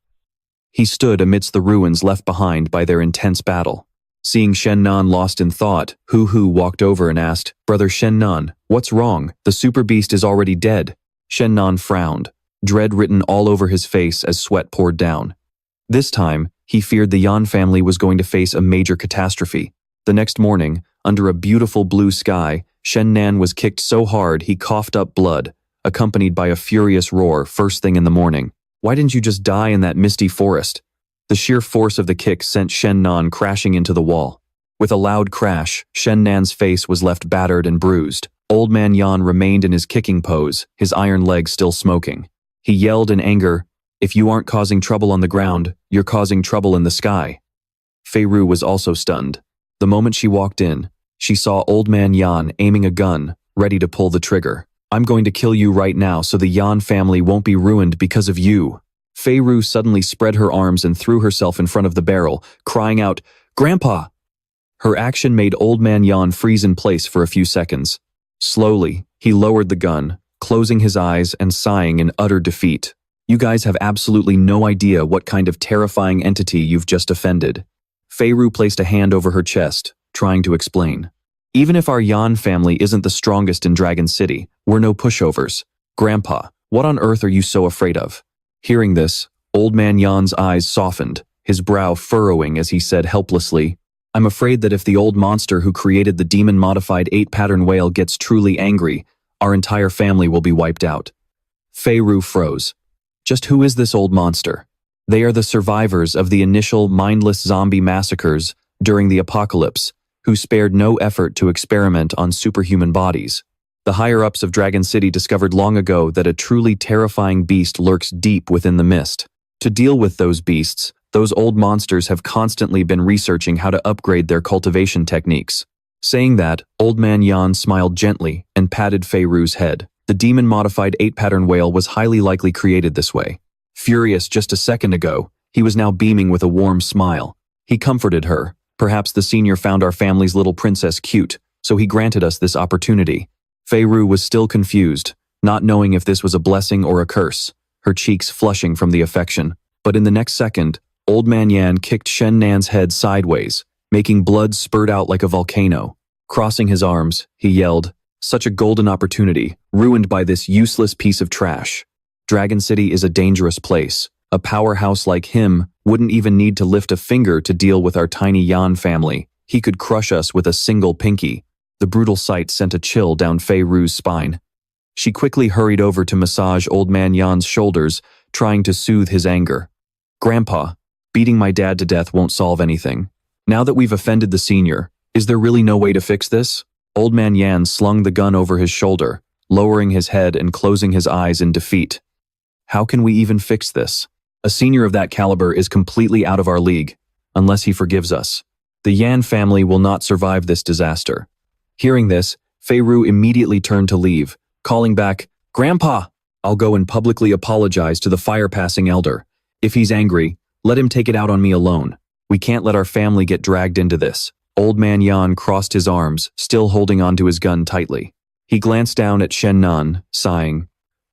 He stood amidst the ruins left behind by their intense battle. Seeing Shen Nan lost in thought, Hu walked over and asked, "Brother Shen Nan, what's wrong? The super beast is already dead." Shen Nan frowned, dread written all over his face as sweat poured down. This time, he feared the Yan family was going to face a major catastrophe. The next morning, under a beautiful blue sky, Shen Nan was kicked so hard he coughed up blood, accompanied by a furious roar first thing in the morning. "Why didn't you just die in that misty forest?" The sheer force of the kick sent Shen Nan crashing into the wall. With a loud crash, Shen Nan's face was left battered and bruised. Old Man Yan remained in his kicking pose, his iron leg still smoking. He yelled in anger, "If you aren't causing trouble on the ground, you're causing trouble in the sky." Fei Ru was also stunned. The moment she walked in, she saw Old Man Yan aiming a gun, ready to pull the trigger. "I'm going to kill you right now so the Yan family won't be ruined because of you." Fei Ru suddenly spread her arms and threw herself in front of the barrel, crying out, "Grandpa!" Her action made Old Man Yan freeze in place for a few seconds. Slowly, he lowered the gun, closing his eyes and sighing in utter defeat. "You guys have absolutely no idea what kind of terrifying entity you've just offended." Fei Ru placed a hand over her chest, trying to explain. "Even if our Yan family isn't the strongest in Dragon City, we're no pushovers. Grandpa, what on earth are you so afraid of?" Hearing this, Old Man Yan's eyes softened, his brow furrowing as he said helplessly, "I'm afraid that if the old monster who created the demon-modified 8-pattern whale gets truly angry, our entire family will be wiped out." Fei Ru froze. Just who is this old monster? They are the survivors of the initial mindless zombie massacres during the apocalypse, who spared no effort to experiment on superhuman bodies. The higher-ups of Dragon City discovered long ago that a truly terrifying beast lurks deep within the mist. To deal with those beasts, those old monsters have constantly been researching how to upgrade their cultivation techniques. Saying that, Old Man Yan smiled gently and patted Fei Ru's head. The demon-modified 8-pattern whale was highly likely created this way. Furious just a second ago, he was now beaming with a warm smile. He comforted her. "Perhaps the senior found our family's little princess cute, so he granted us this opportunity." Fei Ru was still confused, not knowing if this was a blessing or a curse, her cheeks flushing from the affection. But in the next second, Old Man Yan kicked Shen Nan's head sideways, making blood spurt out like a volcano. Crossing his arms, he yelled, "Such a golden opportunity, ruined by this useless piece of trash." Dragon City is a dangerous place. A powerhouse like him wouldn't even need to lift a finger to deal with our tiny Yan family. He could crush us with a single pinky. The brutal sight sent a chill down Fei Ru's spine. She quickly hurried over to massage Old Man Yan's shoulders, trying to soothe his anger. "Grandpa, beating my dad to death won't solve anything. Now that we've offended the senior, is there really no way to fix this?" Old Man Yan slung the gun over his shoulder, lowering his head and closing his eyes in defeat. "How can we even fix this? A senior of that caliber is completely out of our league, unless he forgives us. The Yan family will not survive this disaster." Hearing this, Fei Ru immediately turned to leave, calling back, "Grandpa, I'll go and publicly apologize to the fire-passing elder. If he's angry, let him take it out on me alone. We can't let our family get dragged into this." Old Man Yan crossed his arms, still holding onto his gun tightly. He glanced down at Shen Nan, sighing.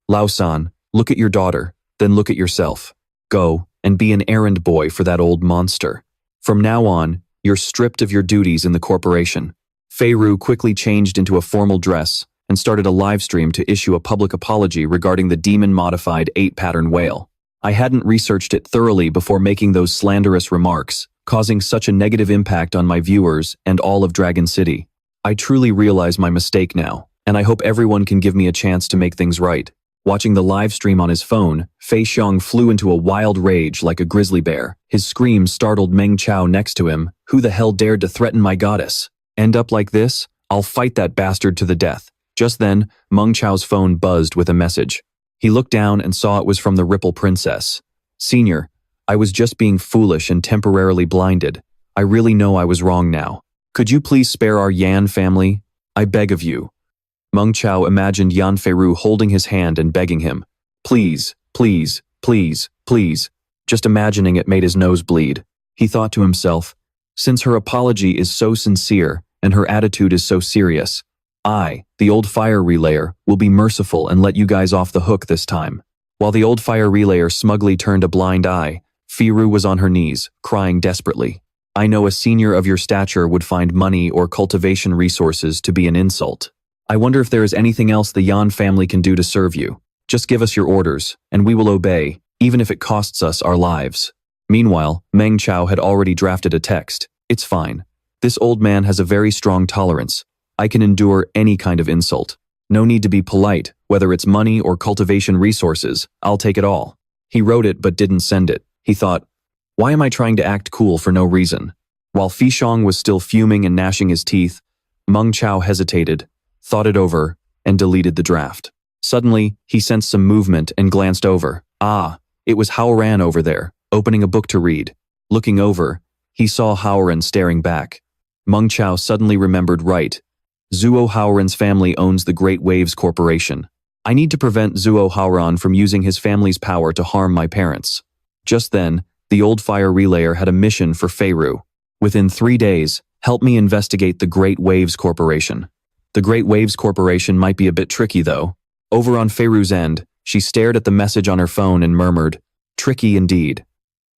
"Lao-san, look at your daughter, then look at yourself. Go and be an errand boy for that old monster. From now on, you're stripped of your duties in the corporation." Fei Ru quickly changed into a formal dress and started a live stream to issue a public apology regarding the demon-modified 8-pattern whale. "I hadn't researched it thoroughly before making those slanderous remarks, causing such a negative impact on my viewers and all of Dragon City. I truly realize my mistake now, and I hope everyone can give me a chance to make things right. Watching the live stream on his phone, Fei Xiong flew into a wild rage like a grizzly bear. His scream startled Meng Chao next to him. Who the hell dared to threaten my goddess? End up like this? I'll fight that bastard to the death. Just then, Meng Chao's phone buzzed with a message. He looked down and saw it was from the Ripple Princess. Senior, I was just being foolish and temporarily blinded. I really know I was wrong now. Could you please spare our Yan family? I beg of you. Meng Chao imagined Yan Feiru holding his hand and begging him. Please, please, please, please. Just imagining it made his nose bleed. He thought to himself, since her apology is so sincere and her attitude is so serious, I, the old fire relayer, will be merciful and let you guys off the hook this time. While the old fire relayer smugly turned a blind eye, Feiru was on her knees, crying desperately. I know a senior of your stature would find money or cultivation resources to be an insult. I wonder if there is anything else the Yan family can do to serve you. Just give us your orders, and we will obey, even if it costs us our lives. Meanwhile, Meng Chao had already drafted a text. It's fine. This old man has a very strong tolerance. I can endure any kind of insult. No need to be polite, whether it's money or cultivation resources. I'll take it all. He wrote it but didn't send it. He thought, why am I trying to act cool for no reason? While Fei Xiong was still fuming and gnashing his teeth, Meng Chao hesitated, thought it over, and deleted the draft. Suddenly, he sensed some movement and glanced over. Ah, it was Haoran over there, opening a book to read. Looking over, he saw Haoran staring back. Meng Chao suddenly remembered right. Zuo Haoran's family owns the Great Waves Corporation. I need to prevent Zuo Haoran from using his family's power to harm my parents. Just then, the old fire relayer had a mission for Feiru. Within 3 days, help me investigate the Great Waves Corporation. The Great Waves Corporation might be a bit tricky though. Over on Feiru's end, she stared at the message on her phone and murmured, tricky indeed.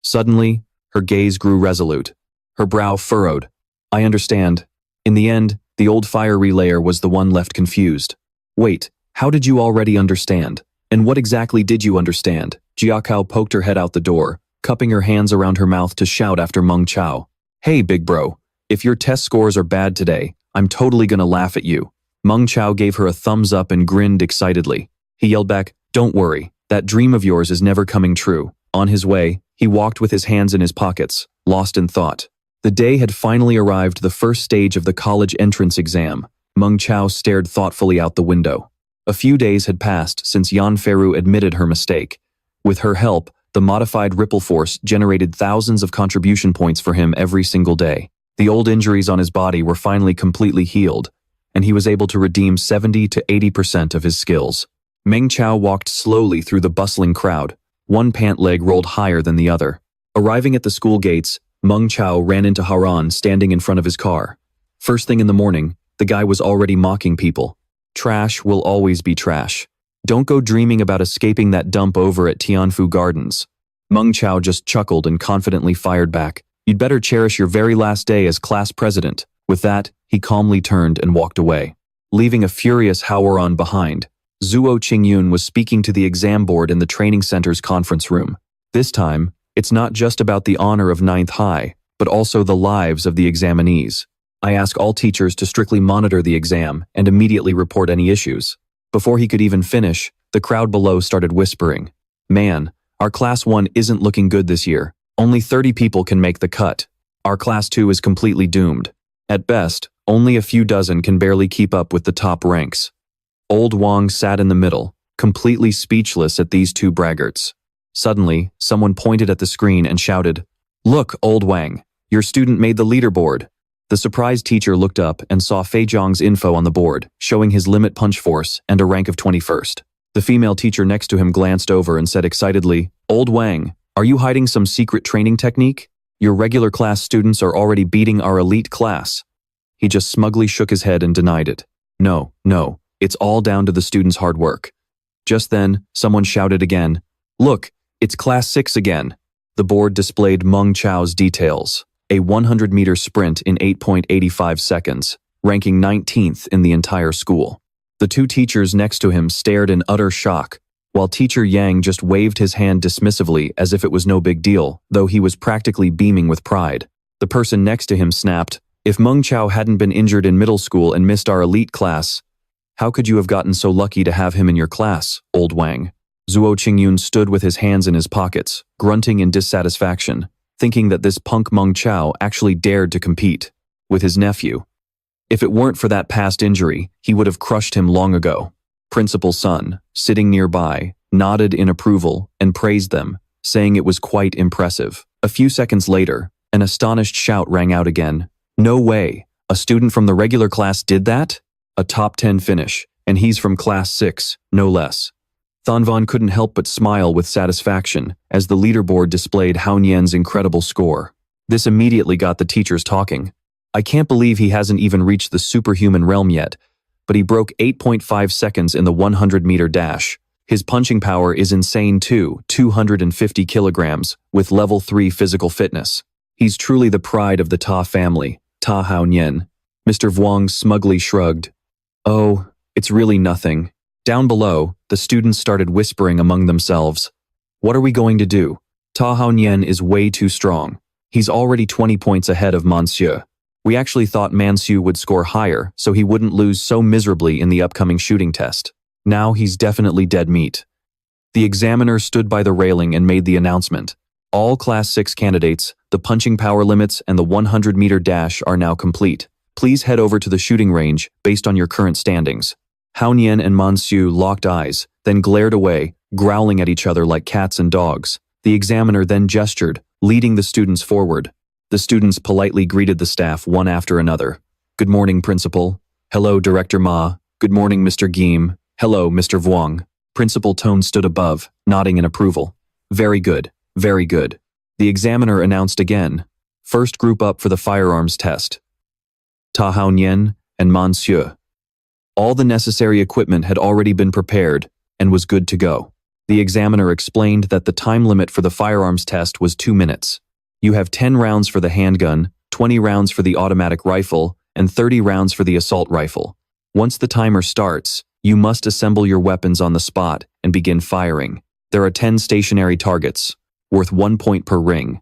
Suddenly, her gaze grew resolute. Her brow furrowed. I understand. In the end, the old fire relayer was the one left confused. Wait, how did you already understand? And what exactly did you understand? Xiao Cao poked her head out the door, cupping her hands around her mouth to shout after Meng Chao. Hey, big bro, if your test scores are bad today, I'm totally gonna laugh at you. Meng Chao gave her a thumbs up and grinned excitedly. He yelled back, don't worry, that dream of yours is never coming true. On his way, he walked with his hands in his pockets, lost in thought. The day had finally arrived, the first stage of the college entrance exam. Meng Chao stared thoughtfully out the window. A few days had passed since Yan Feiru admitted her mistake. With her help, the modified Ripple Force generated thousands of contribution points for him every single day. The old injuries on his body were finally completely healed, and he was able to redeem 70 to 80% of his skills. Meng Chao walked slowly through the bustling crowd. One pant leg rolled higher than the other. Arriving at the school gates, Meng Chao ran into Haran standing in front of his car. First thing in the morning, the guy was already mocking people. Trash will always be trash. Don't go dreaming about escaping that dump over at Tianfu Gardens. Meng Chao just chuckled and confidently fired back. You'd better cherish your very last day as class president. With that, he calmly turned and walked away, leaving a furious Haoran behind. Zuo Qingyun was speaking to the exam board in the training center's conference room. This time, it's not just about the honor of 9th High, but also the lives of the examinees. I ask all teachers to strictly monitor the exam and immediately report any issues. Before he could even finish, the crowd below started whispering. Man, our Class 1 isn't looking good this year. Only 30 people can make the cut. Our Class 2 is completely doomed. At best, only a few dozen can barely keep up with the top ranks. Old Wang sat in the middle, completely speechless at these two braggarts. Suddenly, someone pointed at the screen and shouted, "Look, Old Wang, your student made the leaderboard." The surprised teacher looked up and saw Fei Zhang's info on the board, showing his limit punch force and a rank of 21st. The female teacher next to him glanced over and said excitedly, "Old Wang, are you hiding some secret training technique? Your regular class students are already beating our elite class." He just smugly shook his head and denied it. No, it's all down to the students' hard work. Just then, someone shouted again, "Look, it's Class 6 again." The board displayed Meng Chao's details. A 100-meter sprint in 8.85 seconds, ranking 19th in the entire school. The two teachers next to him stared in utter shock, while Teacher Yang just waved his hand dismissively as if it was no big deal, though he was practically beaming with pride. The person next to him snapped, If Meng Chao hadn't been injured in middle school and missed our elite class, how could you have gotten so lucky to have him in your class, old Wang? Zhuo Qingyun stood with his hands in his pockets, grunting in dissatisfaction, thinking that this punk Meng Chao actually dared to compete with his nephew. If it weren't for that past injury, he would have crushed him long ago. Principal Sun, sitting nearby, nodded in approval and praised them, saying it was quite impressive. A few seconds later, an astonished shout rang out again. No way! A student from the regular class did that? A top 10 finish, and he's from class 6, no less. Thonvan couldn't help but smile with satisfaction as the leaderboard displayed Hao Nian's incredible score. This immediately got the teachers talking. I can't believe he hasn't even reached the superhuman realm yet, but he broke 8.5 seconds in the 100-meter dash. His punching power is insane too, 250 kilograms, with level 3 physical fitness. He's truly the pride of the Ta family, Ta Hao Nian. Mr. Vuong smugly shrugged. Oh, it's really nothing. Down below, the students started whispering among themselves. What are we going to do? Ta Hao Nian is way too strong. He's already 20 points ahead of Monsieur. We actually thought Mansu would score higher so he wouldn't lose so miserably in the upcoming shooting test. Now he's definitely dead meat. The examiner stood by the railing and made the announcement. All Class 6 candidates, the punching power limits and the 100-meter dash are now complete. Please head over to the shooting range based on your current standings. Hao Nian and Mansu locked eyes, then glared away, growling at each other like cats and dogs. The examiner then gestured, leading the students forward. The students politely greeted the staff one after another. Good morning, Principal. Hello, Director Ma. Good morning, Mr. Geem. Hello, Mr. Vuong. Principal Tone stood above, nodding in approval. Very good, very good. The examiner announced again. First group up for the firearms test. Ta Hao Nian and Monsieur. All the necessary equipment had already been prepared and was good to go. The examiner explained that the time limit for the firearms test was 2 minutes. You have 10 rounds for the handgun, 20 rounds for the automatic rifle, and 30 rounds for the assault rifle. Once the timer starts, you must assemble your weapons on the spot and begin firing. There are 10 stationary targets, worth 1 point per ring.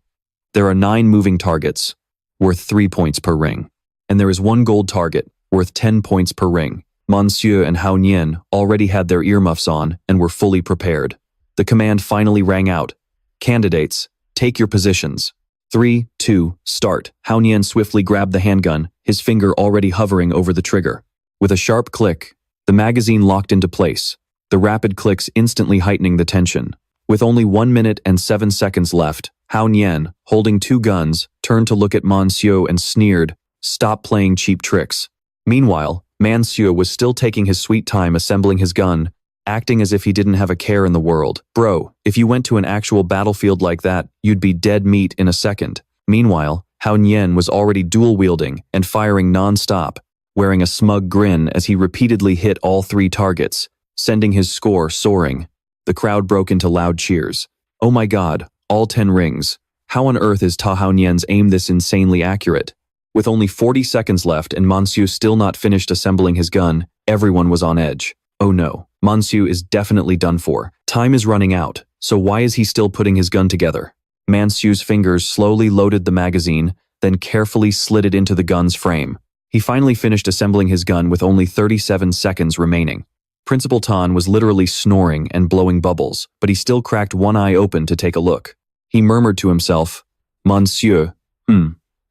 There are 9 moving targets, worth 3 points per ring. And there is 1 gold target, worth 10 points per ring. Monsieur and Hao Nian already had their earmuffs on and were fully prepared. The command finally rang out. Candidates, take your positions. 3, 2, start. Hao Nian swiftly grabbed the handgun, his finger already hovering over the trigger. With a sharp click, the magazine locked into place, the rapid clicks instantly heightening the tension. With only 1 minute and 7 seconds left, Hao Nian, holding 2 guns, turned to look at Monsieur and sneered, "Stop playing cheap tricks." Meanwhile, Monsieur was still taking his sweet time assembling his gun, acting as if he didn't have a care in the world. Bro, if you went to an actual battlefield like that, you'd be dead meat in a second. Meanwhile, Hao Nian was already dual-wielding and firing non-stop, wearing a smug grin as he repeatedly hit all 3 targets, sending his score soaring. The crowd broke into loud cheers. Oh my god, all 10 rings. How on earth is Ta Hao Nian's aim this insanely accurate? With only 40 seconds left and Monsieur still not finished assembling his gun, everyone was on edge. Oh no, Monsieur is definitely done for. Time is running out, so why is he still putting his gun together? Monsieur's fingers slowly loaded the magazine, then carefully slid it into the gun's frame. He finally finished assembling his gun with only 37 seconds remaining. Principal Tan was literally snoring and blowing bubbles, but he still cracked one eye open to take a look. He murmured to himself, "Monsieur,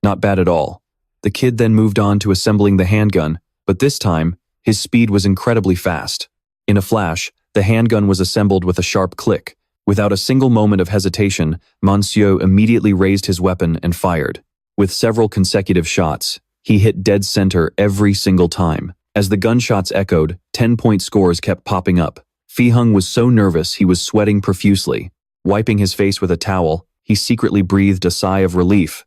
not bad at all." The kid then moved on to assembling the handgun, but this time, his speed was incredibly fast. In a flash, the handgun was assembled with a sharp click. Without a single moment of hesitation, Monsieur immediately raised his weapon and fired. With several consecutive shots, he hit dead center every single time. As the gunshots echoed, 10-point scores kept popping up. Fihung was so nervous he was sweating profusely. Wiping his face with a towel, he secretly breathed a sigh of relief.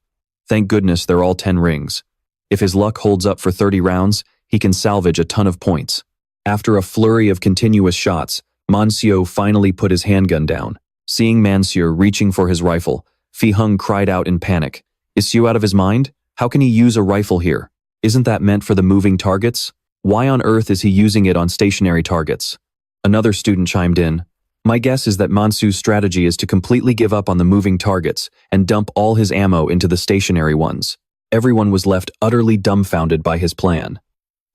Thank goodness they're all 10 rings. If his luck holds up for 30 rounds, he can salvage a ton of points. After a flurry of continuous shots, Monsieur finally put his handgun down. Seeing Monsieur reaching for his rifle, Fihung cried out in panic. Is Xiu out of his mind? How can he use a rifle here? Isn't that meant for the moving targets? Why on earth is he using it on stationary targets? Another student chimed in. My guess is that Mansu's strategy is to completely give up on the moving targets and dump all his ammo into the stationary ones. Everyone was left utterly dumbfounded by his plan.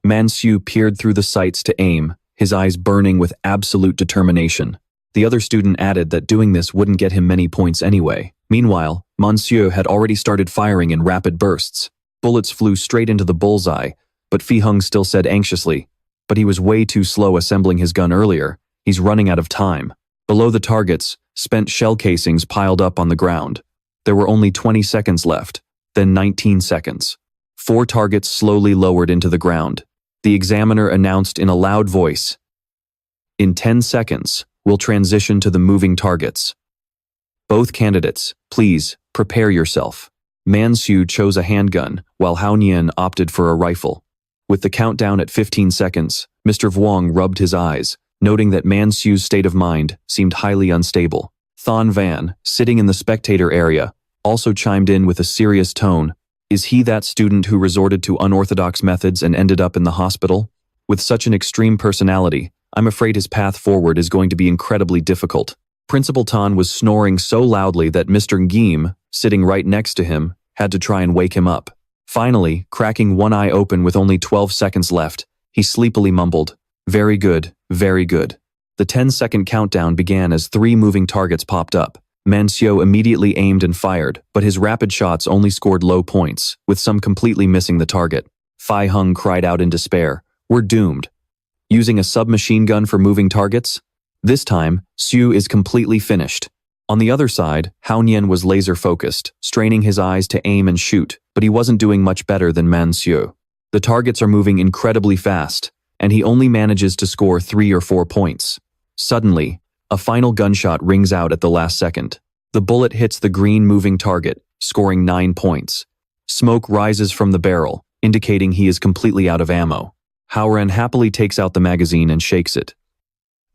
Mansu peered through the sights to aim, his eyes burning with absolute determination. The other student added that doing this wouldn't get him many points anyway. Meanwhile, Monsieur had already started firing in rapid bursts. Bullets flew straight into the bullseye, but Fi Hung still said anxiously, "But he was way too slow assembling his gun earlier. He's running out of time." Below the targets, spent shell casings piled up on the ground. There were only 20 seconds left, then 19 seconds. 4 targets slowly lowered into the ground. The examiner announced in a loud voice, "In 10 seconds, we'll transition to the moving targets. Both candidates, please, prepare yourself." Mansu chose a handgun, while Hao Nian opted for a rifle. With the countdown at 15 seconds, Mr. Vuong rubbed his eyes, noting that Mansu's state of mind seemed highly unstable. Thon Van, sitting in the spectator area, also chimed in with a serious tone. "Is he that student who resorted to unorthodox methods and ended up in the hospital? With such an extreme personality, I'm afraid his path forward is going to be incredibly difficult." Principal Tan was snoring so loudly that Mr. Ngim, sitting right next to him, had to try and wake him up. Finally, cracking one eye open with only 12 seconds left, he sleepily mumbled, "Very good, very good." The 10-second countdown began as 3 moving targets popped up. Mancio immediately aimed and fired, but his rapid shots only scored low points, with some completely missing the target. Fi Hung cried out in despair, "We're doomed." Using a submachine gun for moving targets? This time, Xu is completely finished. On the other side, Hao Nian was laser-focused, straining his eyes to aim and shoot, but he wasn't doing much better than Mancio. The targets are moving incredibly fast, and he only manages to score 3 or 4 points. Suddenly, a final gunshot rings out at the last second. The bullet hits the green moving target, scoring 9 points. Smoke rises from the barrel, indicating he is completely out of ammo. Haoren happily takes out the magazine and shakes it.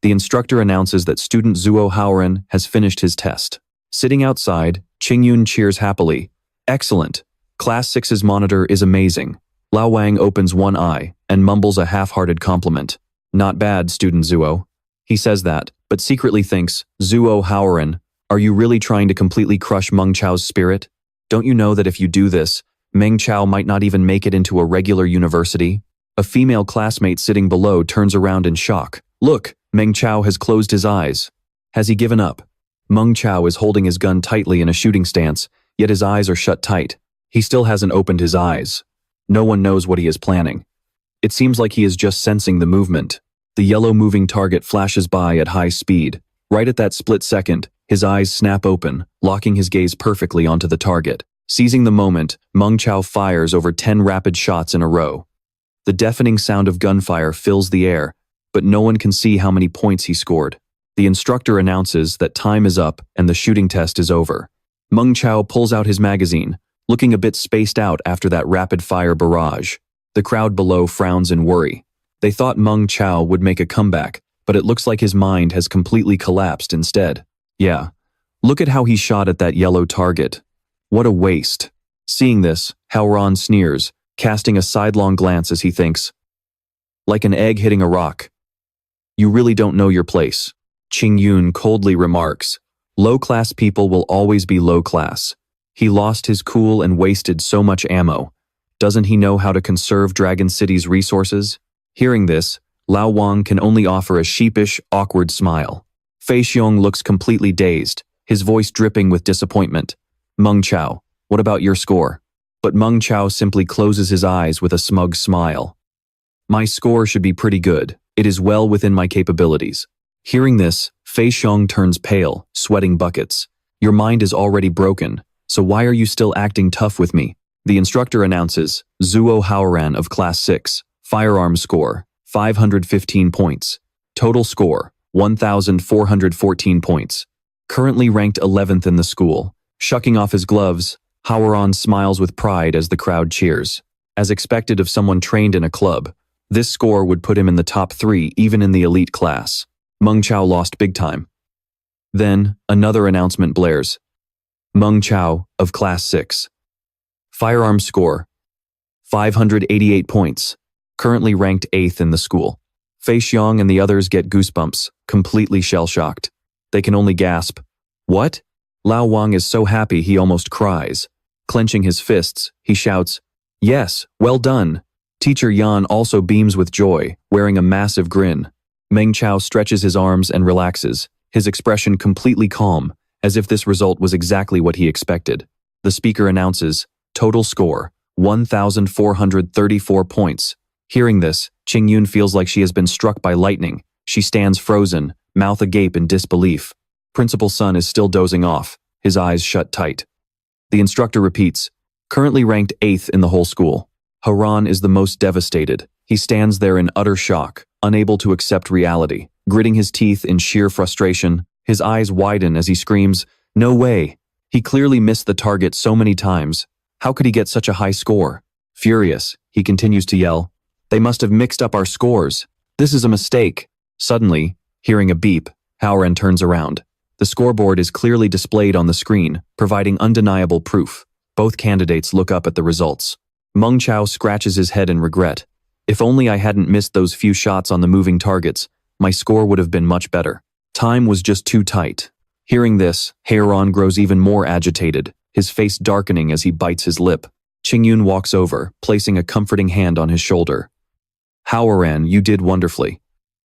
The instructor announces that student Zuo Haoren has finished his test. Sitting outside, Qingyun cheers happily. "Excellent. Class 6's monitor is amazing." Lao Wang opens one eye and mumbles a half-hearted compliment. "Not bad, student Zuo." He says that, but secretly thinks, "Zuo Haoren, are you really trying to completely crush Meng Chao's spirit? Don't you know that if you do this, Meng Chao might not even make it into a regular university?" A female classmate sitting below turns around in shock. "Look, Meng Chao has closed his eyes. Has he given up?" Meng Chao is holding his gun tightly in a shooting stance, yet his eyes are shut tight. He still hasn't opened his eyes. No one knows what he is planning. It seems like he is just sensing the movement. The yellow moving target flashes by at high speed. Right at that split second, his eyes snap open, locking his gaze perfectly onto the target. Seizing the moment, Meng Chao fires over 10 rapid shots in a row. The deafening sound of gunfire fills the air, but no one can see how many points he scored. The instructor announces that time is up and the shooting test is over. Meng Chao pulls out his magazine, looking a bit spaced out after that rapid-fire barrage. The crowd below frowns in worry. They thought Meng Chao would make a comeback, but it looks like his mind has completely collapsed instead. Yeah, look at how he shot at that yellow target. What a waste. Seeing this, Haoran sneers, casting a sidelong glance as he thinks, "Like an egg hitting a rock. You really don't know your place." Qing Yun coldly remarks, "Low-class people will always be low-class. He lost his cool and wasted so much ammo. Doesn't he know how to conserve Dragon City's resources?" Hearing this, Lao Wang can only offer a sheepish, awkward smile. Fei Xiong looks completely dazed, his voice dripping with disappointment. "Meng Chao, what about your score?" But Meng Chao simply closes his eyes with a smug smile. "My score should be pretty good. It is well within my capabilities." Hearing this, Fei Xiong turns pale, sweating buckets. "Your mind is already broken, so why are you still acting tough with me?" The instructor announces, Zuo Haoran of Class 6, firearms score, 515 points. Total score, 1,414 points. Currently ranked 11th in the school. Shucking off his gloves, Haoran smiles with pride as the crowd cheers. As expected of someone trained in a club, this score would put him in the top 3 even in the elite class. Meng Chao lost big time. Then, another announcement blares. Meng Chao of Class 6. Firearms score, 588 points. Currently ranked 8th in the school. Fei Xiong and the others get goosebumps, completely shell-shocked. They can only gasp. "What?" Lao Wang is so happy he almost cries. Clenching his fists, he shouts, "Yes, well done." Teacher Yan also beams with joy, wearing a massive grin. Meng Chao stretches his arms and relaxes, his expression completely calm, as if this result was exactly what he expected. The speaker announces, total score, 1,434 points. Hearing this, Qingyun feels like she has been struck by lightning. She stands frozen, mouth agape in disbelief. Principal Sun is still dozing off, his eyes shut tight. The instructor repeats, currently ranked 8th in the whole school. Haran is the most devastated. He stands there in utter shock, unable to accept reality, gritting his teeth in sheer frustration. His eyes widen as he screams, "No way!" He clearly missed the target so many times. How could he get such a high score? Furious, he continues to yell, "They must have mixed up our scores. This is a mistake." Suddenly, hearing a beep, Haoran turns around. The scoreboard is clearly displayed on the screen, providing undeniable proof. Both candidates look up at the results. Meng Chao scratches his head in regret. If only I hadn't missed those few shots on the moving targets, my score would have been much better. Time was just too tight. Hearing this, Haoran grows even more agitated, his face darkening as he bites his lip. Qingyun walks over, placing a comforting hand on his shoulder. "Haoran, you did wonderfully.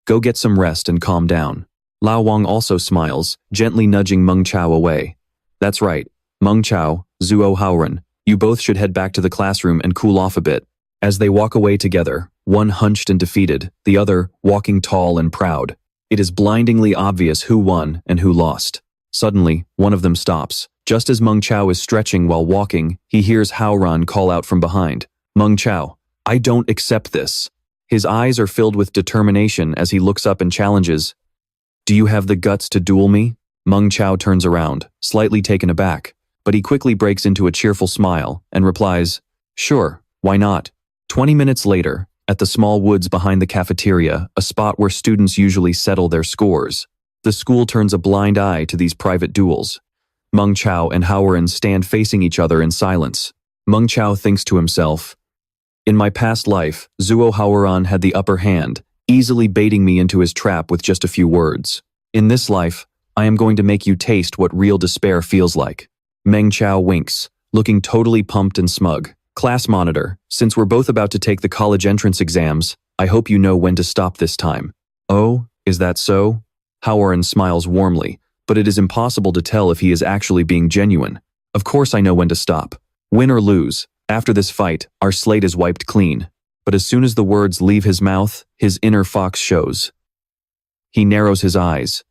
Go get some rest and calm down." Lao Wang also smiles, gently nudging Meng Chao away. "That's right, Meng Chao, Zuo Haoran, you both should head back to the classroom and cool off a bit." As they walk away together, one hunched and defeated, the other walking tall and proud. It is blindingly obvious who won and who lost. Suddenly, one of them stops. Just as Meng Chao is stretching while walking, he hears Haoran call out from behind, "Meng Chao, I don't accept this." His eyes are filled with determination as he looks up and challenges, "Do you have the guts to duel me?" Meng Chao turns around, slightly taken aback, but he quickly breaks into a cheerful smile and replies, "Sure, why not?" 20 minutes later, at the small woods behind the cafeteria, a spot where students usually settle their scores, the school turns a blind eye to these private duels. Meng Chao and Haoran stand facing each other in silence. Meng Chao thinks to himself, "In my past life, Zuo Haoran had the upper hand, easily baiting me into his trap with just a few words. In this life, I am going to make you taste what real despair feels like." Meng Chao winks, looking totally pumped and smug. "Class monitor, since we're both about to take the college entrance exams, I hope you know when to stop this time." "Oh, is that so?" Haoran smiles warmly, but it is impossible to tell if he is actually being genuine. "Of course I know when to stop. Win or lose, after this fight, our slate is wiped clean." But as soon as the words leave his mouth, his inner fox shows. He narrows his eyes,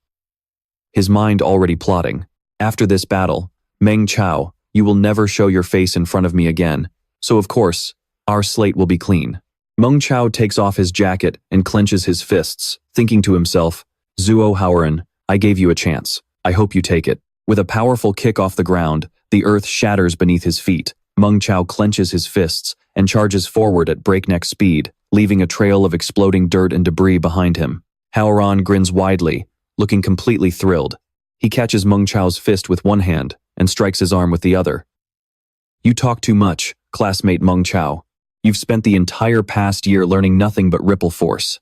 his mind already plotting. "After this battle, Meng Chao, you will never show your face in front of me again. So of course, our slate will be clean." Meng Chao takes off his jacket and clenches his fists, thinking to himself, "Zuo Haoran, I gave you a chance. I hope you take it." With a powerful kick off the ground, the earth shatters beneath his feet. Meng Chao clenches his fists and charges forward at breakneck speed, leaving a trail of exploding dirt and debris behind him. Haoran grins widely, looking completely thrilled. He catches Meng Chao's fist with one hand and strikes his arm with the other. "You talk too much, classmate Meng Chao. You've spent the entire past year learning nothing but ripple force.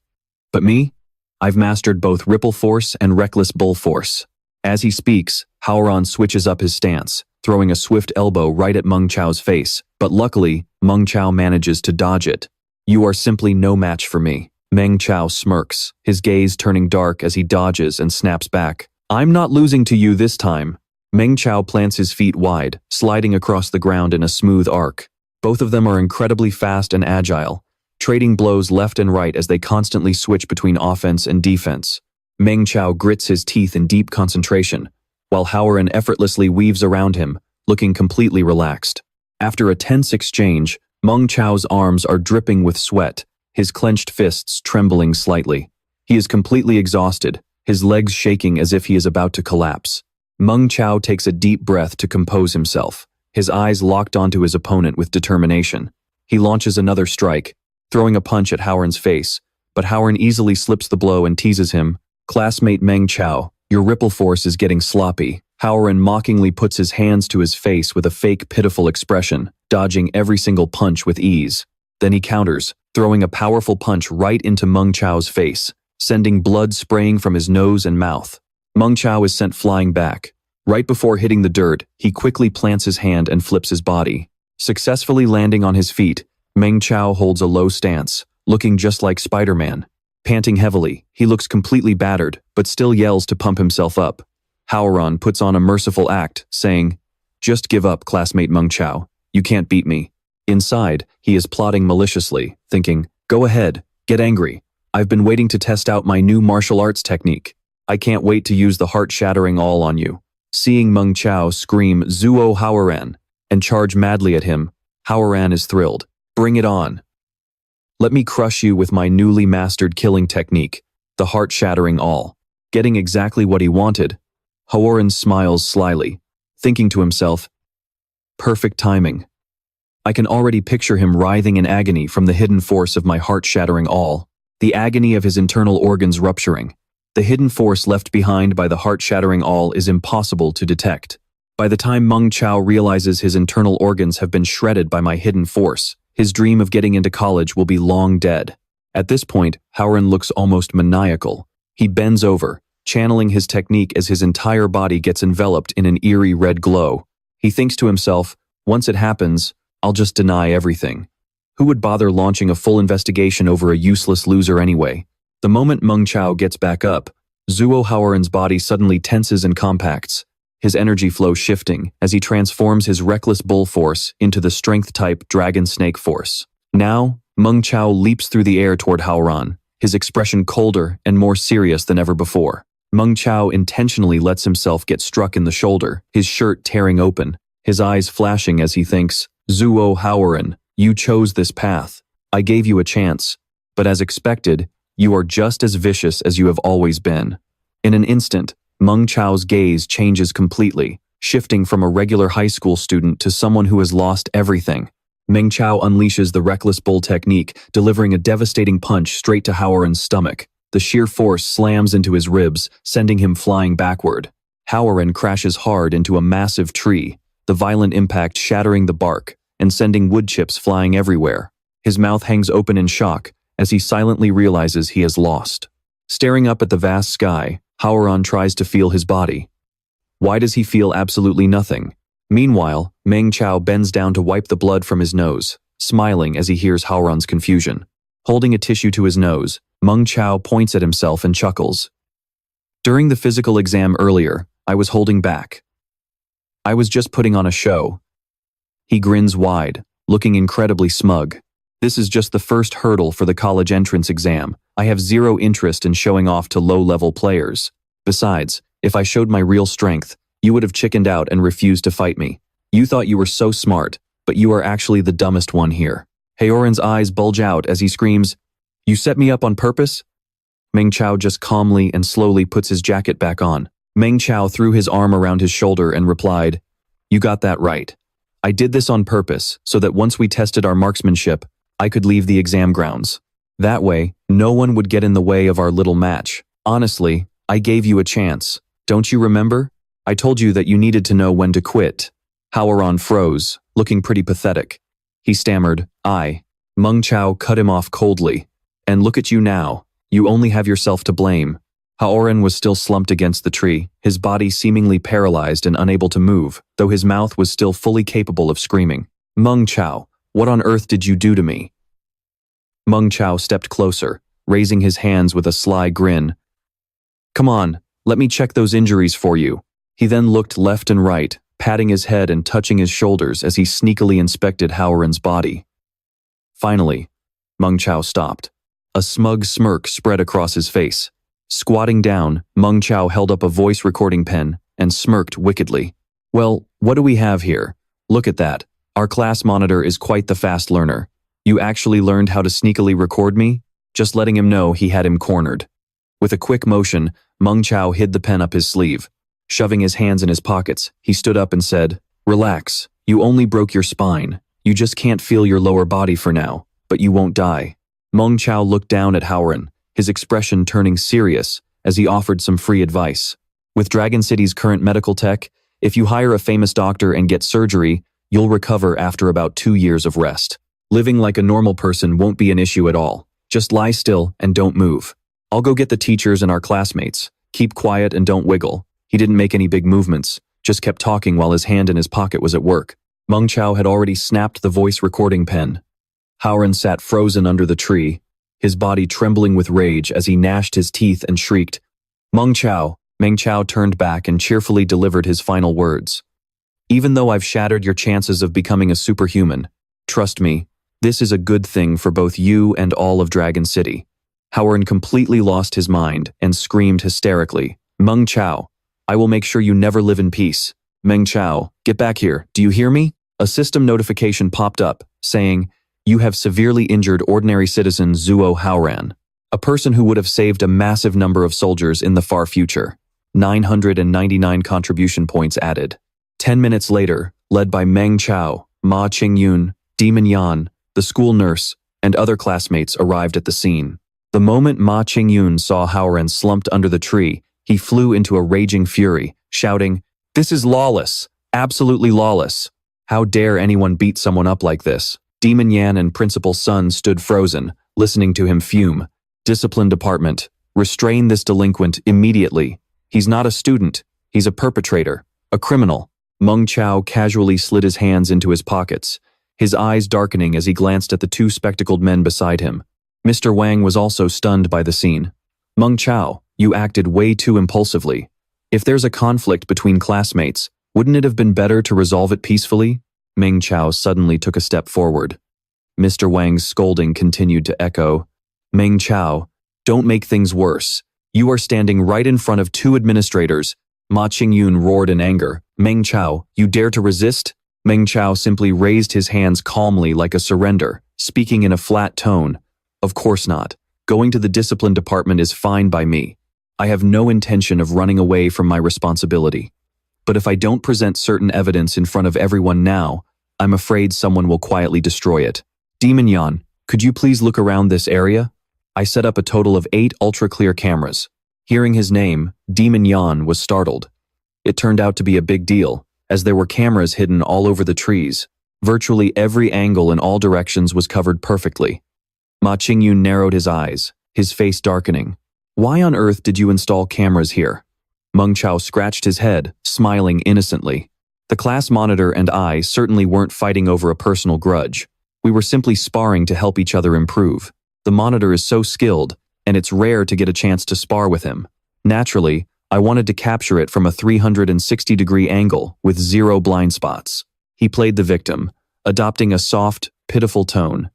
But me? I've mastered both ripple force and reckless bull force." As he speaks, Haoran switches up his stance, throwing a swift elbow right at Meng Chao's face, but luckily, Meng Chao manages to dodge it. "You are simply no match for me." Meng Chao smirks, his gaze turning dark as he dodges and snaps back. "I'm not losing to you this time." Meng Chao plants his feet wide, sliding across the ground in a smooth arc. Both of them are incredibly fast and agile, trading blows left and right as they constantly switch between offense and defense. Meng Chao grits his teeth in deep concentration, while Haoran effortlessly weaves around him, looking completely relaxed. After a tense exchange, Meng Chao's arms are dripping with sweat, his clenched fists trembling slightly. He is completely exhausted, his legs shaking as if he is about to collapse. Meng Chao takes a deep breath to compose himself, his eyes locked onto his opponent with determination. He launches another strike, throwing a punch at Haoran's face, but Haoran easily slips the blow and teases him. "Classmate Meng Chao, your ripple force is getting sloppy." Haoran mockingly puts his hands to his face with a fake pitiful expression, dodging every single punch with ease. Then he counters, throwing a powerful punch right into Meng Chao's face, sending blood spraying from his nose and mouth. Meng Chao is sent flying back, Right before hitting the dirt, he quickly plants his hand and flips his body. Successfully landing on his feet, Meng Chao holds a low stance, looking just like Spider-Man. Panting heavily, he looks completely battered, but still yells to pump himself up. Haoran puts on a merciful act, saying, "Just give up, classmate Meng Chao. You can't beat me." Inside, he is plotting maliciously, thinking, "Go ahead, get angry. I've been waiting to test out my new martial arts technique. I can't wait to use the heart-shattering all on you." Seeing Meng Chao scream "Zuo Haoran" and charge madly at him, Haoran is thrilled. "Bring it on. Let me crush you with my newly mastered killing technique, the heart-shattering all." Getting exactly what he wanted, Haoran smiles slyly, thinking to himself, "Perfect timing. I can already picture him writhing in agony from the hidden force of my heart-shattering all, the agony of his internal organs rupturing. The hidden force left behind by the heart-shattering all is impossible to detect. By the time Meng Chao realizes his internal organs have been shredded by my hidden force, his dream of getting into college will be long dead." At this point, Haoran looks almost maniacal. He bends over, channeling his technique as his entire body gets enveloped in an eerie red glow. He thinks to himself, "Once it happens, I'll just deny everything. Who would bother launching a full investigation over a useless loser anyway?" The moment Meng Chao gets back up, Zuo Haoran's body suddenly tenses and compacts, his energy flow shifting as he transforms his reckless bull force into the strength-type dragon snake force. Now, Meng Chao leaps through the air toward Haoran, his expression colder and more serious than ever before. Meng Chao intentionally lets himself get struck in the shoulder, his shirt tearing open, his eyes flashing as he thinks, "Zuo Haoran, you chose this path. I gave you a chance. But as expected, you are just as vicious as you have always been." In an instant, Meng Chao's gaze changes completely, shifting from a regular high school student to someone who has lost everything. Meng Chao unleashes the reckless bull technique, delivering a devastating punch straight to Haoran's stomach. The sheer force slams into his ribs, sending him flying backward. Haoran crashes hard into a massive tree, the violent impact shattering the bark and sending wood chips flying everywhere. His mouth hangs open in shock as he silently realizes he has lost. Staring up at the vast sky, Haoran tries to feel his body. Why does he feel absolutely nothing? Meanwhile, Meng Chao bends down to wipe the blood from his nose, smiling as he hears Haoran's confusion. Holding a tissue to his nose, Meng Chao points at himself and chuckles. "During the physical exam earlier, I was holding back. I was just putting on a show." He grins wide, looking incredibly smug. "This is just the first hurdle for the college entrance exam. I have zero interest in showing off to low-level players. Besides, if I showed my real strength, you would have chickened out and refused to fight me. You thought you were so smart, but you are actually the dumbest one here." Haoran's eyes bulge out as he screams, "You set me up on purpose?" Meng Chao just calmly and slowly puts his jacket back on. Meng Chao threw his arm around his shoulder and replied, "You got that right. I did this on purpose so that once we tested our marksmanship, I could leave the exam grounds. That way, no one would get in the way of our little match. Honestly, I gave you a chance. Don't you remember? I told you that you needed to know when to quit." Haoran froze, looking pretty pathetic. He stammered, "I." Meng Chao cut him off coldly. "And look at you now. You only have yourself to blame." Haoran was still slumped against the tree, his body seemingly paralyzed and unable to move, though his mouth was still fully capable of screaming. "Meng Chao, what on earth did you do to me?" Meng Chao stepped closer, raising his hands with a sly grin. "Come on, let me check those injuries for you." He then looked left and right, patting his head and touching his shoulders as he sneakily inspected Haoran's body. Finally, Meng Chao stopped. A smug smirk spread across his face. Squatting down, Meng Chao held up a voice recording pen and smirked wickedly. "Well, what do we have here? Look at that. Our class monitor is quite the fast learner. You actually learned how to sneakily record me?" Just letting him know he had him cornered. With a quick motion, Meng Chao hid the pen up his sleeve. Shoving his hands in his pockets, he stood up and said, "Relax, you only broke your spine. You just can't feel your lower body for now, but you won't die." Meng Chao looked down at Haoran, his expression turning serious as he offered some free advice. "With Dragon City's current medical tech, if you hire a famous doctor and get surgery, you'll recover after about 2 years of rest. Living like a normal person won't be an issue at all. Just lie still and don't move. I'll go get the teachers and our classmates. Keep quiet and don't wiggle." He didn't make any big movements, just kept talking while his hand in his pocket was at work. Meng Chao had already snapped the voice recording pen. Haoran sat frozen under the tree, his body trembling with rage as he gnashed his teeth and shrieked, "Meng Chao!" Meng Chao turned back and cheerfully delivered his final words. "Even though I've shattered your chances of becoming a superhuman, trust me, this is a good thing for both you and all of Dragon City." Haoran completely lost his mind and screamed hysterically, "Meng Chao, I will make sure you never live in peace. Meng Chao, get back here, do you hear me?" A system notification popped up, saying, "You have severely injured ordinary citizen Zuo Haoran, a person who would have saved a massive number of soldiers in the far future. 999 contribution points added." 10 minutes later, led by Meng Chao, Ma Qingyun, Demon Yan, the school nurse, and other classmates arrived at the scene. The moment Ma Qingyun saw Haoran slumped under the tree, he flew into a raging fury, shouting, "This is lawless, absolutely lawless. How dare anyone beat someone up like this?" Demon Yan and Principal Sun stood frozen, listening to him fume. "Discipline Department, restrain this delinquent immediately. He's not a student, he's a perpetrator, a criminal." Meng Chao casually slid his hands into his pockets, his eyes darkening as he glanced at the two spectacled men beside him. Mr. Wang was also stunned by the scene. "Meng Chao, you acted way too impulsively. If there's a conflict between classmates, wouldn't it have been better to resolve it peacefully?" Meng Chao suddenly took a step forward. Mr. Wang's scolding continued to echo. "Meng Chao, don't make things worse. You are standing right in front of two administrators." Ma Qingyun roared in anger. "Meng Chao, you dare to resist?" Meng Chao simply raised his hands calmly like a surrender, speaking in a flat tone. "Of course not. Going to the discipline department is fine by me. I have no intention of running away from my responsibility. But if I don't present certain evidence in front of everyone now, I'm afraid someone will quietly destroy it. Demon Yan, could you please look around this area?" I set up a total of 8 ultra-clear cameras. Hearing his name, Demon Yan was startled. It turned out to be a big deal, as there were cameras hidden all over the trees. Virtually every angle in all directions was covered perfectly. Ma Qingyun narrowed his eyes, his face darkening. "Why on earth did you install cameras here?" Meng Chao scratched his head, smiling innocently. "The class monitor and I certainly weren't fighting over a personal grudge. We were simply sparring to help each other improve. The monitor is so skilled, and it's rare to get a chance to spar with him. Naturally, I wanted to capture it from a 360-degree angle with 0 blind spots." He played the victim, adopting a soft, pitiful tone.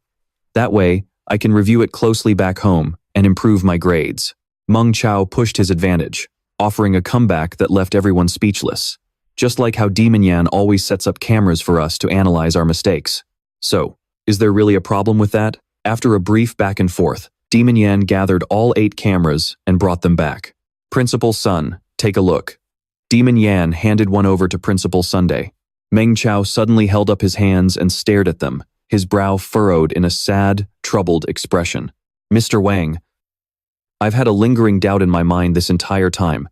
"That way, I can review it closely back home and improve my grades." Meng Chao pushed his advantage, offering a comeback that left everyone speechless. "Just like how Demon Yan always sets up cameras for us to analyze our mistakes. So, is there really a problem with that?" After a brief back and forth, Demon Yan gathered all 8 cameras and brought them back. "Principal Sun, take a look." Demon Yan handed one over to Principal Sunday. Meng Chao suddenly held up his hands and stared at them, his brow furrowed in a sad, troubled expression. "Mr. Wang, I've had a lingering doubt in my mind this entire time.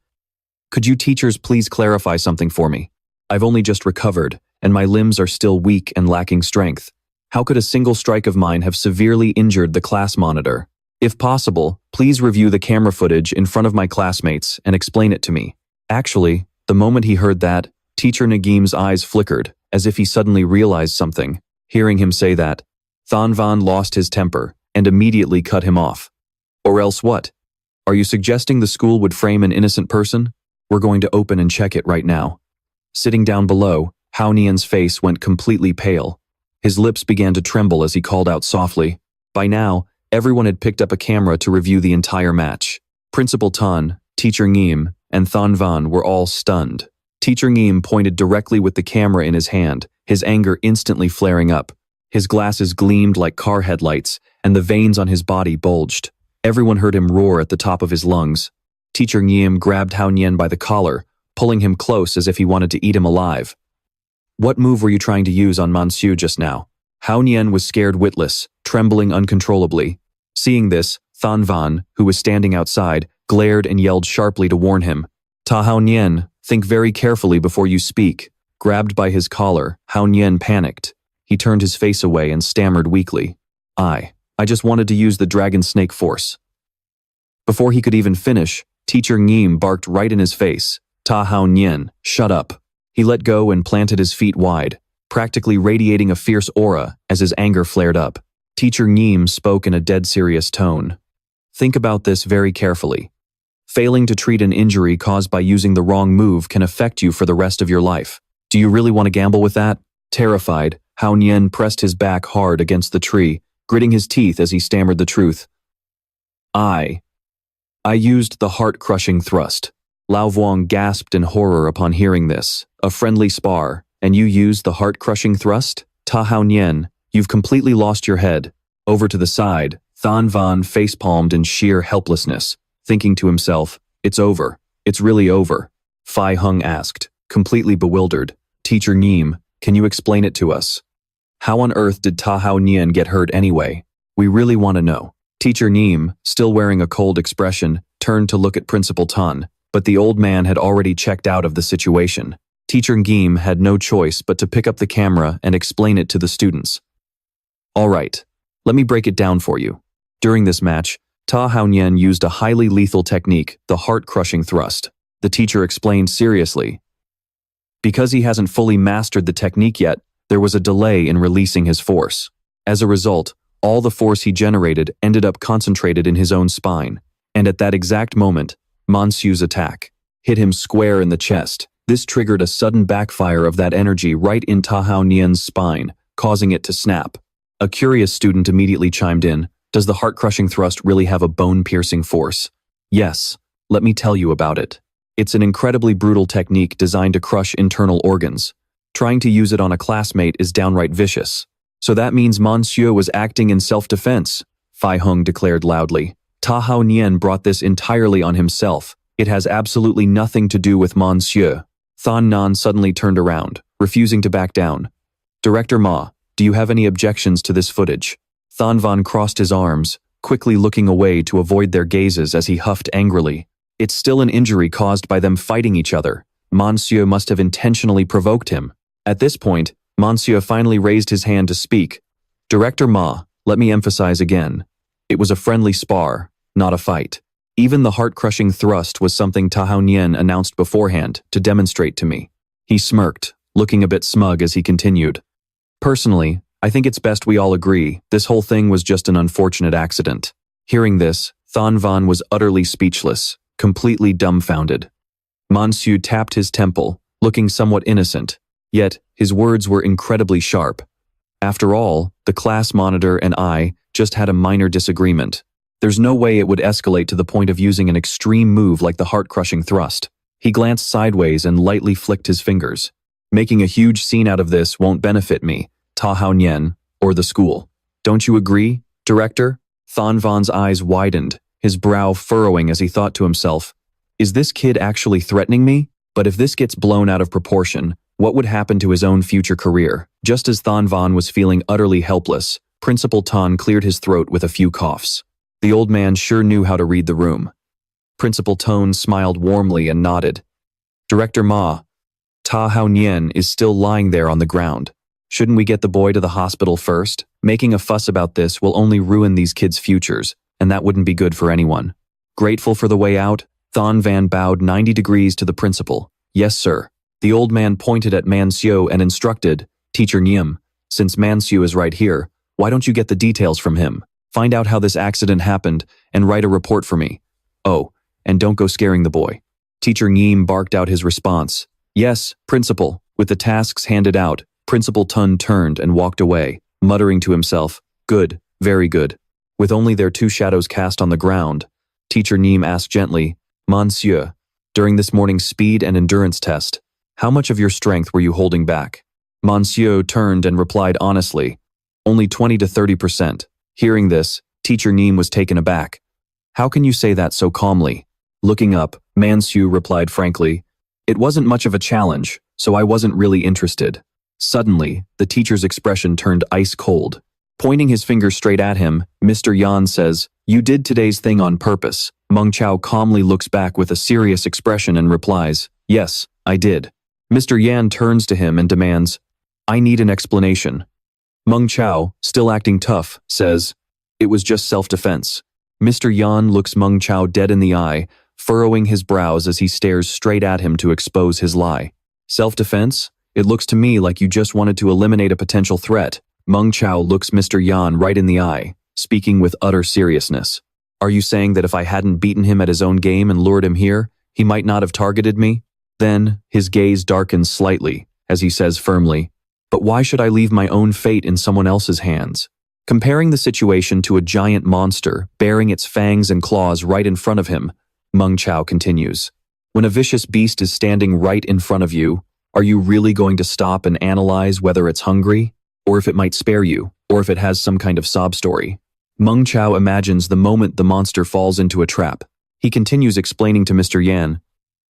Could you teachers please clarify something for me? I've only just recovered, and my limbs are still weak and lacking strength. How could a single strike of mine have severely injured the class monitor? If possible, please review the camera footage in front of my classmates and explain it to me." Actually, the moment he heard that, Teacher Nagim's eyes flickered, as if he suddenly realized something. Hearing him say that, Thanvan lost his temper and immediately cut him off. "Or else what? Are you suggesting the school would frame an innocent person? We're going to open and check it right now." Sitting down below, Hao Nian's face went completely pale. His lips began to tremble as he called out softly. By now, everyone had picked up a camera to review the entire match. Principal Tan, Teacher Ngim, and Thanvan were all stunned. Teacher Ngim pointed directly with the camera in his hand, his anger instantly flaring up. His glasses gleamed like car headlights, and the veins on his body bulged. Everyone heard him roar at the top of his lungs. Teacher Ngim grabbed Hao Nian by the collar, pulling him close as if he wanted to eat him alive. "What move were you trying to use on Mansu just now?" Hao Nian was scared witless, trembling uncontrollably. Seeing this, Thanvan, who was standing outside, glared and yelled sharply to warn him. "Ta Hao Nian, think very carefully before you speak." Grabbed by his collar, Hao Nian panicked. He turned his face away and stammered weakly. I just wanted to use the dragon snake force." Before he could even finish, Teacher Ngim barked right in his face. "Ta Hao Nian, shut up." He let go and planted his feet wide, practically radiating a fierce aura as his anger flared up. Teacher Neem spoke in a dead serious tone. Think about this very carefully. Failing to treat an injury caused by using the wrong move can affect you for the rest of your life. Do you really want to gamble with that? Terrified, Hao Nian pressed his back hard against the tree, gritting his teeth as he stammered the truth. I used the heart-crushing thrust. Lao Vuong gasped in horror upon hearing this. A friendly spar, and you used the heart-crushing thrust? Ta Hao Nian, you've completely lost your head. Over to the side, Than Van facepalmed in sheer helplessness, thinking to himself, it's over. It's really over. Fai Hung asked, completely bewildered. Teacher Neem, can you explain it to us? How on earth did Ta Hao Nian get hurt anyway? We really want to know. Teacher Neem, still wearing a cold expression, turned to look at Principal Tun, but the old man had already checked out of the situation. Teacher Ngim had no choice but to pick up the camera and explain it to the students. All right, let me break it down for you. During this match, Ta Hao Nian used a highly lethal technique, the heart-crushing thrust. The teacher explained seriously. Because he hasn't fully mastered the technique yet, there was a delay in releasing his force. As a result, all the force he generated ended up concentrated in his own spine. And at that exact moment, Monsiu's attack hit him square in the chest. This triggered a sudden backfire of that energy right in Ta Hao Nian's spine, causing it to snap. A curious student immediately chimed in. Does the heart-crushing thrust really have a bone-piercing force? Yes, let me tell you about it. It's an incredibly brutal technique designed to crush internal organs. Trying to use it on a classmate is downright vicious. So that means Monsieur was acting in self-defense, Fai Hung declared loudly. Ta Hao Nian brought this entirely on himself. It has absolutely nothing to do with Monsieur. Than Nan suddenly turned around, refusing to back down. Director Ma, do you have any objections to this footage? Than Van crossed his arms, quickly looking away to avoid their gazes as he huffed angrily. It's still an injury caused by them fighting each other. Monsieur must have intentionally provoked him. At this point, Monsieur finally raised his hand to speak. Director Ma, let me emphasize again. It was a friendly spar, not a fight. Even the heart-crushing thrust was something Ta Hao Nian announced beforehand to demonstrate to me. He smirked, looking a bit smug as he continued. Personally, I think it's best we all agree this whole thing was just an unfortunate accident. Hearing this, Than Van was utterly speechless, completely dumbfounded. Monsieur tapped his temple, looking somewhat innocent, yet his words were incredibly sharp. After all, the class monitor and I just had a minor disagreement. There's no way it would escalate to the point of using an extreme move like the heart-crushing thrust. He glanced sideways and lightly flicked his fingers. Making a huge scene out of this won't benefit me, Ta Hao Nian, or the school. Don't you agree, Director? Than Van's eyes widened, his brow furrowing as he thought to himself, is this kid actually threatening me? But if this gets blown out of proportion, what would happen to his own future career? Just as Than Van was feeling utterly helpless, Principal Tan cleared his throat with a few coughs. The old man sure knew how to read the room. Principal Tone smiled warmly and nodded. Director Ma, Ta Hao Nian is still lying there on the ground. Shouldn't we get the boy to the hospital first? Making a fuss about this will only ruin these kids' futures, and that wouldn't be good for anyone. Grateful for the way out, Than Van bowed 90 degrees to the principal. Yes, sir. The old man pointed at Monsieur and instructed, Teacher Niem, since Monsieur is right here, why don't you get the details from him? Find out how this accident happened and write a report for me. Oh, and don't go scaring the boy. Teacher Niem barked out his response. Yes, Principal. With the tasks handed out, Principal Tun turned and walked away, muttering to himself, good, very good. With only their two shadows cast on the ground, Teacher Niem asked gently, Monsieur, during this morning's speed and endurance test, how much of your strength were you holding back? Monsieur turned and replied honestly, only 20 to 30%. Hearing this, Teacher Niem was taken aback. How can you say that so calmly? Looking up, Monsieur replied frankly, it wasn't much of a challenge, so I wasn't really interested. Suddenly, the teacher's expression turned ice cold. Pointing his finger straight at him, Mr. Yan says, you did today's thing on purpose. Meng Chao calmly looks back with a serious expression and replies, yes, I did. Mr. Yan turns to him and demands, I need an explanation. Meng Chao, still acting tough, says, it was just self-defense. Mr. Yan looks Meng Chao dead in the eye, furrowing his brows as he stares straight at him to expose his lie. Self-defense? It looks to me like you just wanted to eliminate a potential threat. Meng Chao looks Mr. Yan right in the eye, speaking with utter seriousness. Are you saying that if I hadn't beaten him at his own game and lured him here, he might not have targeted me? Then, his gaze darkens slightly, as he says firmly, but why should I leave my own fate in someone else's hands? Comparing the situation to a giant monster bearing its fangs and claws right in front of him, Meng Chao continues. When a vicious beast is standing right in front of you, are you really going to stop and analyze whether it's hungry, or if it might spare you, or if it has some kind of sob story? Meng Chao imagines the moment the monster falls into a trap. He continues explaining to Mr. Yan,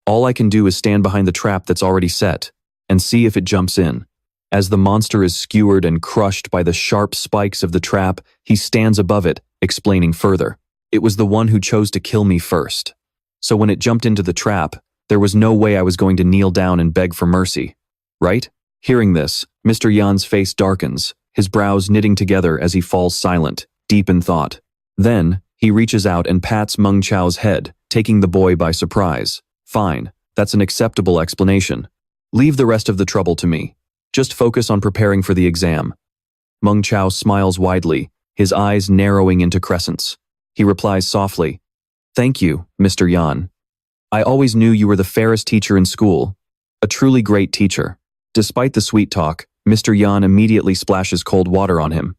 all I can do is stand behind the trap that's already set, and see if it jumps in. As the monster is skewered and crushed by the sharp spikes of the trap, he stands above it, explaining further. It was the one who chose to kill me first. So when it jumped into the trap, there was no way I was going to kneel down and beg for mercy. Right? Hearing this, Mr. Yan's face darkens, his brows knitting together as he falls silent, deep in thought. Then, he reaches out and pats Meng Chao's head, taking the boy by surprise. Fine, that's an acceptable explanation. Leave the rest of the trouble to me. Just focus on preparing for the exam. Meng Chao smiles widely, his eyes narrowing into crescents. He replies softly, Thank you, Mr. Yan. I always knew you were the fairest teacher in school. A truly great teacher. Despite the sweet talk, Mr. Yan immediately splashes cold water on him.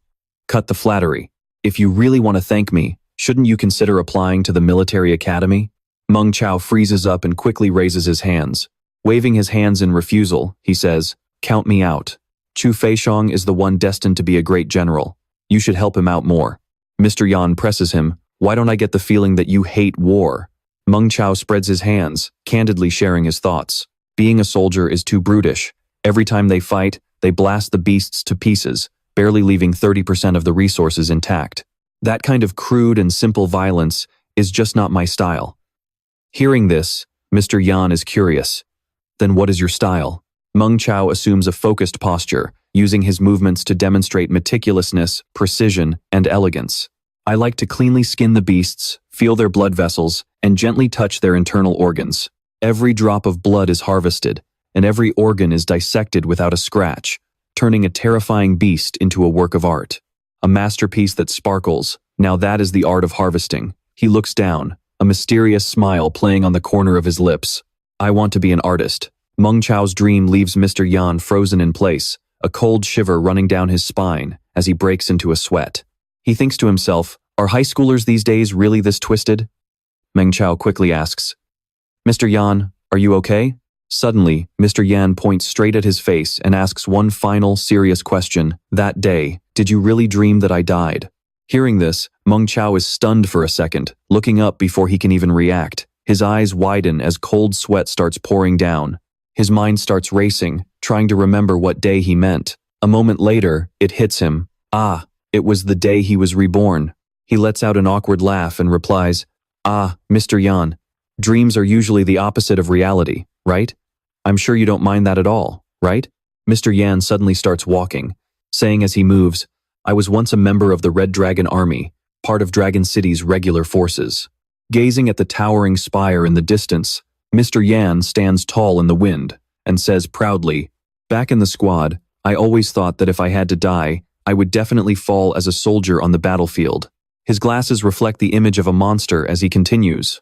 Cut the flattery. If you really want to thank me, shouldn't you consider applying to the military academy? Meng Chao freezes up and quickly raises his hands. Waving his hands in refusal, he says, Count me out. Chu Feixiong is the one destined to be a great general. You should help him out more. Mr. Yan presses him. Why don't I get the feeling that you hate war? Meng Chao spreads his hands, candidly sharing his thoughts. Being a soldier is too brutish. Every time they fight, they blast the beasts to pieces, barely leaving 30% of the resources intact. That kind of crude and simple violence is just not my style. Hearing this, Mr. Yan is curious. Then what is your style? Meng Chao assumes a focused posture, using his movements to demonstrate meticulousness, precision, and elegance. I like to cleanly skin the beasts, feel their blood vessels, and gently touch their internal organs. Every drop of blood is harvested, and every organ is dissected without a scratch, turning a terrifying beast into a work of art. A masterpiece that sparkles. Now that is the art of harvesting. He looks down, a mysterious smile playing on the corner of his lips. I want to be an artist. Meng Chao's dream leaves Mr. Yan frozen in place, a cold shiver running down his spine as he breaks into a sweat. He thinks to himself, are high schoolers these days really this twisted? Meng Chao quickly asks, Mr. Yan, are you okay? Suddenly, Mr. Yan points straight at his face and asks one final, serious question. That day, did you really dream that I died? Hearing this, Meng Chao is stunned for a second, looking up before he can even react. His eyes widen as cold sweat starts pouring down. His mind starts racing, trying to remember what day he meant. A moment later, it hits him. Ah, it was the day he was reborn. He lets out an awkward laugh and replies, Ah, Mr. Yan, dreams are usually the opposite of reality, right? I'm sure you don't mind that at all, right? Mr. Yan suddenly starts walking, saying as he moves, I was once a member of the Red Dragon Army, part of Dragon City's regular forces. Gazing at the towering spire in the distance, Mr. Yan stands tall in the wind and says proudly, Back in the squad, I always thought that if I had to die, I would definitely fall as a soldier on the battlefield. His glasses reflect the image of a monster as he continues,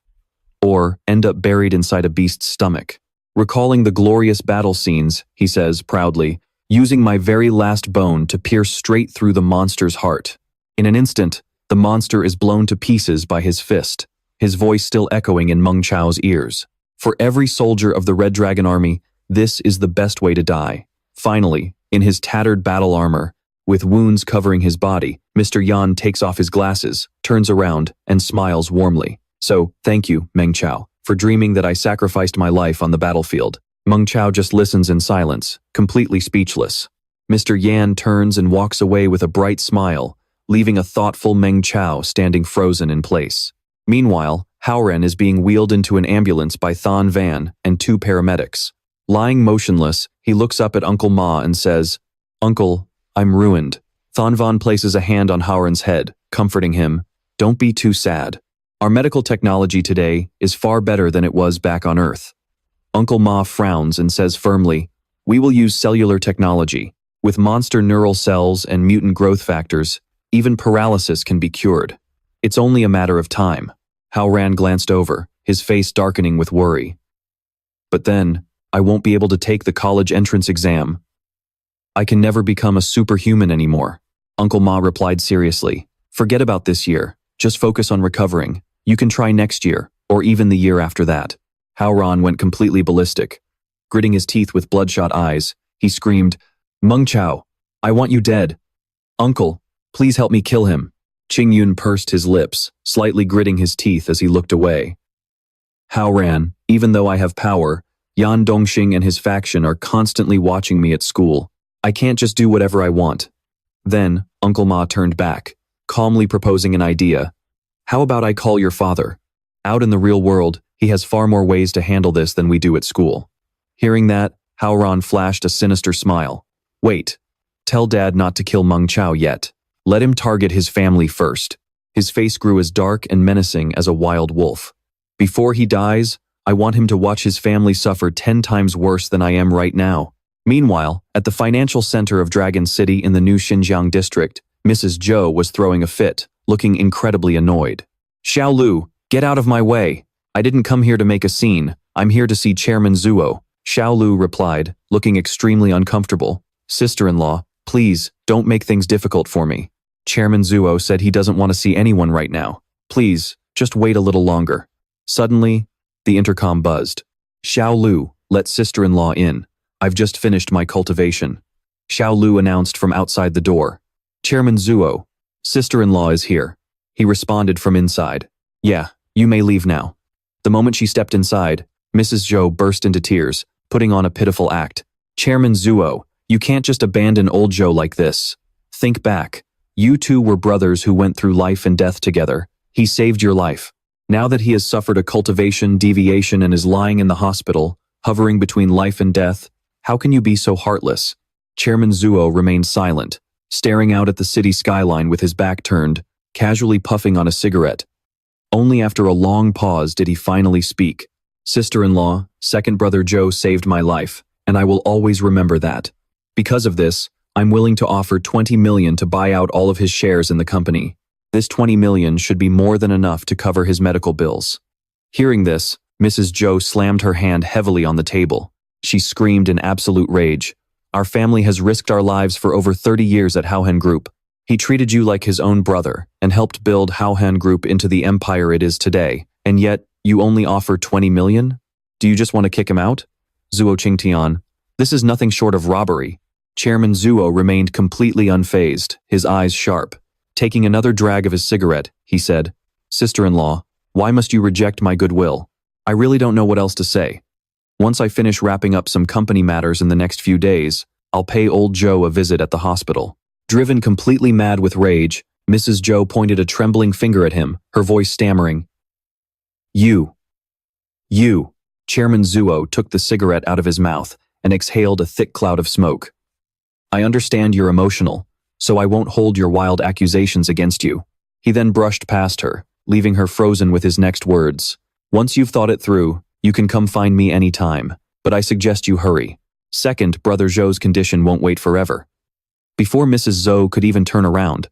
or end up buried inside a beast's stomach. Recalling the glorious battle scenes, he says proudly, using my very last bone to pierce straight through the monster's heart. In an instant, the monster is blown to pieces by his fist, his voice still echoing in Meng Chao's ears. For every soldier of the Red Dragon Army, this is the best way to die. Finally, in his tattered battle armor, with wounds covering his body, Mr. Yan takes off his glasses, turns around, and smiles warmly. So, thank you, Meng Chao, for dreaming that I sacrificed my life on the battlefield. Meng Chao just listens in silence, completely speechless. Mr. Yan turns and walks away with a bright smile, leaving a thoughtful Meng Chao standing frozen in place. Meanwhile, Haoren is being wheeled into an ambulance by Thon Van and two paramedics. Lying motionless, he looks up at Uncle Ma and says, Uncle, I'm ruined. Thon Van places a hand on Haoren's head, comforting him. Don't be too sad. Our medical technology today is far better than it was back on Earth. Uncle Ma frowns and says firmly, "We will use cellular technology. With monster neural cells and mutant growth factors, even paralysis can be cured. It's only a matter of time." Hao Ran glanced over, his face darkening with worry. "But then, I won't be able to take the college entrance exam. I can never become a superhuman anymore." Uncle Ma replied seriously, "Forget about this year. Just focus on recovering. You can try next year, or even the year after that." Hao Ran went completely ballistic. Gritting his teeth with bloodshot eyes, he screamed, "Meng Chao, I want you dead. Uncle, please help me kill him." Qingyun pursed his lips, slightly gritting his teeth as he looked away. "Hao Ran, even though I have power, Yan Dongxing and his faction are constantly watching me at school. I can't just do whatever I want." Then, Uncle Ma turned back, calmly proposing an idea. "How about I call your father? Out in the real world, he has far more ways to handle this than we do at school." Hearing that, Hao Ran flashed a sinister smile. "Wait, tell Dad not to kill Meng Chao yet. Let him target his family first." His face grew as dark and menacing as a wild wolf. "Before he dies, I want him to watch his family suffer 10 times worse than I am right now." Meanwhile, at the financial center of Dragon City in the new Xinjiang district, Mrs. Zhou was throwing a fit, looking incredibly annoyed. "Xiao Lu, get out of my way. I didn't come here to make a scene. I'm here to see Chairman Zuo." Xiao Lu replied, looking extremely uncomfortable. "Sister-in-law, please, don't make things difficult for me. Chairman Zuo said he doesn't want to see anyone right now. Please, just wait a little longer." Suddenly, the intercom buzzed. "Xiao Lu, let sister-in-law in. I've just finished my cultivation." Xiao Lu announced from outside the door. "Chairman Zuo, sister-in-law is here." He responded from inside. "Yeah, you may leave now." The moment she stepped inside, Mrs. Zhou burst into tears, putting on a pitiful act. "Chairman Zuo, you can't just abandon old Zhou like this. Think back. You two were brothers who went through life and death together. He saved your life. Now that he has suffered a cultivation deviation and is lying in the hospital, hovering between life and death, how can you be so heartless?" Chairman Zuo remained silent, staring out at the city skyline with his back turned, casually puffing on a cigarette. Only after a long pause did he finally speak. "Sister-in-law, second brother Zhou saved my life, and I will always remember that. Because of this, I'm willing to offer 20 million to buy out all of his shares in the company. This 20 million should be more than enough to cover his medical bills." Hearing this, Mrs. Zhou slammed her hand heavily on the table. She screamed in absolute rage. "Our family has risked our lives for over 30 years at Haohan Group. He treated you like his own brother and helped build Haohan Group into the empire it is today, and yet you only offer 20 million? Do you just want to kick him out?" Zuo Qingtian, "This is nothing short of robbery." Chairman Zuo remained completely unfazed, his eyes sharp. Taking another drag of his cigarette, he said, "Sister-in-law, why must you reject my goodwill? I really don't know what else to say. Once I finish wrapping up some company matters in the next few days, I'll pay old Zhou a visit at the hospital." Driven completely mad with rage, Mrs. Zhou pointed a trembling finger at him, her voice stammering. You. Chairman Zuo took the cigarette out of his mouth and exhaled a thick cloud of smoke. "I understand you're emotional, so I won't hold your wild accusations against you." He then brushed past her, leaving her frozen with his next words. "Once you've thought it through, you can come find me anytime, but I suggest you hurry. Second, Brother Zhou's condition won't wait forever." Before Mrs. Zhou could even turn around,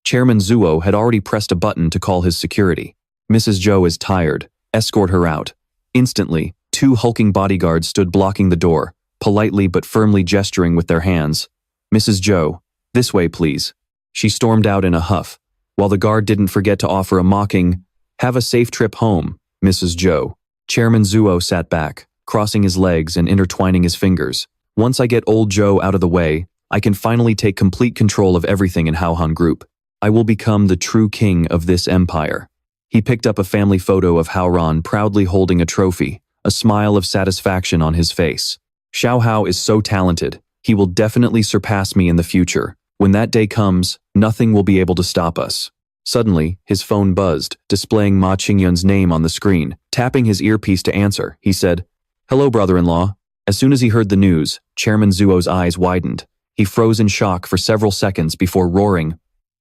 Chairman Zuo had already pressed a button to call his security. "Mrs. Zhou is tired. Escort her out." Instantly, 2 hulking bodyguards stood blocking the door, politely but firmly gesturing with their hands. "Mrs. Zhou, this way please." She stormed out in a huff, while the guard didn't forget to offer a mocking, "Have a safe trip home, Mrs. Zhou." Chairman Zuo sat back, crossing his legs and intertwining his fingers. "Once I get old Zhou out of the way, I can finally take complete control of everything in Haohan Group. I will become the true king of this empire." He picked up a family photo of Hao Ran proudly holding a trophy, a smile of satisfaction on his face. "Xiao Hao is so talented. He will definitely surpass me in the future. When that day comes, nothing will be able to stop us." Suddenly, his phone buzzed, displaying Ma Qingyun's name on the screen. Tapping his earpiece to answer, he said, "Hello, brother-in-law." As soon as he heard the news, Chairman Zuo's eyes widened. He froze in shock for several seconds before roaring,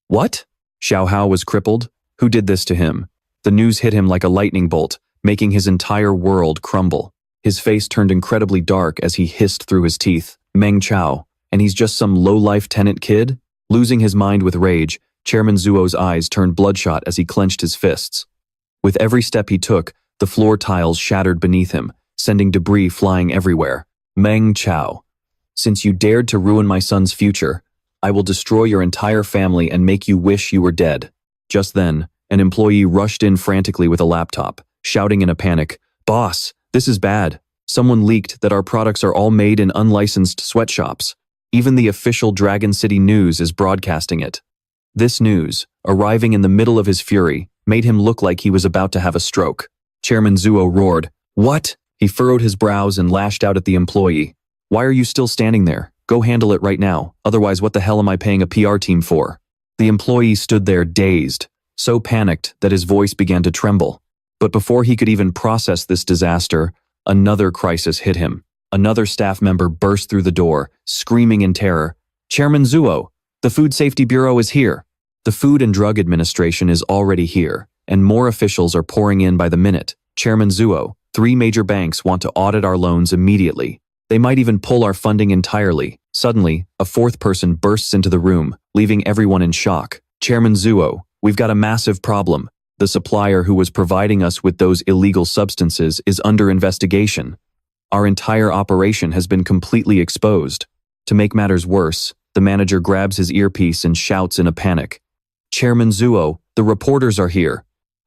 "What? Xiao Hao was crippled? Who did this to him?" The news hit him like a lightning bolt, making his entire world crumble. His face turned incredibly dark as he hissed through his teeth, Meng Chao, and he's just some low-life tenant kid? Losing his mind with rage, Chairman Zuo's eyes turned bloodshot as he clenched his fists. With every step he took, the floor tiles shattered beneath him, sending debris flying everywhere. Meng Chao, since you dared to ruin my son's future, I will destroy your entire family and make you wish you were dead. Just then, an employee rushed in frantically with a laptop, shouting in a panic, "Boss, this is bad. Someone leaked that our products are all made in unlicensed sweatshops. Even the official Dragon City News is broadcasting it." This news, arriving in the middle of his fury, made him look like he was about to have a stroke. Chairman Zuo roared, "What?" He furrowed his brows and lashed out at the employee. "Why are you still standing there? Go handle it right now, otherwise what the hell am I paying a PR team for?" The employee stood there dazed, so panicked that his voice began to tremble. But before he could even process this disaster, another crisis hit him. Another staff member burst through the door, screaming in terror, "Chairman Zuo, the Food Safety Bureau is here." The Food and Drug Administration is already here, and more officials are pouring in by the minute. "Chairman Zuo, 3 major banks want to audit our loans immediately. They might even pull our funding entirely." Suddenly, a 4th person bursts into the room, leaving everyone in shock. "Chairman Zuo, we've got a massive problem. The supplier who was providing us with those illegal substances is under investigation. Our entire operation has been completely exposed." To make matters worse, the manager grabs his earpiece and shouts in a panic, "Chairman Zuo, the reporters are here.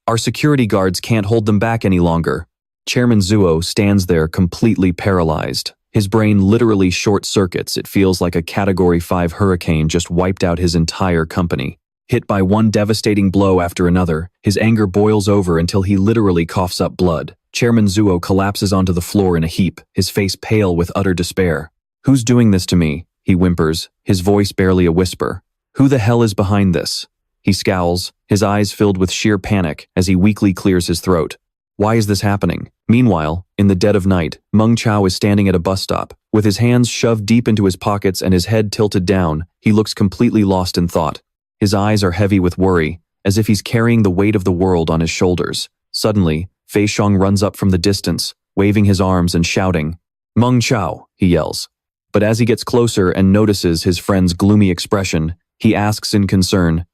Our security guards can't hold them back any longer." Chairman Zuo stands there completely paralyzed. His brain literally short-circuits. It feels like a Category 5 hurricane just wiped out his entire company. Hit by one devastating blow after another, his anger boils over until he literally coughs up blood. Chairman Zuo collapses onto the floor in a heap, his face pale with utter despair. "Who's doing this to me?" he whimpers, his voice barely a whisper. "Who the hell is behind this?" He scowls, his eyes filled with sheer panic as he weakly clears his throat. Why is this happening? Meanwhile, in the dead of night, Meng Chao is standing at a bus stop. With his hands shoved deep into his pockets and his head tilted down, he looks completely lost in thought. His eyes are heavy with worry, as if he's carrying the weight of the world on his shoulders. Suddenly, Fei Xiong runs up from the distance, waving his arms and shouting, "Meng Chao," he yells. But as he gets closer and notices his friend's gloomy expression, he asks in concern,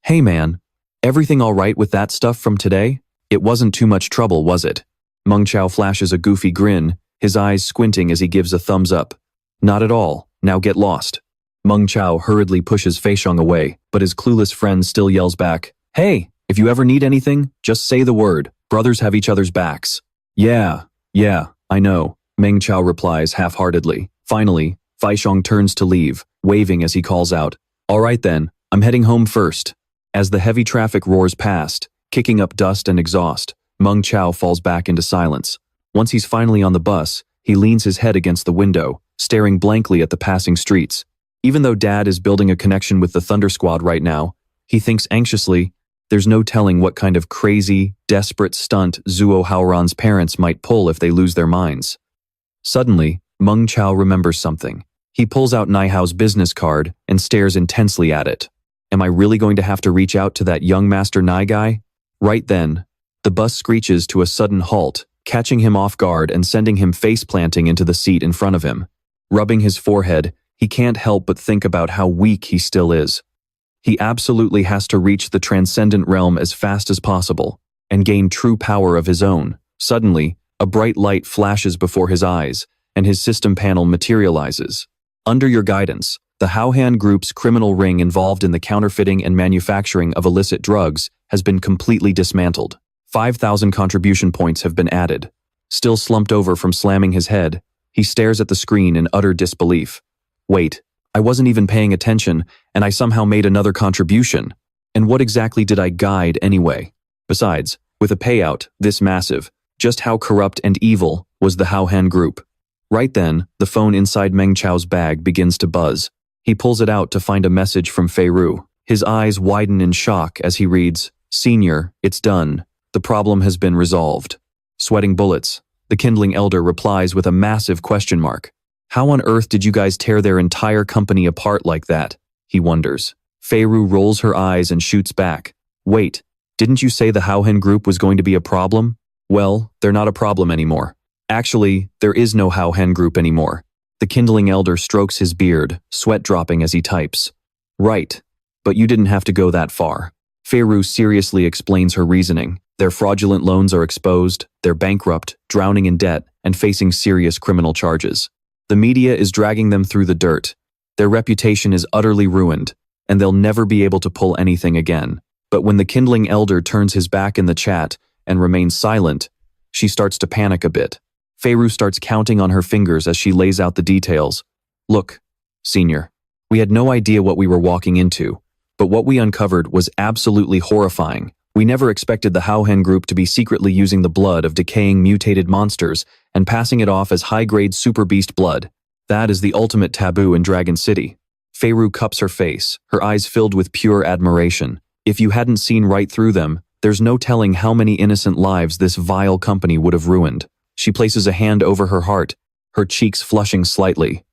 "Hey man, everything all right with that stuff from today? It wasn't too much trouble, was it?" Meng Chao flashes a goofy grin, his eyes squinting as he gives a thumbs up. "Not at all, now get lost." Meng Chao hurriedly pushes Fei Xiong away, but his clueless friend still yells back, "Hey, if you ever need anything, just say the word. Brothers have each other's backs." Yeah, I know," Meng Chao replies half-heartedly. Finally, Fei Xiong turns to leave, waving as he calls out, "All right then, I'm heading home first." As the heavy traffic roars past, kicking up dust and exhaust, Meng Chao falls back into silence. Once he's finally on the bus, he leans his head against the window, staring blankly at the passing streets. Even though Dad is building a connection with the Thunder Squad right now, he thinks anxiously, there's no telling what kind of crazy, desperate stunt Zuo Haoran's parents might pull if they lose their minds. Suddenly, Meng Chao remembers something. He pulls out Naihao's business card and stares intensely at it. Am I really going to have to reach out to that young Master Nai guy? Right then, the bus screeches to a sudden halt, catching him off guard and sending him face-planting into the seat in front of him. Rubbing his forehead, he can't help but think about how weak he still is. He absolutely has to reach the transcendent realm as fast as possible and gain true power of his own. Suddenly, a bright light flashes before his eyes, and his system panel materializes. Under your guidance, the Haohan Group's criminal ring involved in the counterfeiting and manufacturing of illicit drugs has been completely dismantled. 5,000 contribution points have been added. Still slumped over from slamming his head, he stares at the screen in utter disbelief. Wait, I wasn't even paying attention, and I somehow made another contribution. And what exactly did I guide anyway? Besides, with a payout this massive, just how corrupt and evil was the Haohan Group? Right then, the phone inside Meng Chao's bag begins to buzz. He pulls it out to find a message from Fei Ru. His eyes widen in shock as he reads, "Senior, it's done. The problem has been resolved." Sweating bullets, the Kindling Elder replies with a massive question mark. How on earth did you guys tear their entire company apart like that? He wonders. Fei Ru rolls her eyes and shoots back. Wait, didn't you say the Haohan Group was going to be a problem? Well, they're not a problem anymore. Actually, there is no Hao Hen group anymore. The Kindling Elder strokes his beard, sweat dropping as he types. Right. But you didn't have to go that far. Fei Ru seriously explains her reasoning. Their fraudulent loans are exposed, they're bankrupt, drowning in debt, and facing serious criminal charges. The media is dragging them through the dirt. Their reputation is utterly ruined, and they'll never be able to pull anything again. But when the Kindling Elder turns his back in the chat and remains silent, she starts to panic a bit. Fei Ru starts counting on her fingers as she lays out the details. Look, Senior, we had no idea what we were walking into, but what we uncovered was absolutely horrifying. We never expected the Hao Hen group to be secretly using the blood of decaying mutated monsters and passing it off as high-grade super beast blood. That is the ultimate taboo in Dragon City. Fei Ru cups her face, her eyes filled with pure admiration. If you hadn't seen right through them, there's no telling how many innocent lives this vile company would have ruined. She places a hand over her heart, her cheeks flushing slightly.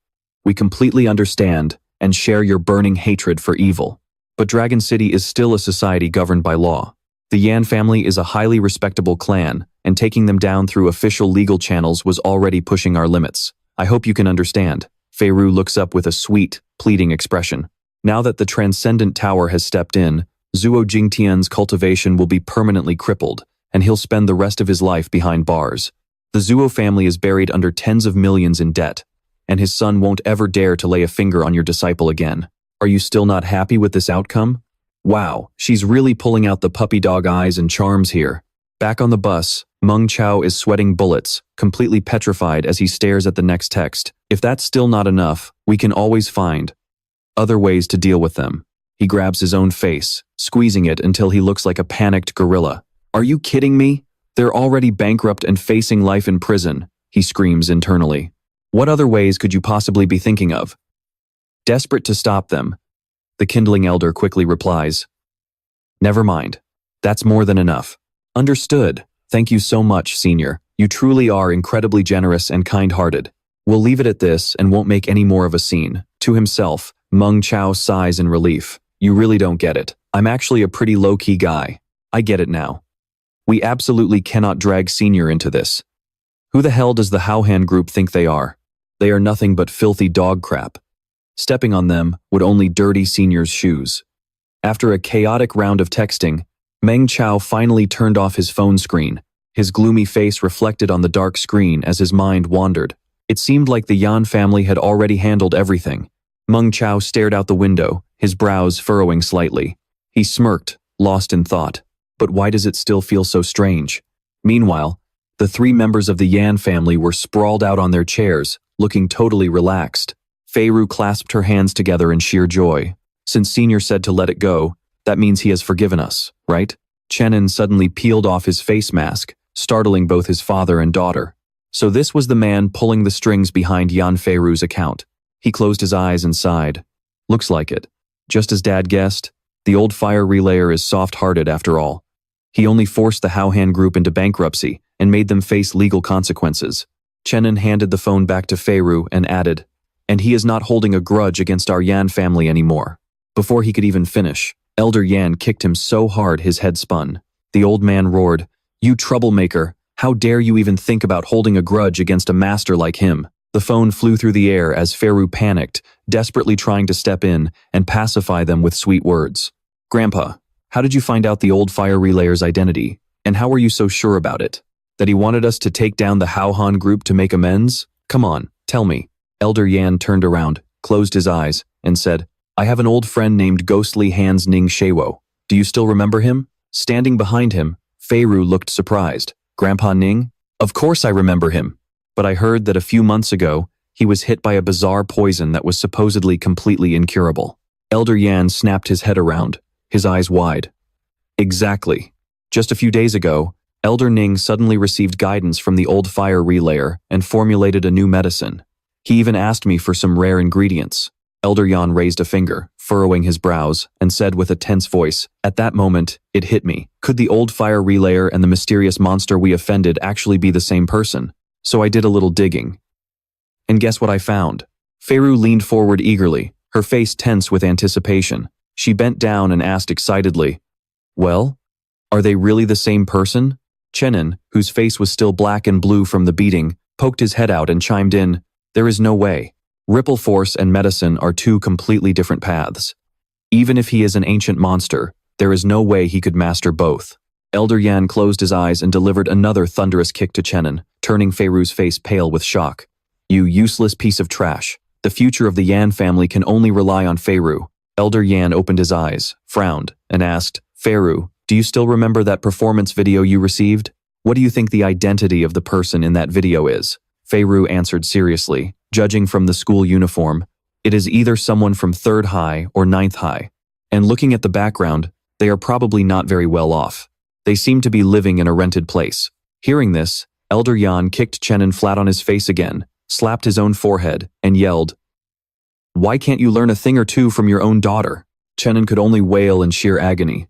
We completely understand and share your burning hatred for evil. But Dragon City is still a society governed by law. The Yan family is a highly respectable clan, and taking them down through official legal channels was already pushing our limits. I hope you can understand. Fei Ru looks up with a sweet, pleading expression. Now that the Transcendent Tower has stepped in, Zuo Jingtian's cultivation will be permanently crippled, and he'll spend the rest of his life behind bars. The Zuo family is buried under tens of millions in debt, and his son won't ever dare to lay a finger on your disciple again. Are you still not happy with this outcome? Wow, she's really pulling out the puppy dog eyes and charms here. Back on the bus, Meng Chao is sweating bullets, completely petrified as he stares at the next text. If that's still not enough, we can always find other ways to deal with them. He grabs his own face, squeezing it until he looks like a panicked gorilla. Are you kidding me? They're already bankrupt and facing life in prison, he screams internally. What other ways could you possibly be thinking of? Desperate to stop them, the Kindling Elder quickly replies. Never mind. That's more than enough. Understood. Thank you so much, Senior. You truly are incredibly generous and kind-hearted. We'll leave it at this and won't make any more of a scene. To himself, Meng Chao sighs in relief. You really don't get it. I'm actually a pretty low-key guy. I get it now. We absolutely cannot drag Senior into this. Who the hell does the Hao Hen group think they are? They are nothing but filthy dog crap. Stepping on them would only dirty Senior's shoes. After a chaotic round of texting, Meng Chao finally turned off his phone screen. His gloomy face reflected on the dark screen as his mind wandered. It seemed like the Yan family had already handled everything. Meng Chao stared out the window, his brows furrowing slightly. He smirked, lost in thought. But why does it still feel so strange? Meanwhile, the three members of the Yan family were sprawled out on their chairs, looking totally relaxed. Fei Ru clasped her hands together in sheer joy. Since Senior said to let it go, that means he has forgiven us, right? Chenin suddenly peeled off his face mask, startling both his father and daughter. So this was the man pulling the strings behind Yan Fei Ru's account. He closed his eyes and sighed. Looks like it. Just as Dad guessed, the old fire relayer is soft-hearted after all. He only forced the Hao Han group into bankruptcy and made them face legal consequences. Chenin handed the phone back to Fei Ru and added, and he is not holding a grudge against our Yan family anymore. Before he could even finish, Elder Yan kicked him so hard his head spun. The old man roared, "You troublemaker, how dare you even think about holding a grudge against a master like him?" The phone flew through the air as Fei Ru panicked, desperately trying to step in and pacify them with sweet words. "Grandpa, how did you find out the old fire relayer's identity? And how were you so sure about it? That he wanted us to take down the Hao Han group to make amends? Come on, tell me." Elder Yan turned around, closed his eyes, and said, "I have an old friend named Ghostly Hands Ning Shewo. Do you still remember him?" Standing behind him, Fei Ru looked surprised. "Grandpa Ning? Of course I remember him. But I heard that a few months ago, he was hit by a bizarre poison that was supposedly completely incurable." Elder Yan snapped his head around, his eyes wide. "Exactly. Just a few days ago, Elder Ning suddenly received guidance from the old fire relayer and formulated a new medicine. He even asked me for some rare ingredients." Elder Yan raised a finger, furrowing his brows, and said with a tense voice, "At that moment, it hit me. Could the old fire relayer and the mysterious monster we offended actually be the same person? So I did a little digging. And guess what I found?" Fei Ru leaned forward eagerly, her face tense with anticipation. She bent down and asked excitedly, "Well, are they really the same person?" Chenin, whose face was still black and blue from the beating, poked his head out and chimed in, "There is no way. Ripple force and medicine are two completely different paths. Even if he is an ancient monster, there is no way he could master both." Elder Yan closed his eyes and delivered another thunderous kick to Chenin, turning Feiru's face pale with shock. "You useless piece of trash. The future of the Yan family can only rely on Feiru." Elder Yan opened his eyes, frowned, and asked, "Feiru, do you still remember that performance video you received? What do you think the identity of the person in that video is?" Feiru answered seriously, "Judging from the school uniform, it is either someone from 3rd High or 9th High. And looking at the background, they are probably not very well off. They seem to be living in a rented place." Hearing this, Elder Yan kicked Chenin flat on his face again, slapped his own forehead, and yelled, "Why can't you learn a thing or two from your own daughter?" Chenin could only wail in sheer agony.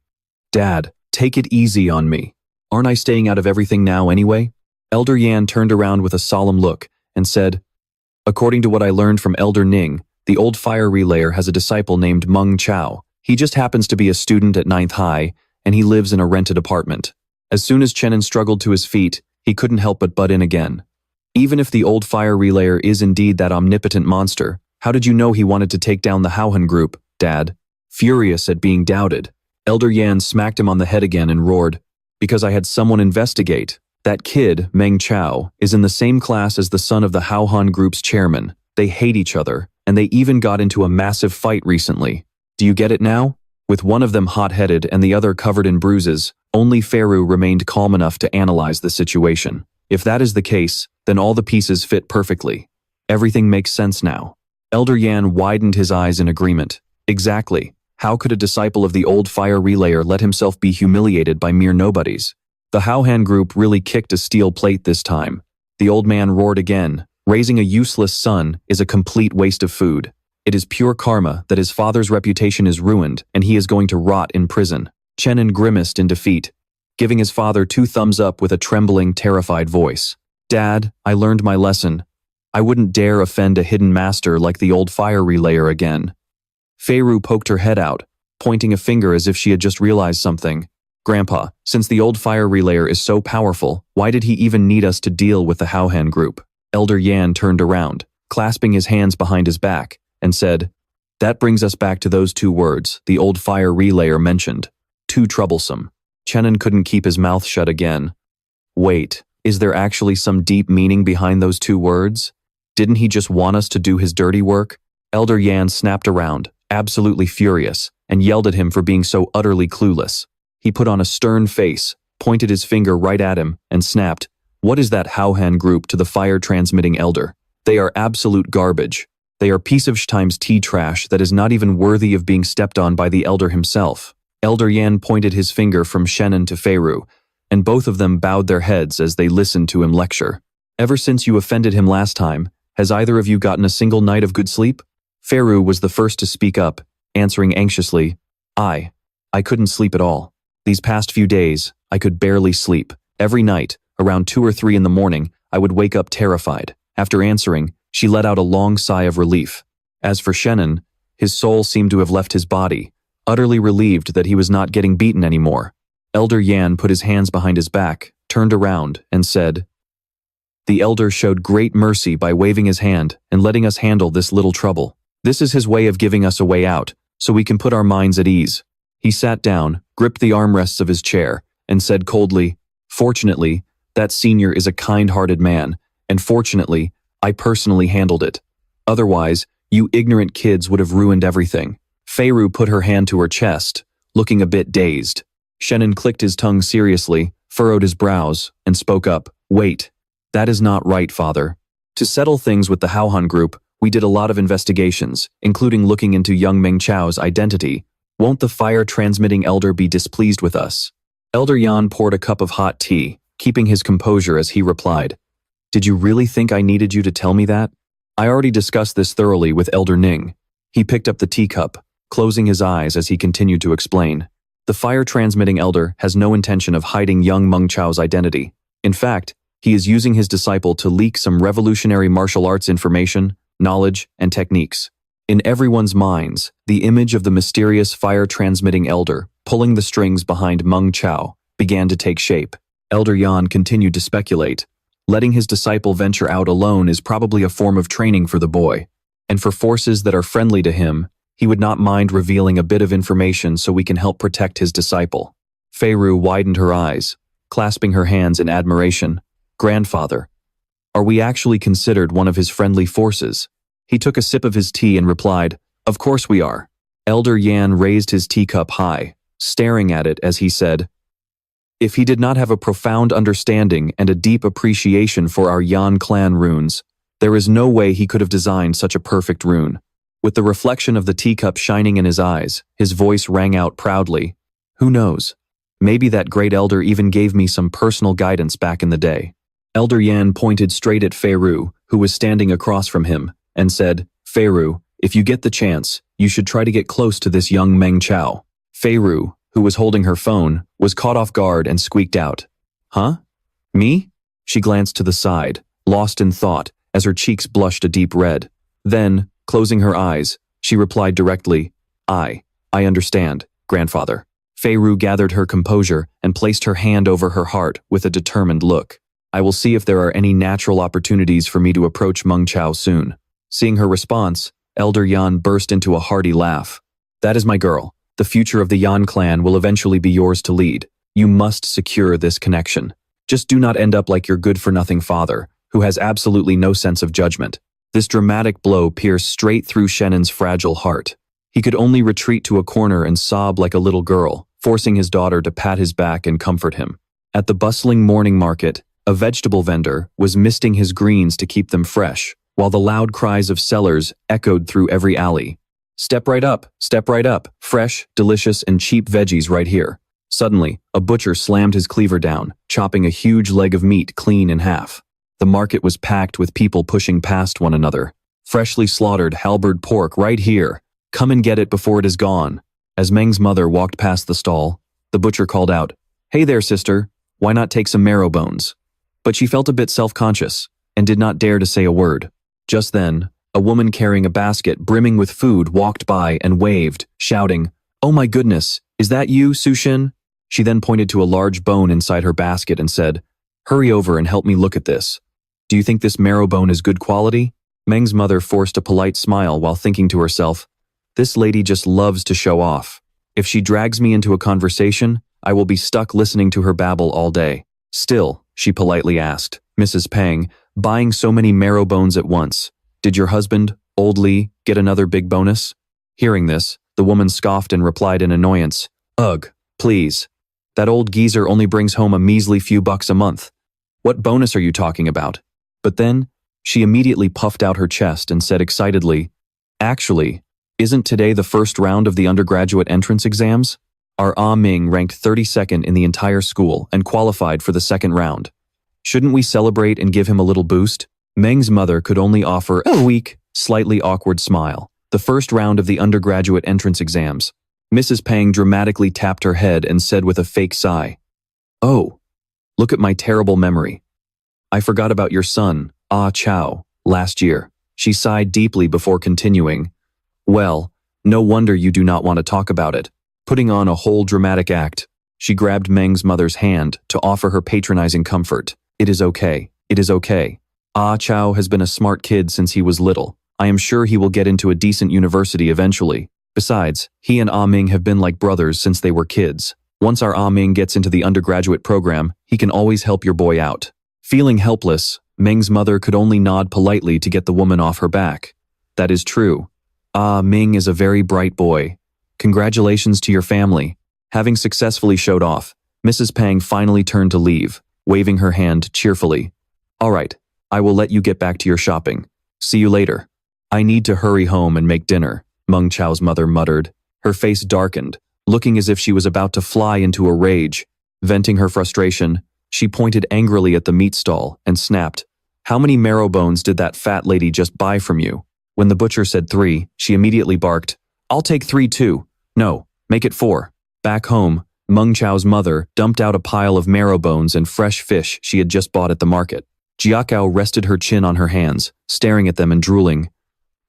"Dad, take it easy on me. Aren't I staying out of everything now anyway?" Elder Yan turned around with a solemn look and said, "According to what I learned from Elder Ning, the old fire relayer has a disciple named Meng Chao. He just happens to be a student at 9th High, and he lives in a rented apartment." As soon as Chenin struggled to his feet, he couldn't help but butt in again. "Even if the old fire relayer is indeed that omnipotent monster, how did you know he wanted to take down the Hauhan group, Dad?" Furious at being doubted, Elder Yan smacked him on the head again and roared, "Because I had someone investigate. That kid, Meng Chao, is in the same class as the son of the Hauhan group's chairman. They hate each other, and they even got into a massive fight recently. Do you get it now?" With one of them hot-headed and the other covered in bruises, only Feiru remained calm enough to analyze the situation. If that is the case, then all the pieces fit perfectly. Everything makes sense now. Elder Yan widened his eyes in agreement. Exactly. How could a disciple of the old fire relayer let himself be humiliated by mere nobodies? The Hauhan group really kicked a steel plate this time. The old man roared again. Raising a useless son is a complete waste of food. It is pure karma that his father's reputation is ruined and he is going to rot in prison. Chenin grimaced in defeat, giving his father 2 thumbs up with a trembling, terrified voice. "Dad, I learned my lesson. I wouldn't dare offend a hidden master like the old fire relayer again." Feiru poked her head out, pointing a finger as if she had just realized something. "Grandpa, since the old fire relayer is so powerful, why did he even need us to deal with the Hauhan group?" Elder Yan turned around, clasping his hands behind his back, and said, "That brings us back to those 2 words the old fire relayer mentioned. Too troublesome." Chenin couldn't keep his mouth shut again. Wait, is there actually some deep meaning behind those 2 words? Didn't he just want us to do his dirty work? Elder Yan snapped around, absolutely furious, and yelled at him for being so utterly clueless. He put on a stern face, pointed his finger right at him, and snapped, "What is that Hauhan group to the fire-transmitting elder? They are absolute garbage. They are piece of times tea trash that is not even worthy of being stepped on by the elder himself." Elder Yan pointed his finger from Chenin to Feiru, and both of them bowed their heads as they listened to him lecture. "Ever since you offended him last time, has either of you gotten a single night of good sleep?" Feiru was the first to speak up, answering anxiously, I couldn't sleep at all. These past few days, I could barely sleep. Every night, around 2 or 3 in the morning, I would wake up terrified." After answering, she let out a long sigh of relief. As for Chenin, his soul seemed to have left his body, utterly relieved that he was not getting beaten anymore. Elder Yan put his hands behind his back, turned around, and said, "The elder showed great mercy by waving his hand and letting us handle this little trouble. This is his way of giving us a way out, so we can put our minds at ease." He sat down, gripped the armrests of his chair, and said coldly, "Fortunately, that senior is a kind-hearted man, and fortunately, I personally handled it. Otherwise, you ignorant kids would have ruined everything." Feiru put her hand to her chest, looking a bit dazed. Chenin clicked his tongue seriously, furrowed his brows, and spoke up, "Wait, that is not right, father. To settle things with the Hauhan group, we did a lot of investigations, including looking into young Meng Chao's identity. Won't the fire-transmitting elder be displeased with us?" Elder Yan poured a cup of hot tea, keeping his composure as he replied, "Did you really think I needed you to tell me that? I already discussed this thoroughly with Elder Ning." He picked up the teacup, closing his eyes as he continued to explain. "The fire-transmitting elder has no intention of hiding young Meng Chao's identity. In fact, he is using his disciple to leak some revolutionary martial arts information, knowledge, and techniques. In everyone's minds, the image of the mysterious fire-transmitting elder, pulling the strings behind Meng Chao, began to take shape." Elder Yan continued to speculate. Letting his disciple venture out alone is probably a form of training for the boy. And for forces that are friendly to him, he would not mind revealing a bit of information so we can help protect his disciple. Feiru widened her eyes, clasping her hands in admiration. Grandfather, are we actually considered one of his friendly forces? He took a sip of his tea and replied, Of course we are. Elder Yan raised his teacup high, staring at it as he said, If he did not have a profound understanding and a deep appreciation for our Yan clan runes, there is no way he could have designed such a perfect rune. With the reflection of the teacup shining in his eyes, his voice rang out proudly. Who knows? Maybe that great elder even gave me some personal guidance back in the day. Elder Yan pointed straight at Feiru, who was standing across from him, and said, Feiru, if you get the chance, you should try to get close to this young Meng Chao. Feiru, who was holding her phone, was caught off guard and squeaked out. Huh? Me? She glanced to the side, lost in thought, as her cheeks blushed a deep red. Then, closing her eyes, she replied directly, I understand, grandfather. Feiru gathered her composure and placed her hand over her heart with a determined look. I will see if there are any natural opportunities for me to approach Meng Chao soon. Seeing her response, Elder Yan burst into a hearty laugh. That is my girl. The future of the Yan clan will eventually be yours to lead. You must secure this connection. Just do not end up like your good-for-nothing father, who has absolutely no sense of judgment. This dramatic blow pierced straight through Shannon's fragile heart. He could only retreat to a corner and sob like a little girl, forcing his daughter to pat his back and comfort him. At the bustling morning market, a vegetable vendor was misting his greens to keep them fresh, while the loud cries of sellers echoed through every alley. Step right up, fresh, delicious, and cheap veggies right here. Suddenly, a butcher slammed his cleaver down, chopping a huge leg of meat clean in half. The market was packed with people pushing past one another. Freshly slaughtered halberd pork right here. Come and get it before it is gone. As Meng's mother walked past the stall, the butcher called out, Hey there, sister, why not take some marrow bones? But she felt a bit self-conscious and did not dare to say a word. Just then, a woman carrying a basket brimming with food walked by and waved, shouting, Oh my goodness, is that you, Sushin? She then pointed to a large bone inside her basket and said, Hurry over and help me look at this. Do you think this marrow bone is good quality? Meng's mother forced a polite smile while thinking to herself, This lady just loves to show off. If she drags me into a conversation, I will be stuck listening to her babble all day. Still, she politely asked, Mrs. Pang, buying so many marrow bones at once, did your husband, old Li, get another big bonus? Hearing this, the woman scoffed and replied in annoyance, Ugh, please. That old geezer only brings home a measly few bucks a month. What bonus are you talking about? But then, she immediately puffed out her chest and said excitedly, Actually, isn't today the first round of the undergraduate entrance exams? Our Ah Ming ranked 32nd in the entire school and qualified for the second round. Shouldn't we celebrate and give him a little boost? Meng's mother could only offer a weak, slightly awkward smile. The first round of the undergraduate entrance exams. Mrs. Pang dramatically tapped her head and said with a fake sigh, Oh, look at my terrible memory. I forgot about your son, Ah Chao, last year. She sighed deeply before continuing, Well, no wonder you do not want to talk about it. Putting on a whole dramatic act, she grabbed Meng's mother's hand to offer her patronizing comfort. It is okay. It is okay. Ah Chao has been a smart kid since he was little. I am sure he will get into a decent university eventually. Besides, he and Ah Ming have been like brothers since they were kids. Once our Ah Ming gets into the undergraduate program, he can always help your boy out. Feeling helpless, Meng's mother could only nod politely to get the woman off her back. That is true. Ah Ming is a very bright boy. Congratulations to your family. Having successfully showed off, Mrs. Pang finally turned to leave, waving her hand cheerfully. All right, I will let you get back to your shopping. See you later. I need to hurry home and make dinner, Meng Chao's mother muttered. Her face darkened, looking as if she was about to fly into a rage. Venting her frustration, she pointed angrily at the meat stall and snapped, How many marrow bones did that fat lady just buy from you? When the butcher said 3, she immediately barked, I'll take 3 too. No, make it 4. Back home, Meng Chao's mother dumped out a pile of marrow bones and fresh fish she had just bought at the market. Xiao Cao rested her chin on her hands, staring at them and drooling.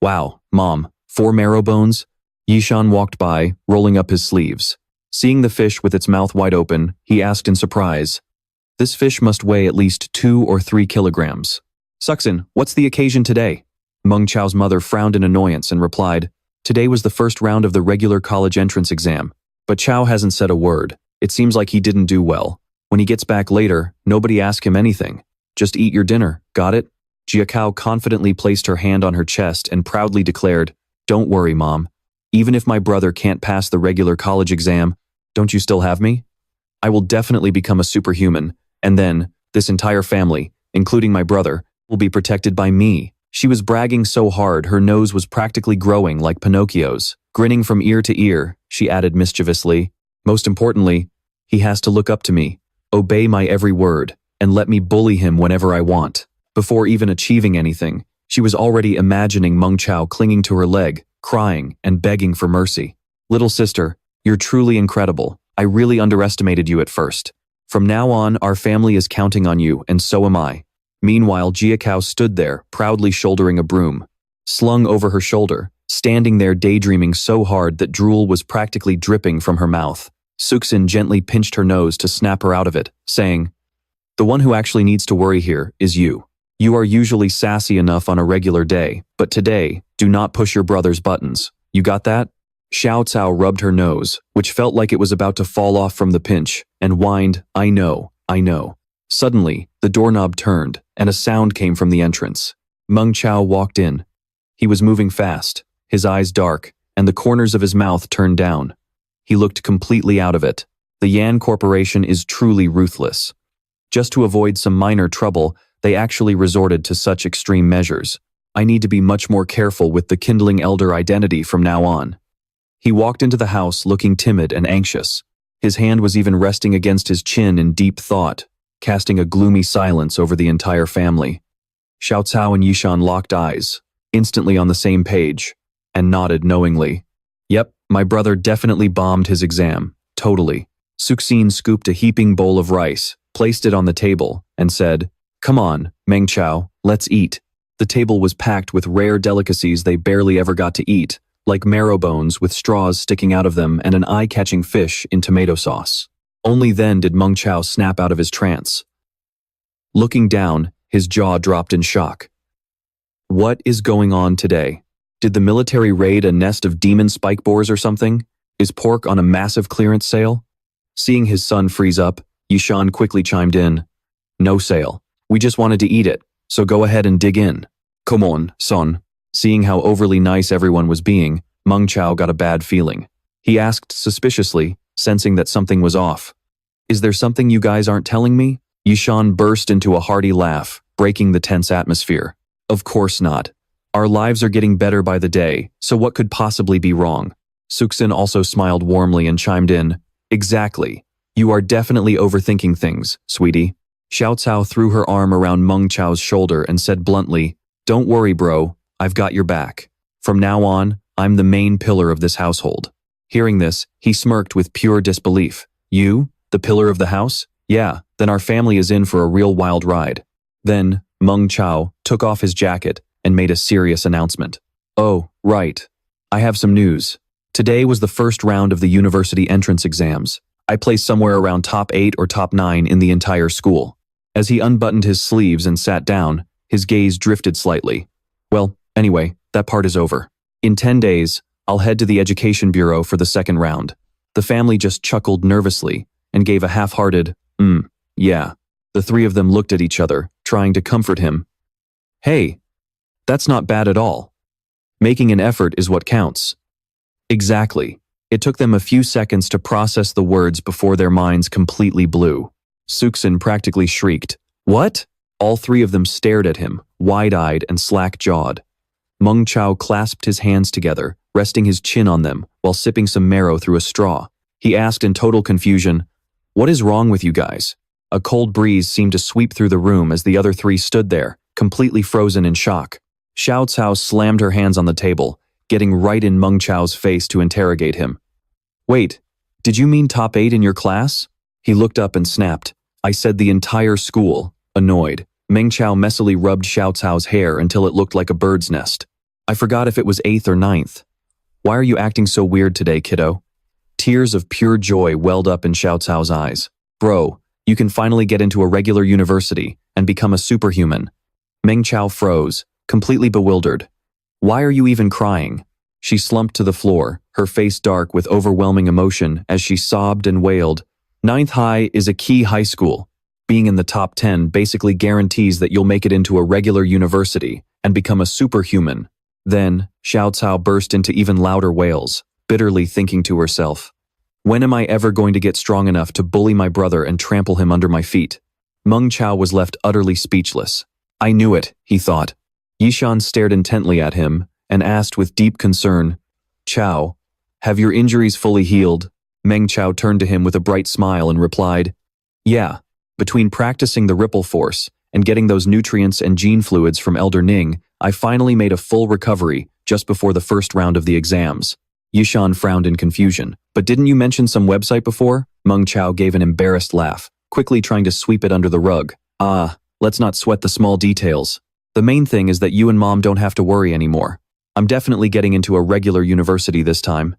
Wow, Mom, 4 marrow bones? Yishan walked by, rolling up his sleeves. Seeing the fish with its mouth wide open, he asked in surprise, This fish must weigh at least 2 or 3 kilograms. Suxin, what's the occasion today? Meng Chao's mother frowned in annoyance and replied, today was the first round of the regular college entrance exam, but Chao hasn't said a word. It seems like he didn't do well. When he gets back later, nobody ask him anything. Just eat your dinner, got it? Xiao Cao confidently placed her hand on her chest and proudly declared, don't worry, Mom. Even if my brother can't pass the regular college exam, don't you still have me? I will definitely become a superhuman, and then, this entire family, including my brother, will be protected by me. She was bragging so hard her nose was practically growing like Pinocchio's. Grinning from ear to ear, she added mischievously, most importantly, he has to look up to me, obey my every word, and let me bully him whenever I want. Before even achieving anything, she was already imagining Meng Chao clinging to her leg, crying and begging for mercy. Little sister, you're truly incredible. I really underestimated you at first. From now on, our family is counting on you, and so am I. Meanwhile, Xiao Cao stood there, proudly shouldering a broom, slung over her shoulder, standing there daydreaming so hard that drool was practically dripping from her mouth. Suxin gently pinched her nose to snap her out of it, saying, the one who actually needs to worry here is you. You are usually sassy enough on a regular day, but today, do not push your brother's buttons. You got that? Xiao Cao rubbed her nose, which felt like it was about to fall off from the pinch, and whined, I know, I know. Suddenly, the doorknob turned, and a sound came from the entrance. Meng Chao walked in. He was moving fast, his eyes dark, and the corners of his mouth turned down. He looked completely out of it. The Yan Corporation is truly ruthless. Just to avoid some minor trouble, they actually resorted to such extreme measures. I need to be much more careful with the Kindling Elder identity from now on. He walked into the house looking timid and anxious. His hand was even resting against his chin in deep thought, casting a gloomy silence over the entire family. Xiao Cao and Yishan locked eyes, instantly on the same page, and nodded knowingly. Yep, my brother definitely bombed his exam, totally. Suxin scooped a heaping bowl of rice, placed it on the table, and said, come on, Meng Chao, let's eat. The table was packed with rare delicacies they barely ever got to eat, like marrow bones with straws sticking out of them and an eye-catching fish in tomato sauce. Only then did Meng Chao snap out of his trance. Looking down, his jaw dropped in shock. What is going on today? Did the military raid a nest of demon spike boars or something? Is pork on a massive clearance sale? Seeing his son freeze up, Yishan quickly chimed in. No sale. We just wanted to eat it, so go ahead and dig in. Come on, son. Seeing how overly nice everyone was being, Meng Chao got a bad feeling. He asked suspiciously, sensing that something was off. Is there something you guys aren't telling me? Yishan burst into a hearty laugh, breaking the tense atmosphere. Of course not. Our lives are getting better by the day, so what could possibly be wrong? Suxin also smiled warmly and chimed in. Exactly. You are definitely overthinking things, sweetie. Xiao Cao threw her arm around Meng Chao's shoulder and said bluntly, don't worry, bro. I've got your back. From now on, I'm the main pillar of this household. Hearing this, he smirked with pure disbelief. You? The pillar of the house? Yeah, then our family is in for a real wild ride. Then, Meng Chao took off his jacket and made a serious announcement. Oh, right. I have some news. Today was the first round of the university entrance exams. I placed somewhere around top 8 or top 9 in the entire school. As he unbuttoned his sleeves and sat down, his gaze drifted slightly. Well, anyway, that part is over. In 10 days, I'll head to the education bureau for the second round. The family just chuckled nervously and gave a half-hearted, yeah. The three of them looked at each other, trying to comfort him. Hey, that's not bad at all. Making an effort is what counts. Exactly. It took them a few seconds to process the words before their minds completely blew. Suxin practically shrieked. What? All three of them stared at him, wide-eyed and slack-jawed. Meng Chao clasped his hands together, resting his chin on them while sipping some marrow through a straw. He asked in total confusion, "What is wrong with you guys?" A cold breeze seemed to sweep through the room as the other three stood there, completely frozen in shock. Xiao Cao slammed her hands on the table, getting right in Meng Chao's face to interrogate him. "Wait, did you mean top 8 in your class?" He looked up and snapped. "I said the entire school," annoyed. Meng Chao messily rubbed Xiao Cao's hair until it looked like a bird's nest. "I forgot if it was 8th or 9th. Why are you acting so weird today, kiddo?" Tears of pure joy welled up in Xiao Cao's eyes. "Bro, You can finally get into a regular university and become a superhuman. Meng Chao froze, completely bewildered. Why are you even crying? She slumped to the floor, her face dark with overwhelming emotion as she sobbed and wailed. Ninth High is a key high school. Being in the top 10 basically guarantees that you'll make it into a regular university and become a superhuman. Then, Xiao Cao burst into even louder wails, bitterly thinking to herself, when am I ever going to get strong enough to bully my brother and trample him under my feet? Meng Chao was left utterly speechless. I knew it, he thought. Yishan stared intently at him and asked with deep concern, Chao, have your injuries fully healed? Meng Chao turned to him with a bright smile and replied, yeah, between practicing the ripple force and getting those nutrients and gene fluids from Elder Ning, I finally made a full recovery just before the first round of the exams. Yishan frowned in confusion. But didn't you mention some website before? Meng Chao gave an embarrassed laugh, quickly trying to sweep it under the rug. Let's not sweat the small details. The main thing is that you and Mom don't have to worry anymore. I'm definitely getting into a regular university this time.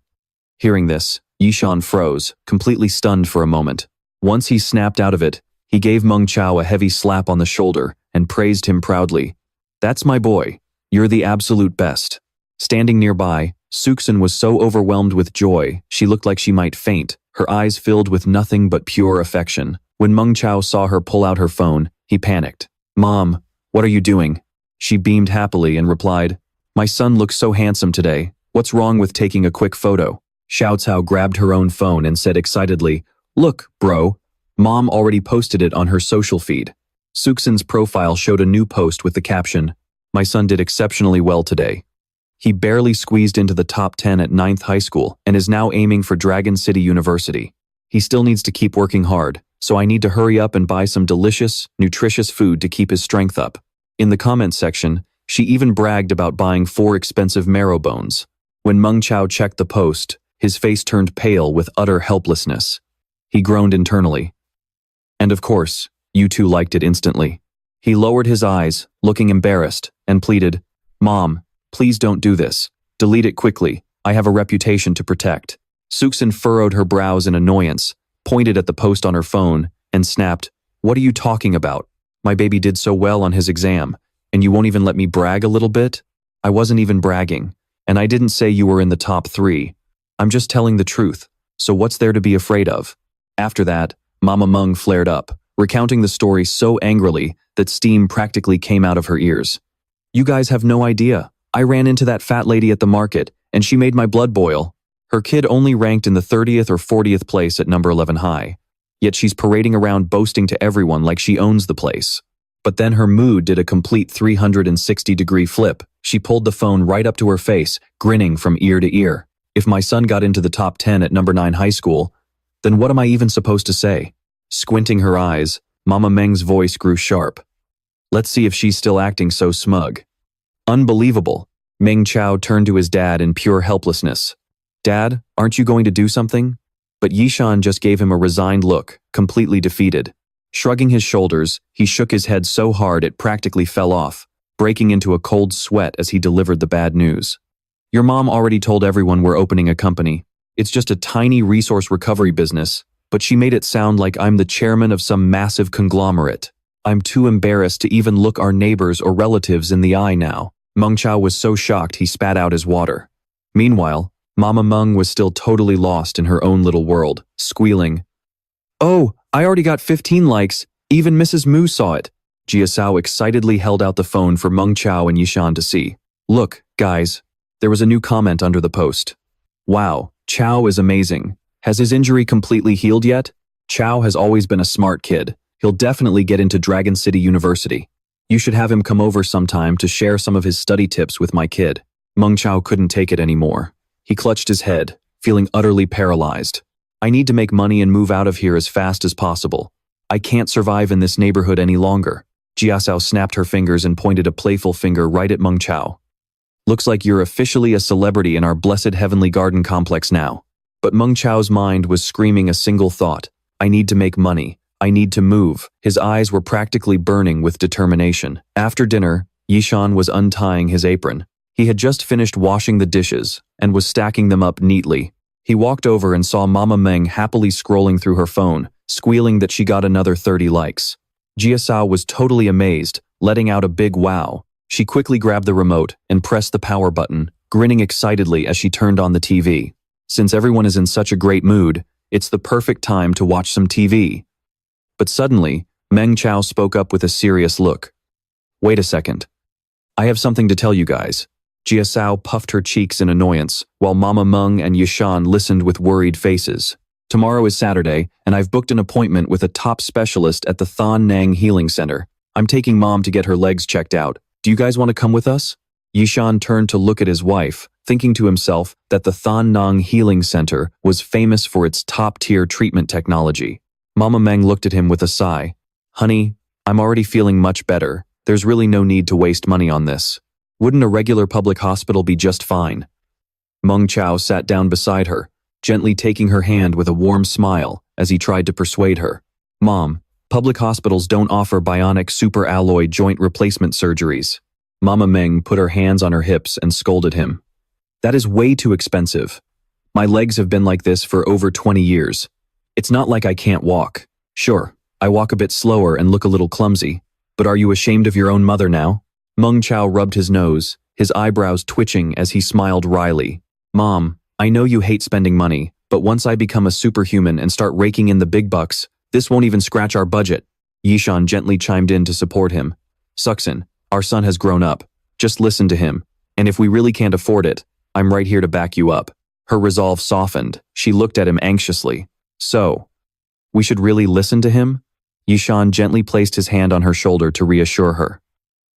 Hearing this, Yishan froze, completely stunned for a moment. Once he snapped out of it, he gave Meng Chao a heavy slap on the shoulder and praised him proudly. That's my boy. You're the absolute best. Standing nearby, Suxin was so overwhelmed with joy, she looked like she might faint, her eyes filled with nothing but pure affection. When Meng Chao saw her pull out her phone, he panicked. Mom, what are you doing? She beamed happily and replied, my son looks so handsome today. What's wrong with taking a quick photo? Xiao Cao grabbed her own phone and said excitedly, look, bro, Mom already posted it on her social feed. Suxin's profile showed a new post with the caption, my son did exceptionally well today. He barely squeezed into the top 10 at 9th high school and is now aiming for Dragon City University. He still needs to keep working hard, so I need to hurry up and buy some delicious, nutritious food to keep his strength up. In the comments section, she even bragged about buying 4 expensive marrow bones. When Meng Chao checked the post, his face turned pale with utter helplessness. He groaned internally. And of course, you two liked it instantly. He lowered his eyes, looking embarrassed, and pleaded, Mom, please don't do this. Delete it quickly. I have a reputation to protect. Suxin furrowed her brows in annoyance, pointed at the post on her phone, and snapped, what are you talking about? My baby did so well on his exam, and you won't even let me brag a little bit? I wasn't even bragging, and I didn't say you were in the top 3. I'm just telling the truth, so what's there to be afraid of? After that, Mama Meng flared up, recounting the story so angrily that steam practically came out of her ears. You guys have no idea. I ran into that fat lady at the market, and she made my blood boil. Her kid only ranked in the 30th or 40th place at number 11 high. Yet she's parading around boasting to everyone like she owns the place. But then her mood did a complete 360-degree flip. She pulled the phone right up to her face, grinning from ear to ear. If my son got into the top 10 at number 9 high school, then what am I even supposed to say? Squinting her eyes, Mama Meng's voice grew sharp. Let's see if she's still acting so smug. Unbelievable. Meng Chao turned to his dad in pure helplessness. Dad, aren't you going to do something? But Yishan just gave him a resigned look, completely defeated. Shrugging his shoulders, he shook his head so hard it practically fell off, breaking into a cold sweat as he delivered the bad news. Your mom already told everyone we're opening a company. It's just a tiny resource recovery business, but she made it sound like I'm the chairman of some massive conglomerate. I'm too embarrassed to even look our neighbors or relatives in the eye now. Meng Chao was so shocked he spat out his water. Meanwhile, Mama Meng was still totally lost in her own little world, squealing, oh, I already got 15 likes, even Mrs. Mu saw it. Jiasao excitedly held out the phone for Meng Chao and Yishan to see. Look, guys, there was a new comment under the post. Wow, Chao is amazing. Has his injury completely healed yet? Chao has always been a smart kid. He'll definitely get into Dragon City University. You should have him come over sometime to share some of his study tips with my kid. Meng Chao couldn't take it anymore. He clutched his head, feeling utterly paralyzed. I need to make money and move out of here as fast as possible. I can't survive in this neighborhood any longer. Jiasao snapped her fingers and pointed a playful finger right at Meng Chao. Looks like you're officially a celebrity in our blessed heavenly garden complex now. But Meng Chao's mind was screaming a single thought. I need to make money. I need to move. His eyes were practically burning with determination. After dinner, Yishan was untying his apron. He had just finished washing the dishes and was stacking them up neatly. He walked over and saw Mama Meng happily scrolling through her phone, squealing that she got another 30 likes. Xiao was totally amazed, letting out a big wow. She quickly grabbed the remote and pressed the power button, grinning excitedly as she turned on the TV. Since everyone is in such a great mood, it's the perfect time to watch some TV. But suddenly, Meng Chao spoke up with a serious look. Wait a second. I have something to tell you guys. Xiao puffed her cheeks in annoyance, while Mama Meng and Yishan listened with worried faces. Tomorrow is Saturday, and I've booked an appointment with a top specialist at the Than Nang Healing Center. I'm taking Mom to get her legs checked out. Do you guys want to come with us? Yishan turned to look at his wife, thinking to himself that the Than Nang Healing Center was famous for its top-tier treatment technology. Mama Meng looked at him with a sigh. Honey, I'm already feeling much better. There's really no need to waste money on this. Wouldn't a regular public hospital be just fine? Meng Chao sat down beside her, gently taking her hand with a warm smile as he tried to persuade her. Mom, public hospitals don't offer bionic super-alloy joint replacement surgeries. Mama Meng put her hands on her hips and scolded him. That is way too expensive. My legs have been like this for over 20 years. It's not like I can't walk. Sure, I walk a bit slower and look a little clumsy, but are you ashamed of your own mother now? Meng Chao rubbed his nose, his eyebrows twitching as he smiled wryly. Mom, I know you hate spending money, but once I become a superhuman and start raking in the big bucks, this won't even scratch our budget. Yishan gently chimed in to support him. Suxin, our son has grown up. Just listen to him, and if we really can't afford it, I'm right here to back you up. Her resolve softened. She looked at him anxiously. So, we should really listen to him? Yishan gently placed his hand on her shoulder to reassure her.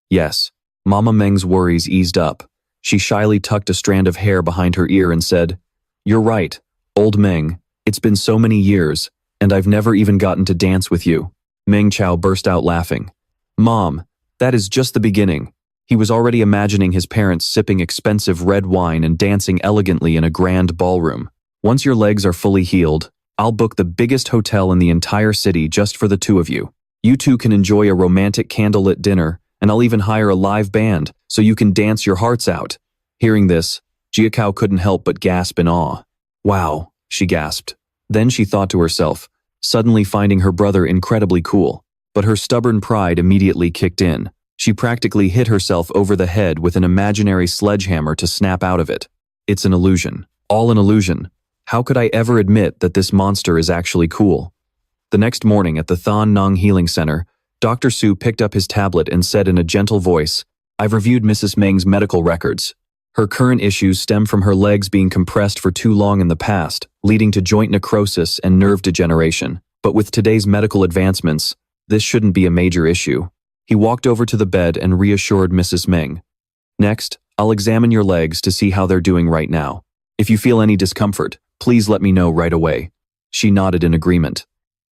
Yes. Mama Meng's worries eased up. She shyly tucked a strand of hair behind her ear and said, You're right, old Meng. It's been so many years, and I've never even gotten to dance with you. Meng Chao burst out laughing. Mom, that is just the beginning. He was already imagining his parents sipping expensive red wine and dancing elegantly in a grand ballroom. Once your legs are fully healed, I'll book the biggest hotel in the entire city just for the two of you. You two can enjoy a romantic candlelit dinner, and I'll even hire a live band so you can dance your hearts out. Hearing this, Xiao Cao couldn't help but gasp in awe. Wow, she gasped. Then she thought to herself, suddenly finding her brother incredibly cool. But her stubborn pride immediately kicked in. She practically hit herself over the head with an imaginary sledgehammer to snap out of it. It's an illusion. All an illusion. How could I ever admit that this monster is actually cool? The next morning at the Than Nang Healing Center, Dr. Su picked up his tablet and said in a gentle voice, I've reviewed Mrs. Meng's medical records. Her current issues stem from her legs being compressed for too long in the past, leading to joint necrosis and nerve degeneration. But with today's medical advancements, this shouldn't be a major issue. He walked over to the bed and reassured Mrs. Meng. Next, I'll examine your legs to see how they're doing right now. If you feel any discomfort, please let me know right away. She nodded in agreement.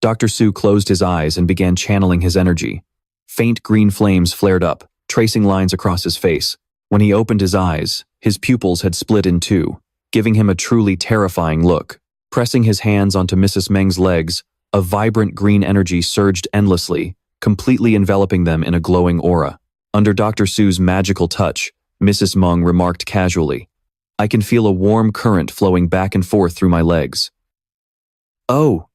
Dr. Su closed his eyes and began channeling his energy. Faint green flames flared up, tracing lines across his face. When he opened his eyes, his pupils had split in two, giving him a truly terrifying look. Pressing his hands onto Mrs. Meng's legs, a vibrant green energy surged endlessly, completely enveloping them in a glowing aura. Under Dr. Su's magical touch, Mrs. Meng remarked casually, I can feel a warm current flowing back and forth through my legs. Oh!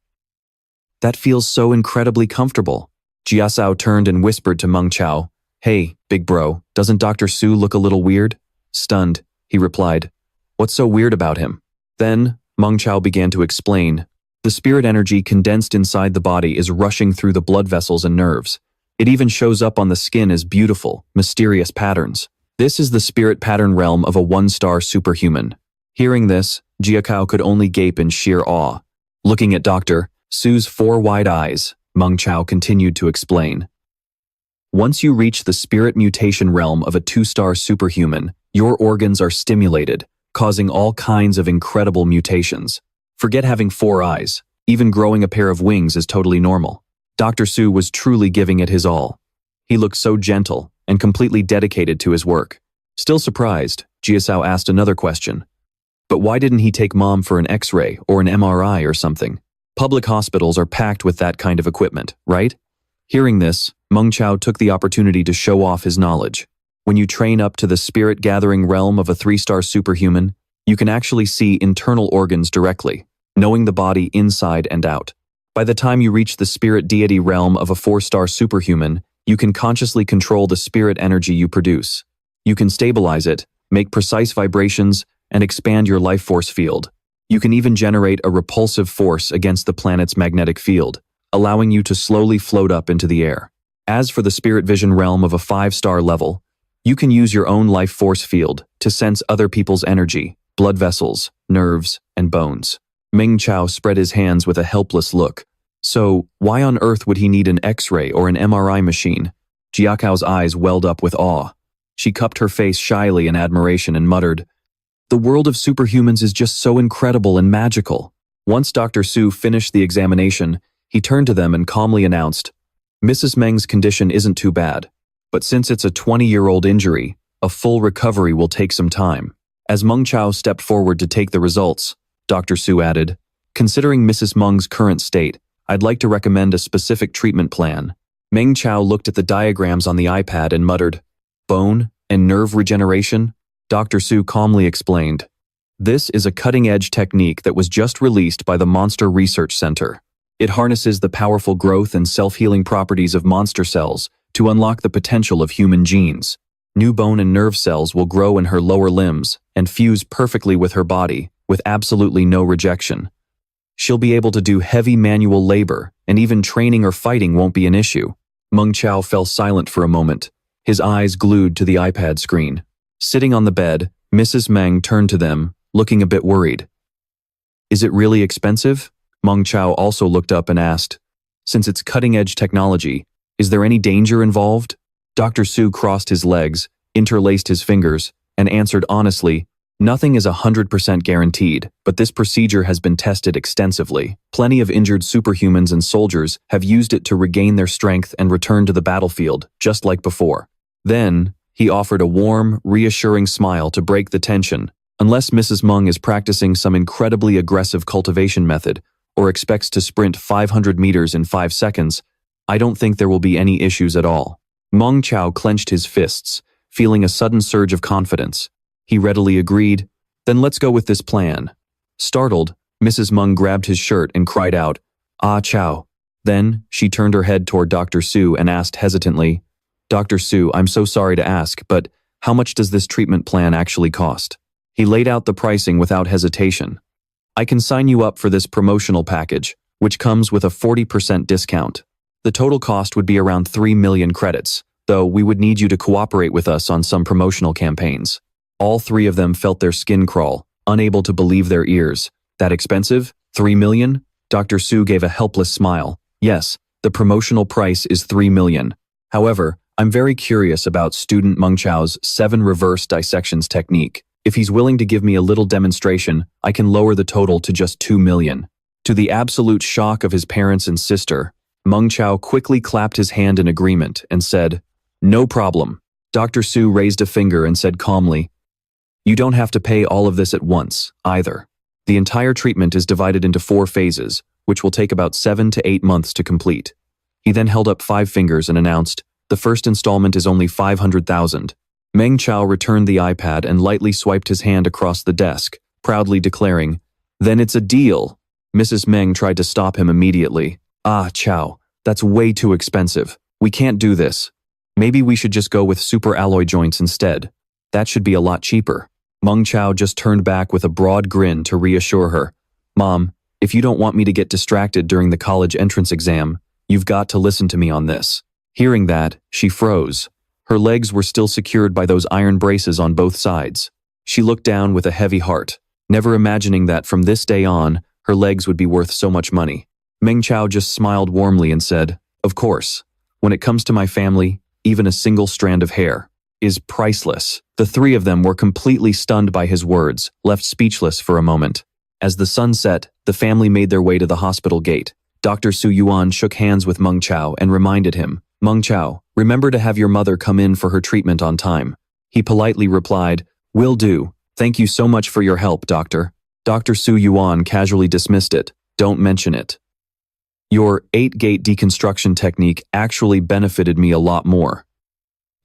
That feels so incredibly comfortable. Xiao turned and whispered to Meng Chao, Hey, big bro, doesn't Dr. Su look a little weird? Stunned, he replied, What's so weird about him? Then, Meng Chao began to explain, the spirit energy condensed inside the body is rushing through the blood vessels and nerves. It even shows up on the skin as beautiful, mysterious patterns. This is the spirit pattern realm of a one-star superhuman. Hearing this, Xiao Cao could only gape in sheer awe. Looking at Dr. Su's four wide eyes, Meng Chao continued to explain. Once you reach the spirit mutation realm of a 2-star superhuman, your organs are stimulated, causing all kinds of incredible mutations. Forget having 4 eyes. Even growing a pair of wings is totally normal. Dr. Su was truly giving it his all. He looked so gentle and completely dedicated to his work. Still surprised, Xiao asked another question. But why didn't he take Mom for an X-ray or an MRI or something? Public hospitals are packed with that kind of equipment, right? Hearing this, Meng Chao took the opportunity to show off his knowledge. When you train up to the spirit-gathering realm of a 3-star superhuman, you can actually see internal organs directly, knowing the body inside and out. By the time you reach the spirit deity realm of a 4-star superhuman, you can consciously control the spirit energy you produce. You can stabilize it, make precise vibrations, and expand your life force field. You can even generate a repulsive force against the planet's magnetic field, allowing you to slowly float up into the air. As for the spirit vision realm of a 5-star level, you can use your own life force field to sense other people's energy, blood vessels, nerves, and bones. Meng Chao spread his hands with a helpless look. So, why on earth would he need an X-ray or an MRI machine? Xiao Cao's eyes welled up with awe. She cupped her face shyly in admiration and muttered, "The world of superhumans is just so incredible and magical." Once Dr. Su finished the examination, he turned to them and calmly announced, "Mrs. Meng's condition isn't too bad, but since it's a 20-year-old injury, a full recovery will take some time." As Meng Chao stepped forward to take the results, Dr. Su added, "Considering Mrs. Meng's current state, I'd like to recommend a specific treatment plan." Meng Chao looked at the diagrams on the iPad and muttered, "Bone and nerve regeneration?" Dr. Su calmly explained, "This is a cutting-edge technique that was just released by the Monster Research Center. It harnesses the powerful growth and self-healing properties of monster cells to unlock the potential of human genes. New bone and nerve cells will grow in her lower limbs and fuse perfectly with her body, with absolutely no rejection. She'll be able to do heavy manual labor, and even training or fighting won't be an issue." Meng Chao fell silent for a moment, his eyes glued to the iPad screen. Sitting on the bed, Mrs. Meng turned to them, looking a bit worried. "Is it really expensive?" Meng Chao also looked up and asked, "Since it's cutting-edge technology, is there any danger involved?" Dr. Su crossed his legs, interlaced his fingers, and answered honestly, "Nothing is 100% guaranteed, but this procedure has been tested extensively. Plenty of injured superhumans and soldiers have used it to regain their strength and return to the battlefield, just like before." Then, he offered a warm, reassuring smile to break the tension. "Unless Mrs. Meng is practicing some incredibly aggressive cultivation method, or expects to sprint 500 meters in 5 seconds, I don't think there will be any issues at all." Meng Chao clenched his fists, feeling a sudden surge of confidence. He readily agreed, "Then let's go with this plan." Startled, Mrs. Meng grabbed his shirt and cried out, "Ah, Chao." Then, she turned her head toward Dr. Su and asked hesitantly, "Dr. Su, I'm so sorry to ask, but how much does this treatment plan actually cost?" He laid out the pricing without hesitation. "I can sign you up for this promotional package, which comes with a 40% discount. The total cost would be around 3 million credits, though we would need you to cooperate with us on some promotional campaigns." All three of them felt their skin crawl, unable to believe their ears. "That expensive? 3 million? Dr. Su gave a helpless smile. "Yes, the promotional price is 3 million. However, I'm very curious about student Meng Chao's 7 reverse dissections technique. If he's willing to give me a little demonstration, I can lower the total to just 2 million. To the absolute shock of his parents and sister, Meng Chao quickly clapped his hand in agreement and said, "No problem." Dr. Su raised a finger and said calmly, "You don't have to pay all of this at once, either. The entire treatment is divided into 4 phases, which will take about 7 to 8 months to complete." He then held up 5 fingers and announced, "The first installment is only 500,000. Meng Chao returned the iPad and lightly swiped his hand across the desk, proudly declaring, "Then it's a deal." Mrs. Meng tried to stop him immediately. "Ah, Chao, that's way too expensive. We can't do this. Maybe we should just go with super alloy joints instead. That should be a lot cheaper." Meng Chao just turned back with a broad grin to reassure her. "Mom, if you don't want me to get distracted during the college entrance exam, you've got to listen to me on this." Hearing that, she froze. Her legs were still secured by those iron braces on both sides. She looked down with a heavy heart, never imagining that from this day on, her legs would be worth so much money. Meng Chao just smiled warmly and said, "Of course, when it comes to my family, even a single strand of hair is priceless." The three of them were completely stunned by his words, left speechless for a moment. As the sun set, the family made their way to the hospital gate. Dr. Su Yuan shook hands with Meng Chao and reminded him, "Meng Chao, remember to have your mother come in for her treatment on time." He politely replied, "Will do. Thank you so much for your help, doctor." Dr. Su Yuan casually dismissed it. "Don't mention it. Your 8-gate deconstruction technique actually benefited me a lot more.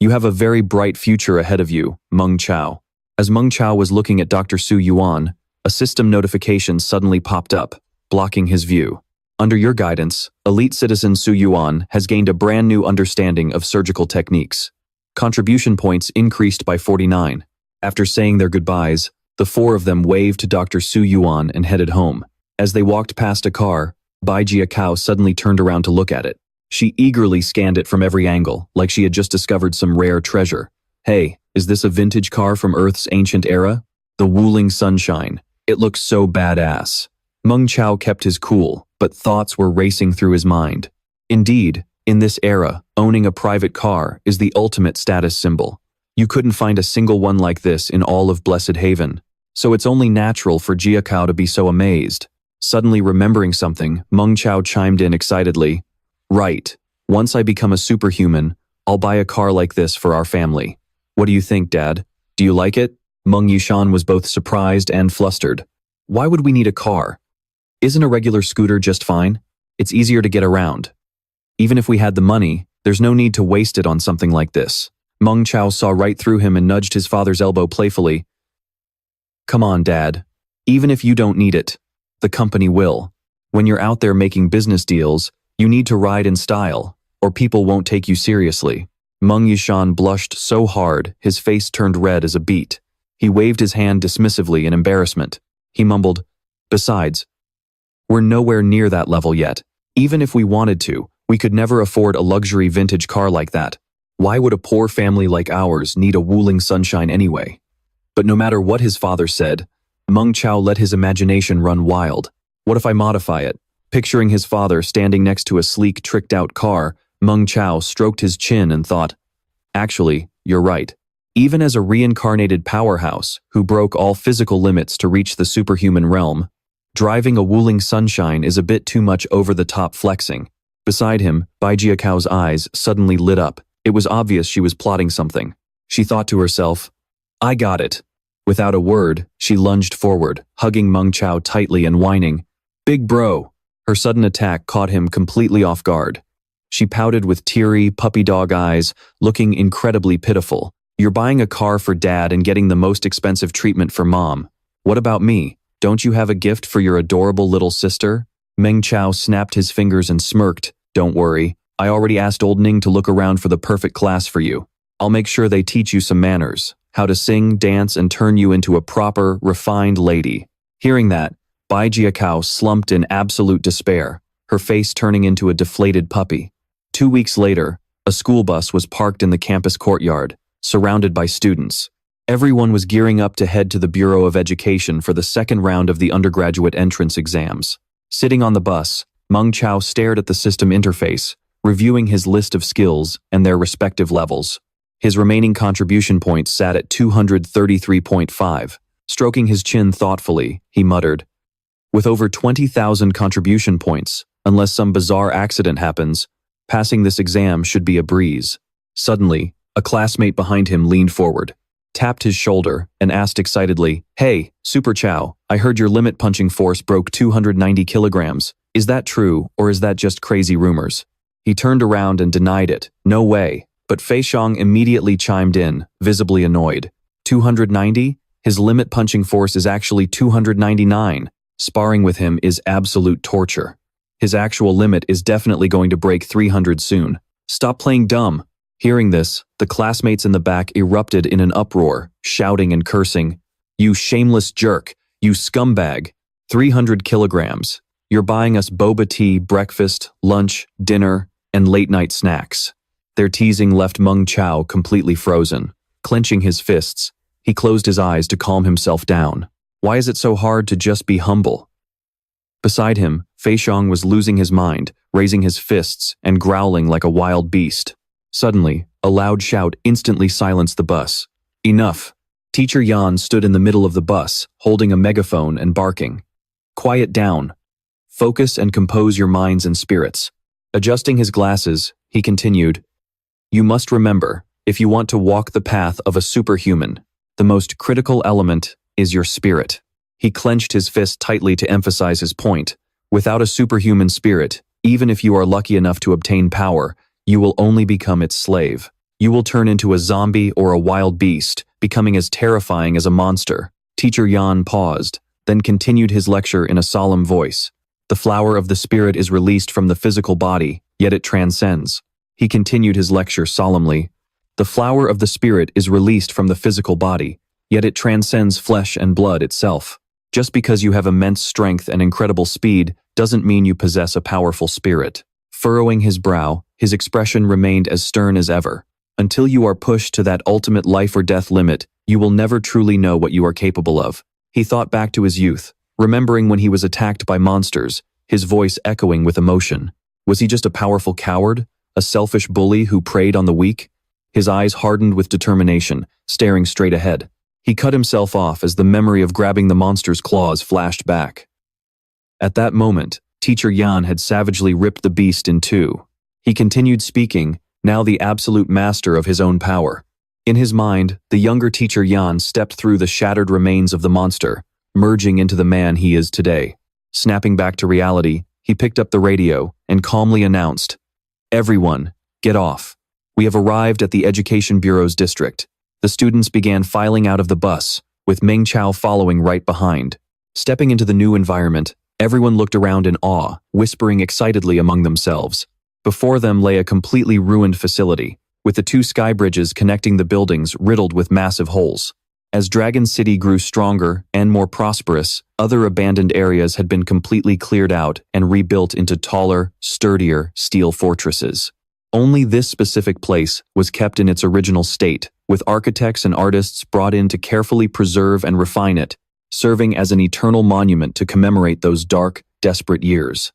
You have a very bright future ahead of you, Meng Chao." As Meng Chao was looking at Dr. Su Yuan, a system notification suddenly popped up, blocking his view. Under your guidance, elite citizen Su Yuan has gained a brand new understanding of surgical techniques. Contribution points increased by 49. After saying their goodbyes, the four of them waved to Dr. Su Yuan and headed home. As they walked past a car, Xiao Cao suddenly turned around to look at it. She eagerly scanned it from every angle, like she had just discovered some rare treasure. Hey, is this a vintage car from Earth's ancient era? The Wuling Sunshine. It looks so badass. Meng Chao kept his cool, but thoughts were racing through his mind. Indeed, in this era, owning a private car is the ultimate status symbol. You couldn't find a single one like this in all of Blessed Haven, so it's only natural for Xiao Cao to be so amazed. Suddenly remembering something, Meng Chao chimed in excitedly. Right. Once I become a superhuman, I'll buy a car like this for our family. What do you think, Dad? Do you like it? Meng Yushan was both surprised and flustered. Why would we need a car? Isn't a regular scooter just fine? It's easier to get around. Even if we had the money, there's no need to waste it on something like this. Meng Chao saw right through him and nudged his father's elbow playfully. Come on, Dad. Even if you don't need it, the company will. When you're out there making business deals, you need to ride in style, or people won't take you seriously. Meng Yushan blushed so hard, his face turned red as a beet. He waved his hand dismissively in embarrassment. He mumbled, Besides, we're nowhere near that level yet. Even if we wanted to, we could never afford a luxury vintage car like that. Why would a poor family like ours need a Wuling Sunshine anyway? But no matter what his father said, Meng Chao let his imagination run wild. What if I modify it? Picturing his father standing next to a sleek, tricked-out car, Meng Chao stroked his chin and thought, Actually, you're right. Even as a reincarnated powerhouse who broke all physical limits to reach the superhuman realm, driving a Wuling Sunshine is a bit too much over-the-top flexing. Beside him, Xiao Cao's eyes suddenly lit up. It was obvious she was plotting something. She thought to herself, I got it. Without a word, she lunged forward, hugging Meng Chao tightly and whining, Big bro. Her sudden attack caught him completely off guard. She pouted with teary, puppy dog eyes, looking incredibly pitiful. You're buying a car for Dad and getting the most expensive treatment for Mom. What about me? Don't you have a gift for your adorable little sister? Meng Chao snapped his fingers and smirked. Don't worry, I already asked old Ning to look around for the perfect class for you. I'll make sure they teach you some manners, how to sing, dance, and turn you into a proper, refined lady. Hearing that, Xiao Cao slumped in absolute despair, her face turning into a deflated puppy. 2 weeks later, a school bus was parked in the campus courtyard, surrounded by students. Everyone was gearing up to head to the Bureau of Education for the second round of the undergraduate entrance exams. Sitting on the bus, Meng Chao stared at the system interface, reviewing his list of skills and their respective levels. His remaining contribution points sat at 233.5. Stroking his chin thoughtfully, he muttered, With over 20,000 contribution points, unless some bizarre accident happens, passing this exam should be a breeze. Suddenly, a classmate behind him leaned forward, tapped his shoulder, and asked excitedly, Hey, Super Chow, I heard your limit punching force broke 290 kilograms. Is that true, or is that just crazy rumors? He turned around and denied it. No way. But Fei Xiong immediately chimed in, visibly annoyed. 290? His limit punching force is actually 299. Sparring with him is absolute torture. His actual limit is definitely going to break 300 soon. Stop playing dumb. Hearing this, the classmates in the back erupted in an uproar, shouting and cursing. You shameless jerk. You scumbag. 300 kilograms. You're buying us boba tea, breakfast, lunch, dinner, and late-night snacks. Their teasing left Meng Chao completely frozen. Clenching his fists, he closed his eyes to calm himself down. Why is it so hard to just be humble? Beside him, Fei Xiong was losing his mind, raising his fists and growling like a wild beast. Suddenly, a loud shout instantly silenced the bus. Enough! Teacher Yan stood in the middle of the bus, holding a megaphone and barking. Quiet down. Focus and compose your minds and spirits. Adjusting his glasses, he continued, You must remember, if you want to walk the path of a superhuman, the most critical element is your spirit. He clenched his fist tightly to emphasize his point. Without a superhuman spirit, even if you are lucky enough to obtain power, you will only become its slave. You will turn into a zombie or a wild beast, becoming as terrifying as a monster. Teacher Yan paused, then continued his lecture in a solemn voice. The flower of the spirit is released from the physical body, yet it transcends. He continued his lecture solemnly. The flower of the spirit is released from the physical body, yet it transcends flesh and blood itself. Just because you have immense strength and incredible speed doesn't mean you possess a powerful spirit. Furrowing his brow, his expression remained as stern as ever. Until you are pushed to that ultimate life or death limit, you will never truly know what you are capable of. He thought back to his youth, remembering when he was attacked by monsters, his voice echoing with emotion. Was he just a powerful coward? A selfish bully who preyed on the weak? His eyes hardened with determination, staring straight ahead. He cut himself off as the memory of grabbing the monster's claws flashed back. At that moment, Teacher Yan had savagely ripped the beast in two. He continued speaking, now the absolute master of his own power. In his mind, the younger Teacher Yan stepped through the shattered remains of the monster, merging into the man he is today. Snapping back to reality, he picked up the radio and calmly announced, "Everyone, get off. We have arrived at the Education Bureau's district." The students began filing out of the bus, with Meng Chao following right behind. Stepping into the new environment, everyone looked around in awe, whispering excitedly among themselves. Before them lay a completely ruined facility, with the two sky bridges connecting the buildings riddled with massive holes. As Dragon City grew stronger and more prosperous, other abandoned areas had been completely cleared out and rebuilt into taller, sturdier steel fortresses. Only this specific place was kept in its original state, with architects and artists brought in to carefully preserve and refine it, serving as an eternal monument to commemorate those dark, desperate years.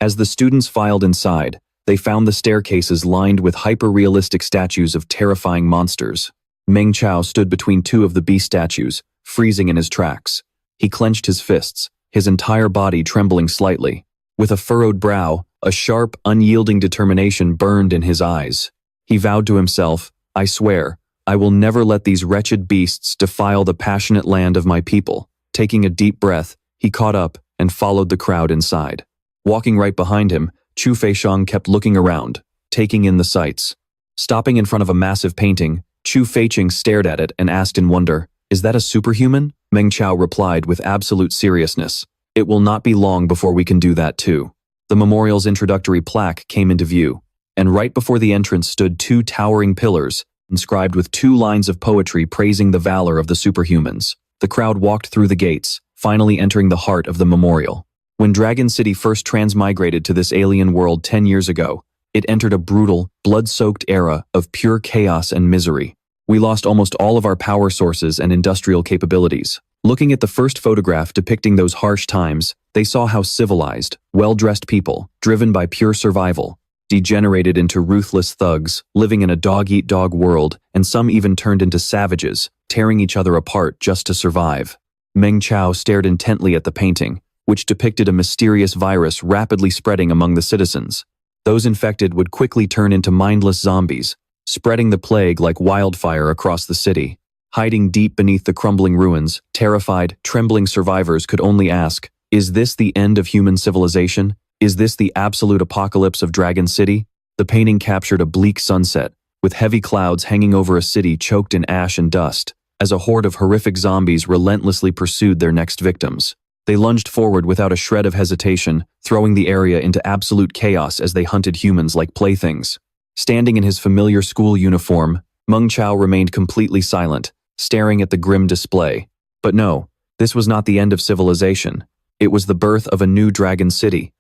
As the students filed inside, they found the staircases lined with hyper-realistic statues of terrifying monsters. Meng Chao stood between two of the beast statues, freezing in his tracks. He clenched his fists, his entire body trembling slightly. With a furrowed brow, a sharp, unyielding determination burned in his eyes. He vowed to himself, "I swear, I will never let these wretched beasts defile the passionate land of my people." Taking a deep breath, he caught up and followed the crowd inside. Walking right behind him, Chu Feixiang kept looking around, taking in the sights. Stopping in front of a massive painting, Chu Feiqing stared at it and asked in wonder, "Is that a superhuman?" Meng Chao replied with absolute seriousness, "It will not be long before we can do that too." The memorial's introductory plaque came into view, and right before the entrance stood two towering pillars, inscribed with two lines of poetry praising the valor of the superhumans. The crowd walked through the gates, finally entering the heart of the memorial. When Dragon City first transmigrated to this alien world 10 years ago, it entered a brutal, blood-soaked era of pure chaos and misery. We lost almost all of our power sources and industrial capabilities. Looking at the first photograph depicting those harsh times, they saw how civilized, well-dressed people, driven by pure survival, degenerated into ruthless thugs, living in a dog-eat-dog world, and some even turned into savages, tearing each other apart just to survive. Meng Chao stared intently at the painting, which depicted a mysterious virus rapidly spreading among the citizens. Those infected would quickly turn into mindless zombies, spreading the plague like wildfire across the city. Hiding deep beneath the crumbling ruins, terrified, trembling survivors could only ask, "Is this the end of human civilization? Is this the absolute apocalypse of Dragon City?" The painting captured a bleak sunset, with heavy clouds hanging over a city choked in ash and dust, as a horde of horrific zombies relentlessly pursued their next victims. They lunged forward without a shred of hesitation, throwing the area into absolute chaos as they hunted humans like playthings. Standing in his familiar school uniform, Meng Chao remained completely silent, staring at the grim display. But no, this was not the end of civilization. It was the birth of a new Dragon City.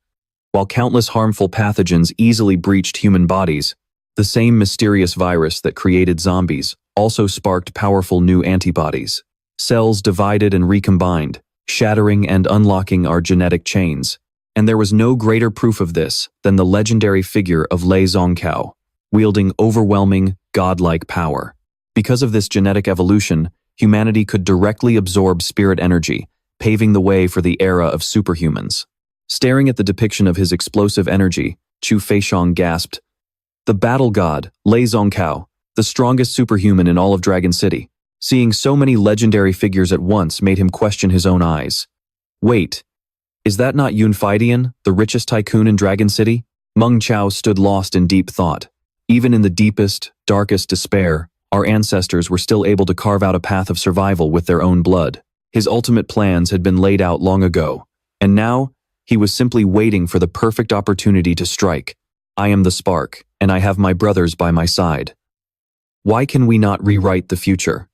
While countless harmful pathogens easily breached human bodies, the same mysterious virus that created zombies also sparked powerful new antibodies. Cells divided and recombined, shattering and unlocking our genetic chains. And there was no greater proof of this than the legendary figure of Xiao Cao, wielding overwhelming, godlike power. Because of this genetic evolution, humanity could directly absorb spirit energy, paving the way for the era of superhumans. Staring at the depiction of his explosive energy, Chu Feixiang gasped, "The battle god, Xiao Cao, the strongest superhuman in all of Dragon City." Seeing so many legendary figures at once made him question his own eyes. Wait, is that not Yun Faidian, the richest tycoon in Dragon City? Meng Chao stood lost in deep thought. Even in the deepest, darkest despair, our ancestors were still able to carve out a path of survival with their own blood. His ultimate plans had been laid out long ago, and now He was simply waiting for the perfect opportunity to strike. I am the spark, and I have my brothers by my side. Why can we not rewrite the future?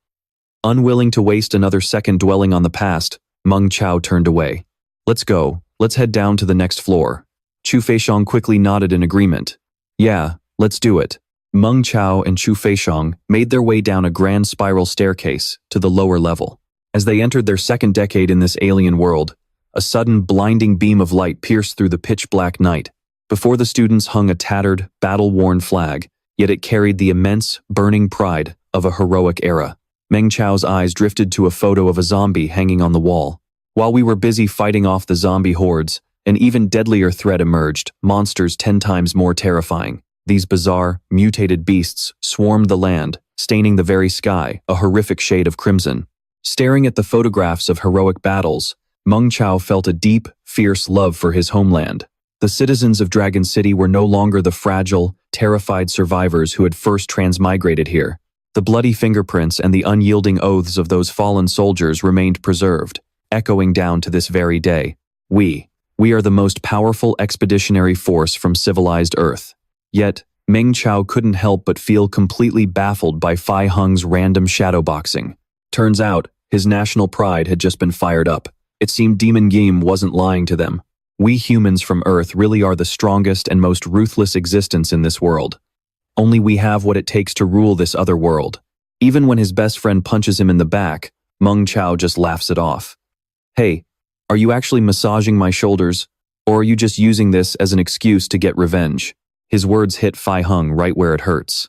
Unwilling to waste another second dwelling on the past, Meng Chao turned away. Let's go. Let's head down to the next floor. Chu Feixiang quickly nodded in agreement. Yeah, let's do it. Meng Chao and Chu Feixiang made their way down a grand spiral staircase to the lower level. As they entered their second decade in this alien world, a sudden blinding beam of light pierced through the pitch-black night. Before the students hung a tattered, battle-worn flag, yet it carried the immense, burning pride of a heroic era. Meng Chao's eyes drifted to a photo of a zombie hanging on the wall. While we were busy fighting off the zombie hordes, an even deadlier threat emerged, monsters 10 times more terrifying. These bizarre, mutated beasts swarmed the land, staining the very sky a horrific shade of crimson. Staring at the photographs of heroic battles, Meng Chao felt a deep, fierce love for his homeland. The citizens of Dragon City were no longer the fragile, terrified survivors who had first transmigrated here. The bloody fingerprints and the unyielding oaths of those fallen soldiers remained preserved, echoing down to this very day. We are the most powerful expeditionary force from civilized Earth. Yet, Meng Chao couldn't help but feel completely baffled by Fei Hung's random shadowboxing. Turns out, his national pride had just been fired up. It seemed Demon Game wasn't lying to them. We humans from Earth really are the strongest and most ruthless existence in this world. Only we have what it takes to rule this other world. Even when his best friend punches him in the back, Meng Chao just laughs it off. Hey, are you actually massaging my shoulders, or are you just using this as an excuse to get revenge? His words hit Fei Hung right where it hurts.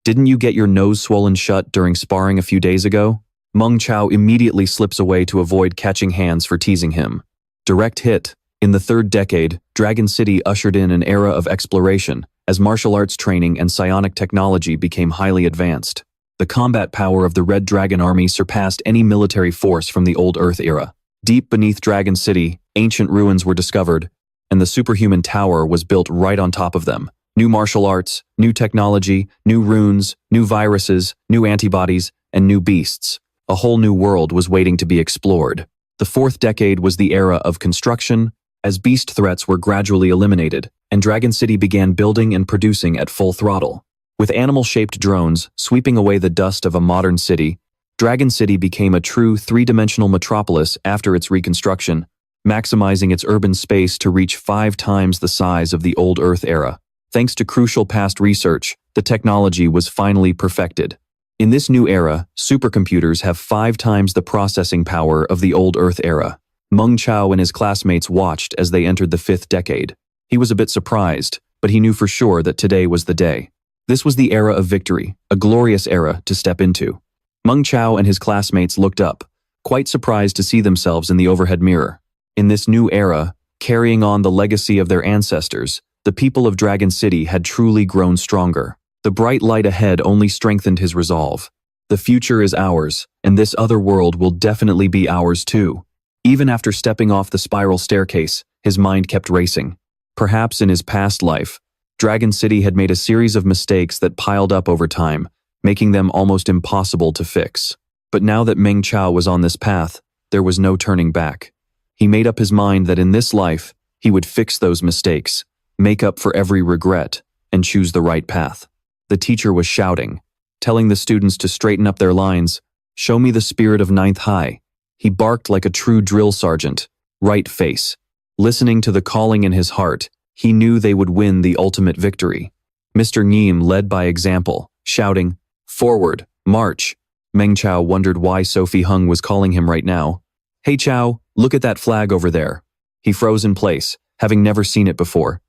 Didn't you get your nose swollen shut during sparring a few days ago? Meng Chao immediately slips away to avoid catching hands for teasing him. Direct hit. In the third decade, Dragon City ushered in an era of exploration, as martial arts training and psionic technology became highly advanced. The combat power of the Red Dragon Army surpassed any military force from the Old Earth era. Deep beneath Dragon City, ancient ruins were discovered, and the superhuman tower was built right on top of them. New martial arts, new technology, new runes, new viruses, new antibodies, and new beasts. A whole new world was waiting to be explored. The fourth decade was the era of construction, as beast threats were gradually eliminated, and Dragon City began building and producing at full throttle. With animal-shaped drones sweeping away the dust of a modern city, Dragon City became a true three-dimensional metropolis after its reconstruction, maximizing its urban space to reach 5 times the size of the Old Earth era. Thanks to crucial past research, the technology was finally perfected. In this new era, supercomputers have 5 times the processing power of the Old Earth era. Meng Chao and his classmates watched as they entered the 5th decade. He was a bit surprised, but he knew for sure that today was the day. This was the era of victory, a glorious era to step into. Meng Chao and his classmates looked up, quite surprised to see themselves in the overhead mirror. In this new era, carrying on the legacy of their ancestors, the people of Dragon City had truly grown stronger. The bright light ahead only strengthened his resolve. The future is ours, and this other world will definitely be ours too. Even after stepping off the spiral staircase, his mind kept racing. Perhaps in his past life, Dragon City had made a series of mistakes that piled up over time, making them almost impossible to fix. But now that Meng Chao was on this path, there was no turning back. He made up his mind that in this life, he would fix those mistakes, make up for every regret, and choose the right path. The teacher was shouting, telling the students to straighten up their lines. Show me the spirit of 9th High. He barked like a true drill sergeant, right face. Listening to the calling in his heart, he knew they would win the ultimate victory. Mr. Neem led by example, shouting, "Forward, march." Meng Chao wondered why Sophie Hung was calling him right now. "Hey Chao, look at that flag over there." He froze in place, having never seen it before.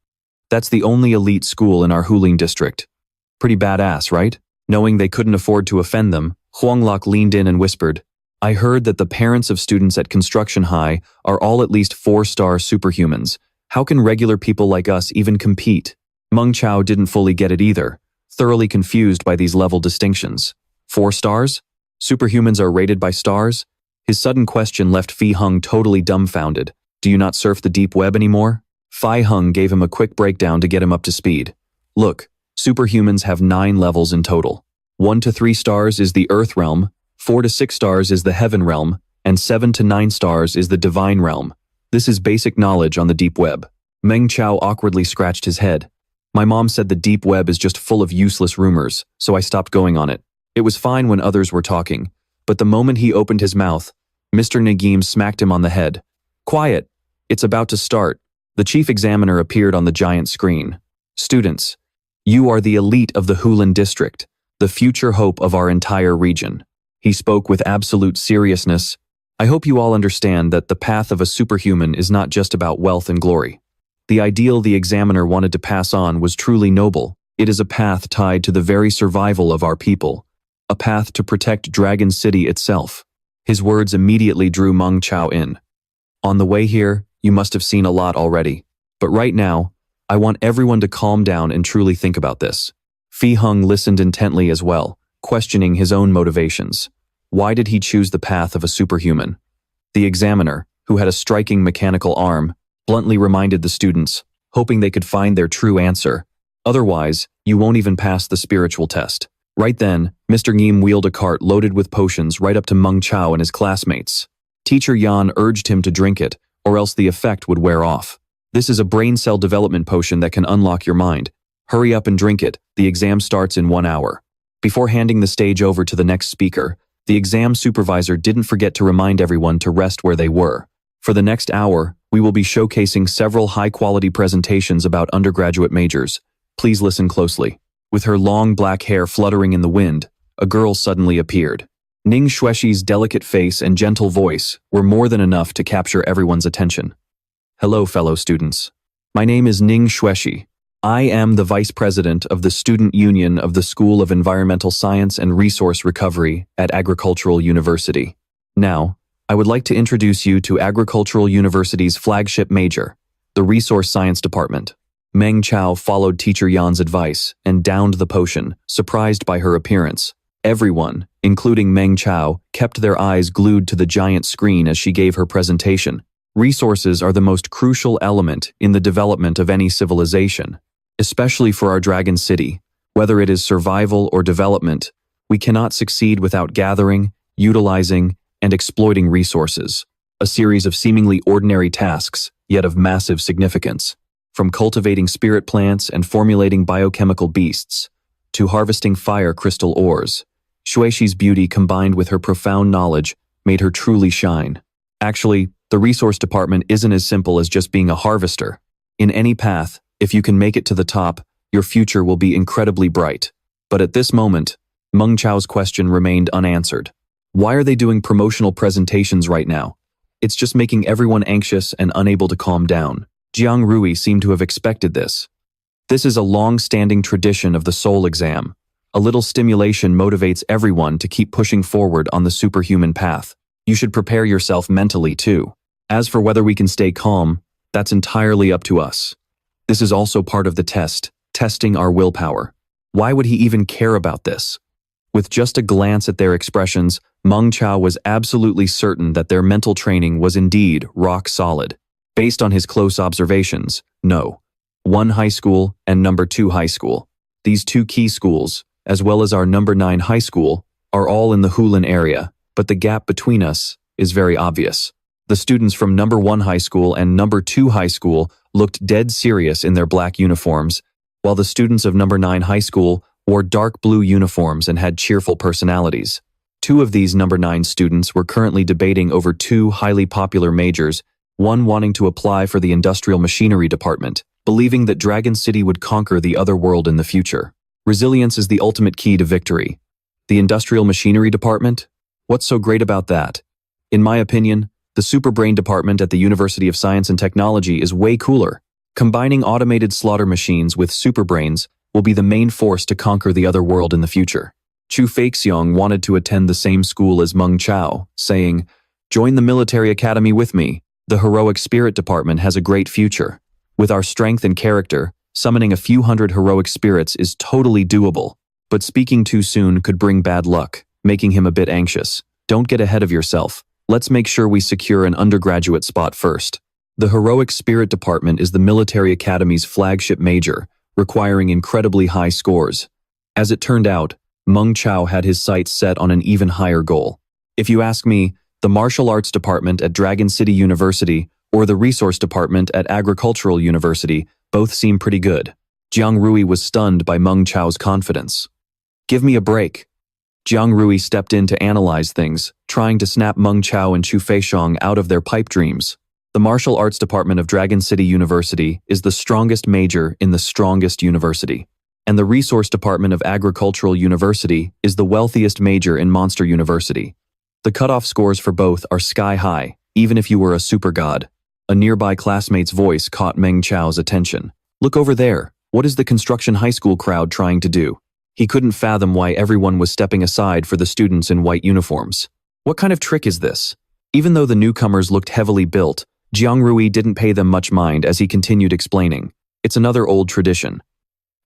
That's the only elite school in our Huling district. Pretty badass, right? Knowing they couldn't afford to offend them, Huanglok leaned in and whispered, "I heard that the parents of students at Construction High are all at least 4-star superhumans. How can regular people like us even compete?" Meng Chao didn't fully get it either, thoroughly confused by these level distinctions. 4 stars? Superhumans are rated by stars? His sudden question left Fei Hung totally dumbfounded. Do you not surf the deep web anymore? Fei Hung gave him a quick breakdown to get him up to speed. Look, superhumans have 9 levels in total. 1 to 3 stars is the Earth realm, 4 to 6 stars is the Heaven realm, and 7 to 9 stars is the Divine realm. This is basic knowledge on the deep web. Meng Chao awkwardly scratched his head. My mom said the deep web is just full of useless rumors, so I stopped going on it. It was fine when others were talking, but the moment he opened his mouth, Mr. Nagim smacked him on the head. Quiet! It's about to start. The chief examiner appeared on the giant screen. Students, you are the elite of the Hulun district, the future hope of our entire region. He spoke with absolute seriousness. I hope you all understand that the path of a superhuman is not just about wealth and glory. The ideal the examiner wanted to pass on was truly noble. It is a path tied to the very survival of our people, a path to protect Dragon City itself. His words immediately drew Meng Chao in. On the way here, you must have seen a lot already. But right now, I want everyone to calm down and truly think about this. Fi Hung listened intently as well, questioning his own motivations. Why did he choose the path of a superhuman? The examiner, who had a striking mechanical arm, bluntly reminded the students, hoping they could find their true answer. Otherwise, you won't even pass the spiritual test. Right then, Mr. Ngim wheeled a cart loaded with potions right up to Meng Chao and his classmates. Teacher Yan urged him to drink it, or else the effect would wear off. This is a brain cell development potion that can unlock your mind. Hurry up and drink it, the exam starts in 1 hour. Before handing the stage over to the next speaker, the exam supervisor didn't forget to remind everyone to rest where they were. For the next hour, we will be showcasing several high-quality presentations about undergraduate majors. Please listen closely. With her long black hair fluttering in the wind, a girl suddenly appeared. Ning Xuexi's delicate face and gentle voice were more than enough to capture everyone's attention. Hello, fellow students. My name is Ning Xuexi. I am the Vice President of the Student Union of the School of Environmental Science and Resource Recovery at Agricultural University. Now, I would like to introduce you to Agricultural University's flagship major, the Resource Science Department. Meng Chao followed Teacher Yan's advice and downed the potion, surprised by her appearance. Everyone, including Meng Chao, kept their eyes glued to the giant screen as she gave her presentation. Resources are the most crucial element in the development of any civilization, especially for our Dragon City. Whether it is survival or development, we cannot succeed without gathering, utilizing, and exploiting resources, a series of seemingly ordinary tasks, yet of massive significance. From cultivating spirit plants and formulating biochemical beasts, to harvesting fire crystal ores, Xuexi's beauty combined with her profound knowledge made her truly shine. Actually, the resource department isn't as simple as just being a harvester. In any path, if you can make it to the top, your future will be incredibly bright. But at this moment, Meng Chao's question remained unanswered. Why are they doing promotional presentations right now? It's just making everyone anxious and unable to calm down. Jiang Rui seemed to have expected this. This is a long-standing tradition of the soul exam. A little stimulation motivates everyone to keep pushing forward on the superhuman path. You should prepare yourself mentally too. As for whether we can stay calm, that's entirely up to us. This is also part of the test, testing our willpower. Why would he even care about this? With just a glance at their expressions, Meng Chao was absolutely certain that their mental training was indeed rock solid. Based on his close observations, no. 1 high school and number 2 high school. These 2 key schools, as well as our number 9 high school, are all in the Hulun area, but the gap between us is very obvious. The students from number 1 high school and number 2 high school looked dead serious in their black uniforms, while the students of number 9 high school wore dark blue uniforms and had cheerful personalities. 2 of these number 9 students were currently debating over 2 highly popular majors, one wanting to apply for the Industrial Machinery Department, believing that Dragon City would conquer the other world in the future. Resilience is the ultimate key to victory. The Industrial Machinery Department? What's so great about that? In my opinion, the Superbrain Department at the University of Science and Technology is way cooler. Combining automated slaughter machines with superbrains will be the main force to conquer the other world in the future. Chu Feixiong wanted to attend the same school as Meng Chao, saying, "Join the military academy with me. The Heroic Spirit Department has a great future. With our strength and character, summoning a few hundred heroic spirits is totally doable. But speaking too soon could bring bad luck, making him a bit anxious. Don't get ahead of yourself. Let's make sure we secure an undergraduate spot first." The Heroic Spirit Department is the military academy's flagship major, requiring incredibly high scores. As it turned out, Meng Chao had his sights set on an even higher goal. If you ask me, the Martial Arts Department at Dragon City University or the resource department at Agricultural University both seem pretty good. Jiang Rui was stunned by Meng Chao's confidence. Give me a break. Jiang Rui stepped in to analyze things, trying to snap Meng Chao and Chu Feixiong out of their pipe dreams. The martial arts department of Dragon City University is the strongest major in the strongest university. And the resource department of Agricultural University is the wealthiest major in Monster University. The cutoff scores for both are sky high, even if you were a super god. A nearby classmate's voice caught Meng Chao's attention. Look over there. What is the construction high school crowd trying to do? He couldn't fathom why everyone was stepping aside for the students in white uniforms. What kind of trick is this? Even though the newcomers looked heavily built, Jiang Rui didn't pay them much mind as he continued explaining. It's another old tradition.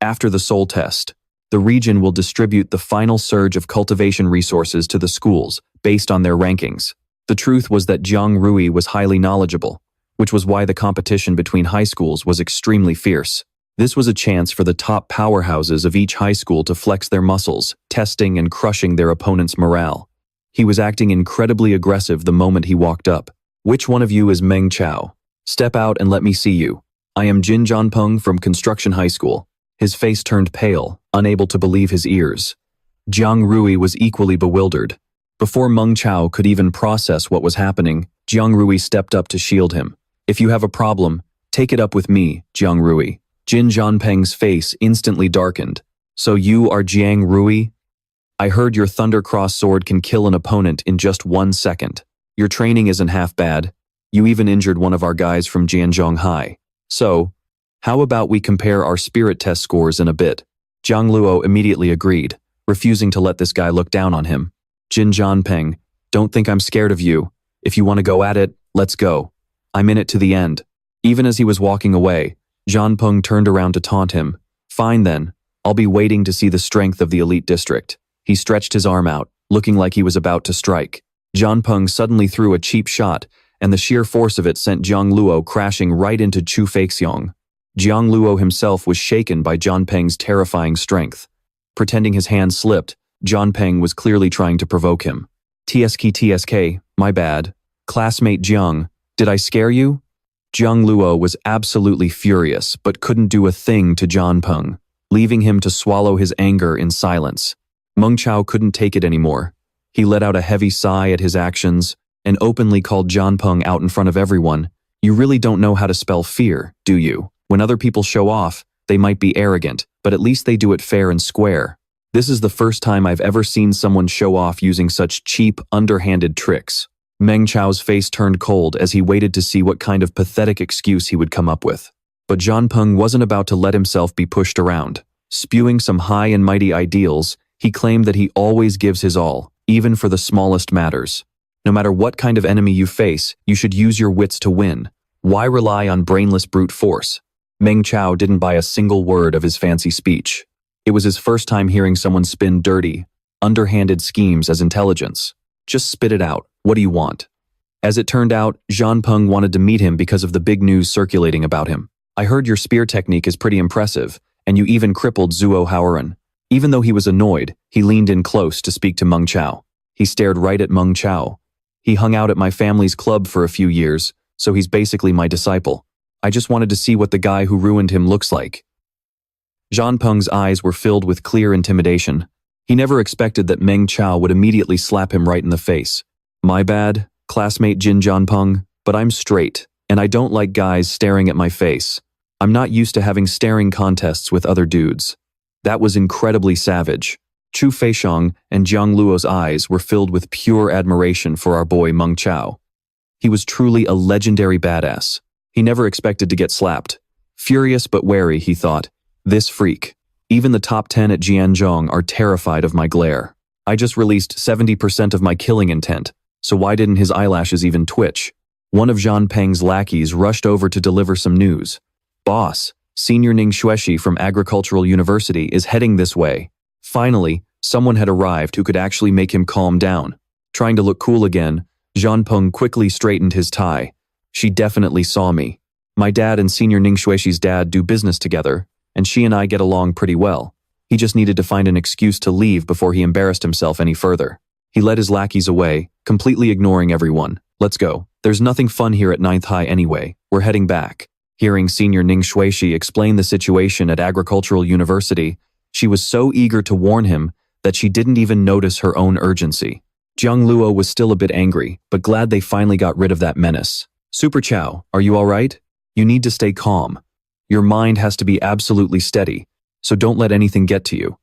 After the soul test, the region will distribute the final surge of cultivation resources to the schools based on their rankings. The truth was that Jiang Rui was highly knowledgeable, which was why the competition between high schools was extremely fierce. This was a chance for the top powerhouses of each high school to flex their muscles, testing and crushing their opponent's morale. He was acting incredibly aggressive the moment he walked up. Which one of you is Meng Chao? Step out and let me see you. I am Jin Zhanpeng from Construction High School. His face turned pale, unable to believe his ears. Jiang Rui was equally bewildered. Before Meng Chao could even process what was happening, Jiang Rui stepped up to shield him. If you have a problem, take it up with me, Jiang Rui. Jin Zhanpeng's face instantly darkened. So you are Jiang Rui? I heard your Thunder Cross sword can kill an opponent in just 1 second. Your training isn't half bad. You even injured one of our guys from Jianzhong High. So, how about we compare our spirit test scores in a bit? Jiang Luo immediately agreed, refusing to let this guy look down on him. Jin Zhanpeng, don't think I'm scared of you. If you want to go at it, let's go. I'm in it to the end. Even as he was walking away, Zhanpeng turned around to taunt him. Fine then, I'll be waiting to see the strength of the elite district. He stretched his arm out, looking like he was about to strike. Zhanpeng suddenly threw a cheap shot, and the sheer force of it sent Jiang Luo crashing right into Chu Feixiong. Jiang Luo himself was shaken by Zhanpeng's terrifying strength. Pretending his hand slipped, Zhanpeng was clearly trying to provoke him. TSK, my bad. Classmate Jiang, did I scare you? Jiang Luo was absolutely furious, but couldn't do a thing to Zhanpeng, leaving him to swallow his anger in silence. Meng Chao couldn't take it anymore. He let out a heavy sigh at his actions and openly called Zhanpeng out in front of everyone. You really don't know how to spell fear, do you? When other people show off, they might be arrogant, but at least they do it fair and square. This is the first time I've ever seen someone show off using such cheap, underhanded tricks. Meng Chao's face turned cold as he waited to see what kind of pathetic excuse he would come up with. But Zhanpeng wasn't about to let himself be pushed around. Spewing some high and mighty ideals, he claimed that he always gives his all, even for the smallest matters. No matter what kind of enemy you face, you should use your wits to win. Why rely on brainless brute force? Meng Chao didn't buy a single word of his fancy speech. It was his first time hearing someone spin dirty, underhanded schemes as intelligence. Just spit it out. What do you want? As it turned out, Zhanpeng wanted to meet him because of the big news circulating about him. I heard your spear technique is pretty impressive, and you even crippled Zuo Haoren. Even though he was annoyed, he leaned in close to speak to Meng Chao. He stared right at Meng Chao. He hung out at my family's club for a few years, so he's basically my disciple. I just wanted to see what the guy who ruined him looks like. Zhanpeng's eyes were filled with clear intimidation. He never expected that Meng Chao would immediately slap him right in the face. My bad, classmate Jin Zhanpeng, but I'm straight, and I don't like guys staring at my face. I'm not used to having staring contests with other dudes. That was incredibly savage. Chu Feixiong and Jiang Luo's eyes were filled with pure admiration for our boy Meng Chao. He was truly a legendary badass. He never expected to get slapped. Furious but wary, he thought. This freak. Even the top 10 at Jianzhong are terrified of my glare. I just released 70% of my killing intent, so why didn't his eyelashes even twitch? One of Zhanpeng's lackeys rushed over to deliver some news. Boss, Senior Ning Xueshi from Agricultural University is heading this way. Finally, someone had arrived who could actually make him calm down. Trying to look cool again, Zhanpeng quickly straightened his tie. She definitely saw me. My dad and Senior Ning Xueshi's dad do business together, and she and I get along pretty well. He just needed to find an excuse to leave before he embarrassed himself any further. He led his lackeys away, completely ignoring everyone. Let's go. There's nothing fun here at Ninth High anyway. We're heading back. Hearing Senior Ning Shuishi explain the situation at Agricultural University, she was so eager to warn him that she didn't even notice her own urgency. Jiang Luo was still a bit angry, but glad they finally got rid of that menace. Super Chao, are you alright? You need to stay calm. Your mind has to be absolutely steady, so don't let anything get to you.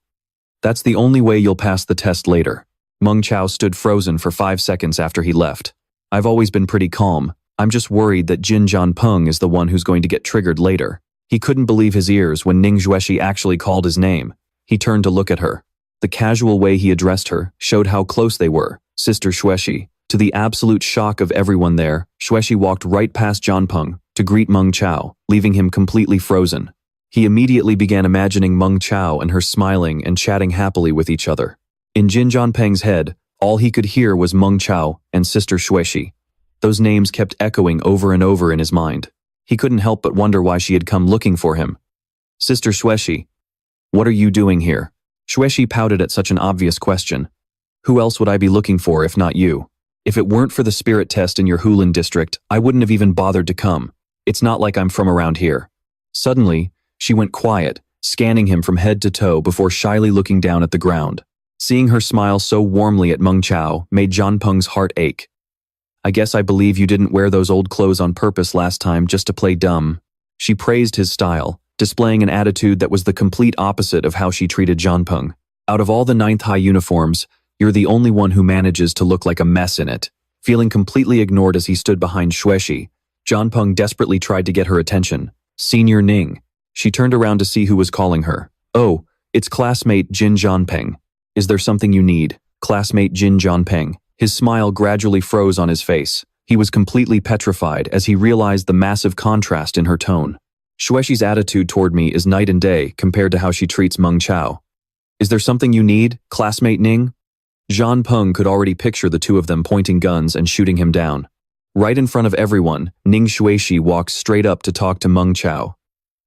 That's the only way you'll pass the test later. Meng Chao stood frozen for 5 seconds after he left. I've always been pretty calm. I'm just worried that Jin Jianpeng is the one who's going to get triggered later. He couldn't believe his ears when Ning Xueshi actually called his name. He turned to look at her. The casual way he addressed her showed how close they were. Sister Xueshi. To the absolute shock of everyone there, Xueshi walked right past Jianpeng to greet Meng Chao, leaving him completely frozen. He immediately began imagining Meng Chao and her smiling and chatting happily with each other. In Jin Jianpeng's head, all he could hear was Meng Chao and Sister Xueshi. Those names kept echoing over and over in his mind. He couldn't help but wonder why she had come looking for him. Sister Xueshi, what are you doing here? Xueshi pouted at such an obvious question. Who else would I be looking for if not you? If it weren't for the spirit test in your Hulin district, I wouldn't have even bothered to come. It's not like I'm from around here. Suddenly, she went quiet, scanning him from head to toe before shyly looking down at the ground. Seeing her smile so warmly at Meng Chao made Jianpeng's heart ache. I guess I believe you didn't wear those old clothes on purpose last time just to play dumb. She praised his style, displaying an attitude that was the complete opposite of how she treated Jianpeng. Out of all the Ninth High uniforms, you're the only one who manages to look like a mess in it. Feeling completely ignored as he stood behind Xueshi, Jianpeng desperately tried to get her attention. Senior Ning. She turned around to see who was calling her. Oh, it's classmate Jin Jianpeng. Is there something you need? Classmate Jin Jianpeng. His smile gradually froze on his face. He was completely petrified as he realized the massive contrast in her tone. Xueshi's attitude toward me is night and day compared to how she treats Meng Chao. Is there something you need, classmate Ning? Jianpeng could already picture the two of them pointing guns and shooting him down. Right in front of everyone, Ning Xueshi walked straight up to talk to Meng Chao.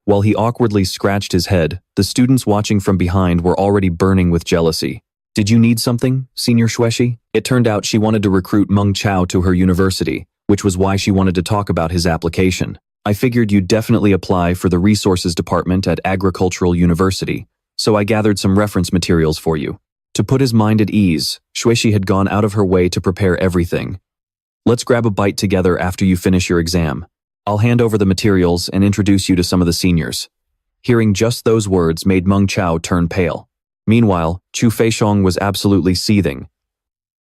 While he awkwardly scratched his head, the students watching from behind were already burning with jealousy. Did you need something, Senior Xueshi? It turned out she wanted to recruit Meng Chao to her university, which was why she wanted to talk about his application. I figured you'd definitely apply for the resources department at Agricultural University, so I gathered some reference materials for you. To put his mind at ease, Xueshi had gone out of her way to prepare everything. Let's grab a bite together after you finish your exam. I'll hand over the materials and introduce you to some of the seniors. Hearing just those words made Meng Chao turn pale. Meanwhile, Chu Feixiong was absolutely seething.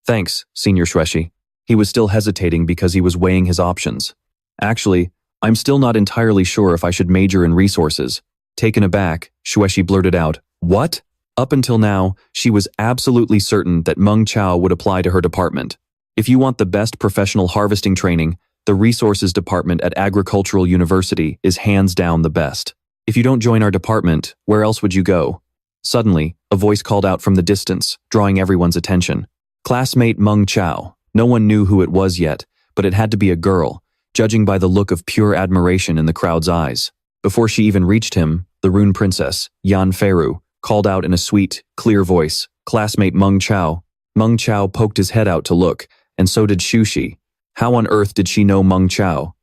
Thanks, Senior Xueshi. He was still hesitating because he was weighing his options. Actually, I'm still not entirely sure if I should major in resources. Taken aback, Xueshi blurted out, What? Up until now, she was absolutely certain that Meng Chao would apply to her department. If you want the best professional harvesting training, the resources department at Agricultural University is hands down the best. If you don't join our department, where else would you go? Suddenly, a voice called out from the distance, drawing everyone's attention. Classmate Meng Chao. No one knew who it was yet, but it had to be a girl, judging by the look of pure admiration in the crowd's eyes. Before she even reached him, the Rune Princess, Yan Feiru, called out in a sweet, clear voice, Classmate Meng Chao. Meng Chao poked his head out to look, and so did Xushi. How on earth did she know Meng Chao?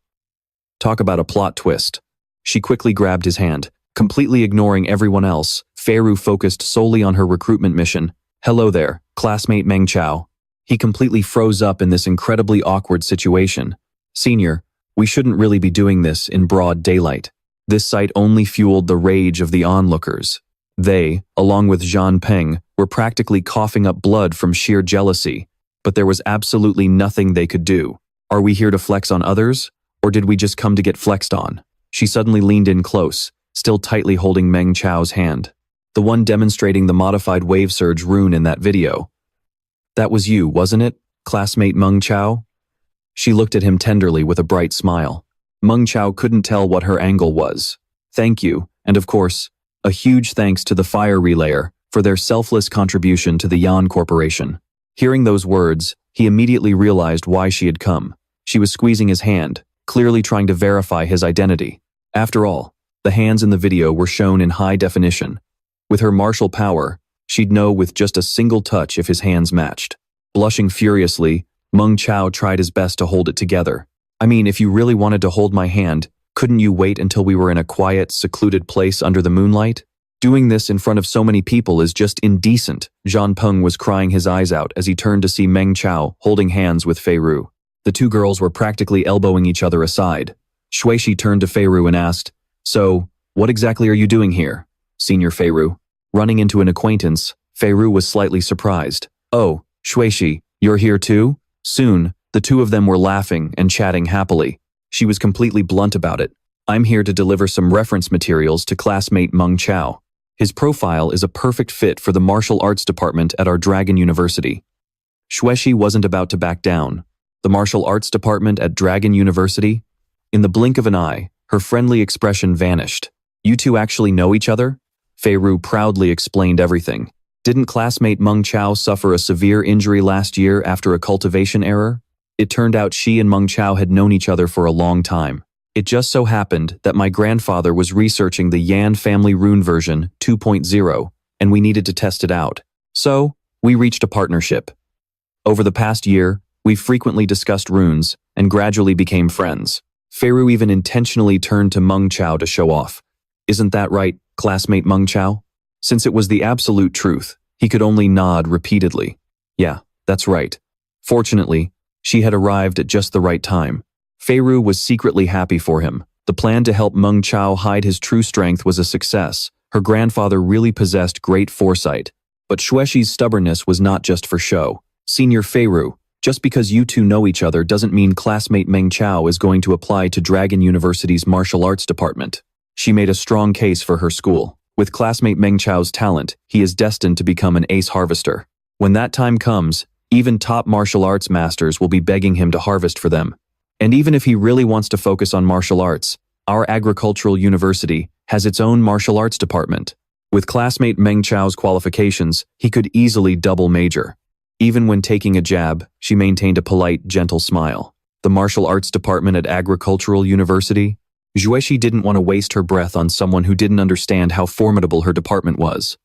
Talk about a plot twist. She quickly grabbed his hand. Completely ignoring everyone else, Feiru focused solely on her recruitment mission. Hello there, classmate Meng Chao. He completely froze up in this incredibly awkward situation. Senior, we shouldn't really be doing this in broad daylight. This sight only fueled the rage of the onlookers. They, along with Zhan Peng, were practically coughing up blood from sheer jealousy, but there was absolutely nothing they could do. Are we here to flex on others, or did we just come to get flexed on? She suddenly leaned in close, still tightly holding Meng Chao's hand. The one demonstrating the modified wave surge rune in that video. That was you, wasn't it, classmate Meng Chao? She looked at him tenderly with a bright smile. Meng Chao couldn't tell what her angle was. Thank you, and of course, a huge thanks to the Fire Relayer for their selfless contribution to the Yan Corporation. Hearing those words, he immediately realized why she had come. She was squeezing his hand, clearly trying to verify his identity. After all, the hands in the video were shown in high definition. With her martial power, she'd know with just a single touch if his hands matched. Blushing furiously, Meng Chao tried his best to hold it together. I mean, if you really wanted to hold my hand, couldn't you wait until we were in a quiet, secluded place under the moonlight? Doing this in front of so many people is just indecent. Zhan Peng was crying his eyes out as he turned to see Meng Chao holding hands with Fei Ru. The two girls were practically elbowing each other aside. Shuishi turned to Fei Ru and asked, "So, what exactly are you doing here, Senior Fei Ru?" Running into an acquaintance, Fei Ru was slightly surprised. "Oh, Shuishi, you're here too?" Soon, the two of them were laughing and chatting happily. She was completely blunt about it. "I'm here to deliver some reference materials to classmate Meng Chao. His profile is a perfect fit for the martial arts department at our Dragon University." Shuishi wasn't about to back down. The martial arts department at Dragon University? In the blink of an eye, her friendly expression vanished. "You two actually know each other?" Fei Ru proudly explained everything. "Didn't classmate Meng Chao suffer a severe injury last year after a cultivation error? It turned out she and Meng Chao had known each other for a long time. It just so happened that my grandfather was researching the Yan family rune version 2.0, and we needed to test it out. So, we reached a partnership. Over the past year, we frequently discussed runes and gradually became friends." Fei Ru even intentionally turned to Meng Chao to show off. "Isn't that right, classmate Meng Chao?" Since it was the absolute truth, he could only nod repeatedly. "Yeah, that's right." Fortunately, she had arrived at just the right time. Fei Ru was secretly happy for him. The plan to help Meng Chao hide his true strength was a success. Her grandfather really possessed great foresight. But Shuishi's stubbornness was not just for show. "Senior Fei Ru, just because you two know each other doesn't mean classmate Meng Chao is going to apply to Dragon University's martial arts department." She made a strong case for her school. With classmate Meng Chao's talent, he is destined to become an ace harvester. When that time comes, even top martial arts masters will be begging him to harvest for them. And even if he really wants to focus on martial arts, our agricultural university has its own martial arts department. With classmate Meng Chao's qualifications, he could easily double major. Even when taking a jab, she maintained a polite, gentle smile. The martial arts department at agricultural university? Shuishi didn't want to waste her breath on someone who didn't understand how formidable her department was.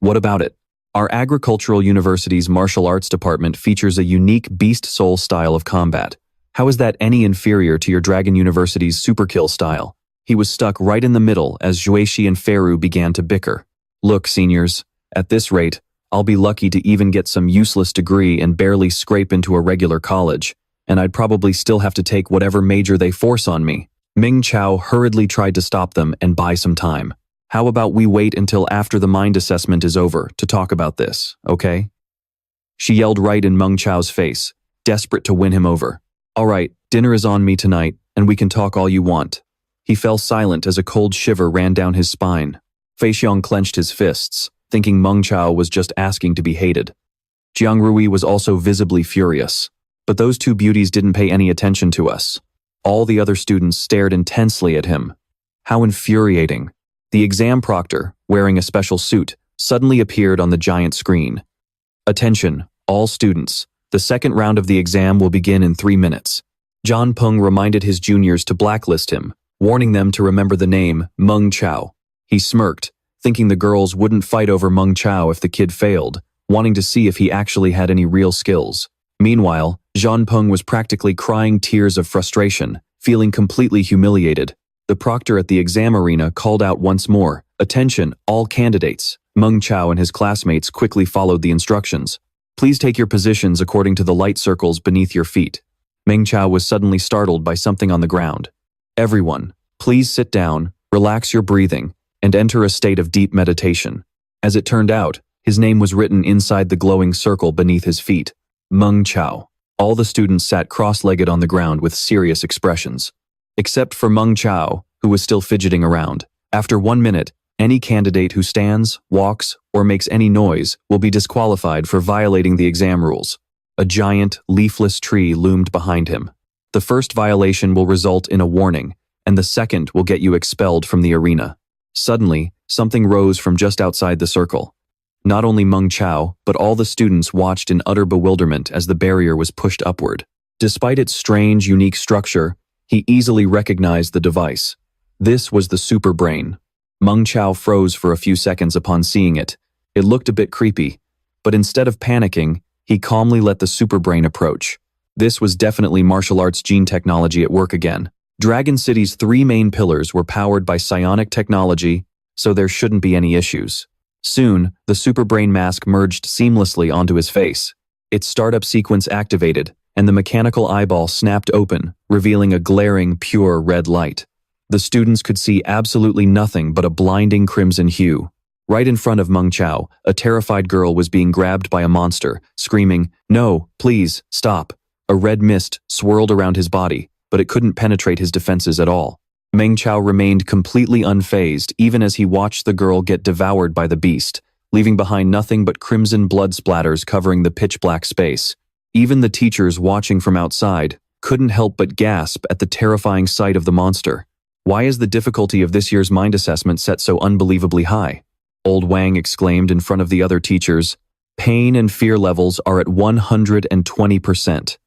What about it? Our agricultural university's martial arts department features a unique beast soul style of combat. How is that any inferior to your Dragon University's superkill style? He was stuck right in the middle as Shuishi and Fei Ru began to bicker. "Look, seniors, at this rate, I'll be lucky to even get some useless degree and barely scrape into a regular college, and I'd probably still have to take whatever major they force on me." Meng Chao hurriedly tried to stop them and buy some time. "How about we wait until after the mind assessment is over to talk about this, okay?" She yelled right in Meng Chao's face, desperate to win him over. "All right, dinner is on me tonight, and we can talk all you want." He fell silent as a cold shiver ran down his spine. Fei Xiong clenched his fists, thinking Meng Chao was just asking to be hated. Jiang Rui was also visibly furious. But those two beauties didn't pay any attention to us. All the other students stared intensely at him. How infuriating. The exam proctor, wearing a special suit, suddenly appeared on the giant screen. "Attention, all students. The second round of the exam will begin in 3 minutes." Zhan Peng reminded his juniors to blacklist him, warning them to remember the name Meng Chao. He smirked, thinking the girls wouldn't fight over Meng Chao if the kid failed, wanting to see if he actually had any real skills. Meanwhile, Zhan Peng was practically crying tears of frustration, feeling completely humiliated. The proctor at the exam arena called out once more, "Attention, all candidates." Meng Chao and his classmates quickly followed the instructions. "Please take your positions according to the light circles beneath your feet." Meng Chao was suddenly startled by something on the ground. "Everyone, please sit down, relax your breathing, and enter a state of deep meditation." As it turned out, his name was written inside the glowing circle beneath his feet. Meng Chao. All the students sat cross-legged on the ground with serious expressions. Except for Meng Chao, who was still fidgeting around. After 1 minute, any candidate who stands, walks, or makes any noise will be disqualified for violating the exam rules. A giant, leafless tree loomed behind him. The first violation will result in a warning, and the second will get you expelled from the arena. Suddenly, something rose from just outside the circle. Not only Meng Chao, but all the students watched in utter bewilderment as the barrier was pushed upward. Despite its strange, unique structure, he easily recognized the device. This was the super brain. Meng Chao froze for a few seconds upon seeing it. It looked a bit creepy, but instead of panicking, he calmly let the super brain approach. This was definitely martial arts gene technology at work again. Dragon City's 3 main pillars were powered by psionic technology, so there shouldn't be any issues. Soon, the superbrain mask merged seamlessly onto his face. Its startup sequence activated, and the mechanical eyeball snapped open, revealing a glaring, pure red light. The students could see absolutely nothing but a blinding crimson hue. Right in front of Meng Chao, a terrified girl was being grabbed by a monster, screaming, "No, please, stop." A red mist swirled around his body, but it couldn't penetrate his defenses at all. Meng Chao remained completely unfazed even as he watched the girl get devoured by the beast, leaving behind nothing but crimson blood splatters covering the pitch-black space. Even the teachers watching from outside couldn't help but gasp at the terrifying sight of the monster. Why is the difficulty of this year's mind assessment set so unbelievably high? Old Wang exclaimed in front of the other teachers. Pain and fear levels are at 120%.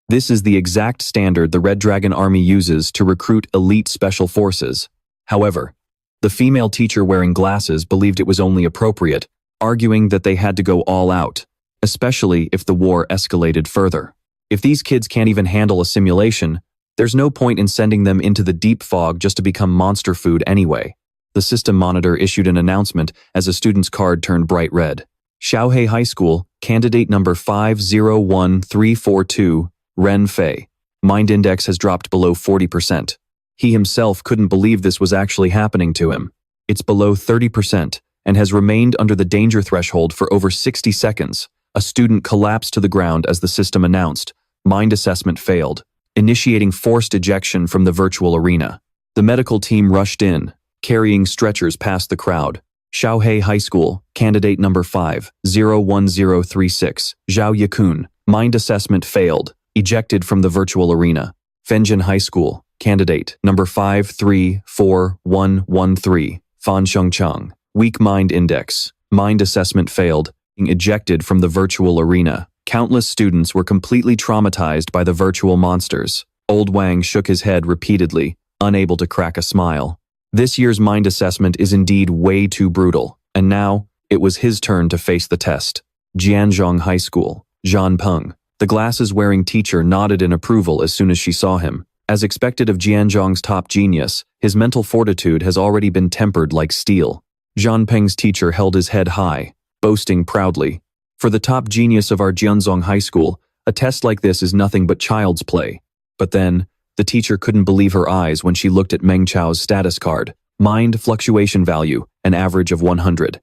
This is the exact standard the Red Dragon Army uses to recruit elite special forces. However, the female teacher wearing glasses believed it was only appropriate, arguing that they had to go all out, especially if the war escalated further. If these kids can't even handle a simulation, there's no point in sending them into the deep fog just to become monster food anyway. The system monitor issued an announcement as a student's card turned bright red. Xiaohei High School, candidate number 501342, Ren Fei. Mind index has dropped below 40%. He himself couldn't believe this was actually happening to him. It's below 30% and has remained under the danger threshold for over 60 seconds. A student collapsed to the ground as the system announced, mind assessment failed, initiating forced ejection from the virtual arena. The medical team rushed in, carrying stretchers past the crowd. Xiaohei High School, candidate number 501036, Zhao Yakun, mind assessment failed, ejected from the virtual arena. Fenjin High School, candidate number 534113, Fan Shengcheng, weak mind index, mind assessment failed, ejected from the virtual arena. Countless students were completely traumatized by the virtual monsters. Old Wang shook his head repeatedly, unable to crack a smile. This year's mind assessment is indeed way too brutal, and now, it was his turn to face the test. Jianzhong High School, Zhan Peng. The glasses-wearing teacher nodded in approval as soon as she saw him. As expected of Jianzhong's top genius, his mental fortitude has already been tempered like steel. Zhan Peng's teacher held his head high, boasting proudly. For the top genius of our Jianzhong High School, a test like this is nothing but child's play. But then, the teacher couldn't believe her eyes when she looked at Meng Chao's status card. Mind fluctuation value, an average of 100.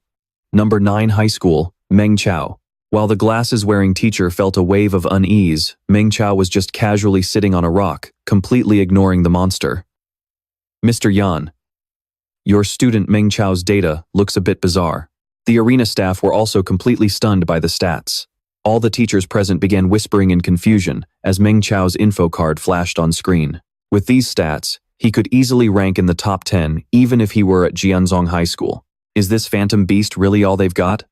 Number 9 High School, Meng Chao. While the glasses-wearing teacher felt a wave of unease, Meng Chao was just casually sitting on a rock, completely ignoring the monster. Mr. Yan. Your student Meng Chao's data looks a bit bizarre. The arena staff were also completely stunned by the stats. All the teachers present began whispering in confusion as Meng Chao's info card flashed on screen. With these stats, he could easily rank in the top 10 even if he were at Jianzhong High School. Is this phantom beast really all they've got?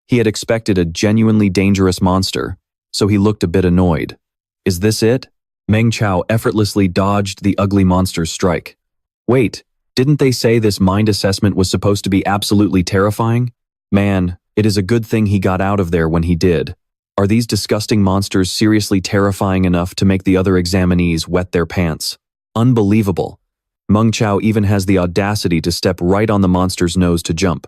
He had expected a genuinely dangerous monster, so he looked a bit annoyed. Is this it? Meng Chao effortlessly dodged the ugly monster's strike. Wait, didn't they say this mind assessment was supposed to be absolutely terrifying? Man, it is a good thing he got out of there when he did. Are these disgusting monsters seriously terrifying enough to make the other examinees wet their pants? Unbelievable. Meng Chao even has the audacity to step right on the monster's nose to jump.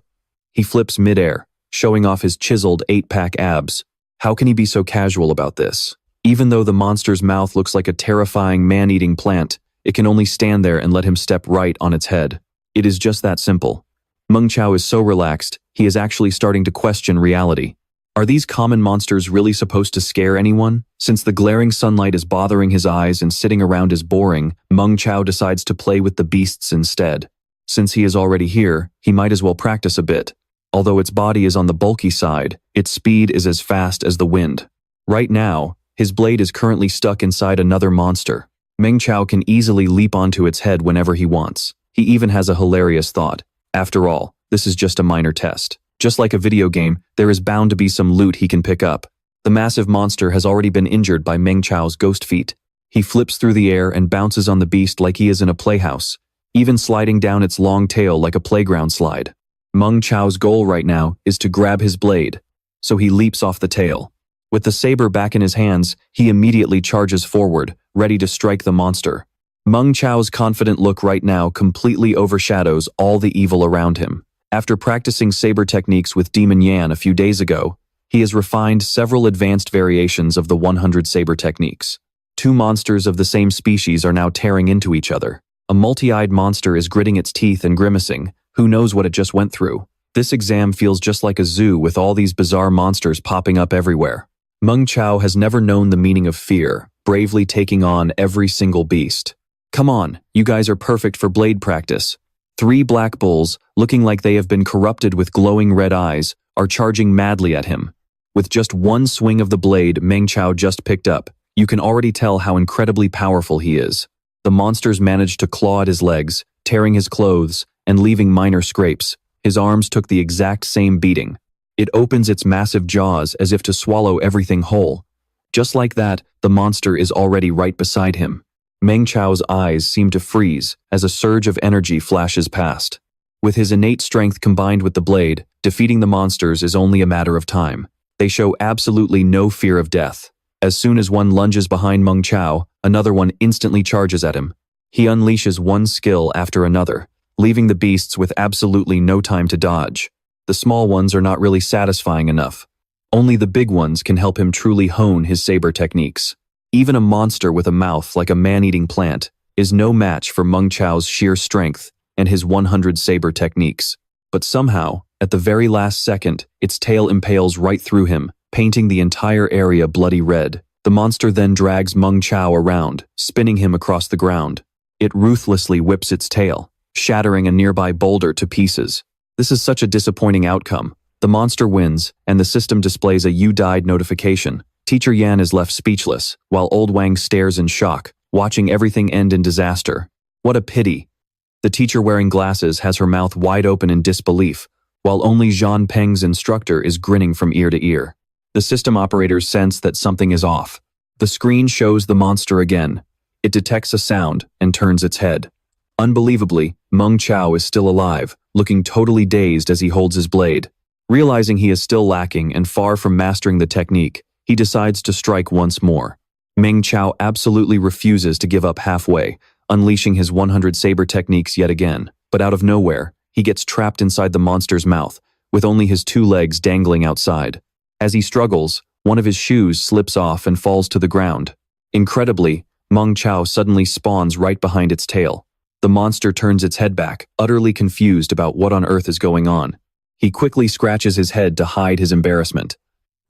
He flips midair, showing off his chiseled 8-pack abs. How can he be so casual about this? Even though the monster's mouth looks like a terrifying man-eating plant, it can only stand there and let him step right on its head. It is just that simple. Meng Chao is so relaxed, he is actually starting to question reality. Are these common monsters really supposed to scare anyone? Since the glaring sunlight is bothering his eyes and sitting around is boring, Meng Chao decides to play with the beasts instead. Since he is already here, he might as well practice a bit. Although its body is on the bulky side, its speed is as fast as the wind. Right now, his blade is currently stuck inside another monster. Meng Chao can easily leap onto its head whenever he wants. He even has a hilarious thought. After all, this is just a minor test. Just like a video game, there is bound to be some loot he can pick up. The massive monster has already been injured by Meng Chao's ghost feet. He flips through the air and bounces on the beast like he is in a playhouse, even sliding down its long tail like a playground slide. Meng Chao's goal right now is to grab his blade, so he leaps off the tail. With the saber back in his hands, he immediately charges forward, ready to strike the monster. Meng Chao's confident look right now completely overshadows all the evil around him. After practicing saber techniques with Demon Yan a few days ago, he has refined several advanced variations of the 100 saber techniques. Two monsters of the same species are now tearing into each other. A multi-eyed monster is gritting its teeth and grimacing. Who knows what it just went through? This exam feels just like a zoo with all these bizarre monsters popping up everywhere. Meng Chao has never known the meaning of fear, bravely taking on every single beast. Come on, you guys are perfect for blade practice. 3 black bulls, looking like they have been corrupted with glowing red eyes, are charging madly at him. With just one swing of the blade Meng Chao just picked up, you can already tell how incredibly powerful he is. The monsters managed to claw at his legs, tearing his clothes, and leaving minor scrapes. His arms took the exact same beating. It opens its massive jaws as if to swallow everything whole. Just like that, the monster is already right beside him. Meng Chao's eyes seem to freeze as a surge of energy flashes past. With his innate strength combined with the blade, defeating the monsters is only a matter of time. They show absolutely no fear of death. As soon as one lunges behind Meng Chao, another one instantly charges at him. He unleashes one skill after another, leaving the beasts with absolutely no time to dodge. The small ones are not really satisfying enough. Only the big ones can help him truly hone his saber techniques. Even a monster with a mouth like a man-eating plant is no match for Meng Chao's sheer strength and his 100 saber techniques. But somehow, at the very last second, its tail impales right through him, painting the entire area bloody red. The monster then drags Meng Chao around, spinning him across the ground. It ruthlessly whips its tail, shattering a nearby boulder to pieces. This is such a disappointing outcome. The monster wins, and the system displays a "You died" notification. Teacher Yan is left speechless, while old Wang stares in shock, watching everything end in disaster. What a pity. The teacher wearing glasses has her mouth wide open in disbelief, while only Zhan Peng's instructor is grinning from ear to ear. The system operators sense that something is off. The screen shows the monster again. It detects a sound and turns its head. Unbelievably, Meng Chao is still alive, looking totally dazed as he holds his blade. Realizing he is still lacking and far from mastering the technique, he decides to strike once more. Meng Chao absolutely refuses to give up halfway, unleashing his 100 saber techniques yet again. But out of nowhere, he gets trapped inside the monster's mouth, with only his 2 legs dangling outside. As he struggles, one of his shoes slips off and falls to the ground. Incredibly, Meng Chao suddenly spawns right behind its tail. The monster turns its head back, utterly confused about what on earth is going on. He quickly scratches his head to hide his embarrassment.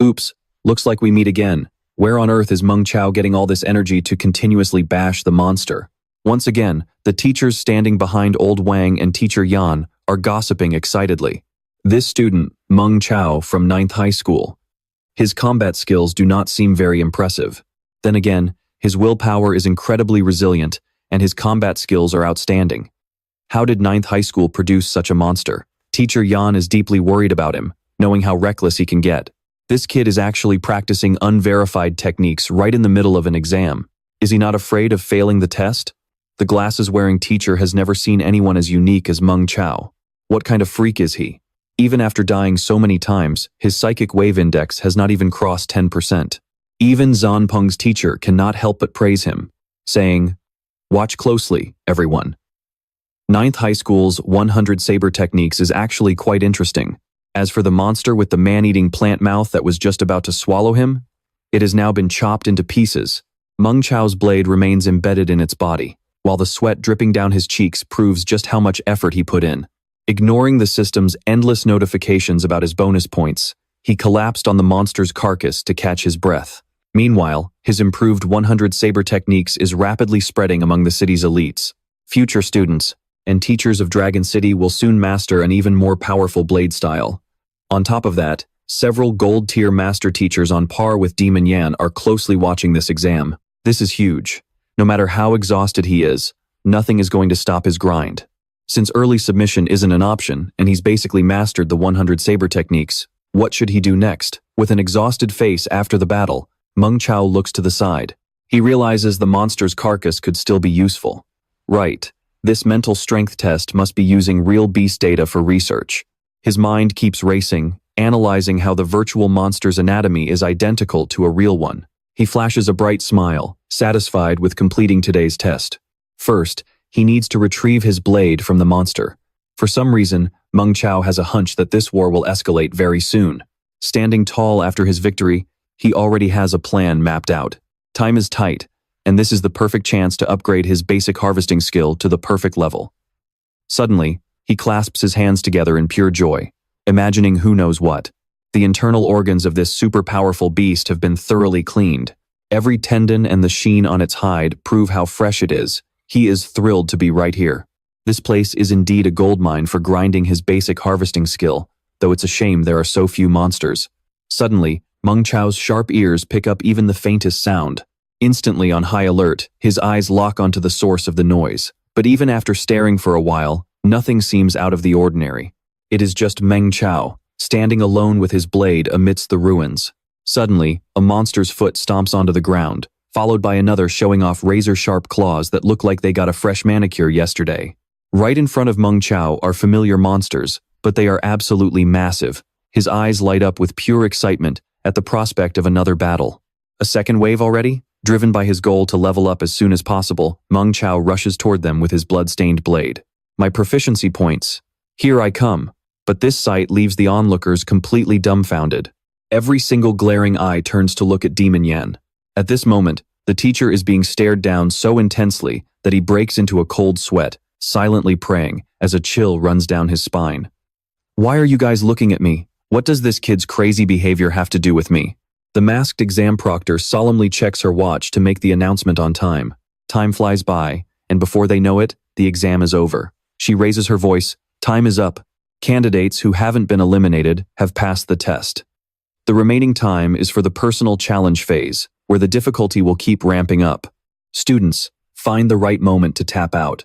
Oops, looks like we meet again. Where on earth is Meng Chao getting all this energy to continuously bash the monster? Once again, the teachers standing behind old Wang and teacher Yan are gossiping excitedly. This student, Meng Chao from 9th High School. His combat skills do not seem very impressive. Then again, his willpower is incredibly resilient, and his combat skills are outstanding. How did 9th High School produce such a monster? Teacher Yan is deeply worried about him, knowing how reckless he can get. This kid is actually practicing unverified techniques right in the middle of an exam. Is he not afraid of failing the test? The glasses-wearing teacher has never seen anyone as unique as Meng Chao. What kind of freak is he? Even after dying so many times, his psychic wave index has not even crossed 10%. Even Zhan Peng's teacher cannot help but praise him, saying, "Watch closely, everyone." 9th High School's 100 saber techniques is actually quite interesting. As for the monster with the man-eating plant mouth that was just about to swallow him, it has now been chopped into pieces. Meng Chao's blade remains embedded in its body, while the sweat dripping down his cheeks proves just how much effort he put in. Ignoring the system's endless notifications about his bonus points, he collapsed on the monster's carcass to catch his breath. Meanwhile, his improved 100 saber techniques is rapidly spreading among the city's elites. Future students and teachers of Dragon City will soon master an even more powerful blade style. On top of that, several gold-tier master teachers on par with Demon Yan are closely watching this exam. This is huge. No matter how exhausted he is, nothing is going to stop his grind. Since early submission isn't an option, and he's basically mastered the 100 saber techniques, what should he do next? With an exhausted face after the battle, Meng Chao looks to the side. He realizes the monster's carcass could still be useful. Right. This mental strength test must be using real beast data for research. His mind keeps racing, analyzing how the virtual monster's anatomy is identical to a real one. He flashes a bright smile, satisfied with completing today's test. First, he needs to retrieve his blade from the monster. For some reason, Meng Chao has a hunch that this war will escalate very soon. Standing tall after his victory, he already has a plan mapped out. Time is tight, and this is the perfect chance to upgrade his basic harvesting skill to the perfect level. Suddenly, he clasps his hands together in pure joy, imagining who knows what. The internal organs of this super powerful beast have been thoroughly cleaned. Every tendon and the sheen on its hide prove how fresh it is. He is thrilled to be right here. This place is indeed a goldmine for grinding his basic harvesting skill, though it's a shame there are so few monsters. Suddenly, Meng Chao's sharp ears pick up even the faintest sound. Instantly on high alert, his eyes lock onto the source of the noise. But even after staring for a while, nothing seems out of the ordinary. It is just Meng Chao, standing alone with his blade amidst the ruins. Suddenly, a monster's foot stomps onto the ground, followed by another showing off razor-sharp claws that look like they got a fresh manicure yesterday. Right in front of Meng Chao are familiar monsters, but they are absolutely massive. His eyes light up with pure excitement at the prospect of another battle. A second wave already? Driven by his goal to level up as soon as possible, Meng Chao rushes toward them with his blood-stained blade. My proficiency points. Here I come. But this sight leaves the onlookers completely dumbfounded. Every single glaring eye turns to look at Demon Yan. At this moment, the teacher is being stared down so intensely that he breaks into a cold sweat, silently praying as a chill runs down his spine. Why are you guys looking at me? What does this kid's crazy behavior have to do with me? The masked exam proctor solemnly checks her watch to make the announcement on time. Time flies by, and before they know it, the exam is over. She raises her voice, "Time is up. Candidates who haven't been eliminated have passed the test." The remaining time is for the personal challenge phase, where the difficulty will keep ramping up. Students, find the right moment to tap out.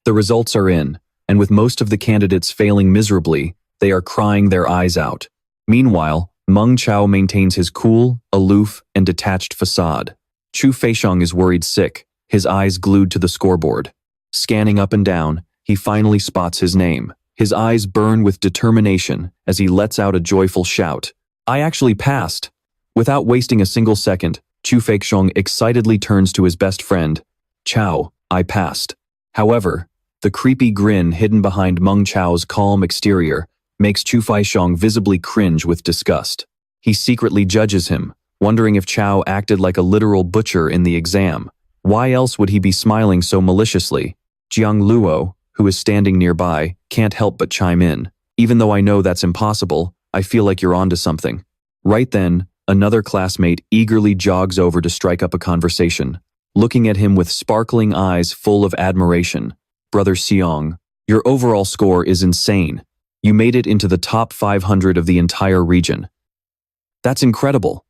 The results are in, and with most of the candidates failing miserably, they are crying their eyes out. Meanwhile, Meng Chao maintains his cool, aloof, and detached facade. Chu Feixiong is worried sick, his eyes glued to the scoreboard. Scanning up and down, he finally spots his name. His eyes burn with determination as he lets out a joyful shout. I actually passed! Without wasting a single second, Chu Feixiong excitedly turns to his best friend. Chao, I passed. However, the creepy grin hidden behind Meng Chao's calm exterior makes Chu Feixiong visibly cringe with disgust. He secretly judges him, wondering if Chao acted like a literal butcher in the exam. Why else would he be smiling so maliciously? Jiang Luo, who is standing nearby, can't help but chime in. Even though I know that's impossible, I feel like you're onto something. Right then, another classmate eagerly jogs over to strike up a conversation, looking at him with sparkling eyes full of admiration. Brother Xiong, your overall score is insane. You made it into the top 500 of the entire region. That's incredible.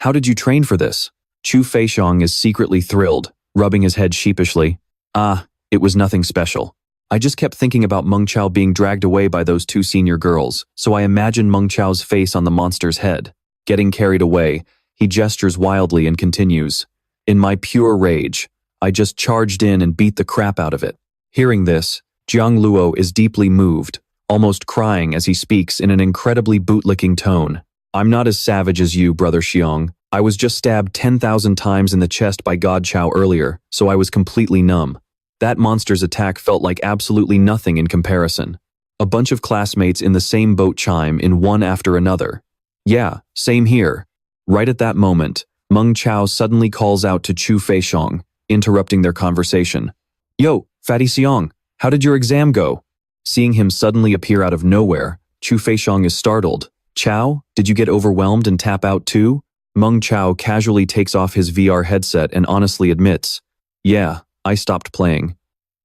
How did you train for this? Chu Feixiong is secretly thrilled, rubbing his head sheepishly. It was nothing special. I just kept thinking about Meng Chao being dragged away by those two senior girls, so I imagined Meng Chao's face on the monster's head. Getting carried away, he gestures wildly and continues. In my pure rage, I just charged in and beat the crap out of it. Hearing this, Jiang Luo is deeply moved, almost crying as he speaks in an incredibly bootlicking tone. I'm not as savage as you, Brother Xiong. I was just stabbed 10,000 times in the chest by God Chao earlier, so I was completely numb. That monster's attack felt like absolutely nothing in comparison. A bunch of classmates in the same boat chime in one after another. Yeah, same here. Right at that moment, Meng Chao suddenly calls out to Chu Feixiong, interrupting their conversation. Yo, Fatty Xiong, how did your exam go? Seeing him suddenly appear out of nowhere, Chu Feixiong is startled. Chao, did you get overwhelmed and tap out too? Meng Chao casually takes off his VR headset and honestly admits, yeah, I stopped playing.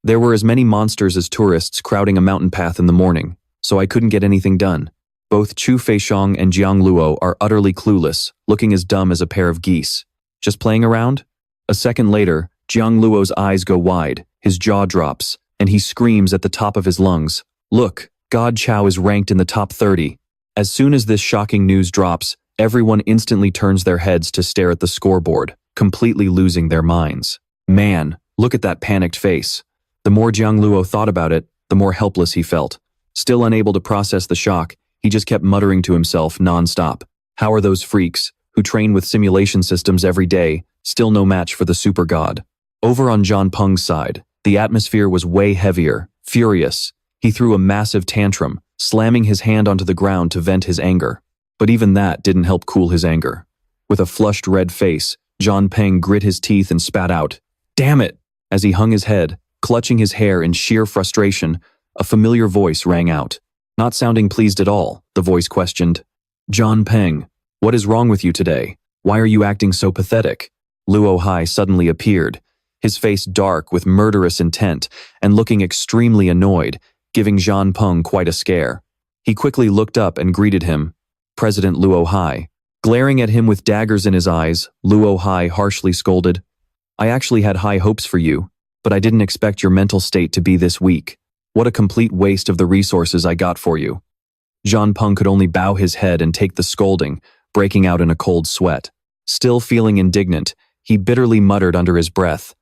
There were as many monsters as tourists crowding a mountain path in the morning, so I couldn't get anything done. Both Chu Feixiong and Jiang Luo are utterly clueless, looking as dumb as a pair of geese. Just playing around? A second later, Jiang Luo's eyes go wide, his jaw drops, and he screams at the top of his lungs. Look, God Chao is ranked in the top 30. As soon as this shocking news drops, everyone instantly turns their heads to stare at the scoreboard, completely losing their minds. Man, look at that panicked face. The more Jiang Luo thought about it, the more helpless he felt. Still unable to process the shock, he He just kept muttering to himself nonstop. How are those freaks, who train with simulation systems every day, still no match for the super god? Over on John Peng's side, the atmosphere was way heavier, furious. He threw a massive tantrum, slamming his hand onto the ground to vent his anger. But even that didn't help cool his anger. With a flushed red face, John Peng grit his teeth and spat out, "Damn it!" As he hung his head, clutching his hair in sheer frustration, a familiar voice rang out. Not sounding pleased at all, the voice questioned, "John Peng, what is wrong with you today? Why are you acting so pathetic?" Luo Hai suddenly appeared, his face dark with murderous intent and looking extremely annoyed, giving John Peng quite a scare. He quickly looked up and greeted him, President Luo Hai. Glaring at him with daggers in his eyes, Luo Hai harshly scolded, "I actually had high hopes for you, but I didn't expect your mental state to be this weak. What a complete waste of the resources I got for you." John Peng could only bow his head and take the scolding, breaking out in a cold sweat. Still feeling indignant, he bitterly muttered under his breath,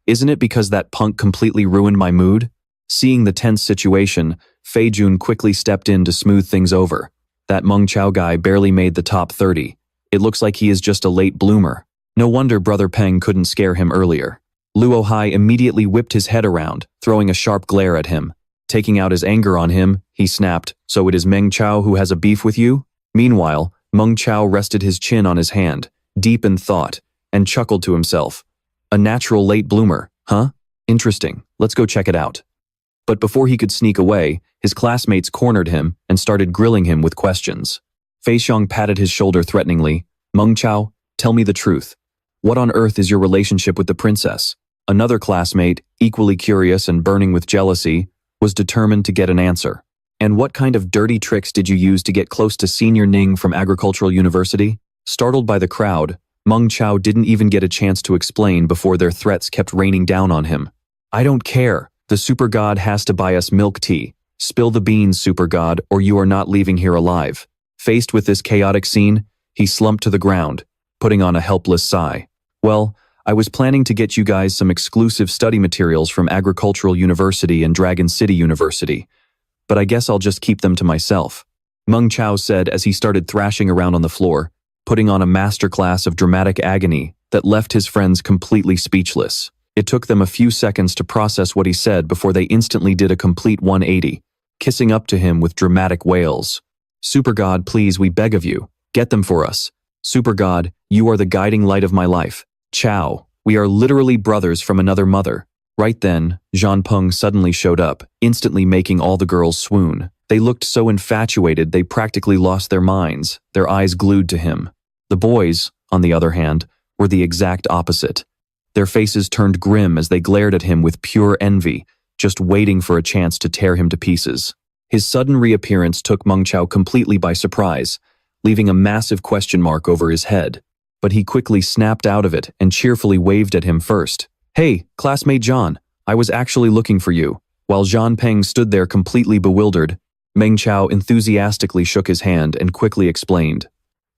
"Isn't it because that punk completely ruined my mood?" Seeing the tense situation, Fei Jun quickly stepped in to smooth things over. That Meng Chao guy barely made the top 30. It looks like he is just a late bloomer. No wonder Brother Peng couldn't scare him earlier. Luo Hai immediately whipped his head around, throwing a sharp glare at him. Taking out his anger on him, he snapped, "So it is Meng Chao who has a beef with you?" Meanwhile, Meng Chao rested his chin on his hand, deep in thought, and chuckled to himself. "A natural late bloomer, huh? Interesting, let's go check it out." But before he could sneak away, his classmates cornered him and started grilling him with questions. Fei Xiong patted his shoulder threateningly. "Meng Chao, tell me the truth. What on earth is your relationship with the princess?" Another classmate, equally curious and burning with jealousy, was determined to get an answer. "And what kind of dirty tricks did you use to get close to Senior Ning from Agricultural University?" Startled by the crowd, Meng Chao didn't even get a chance to explain before their threats kept raining down on him. "I don't care. The super god has to buy us milk tea. Spill the beans, super god, or you are not leaving here alive." Faced with this chaotic scene, he slumped to the ground, putting on a helpless sigh. "Well, I was planning to get you guys some exclusive study materials from Agricultural University and Dragon City University, but I guess I'll just keep them to myself," Meng Chao said as he started thrashing around on the floor, putting on a masterclass of dramatic agony that left his friends completely speechless. It took them a few seconds to process what he said before they instantly did a complete 180, kissing up to him with dramatic wails. "Super God, please, we beg of you, get them for us. Super God, you are the guiding light of my life. Chao, we are literally brothers from another mother." Right then, John Peng suddenly showed up, instantly making all the girls swoon. They looked so infatuated they practically lost their minds, their eyes glued to him. The boys, on the other hand, were the exact opposite. Their faces turned grim as they glared at him with pure envy, just waiting for a chance to tear him to pieces. His sudden reappearance took Meng Chao completely by surprise, leaving a massive question mark over his head. But he quickly snapped out of it and cheerfully waved at him first. "Hey, classmate John, I was actually looking for you." While John Peng stood there completely bewildered, Meng Chao enthusiastically shook his hand and quickly explained,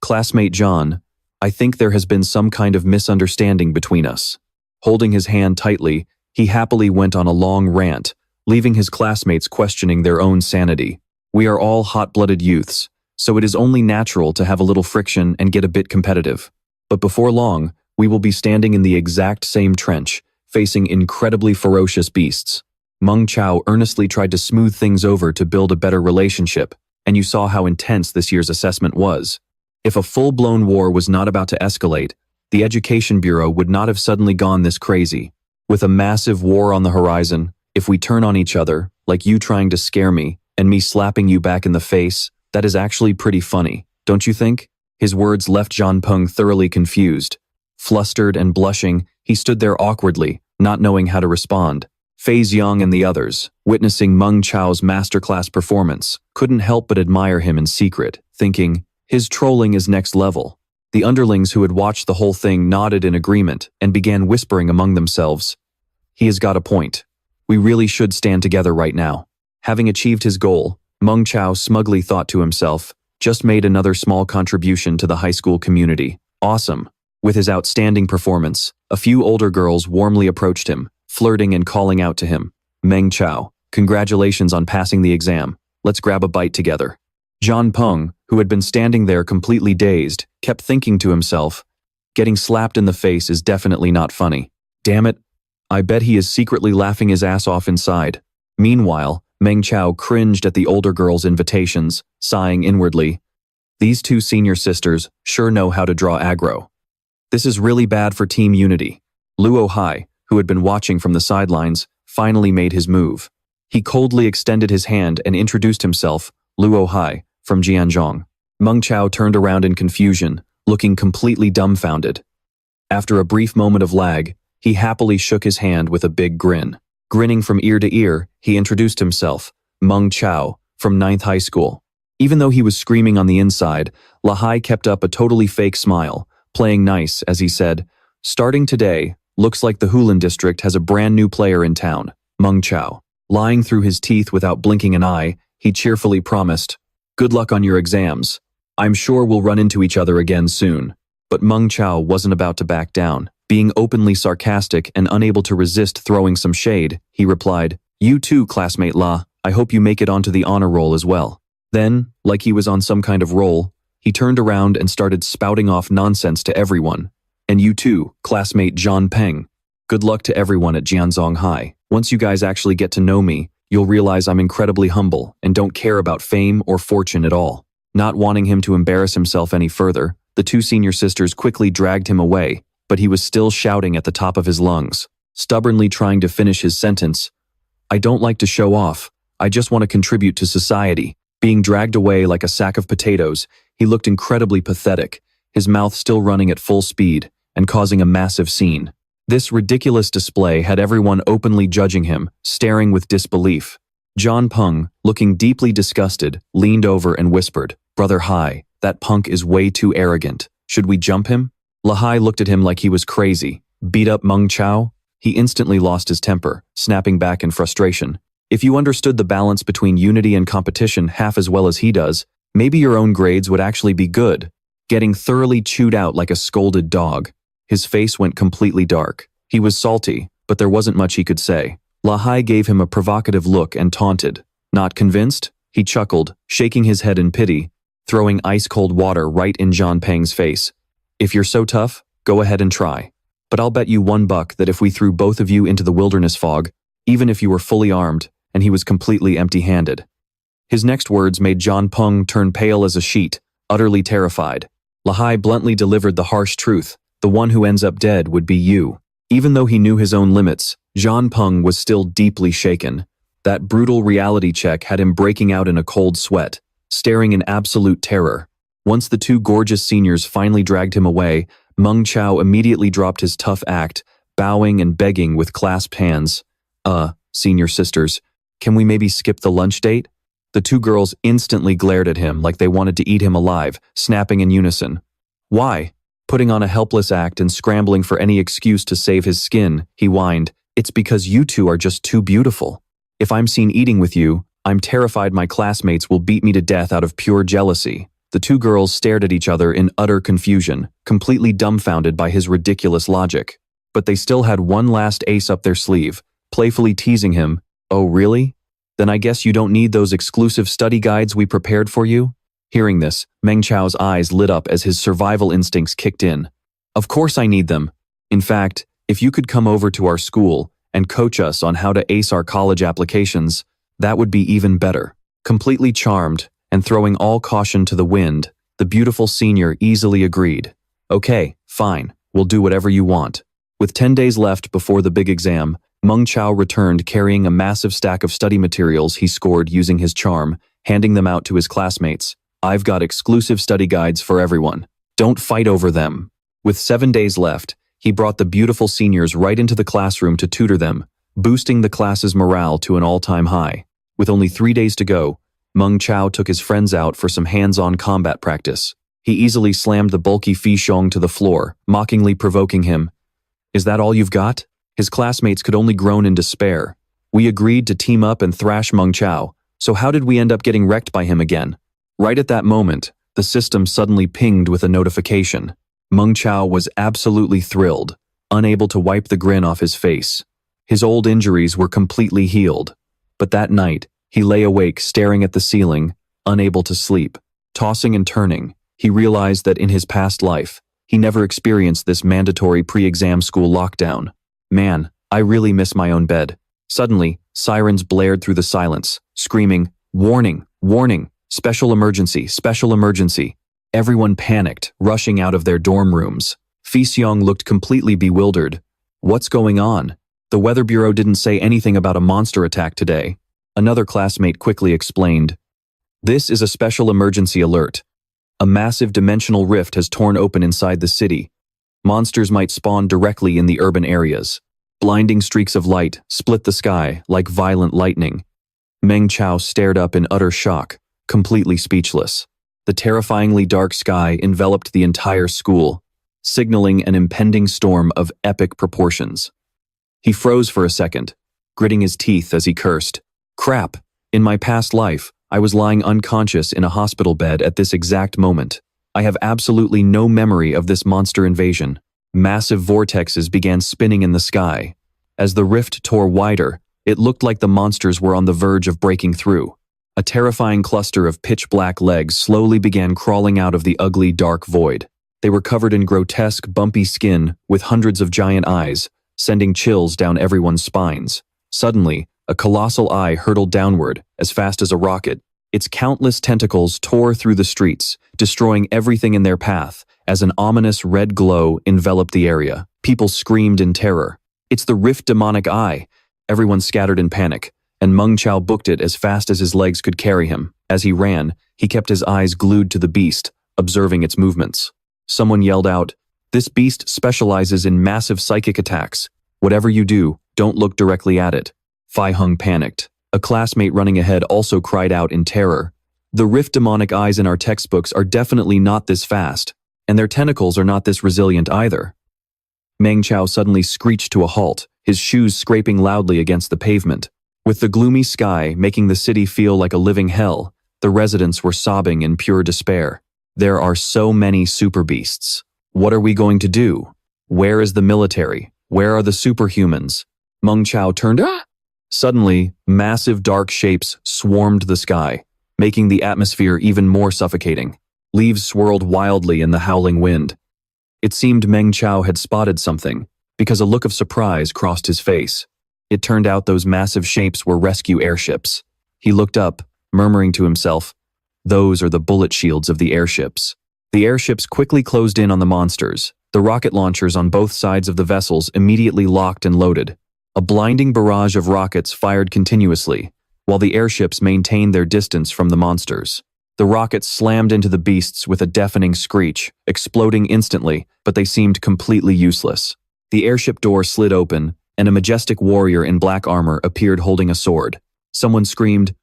"Classmate John, I think there has been some kind of misunderstanding between us." Holding his hand tightly, he happily went on a long rant, leaving his classmates questioning their own sanity. "We are all hot-blooded youths, so it is only natural to have a little friction and get a bit competitive. But before long, we will be standing in the exact same trench, facing incredibly ferocious beasts." Meng Chao earnestly tried to smooth things over to build a better relationship, and you saw how intense this year's assessment was. If a full-blown war was not about to escalate, the Education Bureau would not have suddenly gone this crazy. With a massive war on the horizon, if we turn on each other, like you trying to scare me, and me slapping you back in the face, that is actually pretty funny, don't you think? His words left John Peng thoroughly confused. Flustered and blushing, he stood there awkwardly, not knowing how to respond. Fei Xiong and the others, witnessing Meng Chao's masterclass performance, couldn't help but admire him in secret, thinking, his trolling is next level. The underlings who had watched the whole thing nodded in agreement and began whispering among themselves, "He has got a point. We really should stand together right now." Having achieved his goal, Meng Chao smugly thought to himself, just made another small contribution to the high school community. Awesome. With his outstanding performance, a few older girls warmly approached him, flirting and calling out to him, "Meng Chao, congratulations on passing the exam. Let's grab a bite together." John Peng, who had been standing there completely dazed, kept thinking to himself, getting slapped in the face is definitely not funny. Damn it, I bet he is secretly laughing his ass off inside. Meanwhile, Meng Chao cringed at the older girl's invitations, sighing inwardly. These two senior sisters sure know how to draw aggro. This is really bad for team unity. Luo Hai, who had been watching from the sidelines, finally made his move. He coldly extended his hand and introduced himself, Luo Hai, from Jianzhong. Meng Chao turned around in confusion, looking completely dumbfounded. After a brief moment of lag, he happily shook his hand with a big grin. Grinning from ear to ear, he introduced himself, Meng Chao, from 9th High School. Even though he was screaming on the inside, Lahai kept up a totally fake smile, playing nice as he said, "Starting today, looks like the Hulan district has a brand new player in town, Meng Chao." Lying through his teeth without blinking an eye, he cheerfully promised, "Good luck on your exams. I'm sure we'll run into each other again soon." But Meng Chao wasn't about to back down. Being openly sarcastic and unable to resist throwing some shade, he replied, "You too, classmate La. I hope you make it onto the honor roll as well." Then, like he was on some kind of roll, he turned around and started spouting off nonsense to everyone. "And you too, classmate John Peng. Good luck to everyone at Jianzhong High. Once you guys actually get to know me, you'll realize I'm incredibly humble and don't care about fame or fortune at all." Not wanting him to embarrass himself any further, the two senior sisters quickly dragged him away, but he was still shouting at the top of his lungs, stubbornly trying to finish his sentence. "I don't like to show off. I just want to contribute to society." Being dragged away like a sack of potatoes, he looked incredibly pathetic, his mouth still running at full speed and causing a massive scene. This ridiculous display had everyone openly judging him, staring with disbelief. John Peng, looking deeply disgusted, leaned over and whispered, "Brother Hai, that punk is way too arrogant. Should we jump him?" Lahai looked at him like he was crazy. Beat up Meng Chao? He instantly lost his temper, snapping back in frustration. If you understood the balance between unity and competition half as well as he does, maybe your own grades would actually be good. Getting thoroughly chewed out like a scolded dog. His face went completely dark. He was salty, but there wasn't much he could say. Lahai gave him a provocative look and taunted. Not convinced? He chuckled, shaking his head in pity, throwing ice-cold water right in John Peng's face. "If you're so tough, go ahead and try. But I'll bet you $1 that if we threw both of you into the wilderness fog, even if you were fully armed, and he was completely empty-handed." His next words made John Peng turn pale as a sheet, utterly terrified. Lahai bluntly delivered the harsh truth. The one who ends up dead would be you. Even though he knew his own limits, John Peng was still deeply shaken. That brutal reality check had him breaking out in a cold sweat, staring in absolute terror. Once the two gorgeous seniors finally dragged him away, Meng Chao immediately dropped his tough act, bowing and begging with clasped hands. Senior sisters, can we maybe skip the lunch date?" The two girls instantly glared at him like they wanted to eat him alive, snapping in unison. "Why?" Putting on a helpless act and scrambling for any excuse to save his skin, he whined, "It's because you two are just too beautiful. If I'm seen eating with you, I'm terrified my classmates will beat me to death out of pure jealousy." The two girls stared at each other in utter confusion, completely dumbfounded by his ridiculous logic. But they still had one last ace up their sleeve, playfully teasing him. "Oh, really? Then I guess you don't need those exclusive study guides we prepared for you?" Hearing this, Meng Chao's eyes lit up as his survival instincts kicked in. "Of course I need them. In fact, if you could come over to our school and coach us on how to ace our college applications, that would be even better." Completely charmed, and throwing all caution to the wind, the beautiful senior easily agreed. "Okay, fine, we'll do whatever you want." With 10 days left before the big exam, Meng Chao returned carrying a massive stack of study materials he scored using his charm, handing them out to his classmates. "I've got exclusive study guides for everyone. Don't fight over them." With 7 days left, he brought the beautiful seniors right into the classroom to tutor them, boosting the class's morale to an all-time high. With only 3 days to go, Meng Chao took his friends out for some hands-on combat practice. He easily slammed the bulky Fi Shong to the floor, mockingly provoking him. "Is that all you've got?" His classmates could only groan in despair. "We agreed to team up and thrash Meng Chao, so how did we end up getting wrecked by him again?" Right at that moment, the system suddenly pinged with a notification. Meng Chao was absolutely thrilled, unable to wipe the grin off his face. His old injuries were completely healed. But that night, he lay awake staring at the ceiling, unable to sleep. Tossing and turning, he realized that in his past life, he never experienced this mandatory pre-exam school lockdown. Man, I really miss my own bed. Suddenly, sirens blared through the silence, screaming, "Warning! Warning! Special emergency! Special emergency!" Everyone panicked, rushing out of their dorm rooms. Fi Xiong looked completely bewildered. What's going on? The Weather Bureau didn't say anything about a monster attack today. Another classmate quickly explained. This is a special emergency alert. A massive dimensional rift has torn open inside the city. Monsters might spawn directly in the urban areas. Blinding streaks of light split the sky like violent lightning. Meng Chao stared up in utter shock, completely speechless. The terrifyingly dark sky enveloped the entire school, signaling an impending storm of epic proportions. He froze for a second, gritting his teeth as he cursed. Crap! In my past life, I was lying unconscious in a hospital bed at this exact moment. I have absolutely no memory of this monster invasion. Massive vortexes began spinning in the sky. As the rift tore wider, it looked like the monsters were on the verge of breaking through. A terrifying cluster of pitch-black legs slowly began crawling out of the ugly, dark void. They were covered in grotesque, bumpy skin with hundreds of giant eyes, sending chills down everyone's spines. Suddenly, a colossal eye hurtled downward, as fast as a rocket. Its countless tentacles tore through the streets, destroying everything in their path, as an ominous red glow enveloped the area. People screamed in terror. It's the Rift demonic eye! Everyone scattered in panic, and Meng Chao booked it as fast as his legs could carry him. As he ran, he kept his eyes glued to the beast, observing its movements. Someone yelled out, "This beast specializes in massive psychic attacks. Whatever you do, don't look directly at it." Fai Hung panicked. A classmate running ahead also cried out in terror. The Rift demonic eyes in our textbooks are definitely not this fast, and their tentacles are not this resilient either. Meng Chao suddenly screeched to a halt, his shoes scraping loudly against the pavement. With the gloomy sky making the city feel like a living hell, the residents were sobbing in pure despair. There are so many super beasts. What are we going to do? Where is the military? Where are the superhumans? Meng Chao turned. Suddenly, massive dark shapes swarmed the sky, making the atmosphere even more suffocating. Leaves swirled wildly in the howling wind. It seemed Meng Chao had spotted something, because a look of surprise crossed his face. It turned out those massive shapes were rescue airships. He looked up, murmuring to himself, "Those are the bullet shields of the airships." The airships quickly closed in on the monsters. The rocket launchers on both sides of the vessels immediately locked and loaded. A blinding barrage of rockets fired continuously, while the airships maintained their distance from the monsters. The rockets slammed into the beasts with a deafening screech, exploding instantly, but they seemed completely useless. The airship door slid open, and a majestic warrior in black armor appeared holding a sword. Someone screamed,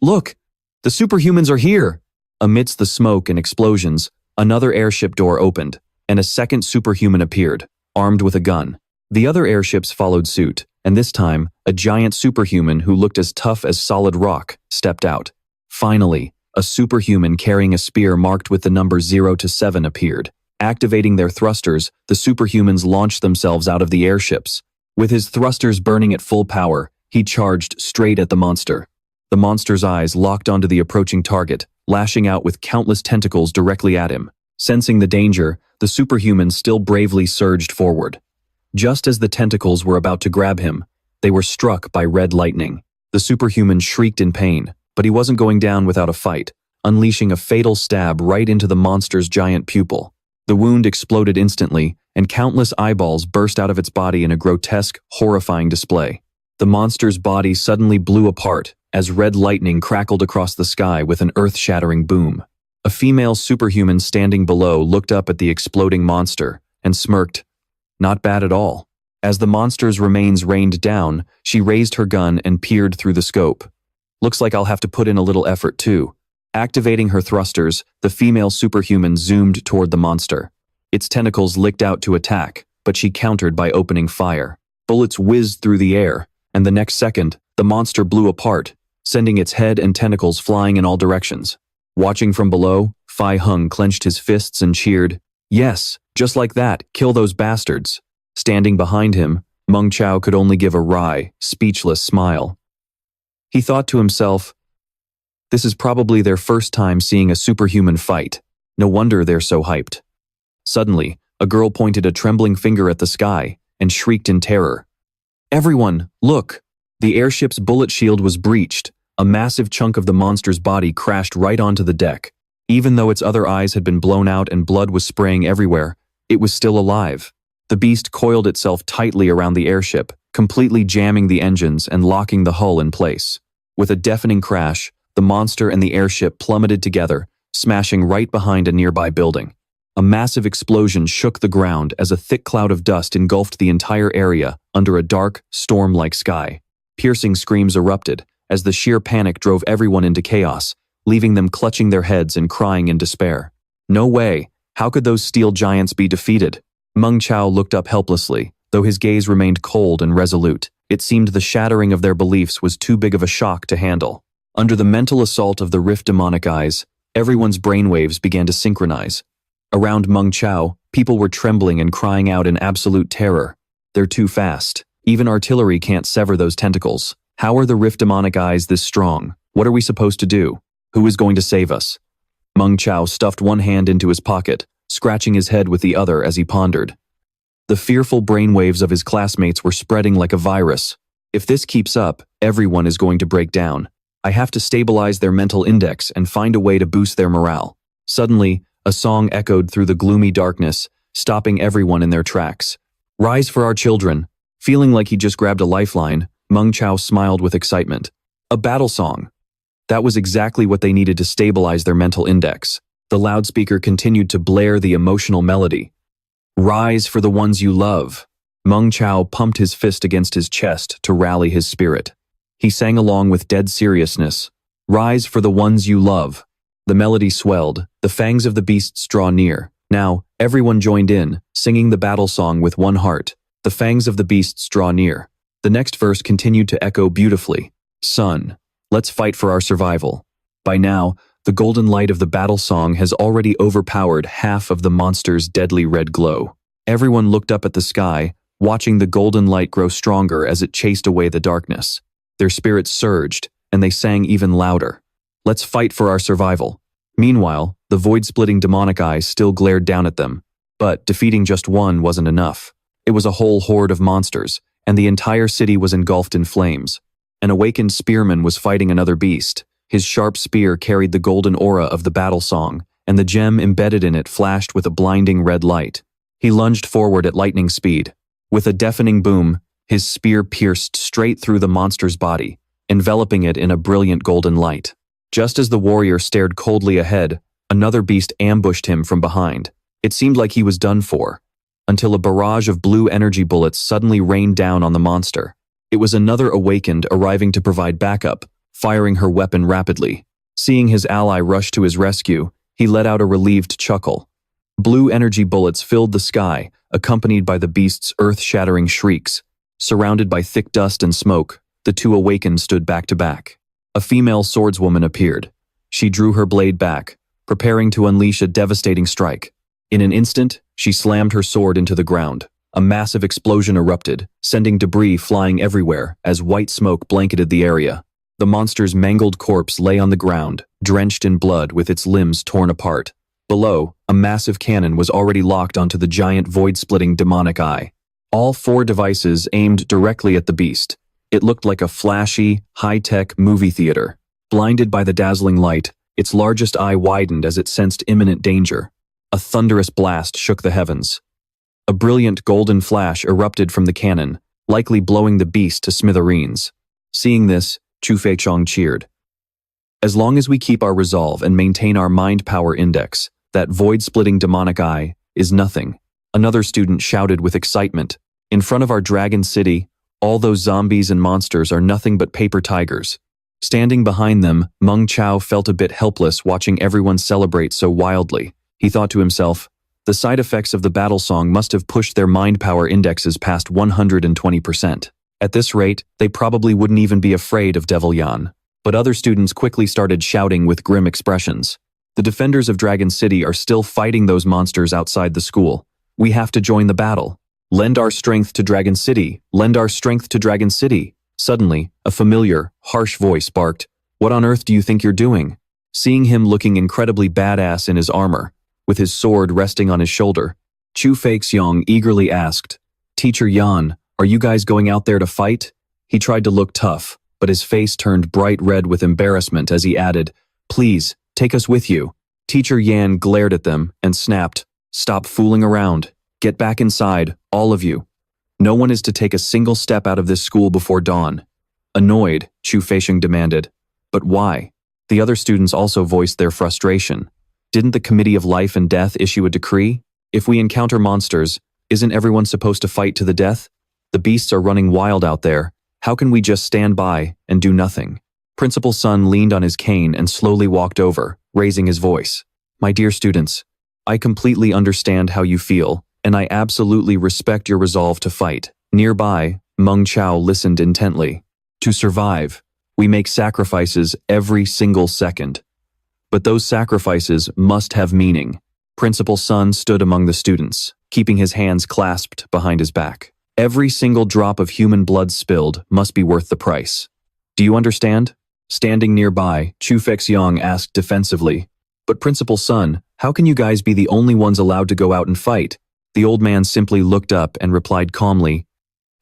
"Look! The superhumans are here!" Amidst the smoke and explosions, another airship door opened, and a second superhuman appeared, armed with a gun. The other airships followed suit, and this time, a giant superhuman who looked as tough as solid rock stepped out. Finally, a superhuman carrying a spear marked with the number 0 to 7 appeared. Activating their thrusters, the superhumans launched themselves out of the airships. With his thrusters burning at full power, he charged straight at the monster. The monster's eyes locked onto the approaching target, lashing out with countless tentacles directly at him. Sensing the danger, the superhuman still bravely surged forward. Just as the tentacles were about to grab him, they were struck by red lightning. The superhuman shrieked in pain, but he wasn't going down without a fight, unleashing a fatal stab right into the monster's giant pupil. The wound exploded instantly, and countless eyeballs burst out of its body in a grotesque, horrifying display. The monster's body suddenly blew apart as red lightning crackled across the sky with an earth-shattering boom. A female superhuman standing below looked up at the exploding monster and smirked. Not bad at all. As the monster's remains rained down, she raised her gun and peered through the scope. Looks like I'll have to put in a little effort too. Activating her thrusters, the female superhuman zoomed toward the monster. Its tentacles licked out to attack, but she countered by opening fire. Bullets whizzed through the air, and the next second, the monster blew apart, sending its head and tentacles flying in all directions. Watching from below, Fai Hung clenched his fists and cheered, "Yes, just like that, kill those bastards." Standing behind him, Meng Chao could only give a wry, speechless smile. He thought to himself, This is probably their first time seeing a superhuman fight. No wonder they're so hyped. Suddenly, a girl pointed a trembling finger at the sky and shrieked in terror. Everyone, look! The airship's bullet shield was breached. A massive chunk of the monster's body crashed right onto the deck. Even though its other eyes had been blown out and blood was spraying everywhere, it was still alive. The beast coiled itself tightly around the airship, completely jamming the engines and locking the hull in place. With a deafening crash, the monster and the airship plummeted together, smashing right behind a nearby building. A massive explosion shook the ground as a thick cloud of dust engulfed the entire area under a dark, storm-like sky. Piercing screams erupted as the sheer panic drove everyone into chaos, leaving them clutching their heads and crying in despair. No way! How could those steel giants be defeated? Meng Chao looked up helplessly, though his gaze remained cold and resolute. It seemed the shattering of their beliefs was too big of a shock to handle. Under the mental assault of the rift demonic eyes, everyone's brainwaves began to synchronize. Around Meng Chao, people were trembling and crying out in absolute terror. They're too fast. Even artillery can't sever those tentacles. How are the rift demonic eyes this strong? What are we supposed to do? Who is going to save us? Meng Chao stuffed one hand into his pocket, scratching his head with the other as he pondered. The fearful brainwaves of his classmates were spreading like a virus. If this keeps up, everyone is going to break down. I have to stabilize their mental index and find a way to boost their morale. Suddenly, a song echoed through the gloomy darkness, stopping everyone in their tracks. Rise for our children. Feeling like he just grabbed a lifeline, Meng Chao smiled with excitement. A battle song. That was exactly what they needed to stabilize their mental index. The loudspeaker continued to blare the emotional melody. Rise for the ones you love. Meng Chao pumped his fist against his chest to rally his spirit. He sang along with dead seriousness. Rise for the ones you love. The melody swelled, the fangs of the beasts draw near. Now, everyone joined in, singing the battle song with one heart. The fangs of the beasts draw near. The next verse continued to echo beautifully. Son, let's fight for our survival. By now, the golden light of the battle song has already overpowered half of the monster's deadly red glow. Everyone looked up at the sky, watching the golden light grow stronger as it chased away the darkness. Their spirits surged, and they sang even louder. Let's fight for our survival. Meanwhile, the void-splitting demonic eyes still glared down at them. But defeating just one wasn't enough. It was a whole horde of monsters, and the entire city was engulfed in flames. An awakened spearman was fighting another beast. His sharp spear carried the golden aura of the battle song, and the gem embedded in it flashed with a blinding red light. He lunged forward at lightning speed. With a deafening boom, his spear pierced straight through the monster's body, enveloping it in a brilliant golden light. Just as the warrior stared coldly ahead, another beast ambushed him from behind. It seemed like he was done for, until a barrage of blue energy bullets suddenly rained down on the monster. It was another awakened arriving to provide backup, firing her weapon rapidly. Seeing his ally rush to his rescue, he let out a relieved chuckle. Blue energy bullets filled the sky, accompanied by the beast's earth-shattering shrieks. Surrounded by thick dust and smoke, the two awakened stood back to back. A female swordswoman appeared. She drew her blade back, preparing to unleash a devastating strike. In an instant, she slammed her sword into the ground. A massive explosion erupted, sending debris flying everywhere as white smoke blanketed the area. The monster's mangled corpse lay on the ground, drenched in blood with its limbs torn apart. Below, a massive cannon was already locked onto the giant void-splitting demonic eye. All 4 devices aimed directly at the beast. It looked like a flashy, high-tech movie theater. Blinded by the dazzling light, its largest eye widened as it sensed imminent danger. A thunderous blast shook the heavens. A brilliant golden flash erupted from the cannon, likely blowing the beast to smithereens. Seeing this, Chu Feichong cheered. As long as we keep our resolve and maintain our mind power index, that void-splitting demonic eye is nothing. Another student shouted with excitement. In front of our dragon city, all those zombies and monsters are nothing but paper tigers. Standing behind them, Meng Chao felt a bit helpless watching everyone celebrate so wildly. He thought to himself, the side effects of the battle song must have pushed their mind power indexes past 120%. At this rate, they probably wouldn't even be afraid of Devil Yan. But other students quickly started shouting with grim expressions. The defenders of Dragon City are still fighting those monsters outside the school. We have to join the battle. Lend our strength to Dragon City. Lend our strength to Dragon City. Suddenly, a familiar, harsh voice barked, What on earth do you think you're doing? Seeing him looking incredibly badass in his armor, with his sword resting on his shoulder, Chu Feixiong eagerly asked, Teacher Yan, are you guys going out there to fight? He tried to look tough, but his face turned bright red with embarrassment as he added, Please, take us with you. Teacher Yan glared at them and snapped, Stop fooling around. Get back inside, all of you. No one is to take a single step out of this school before dawn. Annoyed, Chu Feixiong demanded, But why? The other students also voiced their frustration. Didn't the Committee of Life and Death issue a decree? If we encounter monsters, isn't everyone supposed to fight to the death? The beasts are running wild out there. How can we just stand by and do nothing? Principal Sun leaned on his cane and slowly walked over, raising his voice. My dear students, I completely understand how you feel, and I absolutely respect your resolve to fight. Nearby, Meng Chao listened intently. To survive, we make sacrifices every single second. But those sacrifices must have meaning. Principal Sun stood among the students, keeping his hands clasped behind his back. Every single drop of human blood spilled must be worth the price. Do you understand? Standing nearby, Chu Feixiong asked defensively, But Principal Sun, how can you guys be the only ones allowed to go out and fight? The old man simply looked up and replied calmly,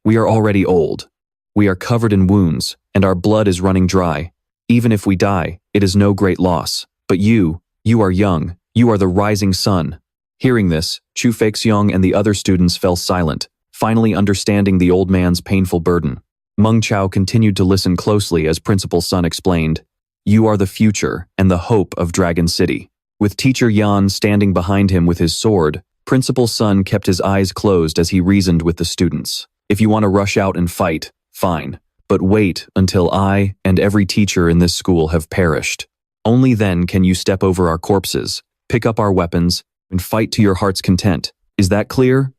We are already old. We are covered in wounds, and our blood is running dry. Even if we die, it is no great loss. But you are young. You are the rising sun. Hearing this, Chu Feixiong and the other students fell silent, finally understanding the old man's painful burden. Meng Chao continued to listen closely as Principal Sun explained, You are the future and the hope of Dragon City. With Teacher Yan standing behind him with his sword, Principal Sun kept his eyes closed as he reasoned with the students. If you want to rush out and fight, fine. But wait until I and every teacher in this school have perished. Only then can you step over our corpses, pick up our weapons, and fight to your heart's content. Is that clear?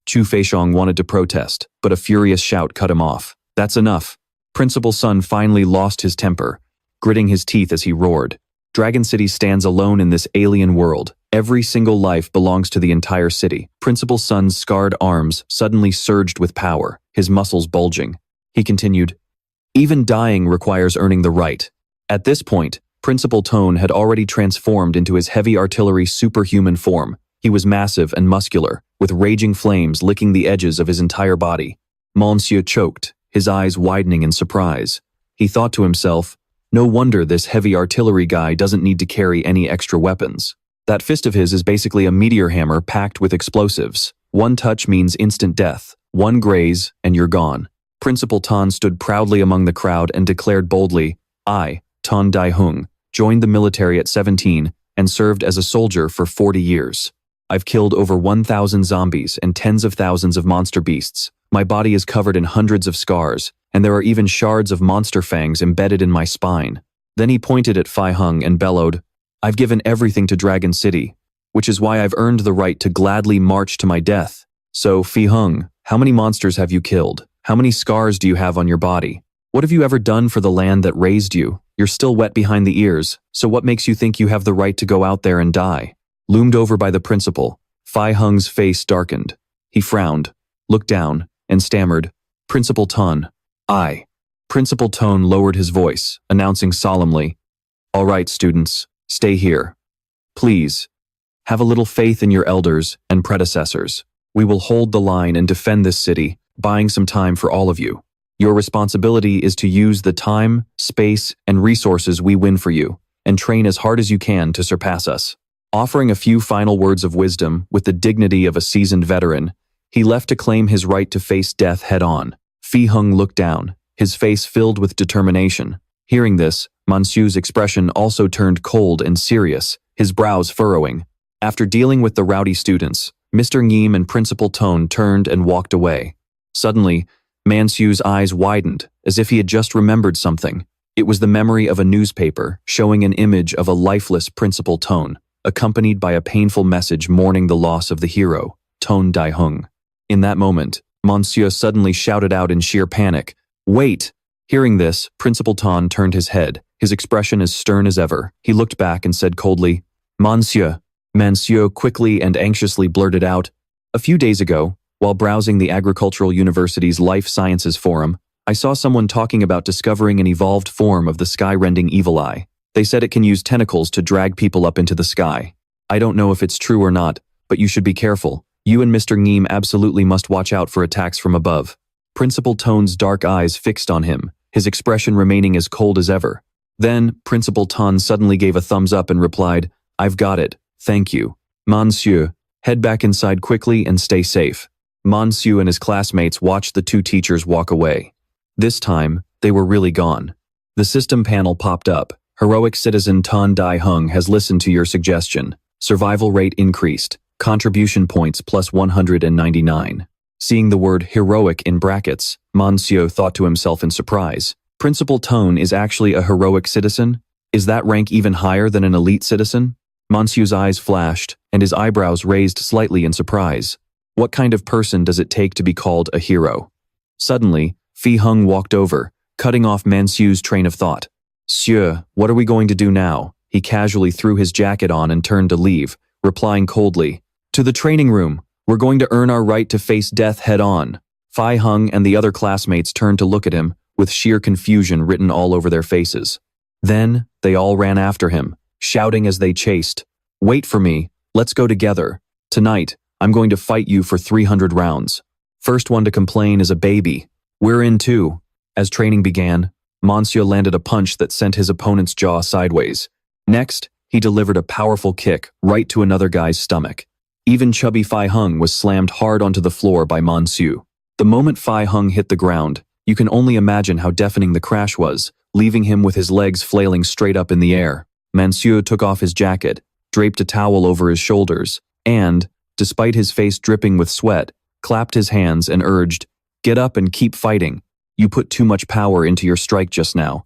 Chu Feixiong wanted to protest, but a furious shout cut him off. That's enough. Principal Sun finally lost his temper, gritting his teeth as he roared. Dragon City stands alone in this alien world. Every single life belongs to the entire city. Principal Sun's scarred arms suddenly surged with power, his muscles bulging. He continued, Even dying requires earning the right. At this point, Principal Tone had already transformed into his heavy artillery superhuman form. He was massive and muscular, with raging flames licking the edges of his entire body. Monsieur choked, his eyes widening in surprise. He thought to himself, No wonder this heavy artillery guy doesn't need to carry any extra weapons. That fist of his is basically a meteor hammer packed with explosives. One touch means instant death. One graze, and you're gone. Principal Tan stood proudly among the crowd and declared boldly, I, Tan Dai-hung, joined the military at 17 and served as a soldier for 40 years. I've killed over 1,000 zombies and tens of thousands of monster beasts. My body is covered in hundreds of scars, and there are even shards of monster fangs embedded in my spine. Then he pointed at Fei Hung and bellowed, I've given everything to Dragon City, which is why I've earned the right to gladly march to my death. So, Fei Hung, how many monsters have you killed? How many scars do you have on your body? What have you ever done for the land that raised you? You're still wet behind the ears, so what makes you think you have the right to go out there and die? Loomed over by the principal, Fei Hung's face darkened. He frowned, looked down, and stammered, Principal Ton, I. Principal Tone lowered his voice, announcing solemnly, All right, students, stay here. Please, have a little faith in your elders and predecessors. We will hold the line and defend this city, buying some time for all of you. Your responsibility is to use the time, space, and resources we win for you, and train as hard as you can to surpass us. Offering a few final words of wisdom with the dignity of a seasoned veteran, he left to claim his right to face death head-on. Fei Hung looked down, his face filled with determination. Hearing this, Monsieur's expression also turned cold and serious, his brows furrowing. After dealing with the rowdy students, Mr. Ngim and Principal Tone turned and walked away. Suddenly, Monsieur's eyes widened, as if he had just remembered something. It was the memory of a newspaper showing an image of a lifeless Principal Tone, accompanied by a painful message mourning the loss of the hero, Tone Dai-hung. In that moment, Monsieur suddenly shouted out in sheer panic, Wait! Hearing this, Principal Ton turned his head, his expression as stern as ever. He looked back and said coldly, Monsieur. Monsieur quickly and anxiously blurted out, A few days ago, while browsing the Agricultural University's Life Sciences Forum, I saw someone talking about discovering an evolved form of the sky-rending evil eye. They said it can use tentacles to drag people up into the sky. I don't know if it's true or not, but you should be careful. You and Mr. Neem absolutely must watch out for attacks from above. Principal Tone's dark eyes fixed on him, his expression remaining as cold as ever. Then, Principal Ton suddenly gave a thumbs up and replied, "I've got it, thank you. Monsieur, head back inside quickly and stay safe." Monsieur and his classmates watched the two teachers walk away. This time, they were really gone. The system panel popped up. Heroic citizen Tan Dai Hung has listened to your suggestion. Survival rate increased. Contribution points plus 199. Seeing the word heroic in brackets, Monsieur thought to himself in surprise. Principal Tone is actually a heroic citizen? Is that rank even higher than an elite citizen? Monsieur's eyes flashed, and his eyebrows raised slightly in surprise. What kind of person does it take to be called a hero? Suddenly, Phi Hung walked over, cutting off Monsieur's train of thought. "Sieur, what are we going to do now?" He casually threw his jacket on and turned to leave, replying coldly, "To the training room. We're going to earn our right to face death head-on." Phi Hung and the other classmates turned to look at him, with sheer confusion written all over their faces. Then, they all ran after him, shouting as they chased, "Wait for me, let's go together. Tonight, I'm going to fight you for 300 rounds. First one to complain is a baby. We're in too." As training began, Monsieur landed a punch that sent his opponent's jaw sideways. Next, he delivered a powerful kick right to another guy's stomach. Even chubby Phi Hung was slammed hard onto the floor by Monsieur. The moment Phi Hung hit the ground, you can only imagine how deafening the crash was, leaving him with his legs flailing straight up in the air. Monsieur took off his jacket, draped a towel over his shoulders, and, despite his face dripping with sweat, clapped his hands and urged, "Get up and keep fighting. You put too much power into your strike just now.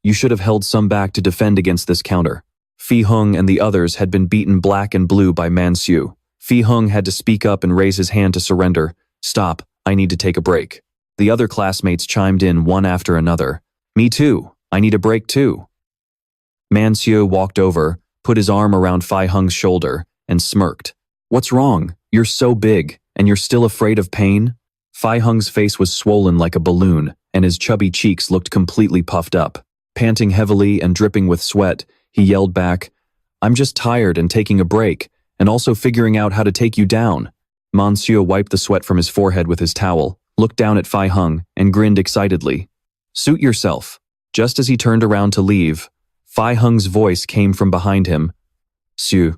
You should have held some back to defend against this counter." Phi Hung and the others had been beaten black and blue by Monsieur. Phi Hung had to speak up and raise his hand to surrender. "Stop, I need to take a break." The other classmates chimed in one after another. "Me too, I need a break too." Monsieur walked over, put his arm around Phi Hung's shoulder, and smirked. "What's wrong? You're so big, and you're still afraid of pain?" Phi Hung's face was swollen like a balloon, and his chubby cheeks looked completely puffed up. Panting heavily and dripping with sweat, he yelled back, "I'm just tired and taking a break, and also figuring out how to take you down." Monsieur wiped the sweat from his forehead with his towel, looked down at Phi Hung, and grinned excitedly. "Suit yourself." Just as he turned around to leave, Phi Hung's voice came from behind him. "Sieur,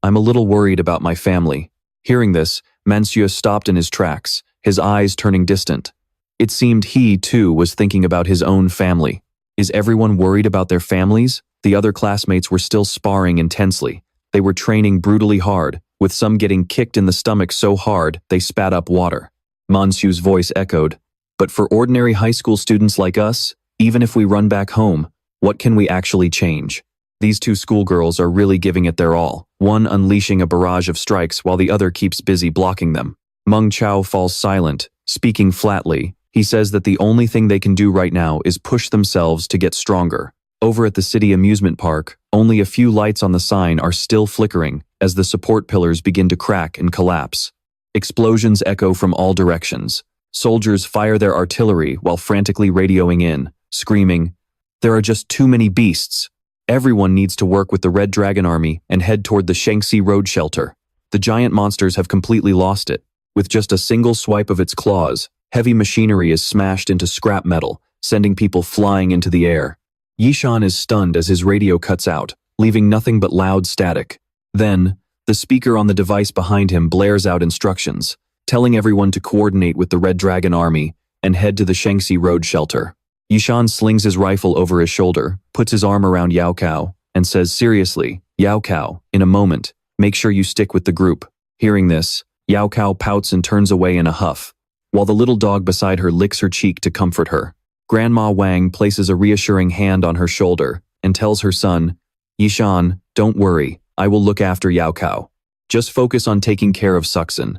I'm a little worried about my family." Hearing this, Monsieur stopped in his tracks, his eyes turning distant. It seemed he, too, was thinking about his own family. Is everyone worried about their families? The other classmates were still sparring intensely. They were training brutally hard, with some getting kicked in the stomach so hard they spat up water. Monsieur's voice echoed, "But for ordinary high school students like us, even if we run back home, what can we actually change?" These two schoolgirls are really giving it their all, one unleashing a barrage of strikes while the other keeps busy blocking them. Meng Chao falls silent, speaking flatly. He says that the only thing they can do right now is push themselves to get stronger. Over at the city amusement park, only a few lights on the sign are still flickering as the support pillars begin to crack and collapse. Explosions echo from all directions. Soldiers fire their artillery while frantically radioing in, screaming, "There are just too many beasts." Everyone needs to work with the Red Dragon Army and head toward the Shaanxi Road shelter. The giant monsters have completely lost it. With just a single swipe of its claws, heavy machinery is smashed into scrap metal, sending people flying into the air. Yishan is stunned as his radio cuts out, leaving nothing but loud static. Then, the speaker on the device behind him blares out instructions, telling everyone to coordinate with the Red Dragon Army and head to the Shaanxi Road shelter. Yishan slings his rifle over his shoulder, puts his arm around Xiao Cao, and says seriously, "Xiao Cao, in a moment, make sure you stick with the group." Hearing this, Xiao Cao pouts and turns away in a huff, while the little dog beside her licks her cheek to comfort her. Grandma Wang places a reassuring hand on her shoulder and tells her son, "Yishan, don't worry, I will look after Xiao Cao. Just focus on taking care of Suxin."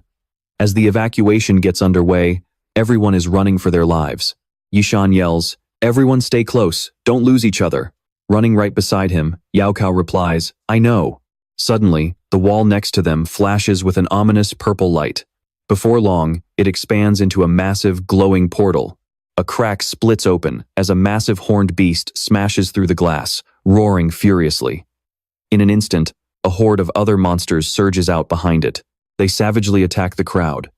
As the evacuation gets underway, everyone is running for their lives. Yishan yells, "Everyone stay close, don't lose each other." Running right beside him, Xiao Cao replies, "I know." Suddenly, the wall next to them flashes with an ominous purple light. Before long, it expands into a massive, glowing portal. A crack splits open as a massive horned beast smashes through the glass, roaring furiously. In an instant, a horde of other monsters surges out behind it. They savagely attack the crowd.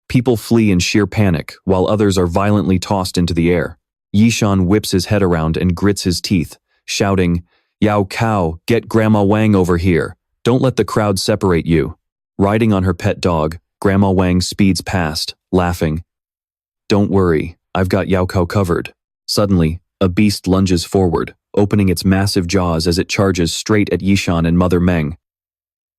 People flee in sheer panic, while others are violently tossed into the air. Yishan whips his head around and grits his teeth, shouting, "Xiao Cao, get Grandma Wang over here. Don't let the crowd separate you." Riding on her pet dog, Grandma Wang speeds past, laughing. "Don't worry, I've got Xiao Cao covered." Suddenly, a beast lunges forward, opening its massive jaws as it charges straight at Yishan and Mother Meng.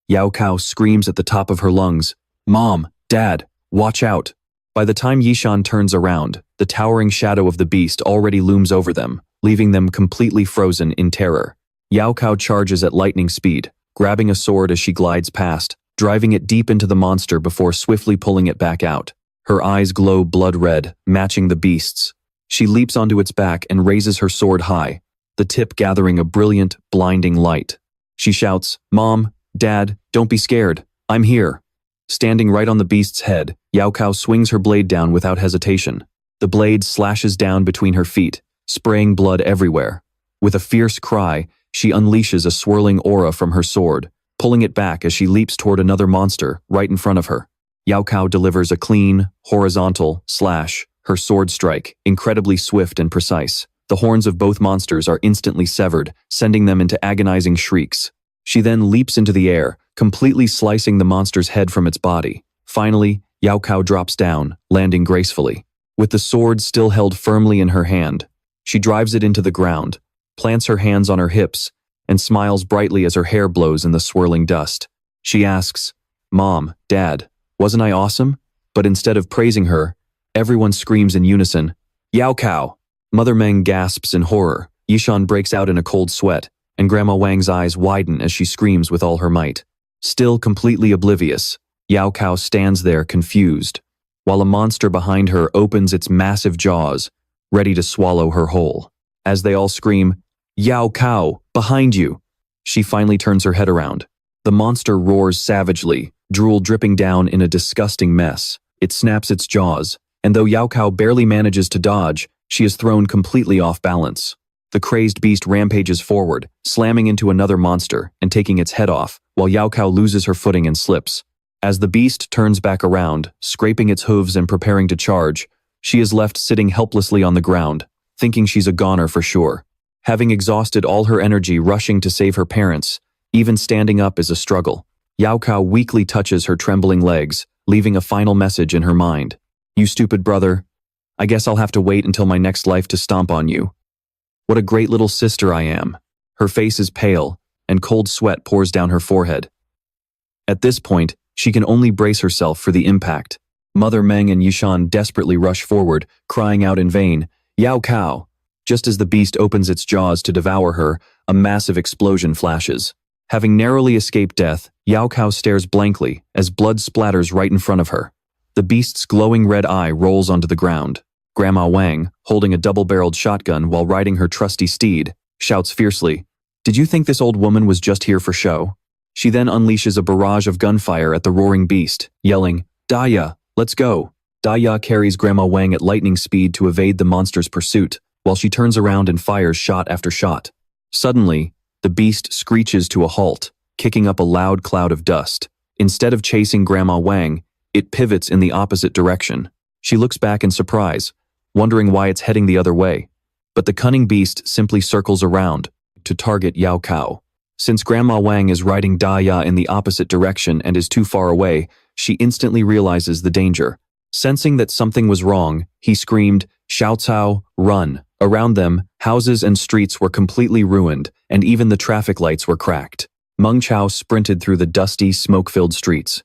Xiao Cao screams at the top of her lungs, "Mom, Dad, watch out." By the time Yishan turns around, the towering shadow of the beast already looms over them, leaving them completely frozen in terror. Xiao Cao charges at lightning speed, grabbing a sword as she glides past, driving it deep into the monster before swiftly pulling it back out. Her eyes glow blood red, matching the beast's. She leaps onto its back and raises her sword high, the tip gathering a brilliant, blinding light. She shouts, "Mom, Dad, don't be scared. I'm here." Standing right on the beast's head, Xiao Cao swings her blade down without hesitation. The blade slashes down between her feet, spraying blood everywhere. With a fierce cry, she unleashes a swirling aura from her sword, pulling it back as she leaps toward another monster right in front of her. Xiao Cao delivers a clean, horizontal slash, her sword strike, incredibly swift and precise. The horns of both monsters are instantly severed, sending them into agonizing shrieks. She then leaps into the air, completely slicing the monster's head from its body. Finally, Xiao Cao drops down, landing gracefully. With the sword still held firmly in her hand, she drives it into the ground, plants her hands on her hips, and smiles brightly as her hair blows in the swirling dust. She asks, "Mom, Dad, wasn't I awesome?" But instead of praising her, everyone screams in unison, "Xiao Cao!" Mother Meng gasps in horror, Yishan breaks out in a cold sweat, and Grandma Wang's eyes widen as she screams with all her might. Still completely oblivious, Xiao Cao stands there confused, while a monster behind her opens its massive jaws, ready to swallow her whole. As they all scream, "Xiao Cao, behind you!" she finally turns her head around. The monster roars savagely, drool dripping down in a disgusting mess. It snaps its jaws, and though Xiao Cao barely manages to dodge, she is thrown completely off balance. The crazed beast rampages forward, slamming into another monster and taking its head off, while Xiao Cao loses her footing and slips. As the beast turns back around, scraping its hooves and preparing to charge, she is left sitting helplessly on the ground, thinking she's a goner for sure. Having exhausted all her energy rushing to save her parents, even standing up is a struggle. Xiao Cao weakly touches her trembling legs, leaving a final message in her mind. "You stupid brother. I guess I'll have to wait until my next life to stomp on you. What a great little sister I am." Her face is pale, and cold sweat pours down her forehead. At this point, she can only brace herself for the impact. Mother Meng and Yishan desperately rush forward, crying out in vain, "Xiao Cao!" Just as the beast opens its jaws to devour her, a massive explosion flashes. Having narrowly escaped death, Xiao Cao stares blankly as blood splatters right in front of her. The beast's glowing red eye rolls onto the ground. Grandma Wang, holding a double-barreled shotgun while riding her trusty steed, shouts fiercely, "Did you think this old woman was just here for show?" She then unleashes a barrage of gunfire at the roaring beast, yelling, "Daya, let's go." Daya carries Grandma Wang at lightning speed to evade the monster's pursuit, while she turns around and fires shot after shot. Suddenly, the beast screeches to a halt, kicking up a loud cloud of dust. Instead of chasing Grandma Wang, it pivots in the opposite direction. She looks back in surprise, wondering why it's heading the other way. But the cunning beast simply circles around to target Xiao Cao. Since Grandma Wang is riding Daya in the opposite direction and is too far away, she instantly realizes the danger. Sensing that something was wrong, he screamed, "Xiao Cao, run!" Around them, houses and streets were completely ruined, and even the traffic lights were cracked. Meng Chao sprinted through the dusty, smoke-filled streets.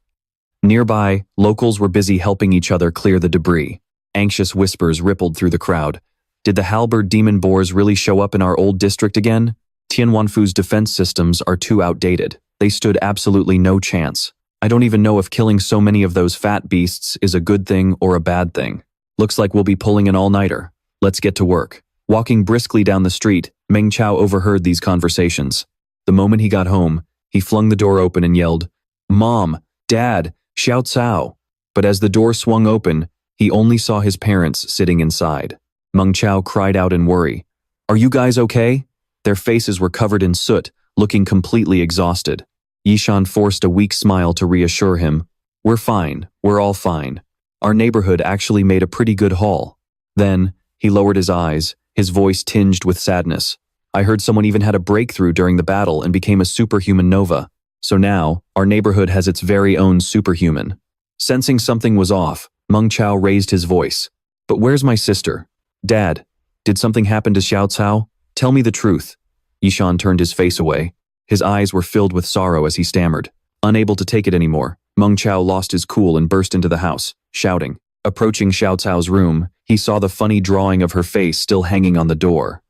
Nearby, locals were busy helping each other clear the debris. Anxious whispers rippled through the crowd. Did the halberd demon boars really show up in our old district again? Tianwanfu's defense systems are too outdated. They stood absolutely no chance. I don't even know if killing so many of those fat beasts is a good thing or a bad thing. Looks like we'll be pulling an all-nighter. Let's get to work. Walking briskly down the street, Meng Chao overheard these conversations. The moment he got home, he flung the door open and yelled, "Mom, Dad, Xiao Cao." But as the door swung open, he only saw his parents sitting inside. Meng Chao cried out in worry. Are you guys okay? Their faces were covered in soot, looking completely exhausted. Yishan forced a weak smile to reassure him. We're fine, we're all fine. Our neighborhood actually made a pretty good haul. Then, he lowered his eyes, his voice tinged with sadness. I heard someone even had a breakthrough during the battle and became a superhuman nova. So now, our neighborhood has its very own superhuman. Sensing something was off, Meng Chao raised his voice. But where's my sister? Dad, did something happen to Xiao Cao? Tell me the truth. Yishan turned his face away. His eyes were filled with sorrow as he stammered. Unable to take it anymore, Meng Chao lost his cool and burst into the house, shouting. Approaching Xiao Cao's room, he saw the funny drawing of her face still hanging on the door.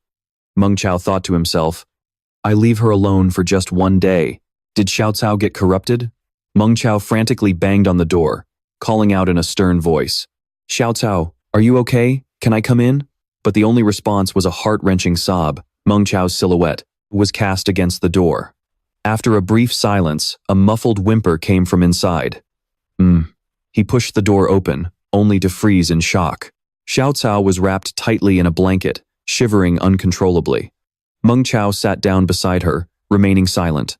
Meng Chao thought to himself, I leave her alone for just one day. Did Xiao Cao get corrupted? Meng Chao frantically banged on the door, calling out in a stern voice. Xiao Cao, are you okay? Can I come in? But the only response was a heart-wrenching sob. Meng Chao's silhouette was cast against the door. After a brief silence, a muffled whimper came from inside. He pushed the door open, only to freeze in shock. Xiao Cao was wrapped tightly in a blanket, shivering uncontrollably. Meng Chao sat down beside her, remaining silent.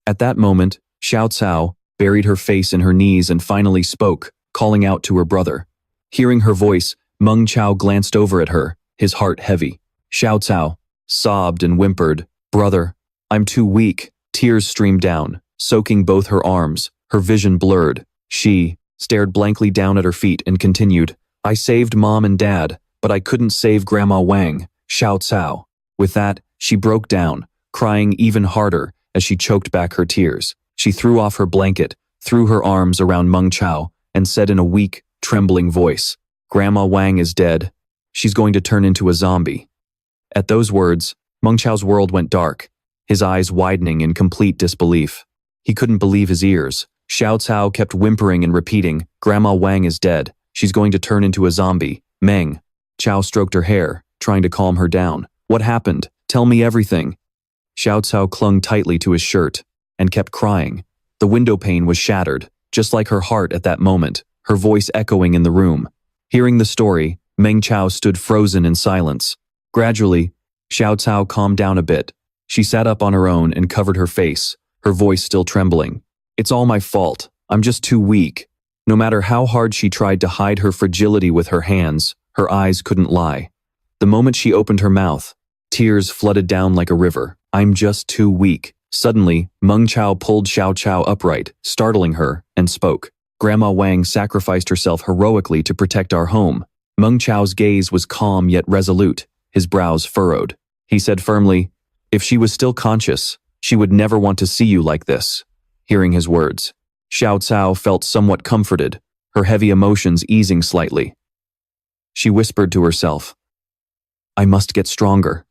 At that moment, Xiao Cao buried her face in her knees and finally spoke, calling out to her brother. Hearing her voice, Meng Chao glanced over at her, his heart heavy. Xiao Cao sobbed and whimpered, Brother, I'm too weak. Tears streamed down, soaking both her arms, her vision blurred. She stared blankly down at her feet and continued, I saved Mom and Dad, but I couldn't save Grandma Wang, Xiao Cao. With that, she broke down, crying even harder as she choked back her tears. She threw off her blanket, threw her arms around Meng Chao, and said in a weak, trembling voice, Grandma Wang is dead. She's going to turn into a zombie. At those words, Meng Chao's world went dark, his eyes widening in complete disbelief. He couldn't believe his ears. Xiao Cao kept whimpering and repeating, Grandma Wang is dead. She's going to turn into a zombie. Meng Chao stroked her hair, trying to calm her down. What happened? Tell me everything. Xiao Cao clung tightly to his shirt and kept crying. The window pane was shattered, just like her heart at that moment, her voice echoing in the room. Hearing the story, Meng Chao stood frozen in silence. Gradually, Xiao Cao calmed down a bit. She sat up on her own and covered her face, her voice still trembling. It's all my fault. I'm just too weak. No matter how hard she tried to hide her fragility with her hands, her eyes couldn't lie. The moment she opened her mouth, tears flooded down like a river. I'm just too weak. Suddenly, Meng Chao pulled Xiao Cao upright, startling her, and spoke. Grandma Wang sacrificed herself heroically to protect our home. Meng Chao's gaze was calm yet resolute, his brows furrowed. He said firmly, if she was still conscious, she would never want to see you like this. Hearing his words, Xiao Cao felt somewhat comforted, her heavy emotions easing slightly. She whispered to herself, I must get stronger.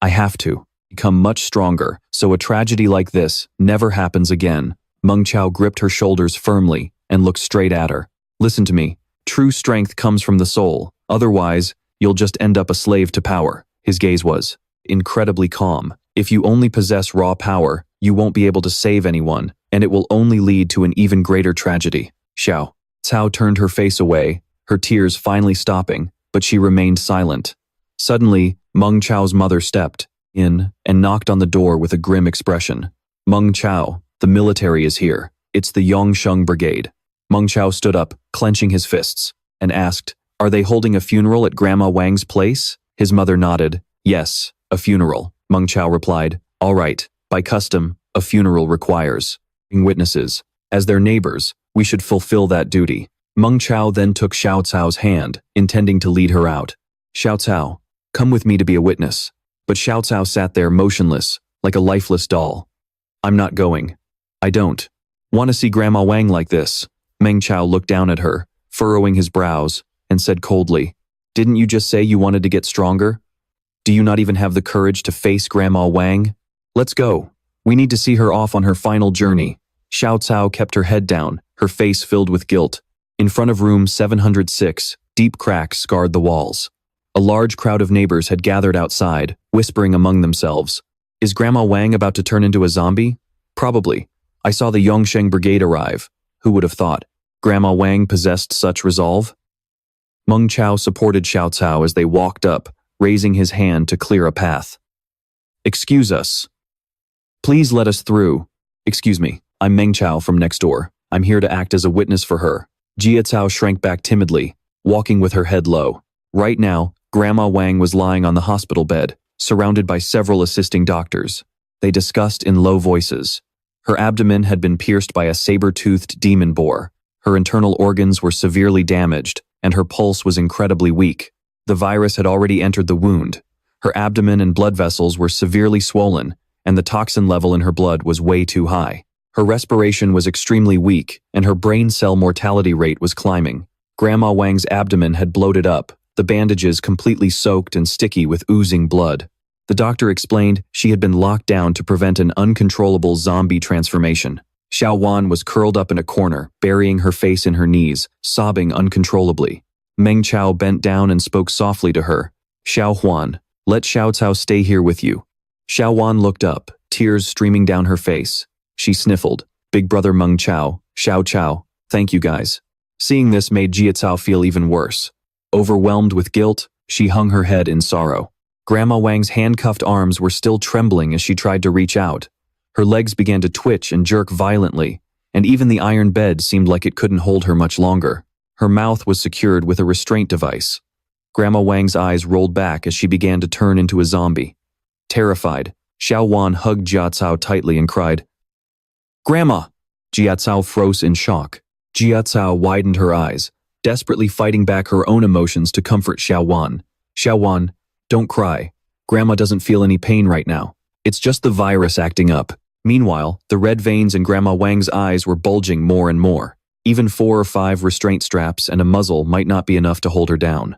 I have to become much stronger, so a tragedy like this never happens again. Meng Chao gripped her shoulders firmly and looked straight at her. Listen to me. True strength comes from the soul. Otherwise, you'll just end up a slave to power. His gaze was incredibly calm. If you only possess raw power, you won't be able to save anyone, and it will only lead to an even greater tragedy. Xiao Cao turned her face away, her tears finally stopping, but she remained silent. Suddenly, Meng Chao's mother stepped in and knocked on the door with a grim expression. Meng Chao, the military is here. It's the Yongsheng Brigade. Meng Chao stood up, clenching his fists, and asked, Are they holding a funeral at Grandma Wang's place? His mother nodded. Yes, a funeral. Meng Chao replied, All right, by custom, a funeral requires witnesses. As their neighbors, we should fulfill that duty. Meng Chao then took Xiao Cao's hand, intending to lead her out. Xiao Cao, come with me to be a witness. But Xiao Cao sat there motionless, like a lifeless doll. I'm not going. I don't want to see Grandma Wang like this. Meng Chao looked down at her, furrowing his brows, and said coldly, Didn't you just say you wanted to get stronger? Do you not even have the courage to face Grandma Wang? Let's go. We need to see her off on her final journey. Xiao Cao kept her head down, her face filled with guilt. In front of room 706, deep cracks scarred the walls. A large crowd of neighbors had gathered outside, whispering among themselves. Is Grandma Wang about to turn into a zombie? Probably. I saw the Yongsheng Brigade arrive. Who would have thought? Grandma Wang possessed such resolve? Meng Chao supported Xiao Cao as they walked up, raising his hand to clear a path. "Excuse us. Please let us through." "Excuse me, I'm Meng Chao from next door. I'm here to act as a witness for her." Jia Cao shrank back timidly, walking with her head low. Right now, Grandma Wang was lying on the hospital bed, surrounded by several assisting doctors. They discussed in low voices. Her abdomen had been pierced by a saber-toothed demon boar. Her internal organs were severely damaged, and her pulse was incredibly weak. The virus had already entered the wound. Her abdomen and blood vessels were severely swollen, and the toxin level in her blood was way too high. Her respiration was extremely weak, and her brain cell mortality rate was climbing. Grandma Wang's abdomen had bloated up, the bandages completely soaked and sticky with oozing blood. The doctor explained she had been locked down to prevent an uncontrollable zombie transformation. Xiao Wan was curled up in a corner, burying her face in her knees, sobbing uncontrollably. Meng Chao bent down and spoke softly to her. "Xiao Huan, let Xiao Cao stay here with you." Xiao Wan looked up, tears streaming down her face. She sniffled. "Big brother Meng Chao, Xiao Cao, thank you guys." Seeing this made Jia Cao feel even worse. Overwhelmed with guilt, she hung her head in sorrow. Grandma Wang's handcuffed arms were still trembling as she tried to reach out. Her legs began to twitch and jerk violently, and even the iron bed seemed like it couldn't hold her much longer. Her mouth was secured with a restraint device. Grandma Wang's eyes rolled back as she began to turn into a zombie. Terrified, Xiao Wan hugged Jia Cao tightly and cried, "Grandma!" Jia Cao froze in shock. Jia Cao widened her eyes, desperately fighting back her own emotions to comfort Xiao Wan. "Xiao Wan, don't cry. Grandma doesn't feel any pain right now. It's just the virus acting up." Meanwhile, the red veins in Grandma Wang's eyes were bulging more and more. Even 4 or 5 restraint straps and a muzzle might not be enough to hold her down.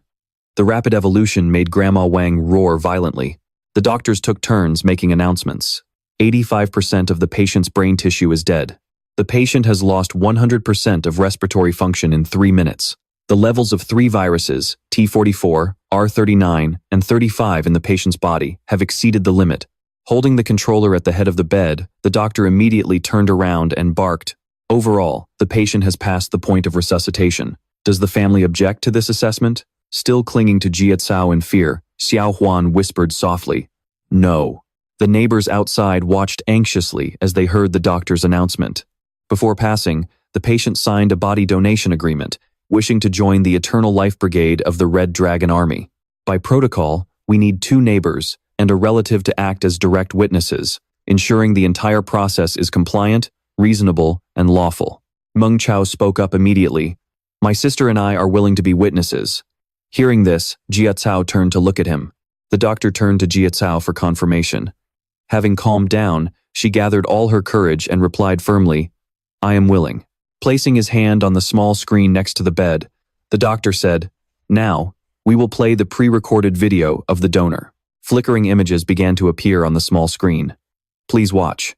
The rapid evolution made Grandma Wang roar violently. The doctors took turns making announcements. 85% of the patient's brain tissue is dead. The patient has lost 100% of respiratory function in 3 minutes. The levels of 3 viruses, T44, R39, and 35 in the patient's body, have exceeded the limit. Holding the controller at the head of the bed, the doctor immediately turned around and barked, "Overall, the patient has passed the point of resuscitation. Does the family object to this assessment?" Still clinging to Jia Cao in fear, Xiao Huan whispered softly, "No." The neighbors outside watched anxiously as they heard the doctor's announcement. Before passing, the patient signed a body donation agreement, wishing to join the Eternal Life Brigade of the Red Dragon Army. By protocol, we need 2 neighbors and a relative to act as direct witnesses, ensuring the entire process is compliant, reasonable, and lawful. Meng Chao spoke up immediately. "My sister and I are willing to be witnesses." Hearing this, Jia Cao turned to look at him. The doctor turned to Jia Cao for confirmation. Having calmed down, she gathered all her courage and replied firmly, "I am willing." Placing his hand on the small screen next to the bed, the doctor said, "Now, we will play the pre-recorded video of the donor." Flickering images began to appear on the small screen. "Please watch.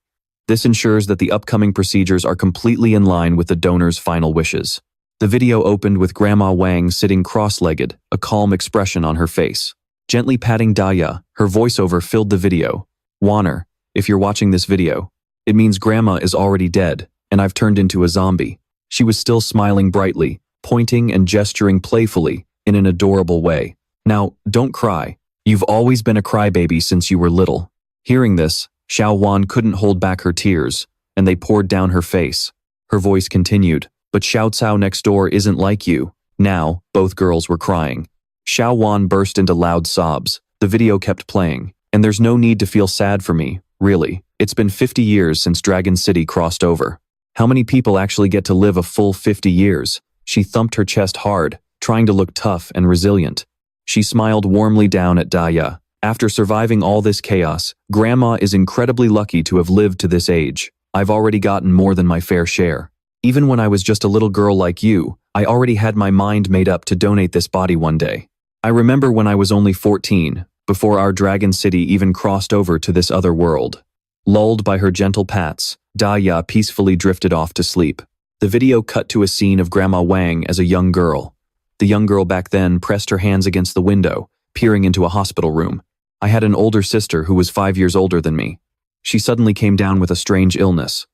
This ensures that the upcoming procedures are completely in line with the donor's final wishes." The video opened with Grandma Wang sitting cross-legged, a calm expression on her face. Gently patting Daya, her voiceover filled the video. "Wanner, if you're watching this video, it means Grandma is already dead, and I've turned into a zombie." She was still smiling brightly, pointing and gesturing playfully in an adorable way. "Now, don't cry. You've always been a crybaby since you were little." Hearing this, Xiao Wan couldn't hold back her tears, and they poured down her face. Her voice continued, "But Xiao Cao next door isn't like you." Now, both girls were crying. Xiao Wan burst into loud sobs. The video kept playing. "And there's no need to feel sad for me, really. It's been 50 years since Dragon City crossed over. How many people actually get to live a full 50 years? She thumped her chest hard, trying to look tough and resilient. She smiled warmly down at Daya. "After surviving all this chaos, Grandma is incredibly lucky to have lived to this age. I've already gotten more than my fair share. Even when I was just a little girl like you, I already had my mind made up to donate this body one day. I remember when I was only 14, before our Dragon City even crossed over to this other world." Lulled by her gentle pats, Daya peacefully drifted off to sleep. The video cut to a scene of Grandma Wang as a young girl. The young girl back then pressed her hands against the window, peering into a hospital room. "I had an older sister who was 5 years older than me. She suddenly came down with a strange illness.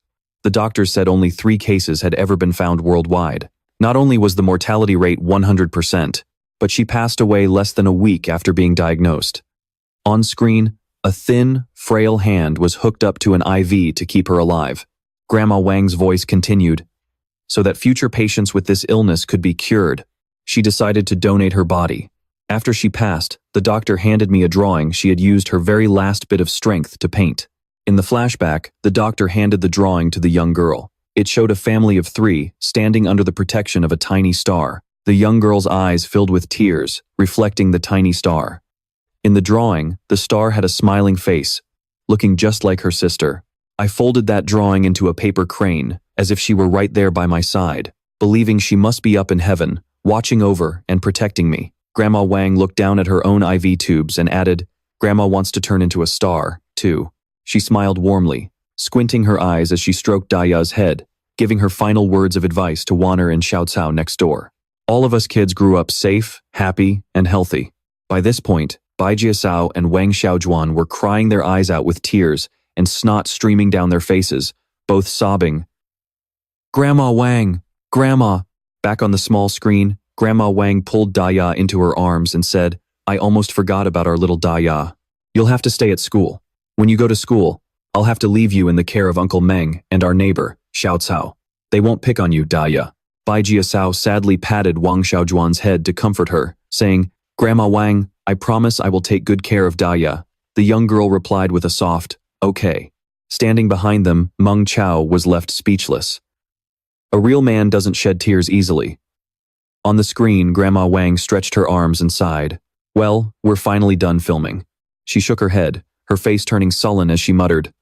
The doctors said only 3 cases had ever been found worldwide. Not only was the mortality rate 100%, but she passed away less than a week after being diagnosed. On screen, a thin, frail hand was hooked up to an IV to keep her alive. Grandma Wang's voice continued. So that future patients with this illness could be cured, she decided to donate her body. After she passed, the doctor handed me a drawing she had used her very last bit of strength to paint. In the flashback, the doctor handed the drawing to the young girl. It showed a family of 3 standing under the protection of a tiny star. The young girl's eyes filled with tears, reflecting the tiny star. In the drawing, the star had a smiling face, looking just like her sister. I folded that drawing into a paper crane, as if she were right there by my side, believing she must be up in heaven, watching over and protecting me. Grandma Wang looked down at her own IV tubes and added, "Grandma wants to turn into a star, too." She smiled warmly, squinting her eyes as she stroked Daya's head, giving her final words of advice to Wanner and Xiao Cao next door. All of us kids grew up safe, happy, and healthy. By this point, Bai Jiasao and Wang Xiaojuan were crying their eyes out with tears and snot streaming down their faces, both sobbing. "Grandma Wang! Grandma!" Back on the small screen, Grandma Wang pulled Daya into her arms and said, "I almost forgot about our little Daya. You'll have to stay at school. When you go to school, I'll have to leave you in the care of Uncle Meng and our neighbor, Xiao Cao. They won't pick on you, Daya." Bai Jiasao sadly patted Wang Xiaojuan's head to comfort her, saying, "Grandma Wang, I promise I will take good care of Daya." The young girl replied with a soft, "Okay." Standing behind them, Meng Chao was left speechless. A real man doesn't shed tears easily. On the screen, Grandma Wang stretched her arms and sighed. "Well, we're finally done filming." She shook her head, her face turning sullen as she muttered,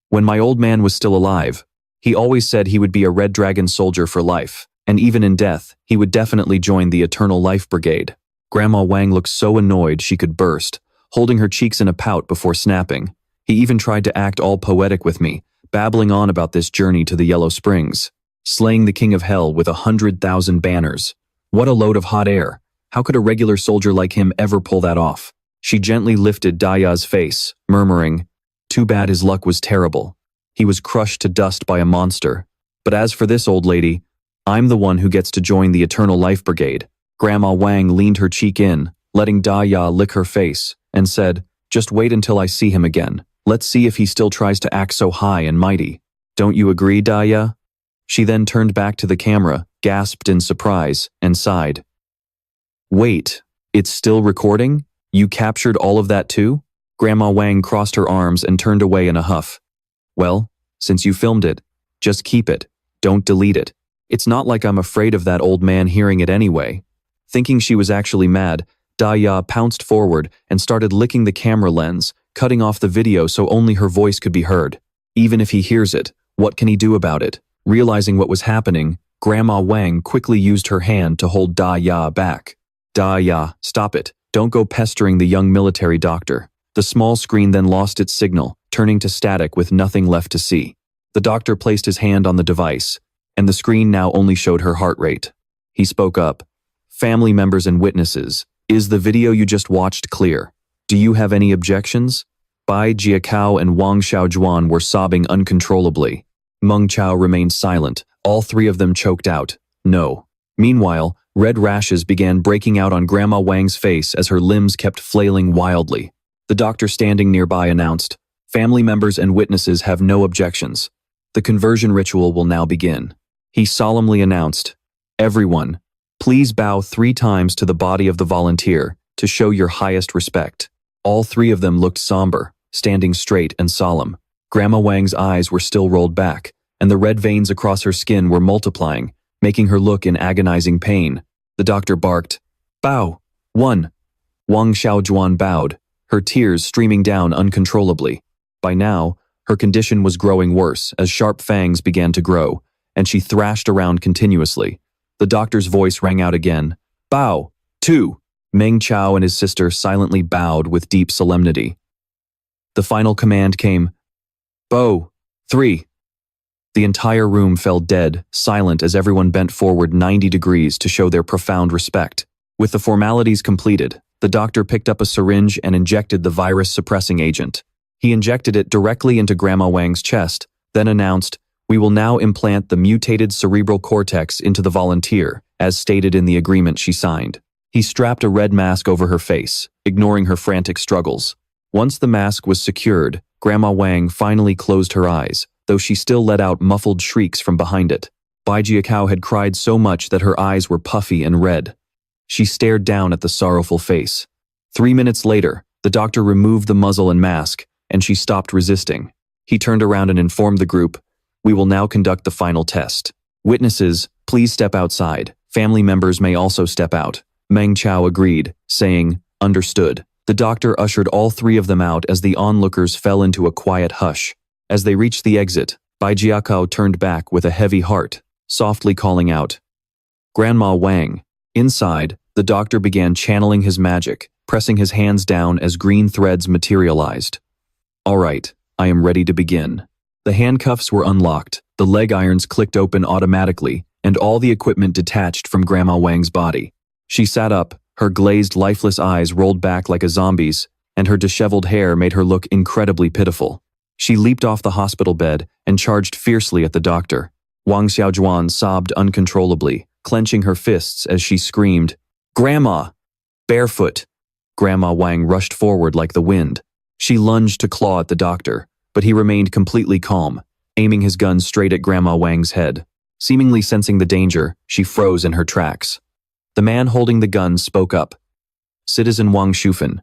"When my old man was still alive, he always said he would be a Red Dragon soldier for life, and even in death, he would definitely join the Eternal Life Brigade." Grandma Wang looked so annoyed she could burst, holding her cheeks in a pout before snapping. "He even tried to act all poetic with me, babbling on about this journey to the Yellow Springs, slaying the King of Hell with 100,000 banners. What a load of hot air. How could a regular soldier like him ever pull that off?" She gently lifted Daya's face, murmuring, "Too bad his luck was terrible. He was crushed to dust by a monster. But as for this old lady, I'm the one who gets to join the Eternal Life Brigade." Grandma Wang leaned her cheek in, letting Daya lick her face, and said, "Just wait until I see him again. Let's see if he still tries to act so high and mighty. Don't you agree, Daya?" She then turned back to the camera, gasped in surprise, and sighed. "Wait, it's still recording? You captured all of that too?" Grandma Wang crossed her arms and turned away in a huff. "Well, since you filmed it, just keep it. Don't delete it. It's not like I'm afraid of that old man hearing it anyway." Thinking she was actually mad, Daya pounced forward and started licking the camera lens, cutting off the video so only her voice could be heard. Even if he hears it, what can he do about it? Realizing what was happening, Grandma Wang quickly used her hand to hold Daya back. "Daya, stop it. Don't go pestering the young military doctor." The small screen then lost its signal, turning to static with nothing left to see. The doctor placed his hand on the device, and the screen now only showed her heart rate. He spoke up. "Family members and witnesses, is the video you just watched clear? Do you have any objections?" Bai Jiacao and Wang Xiaojuan were sobbing uncontrollably. Meng Chao remained silent. All 3 of them choked out, "No." Meanwhile, red rashes began breaking out on Grandma Wang's face as her limbs kept flailing wildly. The doctor standing nearby announced, "Family members and witnesses have no objections. The conversion ritual will now begin." He solemnly announced, "Everyone, please bow 3 times to the body of the volunteer to show your highest respect." All 3 of them looked somber, standing straight and solemn. Grandma Wang's eyes were still rolled back, and the red veins across her skin were multiplying, making her look in agonizing pain. The doctor barked, "Bow! 1. Wang Xiaojuan bowed, her tears streaming down uncontrollably. By now, her condition was growing worse as sharp fangs began to grow, and she thrashed around continuously. The doctor's voice rang out again, "Bow! 2. Meng Chao and his sister silently bowed with deep solemnity. The final command came, "Bow! 3. The entire room fell dead, silent as everyone bent forward 90 degrees to show their profound respect. With the formalities completed, the doctor picked up a syringe and injected the virus-suppressing agent. He injected it directly into Grandma Wang's chest, then announced, "We will now implant the mutated cerebral cortex into the volunteer, as stated in the agreement she signed." He strapped a red mask over her face, ignoring her frantic struggles. Once the mask was secured, Grandma Wang finally closed her eyes, though she still let out muffled shrieks from behind it. Bai Jiakao had cried so much that her eyes were puffy and red. She stared down at the sorrowful face. 3 minutes later, the doctor removed the muzzle and mask, and she stopped resisting. He turned around and informed the group, "We will now conduct the final test. Witnesses, please step outside. Family members may also step out." Meng Chao agreed, saying, "Understood." The doctor ushered all 3 of them out as the onlookers fell into a quiet hush. As they reached the exit, Bai Jiakao turned back with a heavy heart, softly calling out, "Grandma Wang." Inside, the doctor began channeling his magic, pressing his hands down as green threads materialized. "All right, I am ready to begin." The handcuffs were unlocked, the leg irons clicked open automatically, and all the equipment detached from Grandma Wang's body. She sat up, her glazed, lifeless eyes rolled back like a zombie's, and her disheveled hair made her look incredibly pitiful. She leaped off the hospital bed and charged fiercely at the doctor. Wang Xiaozhuan sobbed uncontrollably, clenching her fists as she screamed, "Grandma!" Barefoot! Grandma Wang rushed forward like the wind. She lunged to claw at the doctor, but he remained completely calm, aiming his gun straight at Grandma Wang's head. Seemingly sensing the danger, she froze in her tracks. The man holding the gun spoke up. "Citizen Wang Shufan,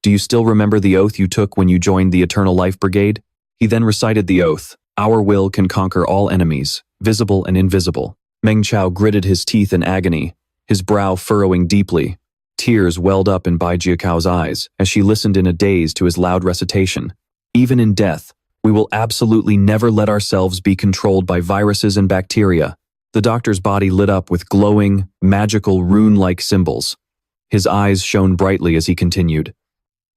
do you still remember the oath you took when you joined the Eternal Life Brigade?" He then recited the oath. "Our will can conquer all enemies, visible and invisible." Meng Chao gritted his teeth in agony, his brow furrowing deeply. Tears welled up in Bai Jiakao's eyes as she listened in a daze to his loud recitation. "Even in death, we will absolutely never let ourselves be controlled by viruses and bacteria." The doctor's body lit up with glowing, magical, rune-like symbols. His eyes shone brightly as he continued,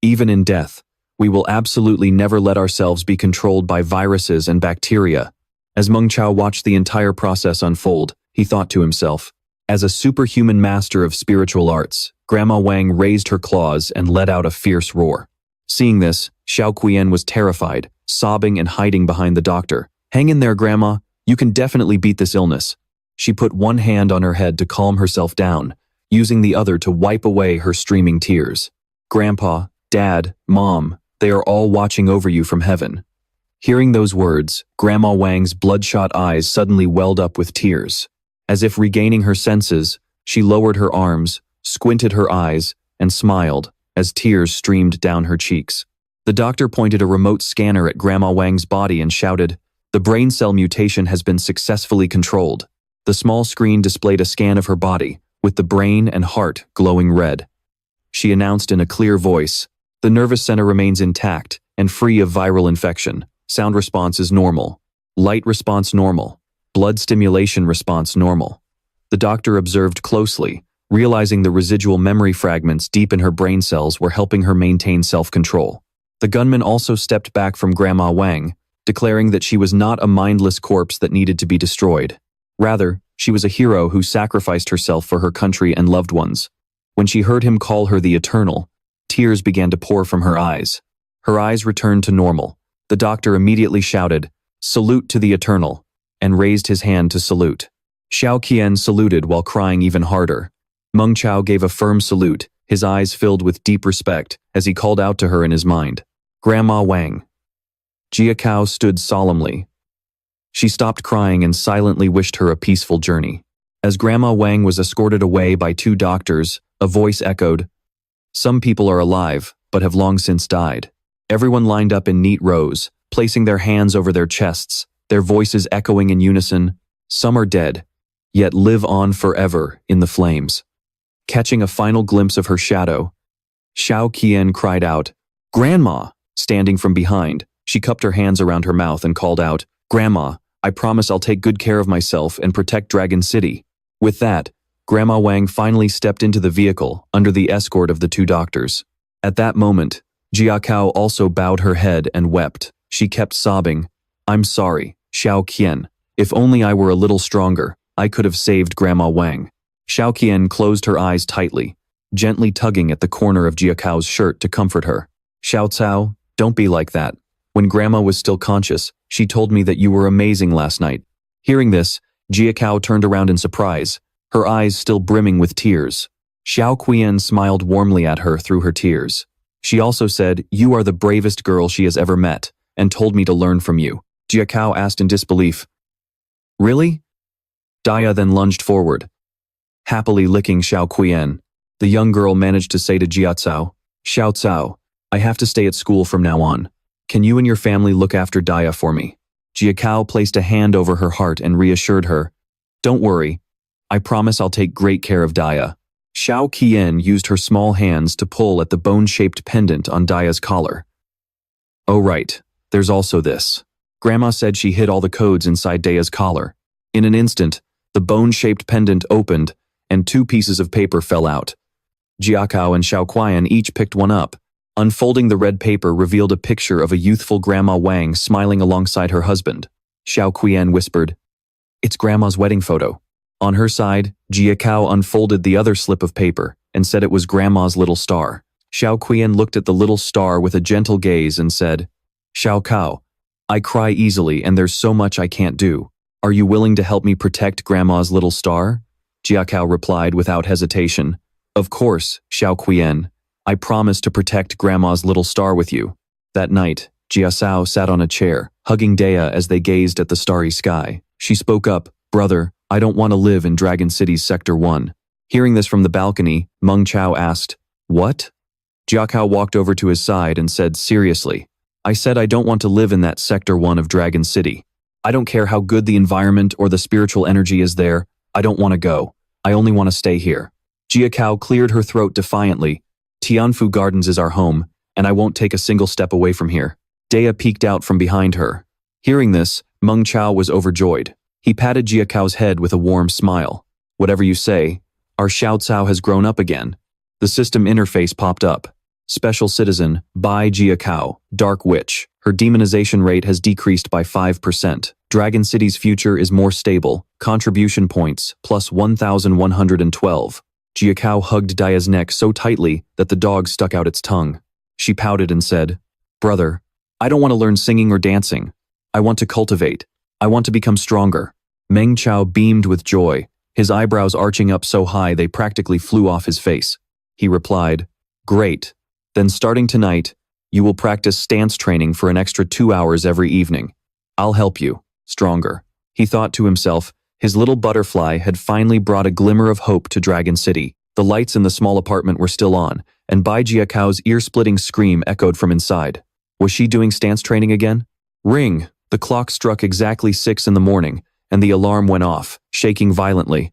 "Even in death, we will absolutely never let ourselves be controlled by viruses and bacteria." As Meng Chao watched the entire process unfold, he thought to himself, as a superhuman master of spiritual arts, Grandma Wang raised her claws and let out a fierce roar. Seeing this, Xiao Qian was terrified, sobbing and hiding behind the doctor. "Hang in there, Grandma. You can definitely beat this illness." She put one hand on her head to calm herself down, using the other to wipe away her streaming tears. "Grandpa, Dad, Mom, they are all watching over you from heaven." Hearing those words, Grandma Wang's bloodshot eyes suddenly welled up with tears. As if regaining her senses, she lowered her arms, squinted her eyes, and smiled as tears streamed down her cheeks. The doctor pointed a remote scanner at Grandma Wang's body and shouted, "The brain cell mutation has been successfully controlled." The small screen displayed a scan of her body, with the brain and heart glowing red. She announced in a clear voice, "The nervous center remains intact and free of viral infection. Sound response is normal. Light response normal. Blood stimulation response normal." The doctor observed closely, realizing the residual memory fragments deep in her brain cells were helping her maintain self-control. The gunman also stepped back from Grandma Wang, declaring that she was not a mindless corpse that needed to be destroyed. Rather, she was a hero who sacrificed herself for her country and loved ones. When she heard him call her the Eternal, tears began to pour from her eyes. Her eyes returned to normal. The doctor immediately shouted, "Salute to the Eternal," and raised his hand to salute. Xiao Qian saluted while crying even harder. Meng Chao gave a firm salute, his eyes filled with deep respect as he called out to her in his mind, "Grandma Wang." Jia Cao stood solemnly. She stopped crying and silently wished her a peaceful journey. As Grandma Wang was escorted away by 2 doctors, a voice echoed, "Some people are alive, but have long since died." Everyone lined up in neat rows, placing their hands over their chests, their voices echoing in unison, "Some are dead, yet live on forever in the flames." Catching a final glimpse of her shadow, Xiao Qian cried out, "Grandma!" Standing from behind, she cupped her hands around her mouth and called out, "Grandma, I promise I'll take good care of myself and protect Dragon City." With that, Grandma Wang finally stepped into the vehicle under the escort of the 2 doctors. At that moment, Jia Cao also bowed her head and wept. She kept sobbing, "I'm sorry, Xiao Qian. If only I were a little stronger, I could have saved Grandma Wang." Xiao Qian closed her eyes tightly, gently tugging at the corner of Jia Cao's shirt to comfort her. "Xiao Cao, don't be like that. When Grandma was still conscious, she told me that you were amazing last night." Hearing this, Jia Cao turned around in surprise, her eyes still brimming with tears. Xiao Qian smiled warmly at her through her tears. She also said, "You are the bravest girl she has ever met, and told me to learn from you." Xiao Cao asked in disbelief. "Really?" Daya then lunged forward, happily licking Xiao Qian. The young girl managed to say to Xiao Cao, "Xiao Cao, I have to stay at school from now on. Can you and your family look after Daya for me?" Xiao Cao placed a hand over her heart and reassured her, "Don't worry. I promise I'll take great care of Daya." Xiao Qian used her small hands to pull at the bone-shaped pendant on Daya's collar. "Oh right, there's also this." Grandma said she hid all the codes inside Daya's collar. In an instant, the bone-shaped pendant opened, and 2 pieces of paper fell out. Xiao Cao and Xiao Qian each picked one up. Unfolding the red paper revealed a picture of a youthful Grandma Wang smiling alongside her husband. Xiao Qian whispered, "It's Grandma's wedding photo." On her side, Xiao Cao unfolded the other slip of paper and said it was Grandma's little star. Xiao Qian looked at the little star with a gentle gaze and said, "Xiao Cao, I cry easily and there's so much I can't do. Are you willing to help me protect Grandma's little star?" Xiao Cao replied without hesitation, "Of course, Xiao Qian. I promise to protect Grandma's little star with you." That night, Xiao Cao sat on a chair, hugging Daya as they gazed at the starry sky. She spoke up, "Brother, I don't want to live in Dragon City's Sector 1. Hearing this from the balcony, Meng Chao asked, "What?" Xiao Cao walked over to his side and said seriously, "I said I don't want to live in that Sector 1 of Dragon City. I don't care how good the environment or the spiritual energy is there. I don't want to go. I only want to stay here." Xiao Cao cleared her throat defiantly. "Tianfu Gardens is our home, and I won't take a single step away from here." Daya peeked out from behind her. Hearing this, Meng Chao was overjoyed. He patted Xiao Cao's head with a warm smile. "Whatever you say, our Xiao Cao has grown up again." The system interface popped up. Special Citizen, by Xiao Cao, Dark Witch. Her demonization rate has decreased by 5%. Dragon City's future is more stable. Contribution points, plus 1,112. Xiao Cao hugged Daya's neck so tightly that the dog stuck out its tongue. She pouted and said, "Brother, I don't want to learn singing or dancing. I want to cultivate. I want to become stronger." Meng Chao beamed with joy, his eyebrows arching up so high they practically flew off his face. He replied, "Great. Then starting tonight, you will practice stance training for an extra 2 hours every evening. I'll help you. Stronger." He thought to himself, his little butterfly had finally brought a glimmer of hope to Dragon City. The lights in the small apartment were still on, and Bai Xiao Cao's ear-splitting scream echoed from inside. Was she doing stance training again? Ring! The clock struck exactly 6 in the morning, and the alarm went off, shaking violently.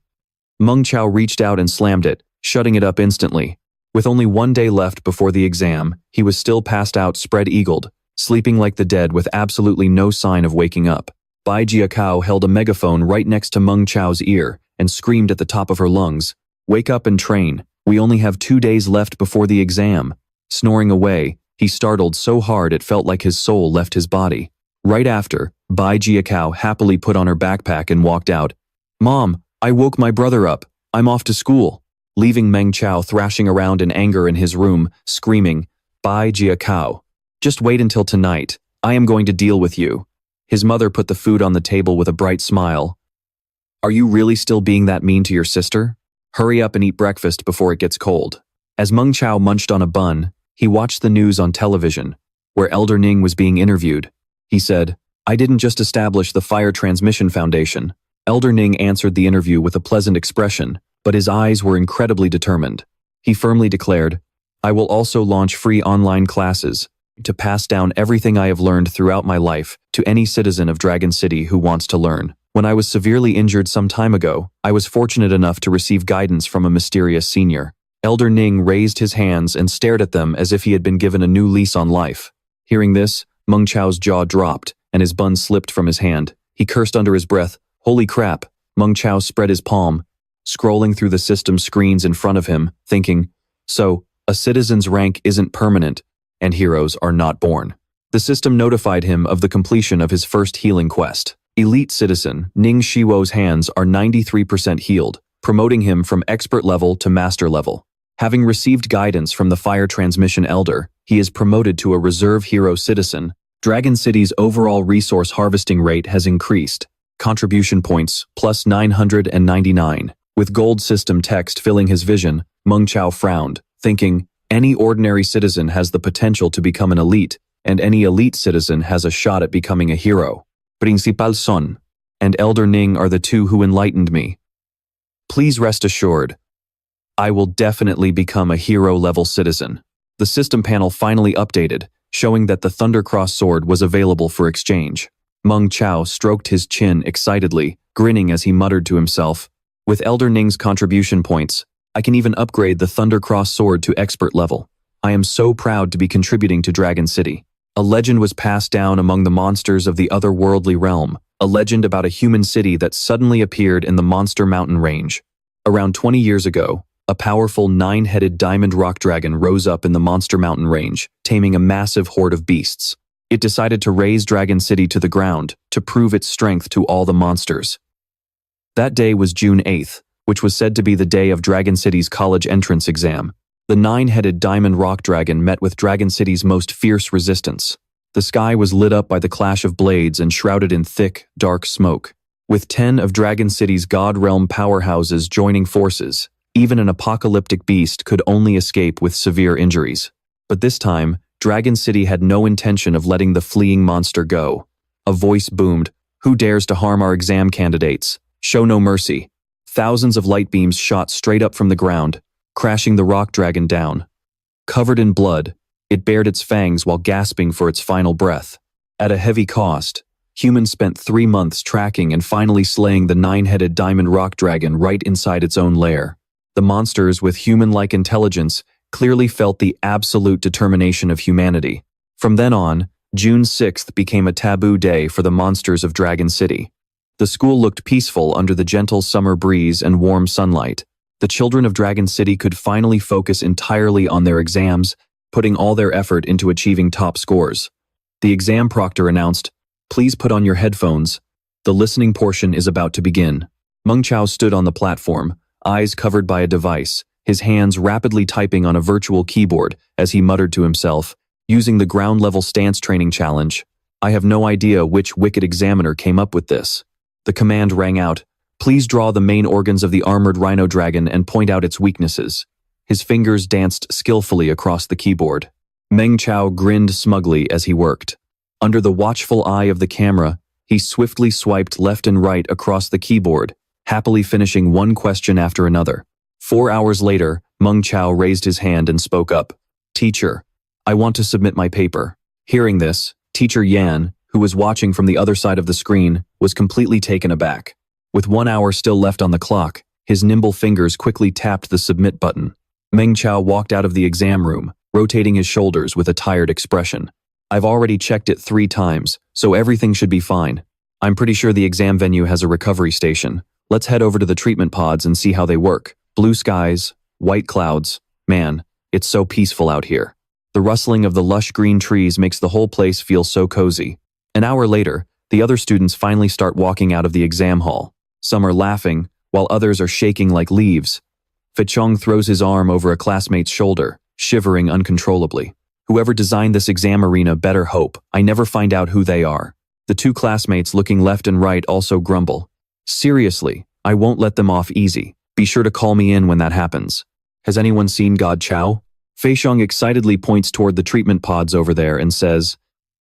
Meng Chao reached out and slammed it, shutting it up instantly. With only 1 day left before the exam, he was still passed out spread-eagled, sleeping like the dead with absolutely no sign of waking up. Bai Xiao Cao held a megaphone right next to Meng Chao's ear and screamed at the top of her lungs, "Wake up and train. We only have 2 days left before the exam." Snoring away, he startled so hard it felt like his soul left his body. Right after, Bai Xiao Cao happily put on her backpack and walked out. "Mom, I woke my brother up. I'm off to school." Leaving Meng Chao thrashing around in anger in his room, screaming, "Bai Xiao Cao, just wait until tonight. I am going to deal with you." His mother put the food on the table with a bright smile. "Are you really still being that mean to your sister? Hurry up and eat breakfast before it gets cold." As Meng Chao munched on a bun, he watched the news on television, where Elder Ning was being interviewed. He said, "I didn't just establish the Fire Transmission Foundation." Elder Ning answered the interview with a pleasant expression, but his eyes were incredibly determined. He firmly declared, "I will also launch free online classes to pass down everything I have learned throughout my life to any citizen of Dragon City who wants to learn." When I was severely injured some time ago, I was fortunate enough to receive guidance from a mysterious senior. Elder Ning raised his hands and stared at them as if he had been given a new lease on life. Hearing this, Meng Chao's jaw dropped, and his bun slipped from his hand. He cursed under his breath, "Holy crap!" Meng Chao spread his palm, scrolling through the system screens in front of him, thinking, "So, a citizen's rank isn't permanent, and heroes are not born." The system notified him of the completion of his first healing quest. Elite Citizen Ning Shiwo's hands are 93% healed, promoting him from expert level to master level. Having received guidance from the Fire Transmission Elder, he is promoted to a Reserve Hero Citizen. Dragon City's overall resource harvesting rate has increased. Contribution points, plus 999. With gold system text filling his vision, Meng Chao frowned, thinking, any ordinary citizen has the potential to become an elite, and any elite citizen has a shot at becoming a hero. Principal Son and Elder Ning are the two who enlightened me. Please rest assured, I will definitely become a hero-level citizen. The system panel finally updated, showing that the Thundercross sword was available for exchange. Meng Chao stroked his chin excitedly, grinning as he muttered to himself, with Elder Ning's contribution points, I can even upgrade the Thundercross sword to expert level. I am so proud to be contributing to Dragon City. A legend was passed down among the monsters of the otherworldly realm, a legend about a human city that suddenly appeared in the Monster Mountain range. Around 20 years ago, a powerful 9-headed diamond rock dragon rose up in the Monster Mountain range, taming a massive horde of beasts. It decided to raze Dragon City to the ground to prove its strength to all the monsters. That day was June 8th, which was said to be the day of Dragon City's college entrance exam. The 9-headed diamond rock dragon met with Dragon City's most fierce resistance. The sky was lit up by the clash of blades and shrouded in thick, dark smoke. With 10 of Dragon City's God Realm powerhouses joining forces, even an apocalyptic beast could only escape with severe injuries. But this time, Dragon City had no intention of letting the fleeing monster go. A voice boomed, "Who dares to harm our exam candidates? Show no mercy." Thousands of light beams shot straight up from the ground, crashing the rock dragon down. Covered in blood, it bared its fangs while gasping for its final breath. At a heavy cost, humans spent 3 months tracking and finally slaying the 9-headed diamond rock dragon right inside its own lair. The monsters with human-like intelligence clearly felt the absolute determination of humanity. From then on, June 6th became a taboo day for the monsters of Dragon City. The school looked peaceful under the gentle summer breeze and warm sunlight. The children of Dragon City could finally focus entirely on their exams, putting all their effort into achieving top scores. The exam proctor announced, "Please put on your headphones. The listening portion is about to begin." Meng Chao stood on the platform, eyes covered by a device, his hands rapidly typing on a virtual keyboard as he muttered to himself, using the ground-level stance training challenge. I have no idea which wicked examiner came up with this. The command rang out, "Please draw the main organs of the armored rhino dragon and point out its weaknesses." His fingers danced skillfully across the keyboard. Meng Chao grinned smugly as he worked. Under the watchful eye of the camera, he swiftly swiped left and right across the keyboard, happily finishing one question after another. 4 hours later, Meng Chao raised his hand and spoke up. "Teacher, I want to submit my paper." Hearing this, Teacher Yan, who was watching from the other side of the screen, was completely taken aback. With 1 hour still left on the clock, his nimble fingers quickly tapped the submit button. Meng Chao walked out of the exam room, rotating his shoulders with a tired expression. "I've already checked it 3 times, so everything should be fine. I'm pretty sure the exam venue has a recovery station. Let's head over to the treatment pods and see how they work. Blue skies, white clouds. Man, it's so peaceful out here. The rustling of the lush green trees makes the whole place feel so cozy." An hour later, the other students finally start walking out of the exam hall. Some are laughing, while others are shaking like leaves. Feichong throws his arm over a classmate's shoulder, shivering uncontrollably. "Whoever designed this exam arena better hope I never find out who they are." The 2 classmates looking left and right also grumble. "Seriously, I won't let them off easy. Be sure to call me in when that happens. Has anyone seen God Chao?" Feichong excitedly points toward the treatment pods over there and says,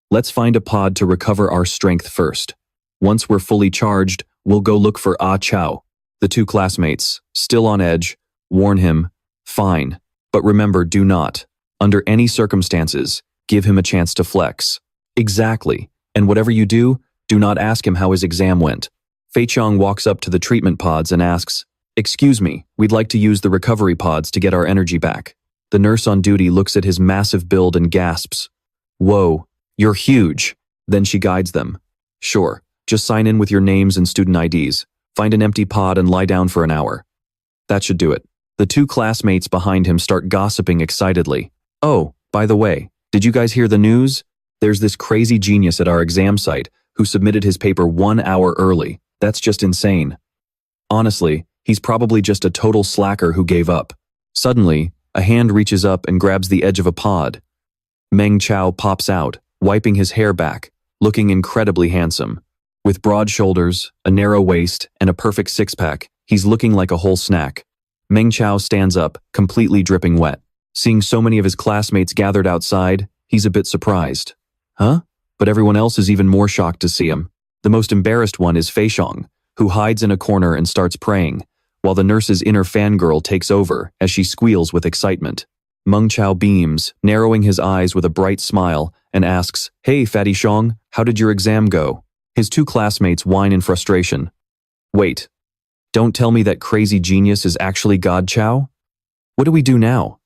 "Let's find a pod to recover our strength first. Once we're fully charged, we'll go look for Ah Chao." The 2 classmates, still on edge, warn him, "Fine, but remember, do not, under any circumstances, give him a chance to flex." "Exactly, and whatever you do not ask him how his exam went." Feichong walks up to the treatment pods and asks, "Excuse me, we'd like to use the recovery pods to get our energy back." The nurse on duty looks at his massive build and gasps, "Whoa, you're huge." Then she guides them. "Sure, just sign in with your names and student IDs. Find an empty pod and lie down for an hour." That should do it. The 2 classmates behind him start gossiping excitedly. "Oh, by the way, did you guys hear the news? There's this crazy genius at our exam site who submitted his paper 1 hour early. That's just insane. Honestly, he's probably just a total slacker who gave up." Suddenly, a hand reaches up and grabs the edge of a pod. Meng Chao pops out, wiping his hair back, looking incredibly handsome. With broad shoulders, a narrow waist, and a perfect six-pack, he's looking like a whole snack. Meng Chao stands up, completely dripping wet. Seeing so many of his classmates gathered outside, he's a bit surprised. Huh? But everyone else is even more shocked to see him. The most embarrassed one is Fei Xiong, who hides in a corner and starts praying, while the nurse's inner fangirl takes over as she squeals with excitement. Meng Chao beams, narrowing his eyes with a bright smile, and asks, "Hey, Fatty Xiong, how did your exam go?" His two classmates whine in frustration. Wait, don't tell me that crazy genius is actually God Chao? What do we do now?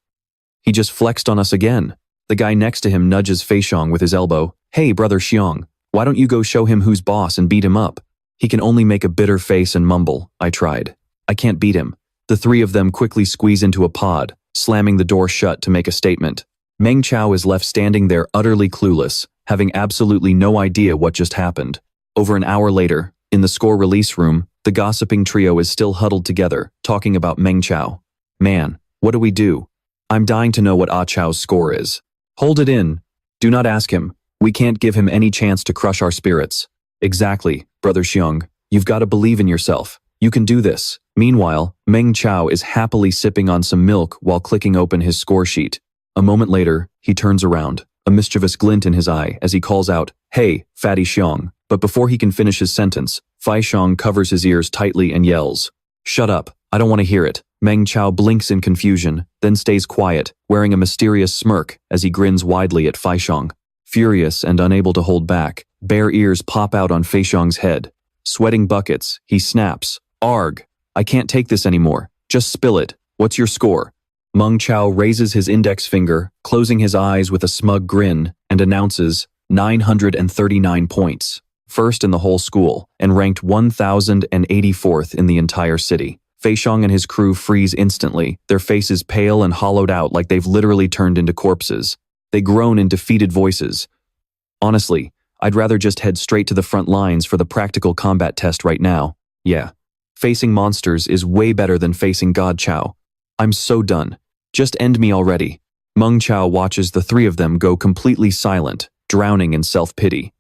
He just flexed on us again. The guy next to him nudges Fei Xiong with his elbow. Hey, brother Xiong, why don't you go show him who's boss and beat him up? He can only make a bitter face and mumble, I tried. I can't beat him. The three of them quickly squeeze into a pod, slamming the door shut to make a statement. Meng Chao is left standing there utterly clueless, having absolutely no idea what just happened. Over an hour later, in the score release room, the gossiping trio is still huddled together, talking about Meng Chao. Man, what do we do? I'm dying to know what Ah Chao's score is. Hold it in. Do not ask him. We can't give him any chance to crush our spirits. Exactly, brother Xiong. You've got to believe in yourself. You can do this. Meanwhile, Meng Chao is happily sipping on some milk while clicking open his score sheet. A moment later, he turns around, a mischievous glint in his eye as he calls out, Hey, Fatty Xiong. But before he can finish his sentence, Fei Xiong covers his ears tightly and yells, Shut up, I don't want to hear it. Meng Chao blinks in confusion, then stays quiet, wearing a mysterious smirk as he grins widely at Fei Xiong. Furious and unable to hold back, bare ears pop out on Fei Xiong's head. Sweating buckets, he snaps, Arg, I can't take this anymore. Just spill it. What's your score? Meng Chao raises his index finger, closing his eyes with a smug grin, and announces, 939 points. First in the whole school, and ranked 1084th in the entire city. Fei Xiong and his crew freeze instantly, their faces pale and hollowed out like they've literally turned into corpses. They groan in defeated voices. Honestly, I'd rather just head straight to the front lines for the practical combat test right now. Yeah. Facing monsters is way better than facing God Chao. I'm so done. Just end me already. Meng Chao watches the three of them go completely silent, drowning in self-pity.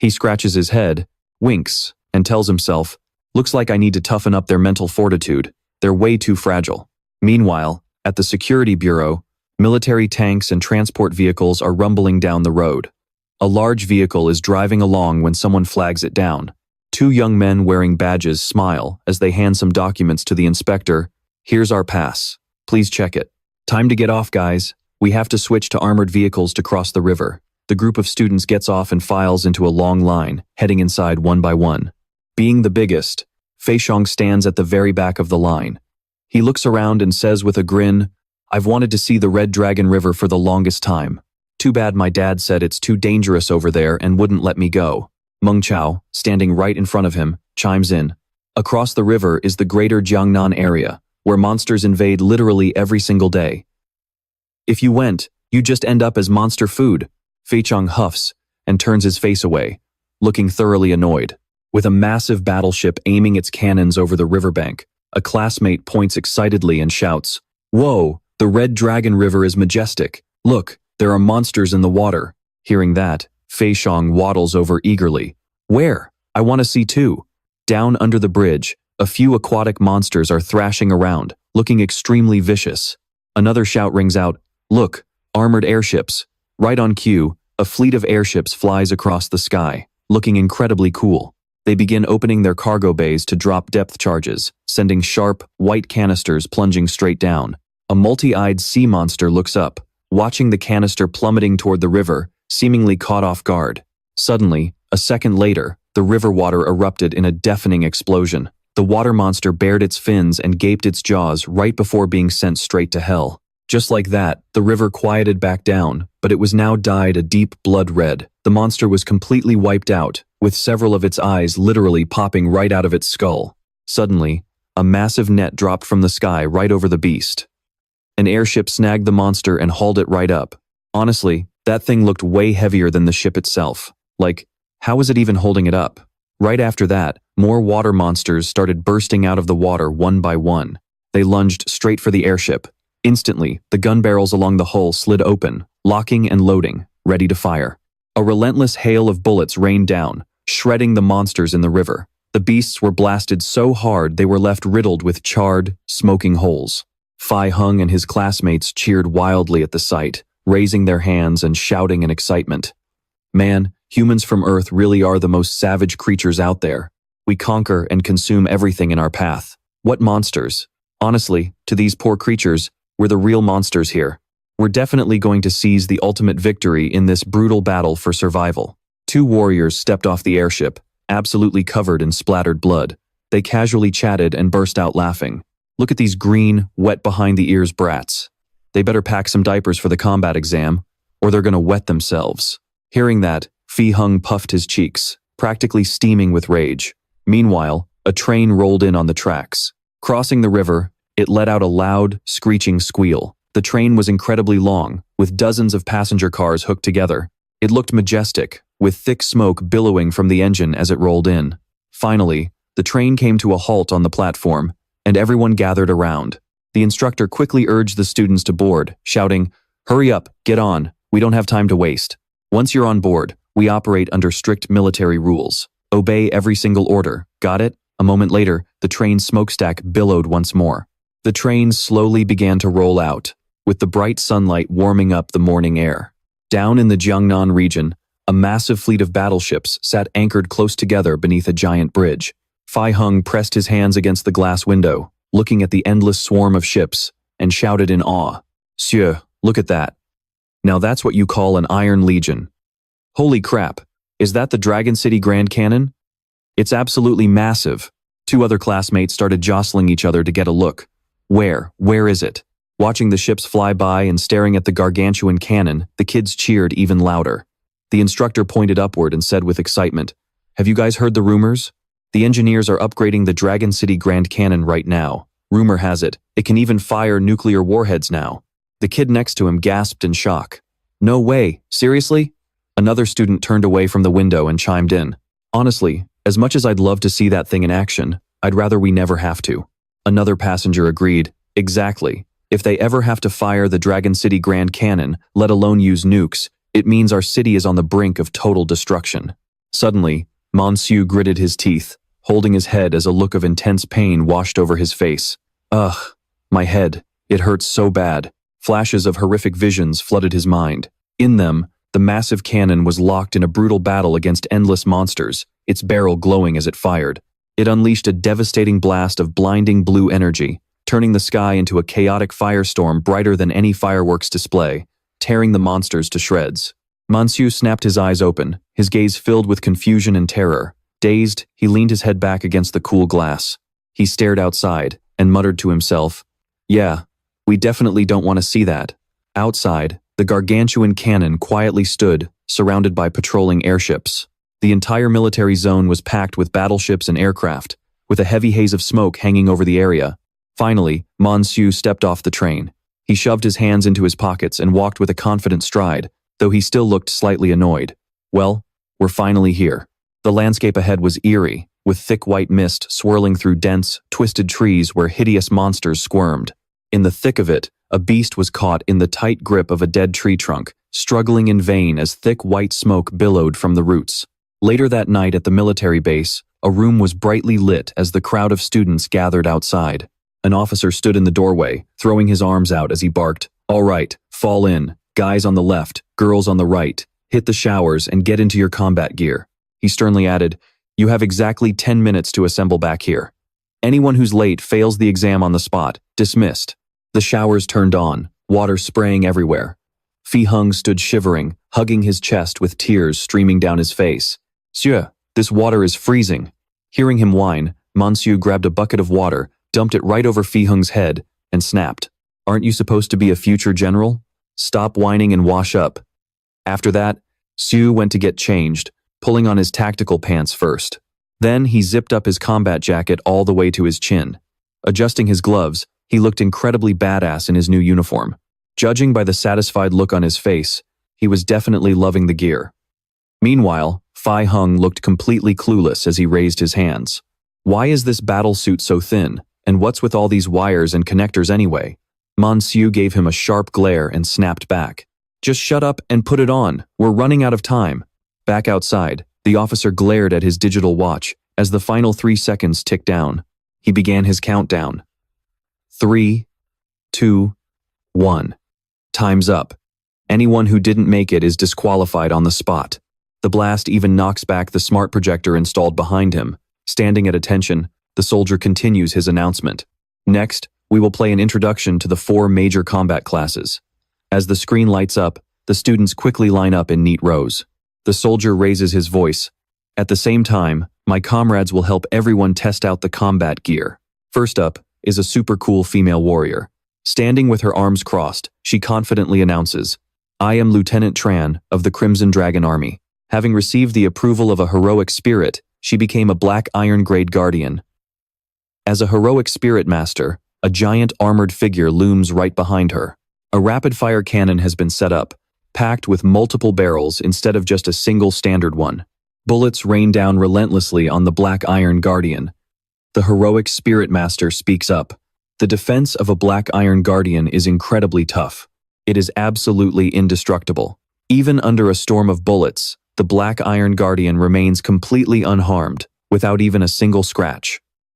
He scratches his head, winks, and tells himself, Looks like I need to toughen up their mental fortitude. They're way too fragile. Meanwhile, at the security bureau, military tanks and transport vehicles are rumbling down the road. A large vehicle is driving along when someone flags it down. Two young men wearing badges smile as they hand some documents to the inspector. Here's our pass. Please check it. Time to get off, guys. We have to switch to armored vehicles to cross the river. The group of students gets off and files into a long line, heading inside one by one. Being the biggest, Fei Xiong stands at the very back of the line. He looks around and says with a grin, I've wanted to see the Red Dragon River for the longest time. Too bad my dad said it's too dangerous over there and wouldn't let me go. Meng Chao, standing right in front of him, chimes in. Across the river is the greater Jiangnan area, where monsters invade literally every single day. If you went, you'd just end up as monster food. Fei Xiong huffs and turns his face away, looking thoroughly annoyed. With a massive battleship aiming its cannons over the riverbank, a classmate points excitedly and shouts, Whoa, the Red Dragon River is majestic. Look, there are monsters in the water. Hearing that, Fei Xiong waddles over eagerly. Where? I want to see too. Down under the bridge, a few aquatic monsters are thrashing around, looking extremely vicious. Another shout rings out, Look, armored airships. Right on cue, a fleet of airships flies across the sky, looking incredibly cool. They begin opening their cargo bays to drop depth charges, sending sharp, white canisters plunging straight down. A multi-eyed sea monster looks up, watching the canister plummeting toward the river, seemingly caught off guard. Suddenly, a second later, the river water erupted in a deafening explosion. The water monster bared its fins and gaped its jaws right before being sent straight to hell. Just like that, the river quieted back down, but it was now dyed a deep blood red. The monster was completely wiped out, with several of its eyes literally popping right out of its skull. Suddenly, a massive net dropped from the sky right over the beast. An airship snagged the monster and hauled it right up. Honestly, that thing looked way heavier than the ship itself. Like, how was it even holding it up? Right after that, more water monsters started bursting out of the water one by one. They lunged straight for the airship. Instantly, the gun barrels along the hull slid open, locking and loading, ready to fire. A relentless hail of bullets rained down, shredding the monsters in the river. The beasts were blasted so hard they were left riddled with charred, smoking holes. Fei Hung and his classmates cheered wildly at the sight, raising their hands and shouting in excitement. Man, humans from Earth really are the most savage creatures out there. We conquer and consume everything in our path. What monsters? Honestly, to these poor creatures, we're the real monsters here. We're definitely going to seize the ultimate victory in this brutal battle for survival. Two warriors stepped off the airship, absolutely covered in splattered blood. They casually chatted and burst out laughing. Look at these green, wet-behind-the-ears brats. They better pack some diapers for the combat exam, or they're gonna wet themselves. Hearing that, Fei Hung puffed his cheeks, practically steaming with rage. Meanwhile, a train rolled in on the tracks. Crossing the river, it let out a loud, screeching squeal. The train was incredibly long, with dozens of passenger cars hooked together. It looked majestic, with thick smoke billowing from the engine as it rolled in. Finally, the train came to a halt on the platform, and everyone gathered around. The instructor quickly urged the students to board, shouting, "Hurry up, get on, we don't have time to waste. Once you're on board, we operate under strict military rules. Obey every single order, got it?" A moment later, the train's smokestack billowed once more. The train slowly began to roll out, with the bright sunlight warming up the morning air. Down in the Jiangnan region, a massive fleet of battleships sat anchored close together beneath a giant bridge. Fei Hung pressed his hands against the glass window, looking at the endless swarm of ships, and shouted in awe, "Sieur, look at that. Now that's what you call an Iron Legion. Holy crap, is that the Dragon City Grand Cannon? It's absolutely massive." Two other classmates started jostling each other to get a look. Where is it? Watching the ships fly by and staring at the gargantuan cannon, the kids cheered even louder. The instructor pointed upward and said with excitement, "Have you guys heard the rumors? The engineers are upgrading the Dragon City Grand Cannon right now. Rumor has it, it can even fire nuclear warheads now." The kid next to him gasped in shock. "No way, seriously?" Another student turned away from the window and chimed in. "Honestly, as much as I'd love to see that thing in action, I'd rather we never have to." Another passenger agreed, "Exactly. If they ever have to fire the Dragon City Grand Cannon, let alone use nukes, it means our city is on the brink of total destruction." Suddenly, Monsieur gritted his teeth, holding his head as a look of intense pain washed over his face. "Ugh, my head. It hurts so bad." Flashes of horrific visions flooded his mind. In them, the massive cannon was locked in a brutal battle against endless monsters, its barrel glowing as it fired. It unleashed a devastating blast of blinding blue energy, turning the sky into a chaotic firestorm brighter than any fireworks display, tearing the monsters to shreds. Monsieur snapped his eyes open, his gaze filled with confusion and terror. Dazed, he leaned his head back against the cool glass. He stared outside and muttered to himself, "Yeah, we definitely don't want to see that." Outside, the gargantuan cannon quietly stood, surrounded by patrolling airships. The entire military zone was packed with battleships and aircraft, with a heavy haze of smoke hanging over the area. Finally, Monsieur stepped off the train. He shoved his hands into his pockets and walked with a confident stride, though he still looked slightly annoyed. "Well, we're finally here." The landscape ahead was eerie, with thick white mist swirling through dense, twisted trees where hideous monsters squirmed. In the thick of it, a beast was caught in the tight grip of a dead tree trunk, struggling in vain as thick white smoke billowed from the roots. Later that night at the military base, a room was brightly lit as the crowd of students gathered outside. An officer stood in the doorway, throwing his arms out as he barked, "All right, fall in. Guys on the left, girls on the right. Hit the showers and get into your combat gear." He sternly added, "You have exactly 10 minutes to assemble back here. Anyone who's late fails the exam on the spot. Dismissed." The showers turned on, water spraying everywhere. Fei Hung stood shivering, hugging his chest with tears streaming down his face. "Sieur, this water is freezing." Hearing him whine, Monsieur grabbed a bucket of water, dumped it right over Fei Hung's head, and snapped, "Aren't you supposed to be a future general? Stop whining and wash up." After that, Sieu went to get changed, pulling on his tactical pants first. Then he zipped up his combat jacket all the way to his chin. Adjusting his gloves, he looked incredibly badass in his new uniform. Judging by the satisfied look on his face, he was definitely loving the gear. Meanwhile, Fei Hung looked completely clueless as he raised his hands. "Why is this battle suit so thin, and what's with all these wires and connectors anyway?" Monsieur gave him a sharp glare and snapped back. "Just shut up and put it on, we're running out of time." Back outside, the officer glared at his digital watch, As the final 3 seconds ticked down, he began his countdown. 3, 2, 1. Time's up. Anyone who didn't make it is disqualified on the spot. The blast even knocks back the smart projector installed behind him. Standing at attention, the soldier continues his announcement. Next, we will play an introduction to the 4 major combat classes. As the screen lights up, the students quickly line up in neat rows. The soldier raises his voice. At the same time, my comrades will help everyone test out the combat gear. First up is a super cool female warrior. Standing with her arms crossed, she confidently announces, "I am Lieutenant Tran of the Crimson Dragon Army." Having received the approval of a heroic spirit, she became a Black Iron Grade Guardian. As a heroic spirit master, a giant armored figure looms right behind her. A rapid-fire cannon has been set up, packed with multiple barrels instead of just a single standard one. Bullets rain down relentlessly on the Black Iron Guardian. The heroic spirit master speaks up. The defense of a Black Iron Guardian is incredibly tough. It is absolutely indestructible. Even under a storm of bullets, the Black Iron Guardian remains completely unharmed, without even a single scratch.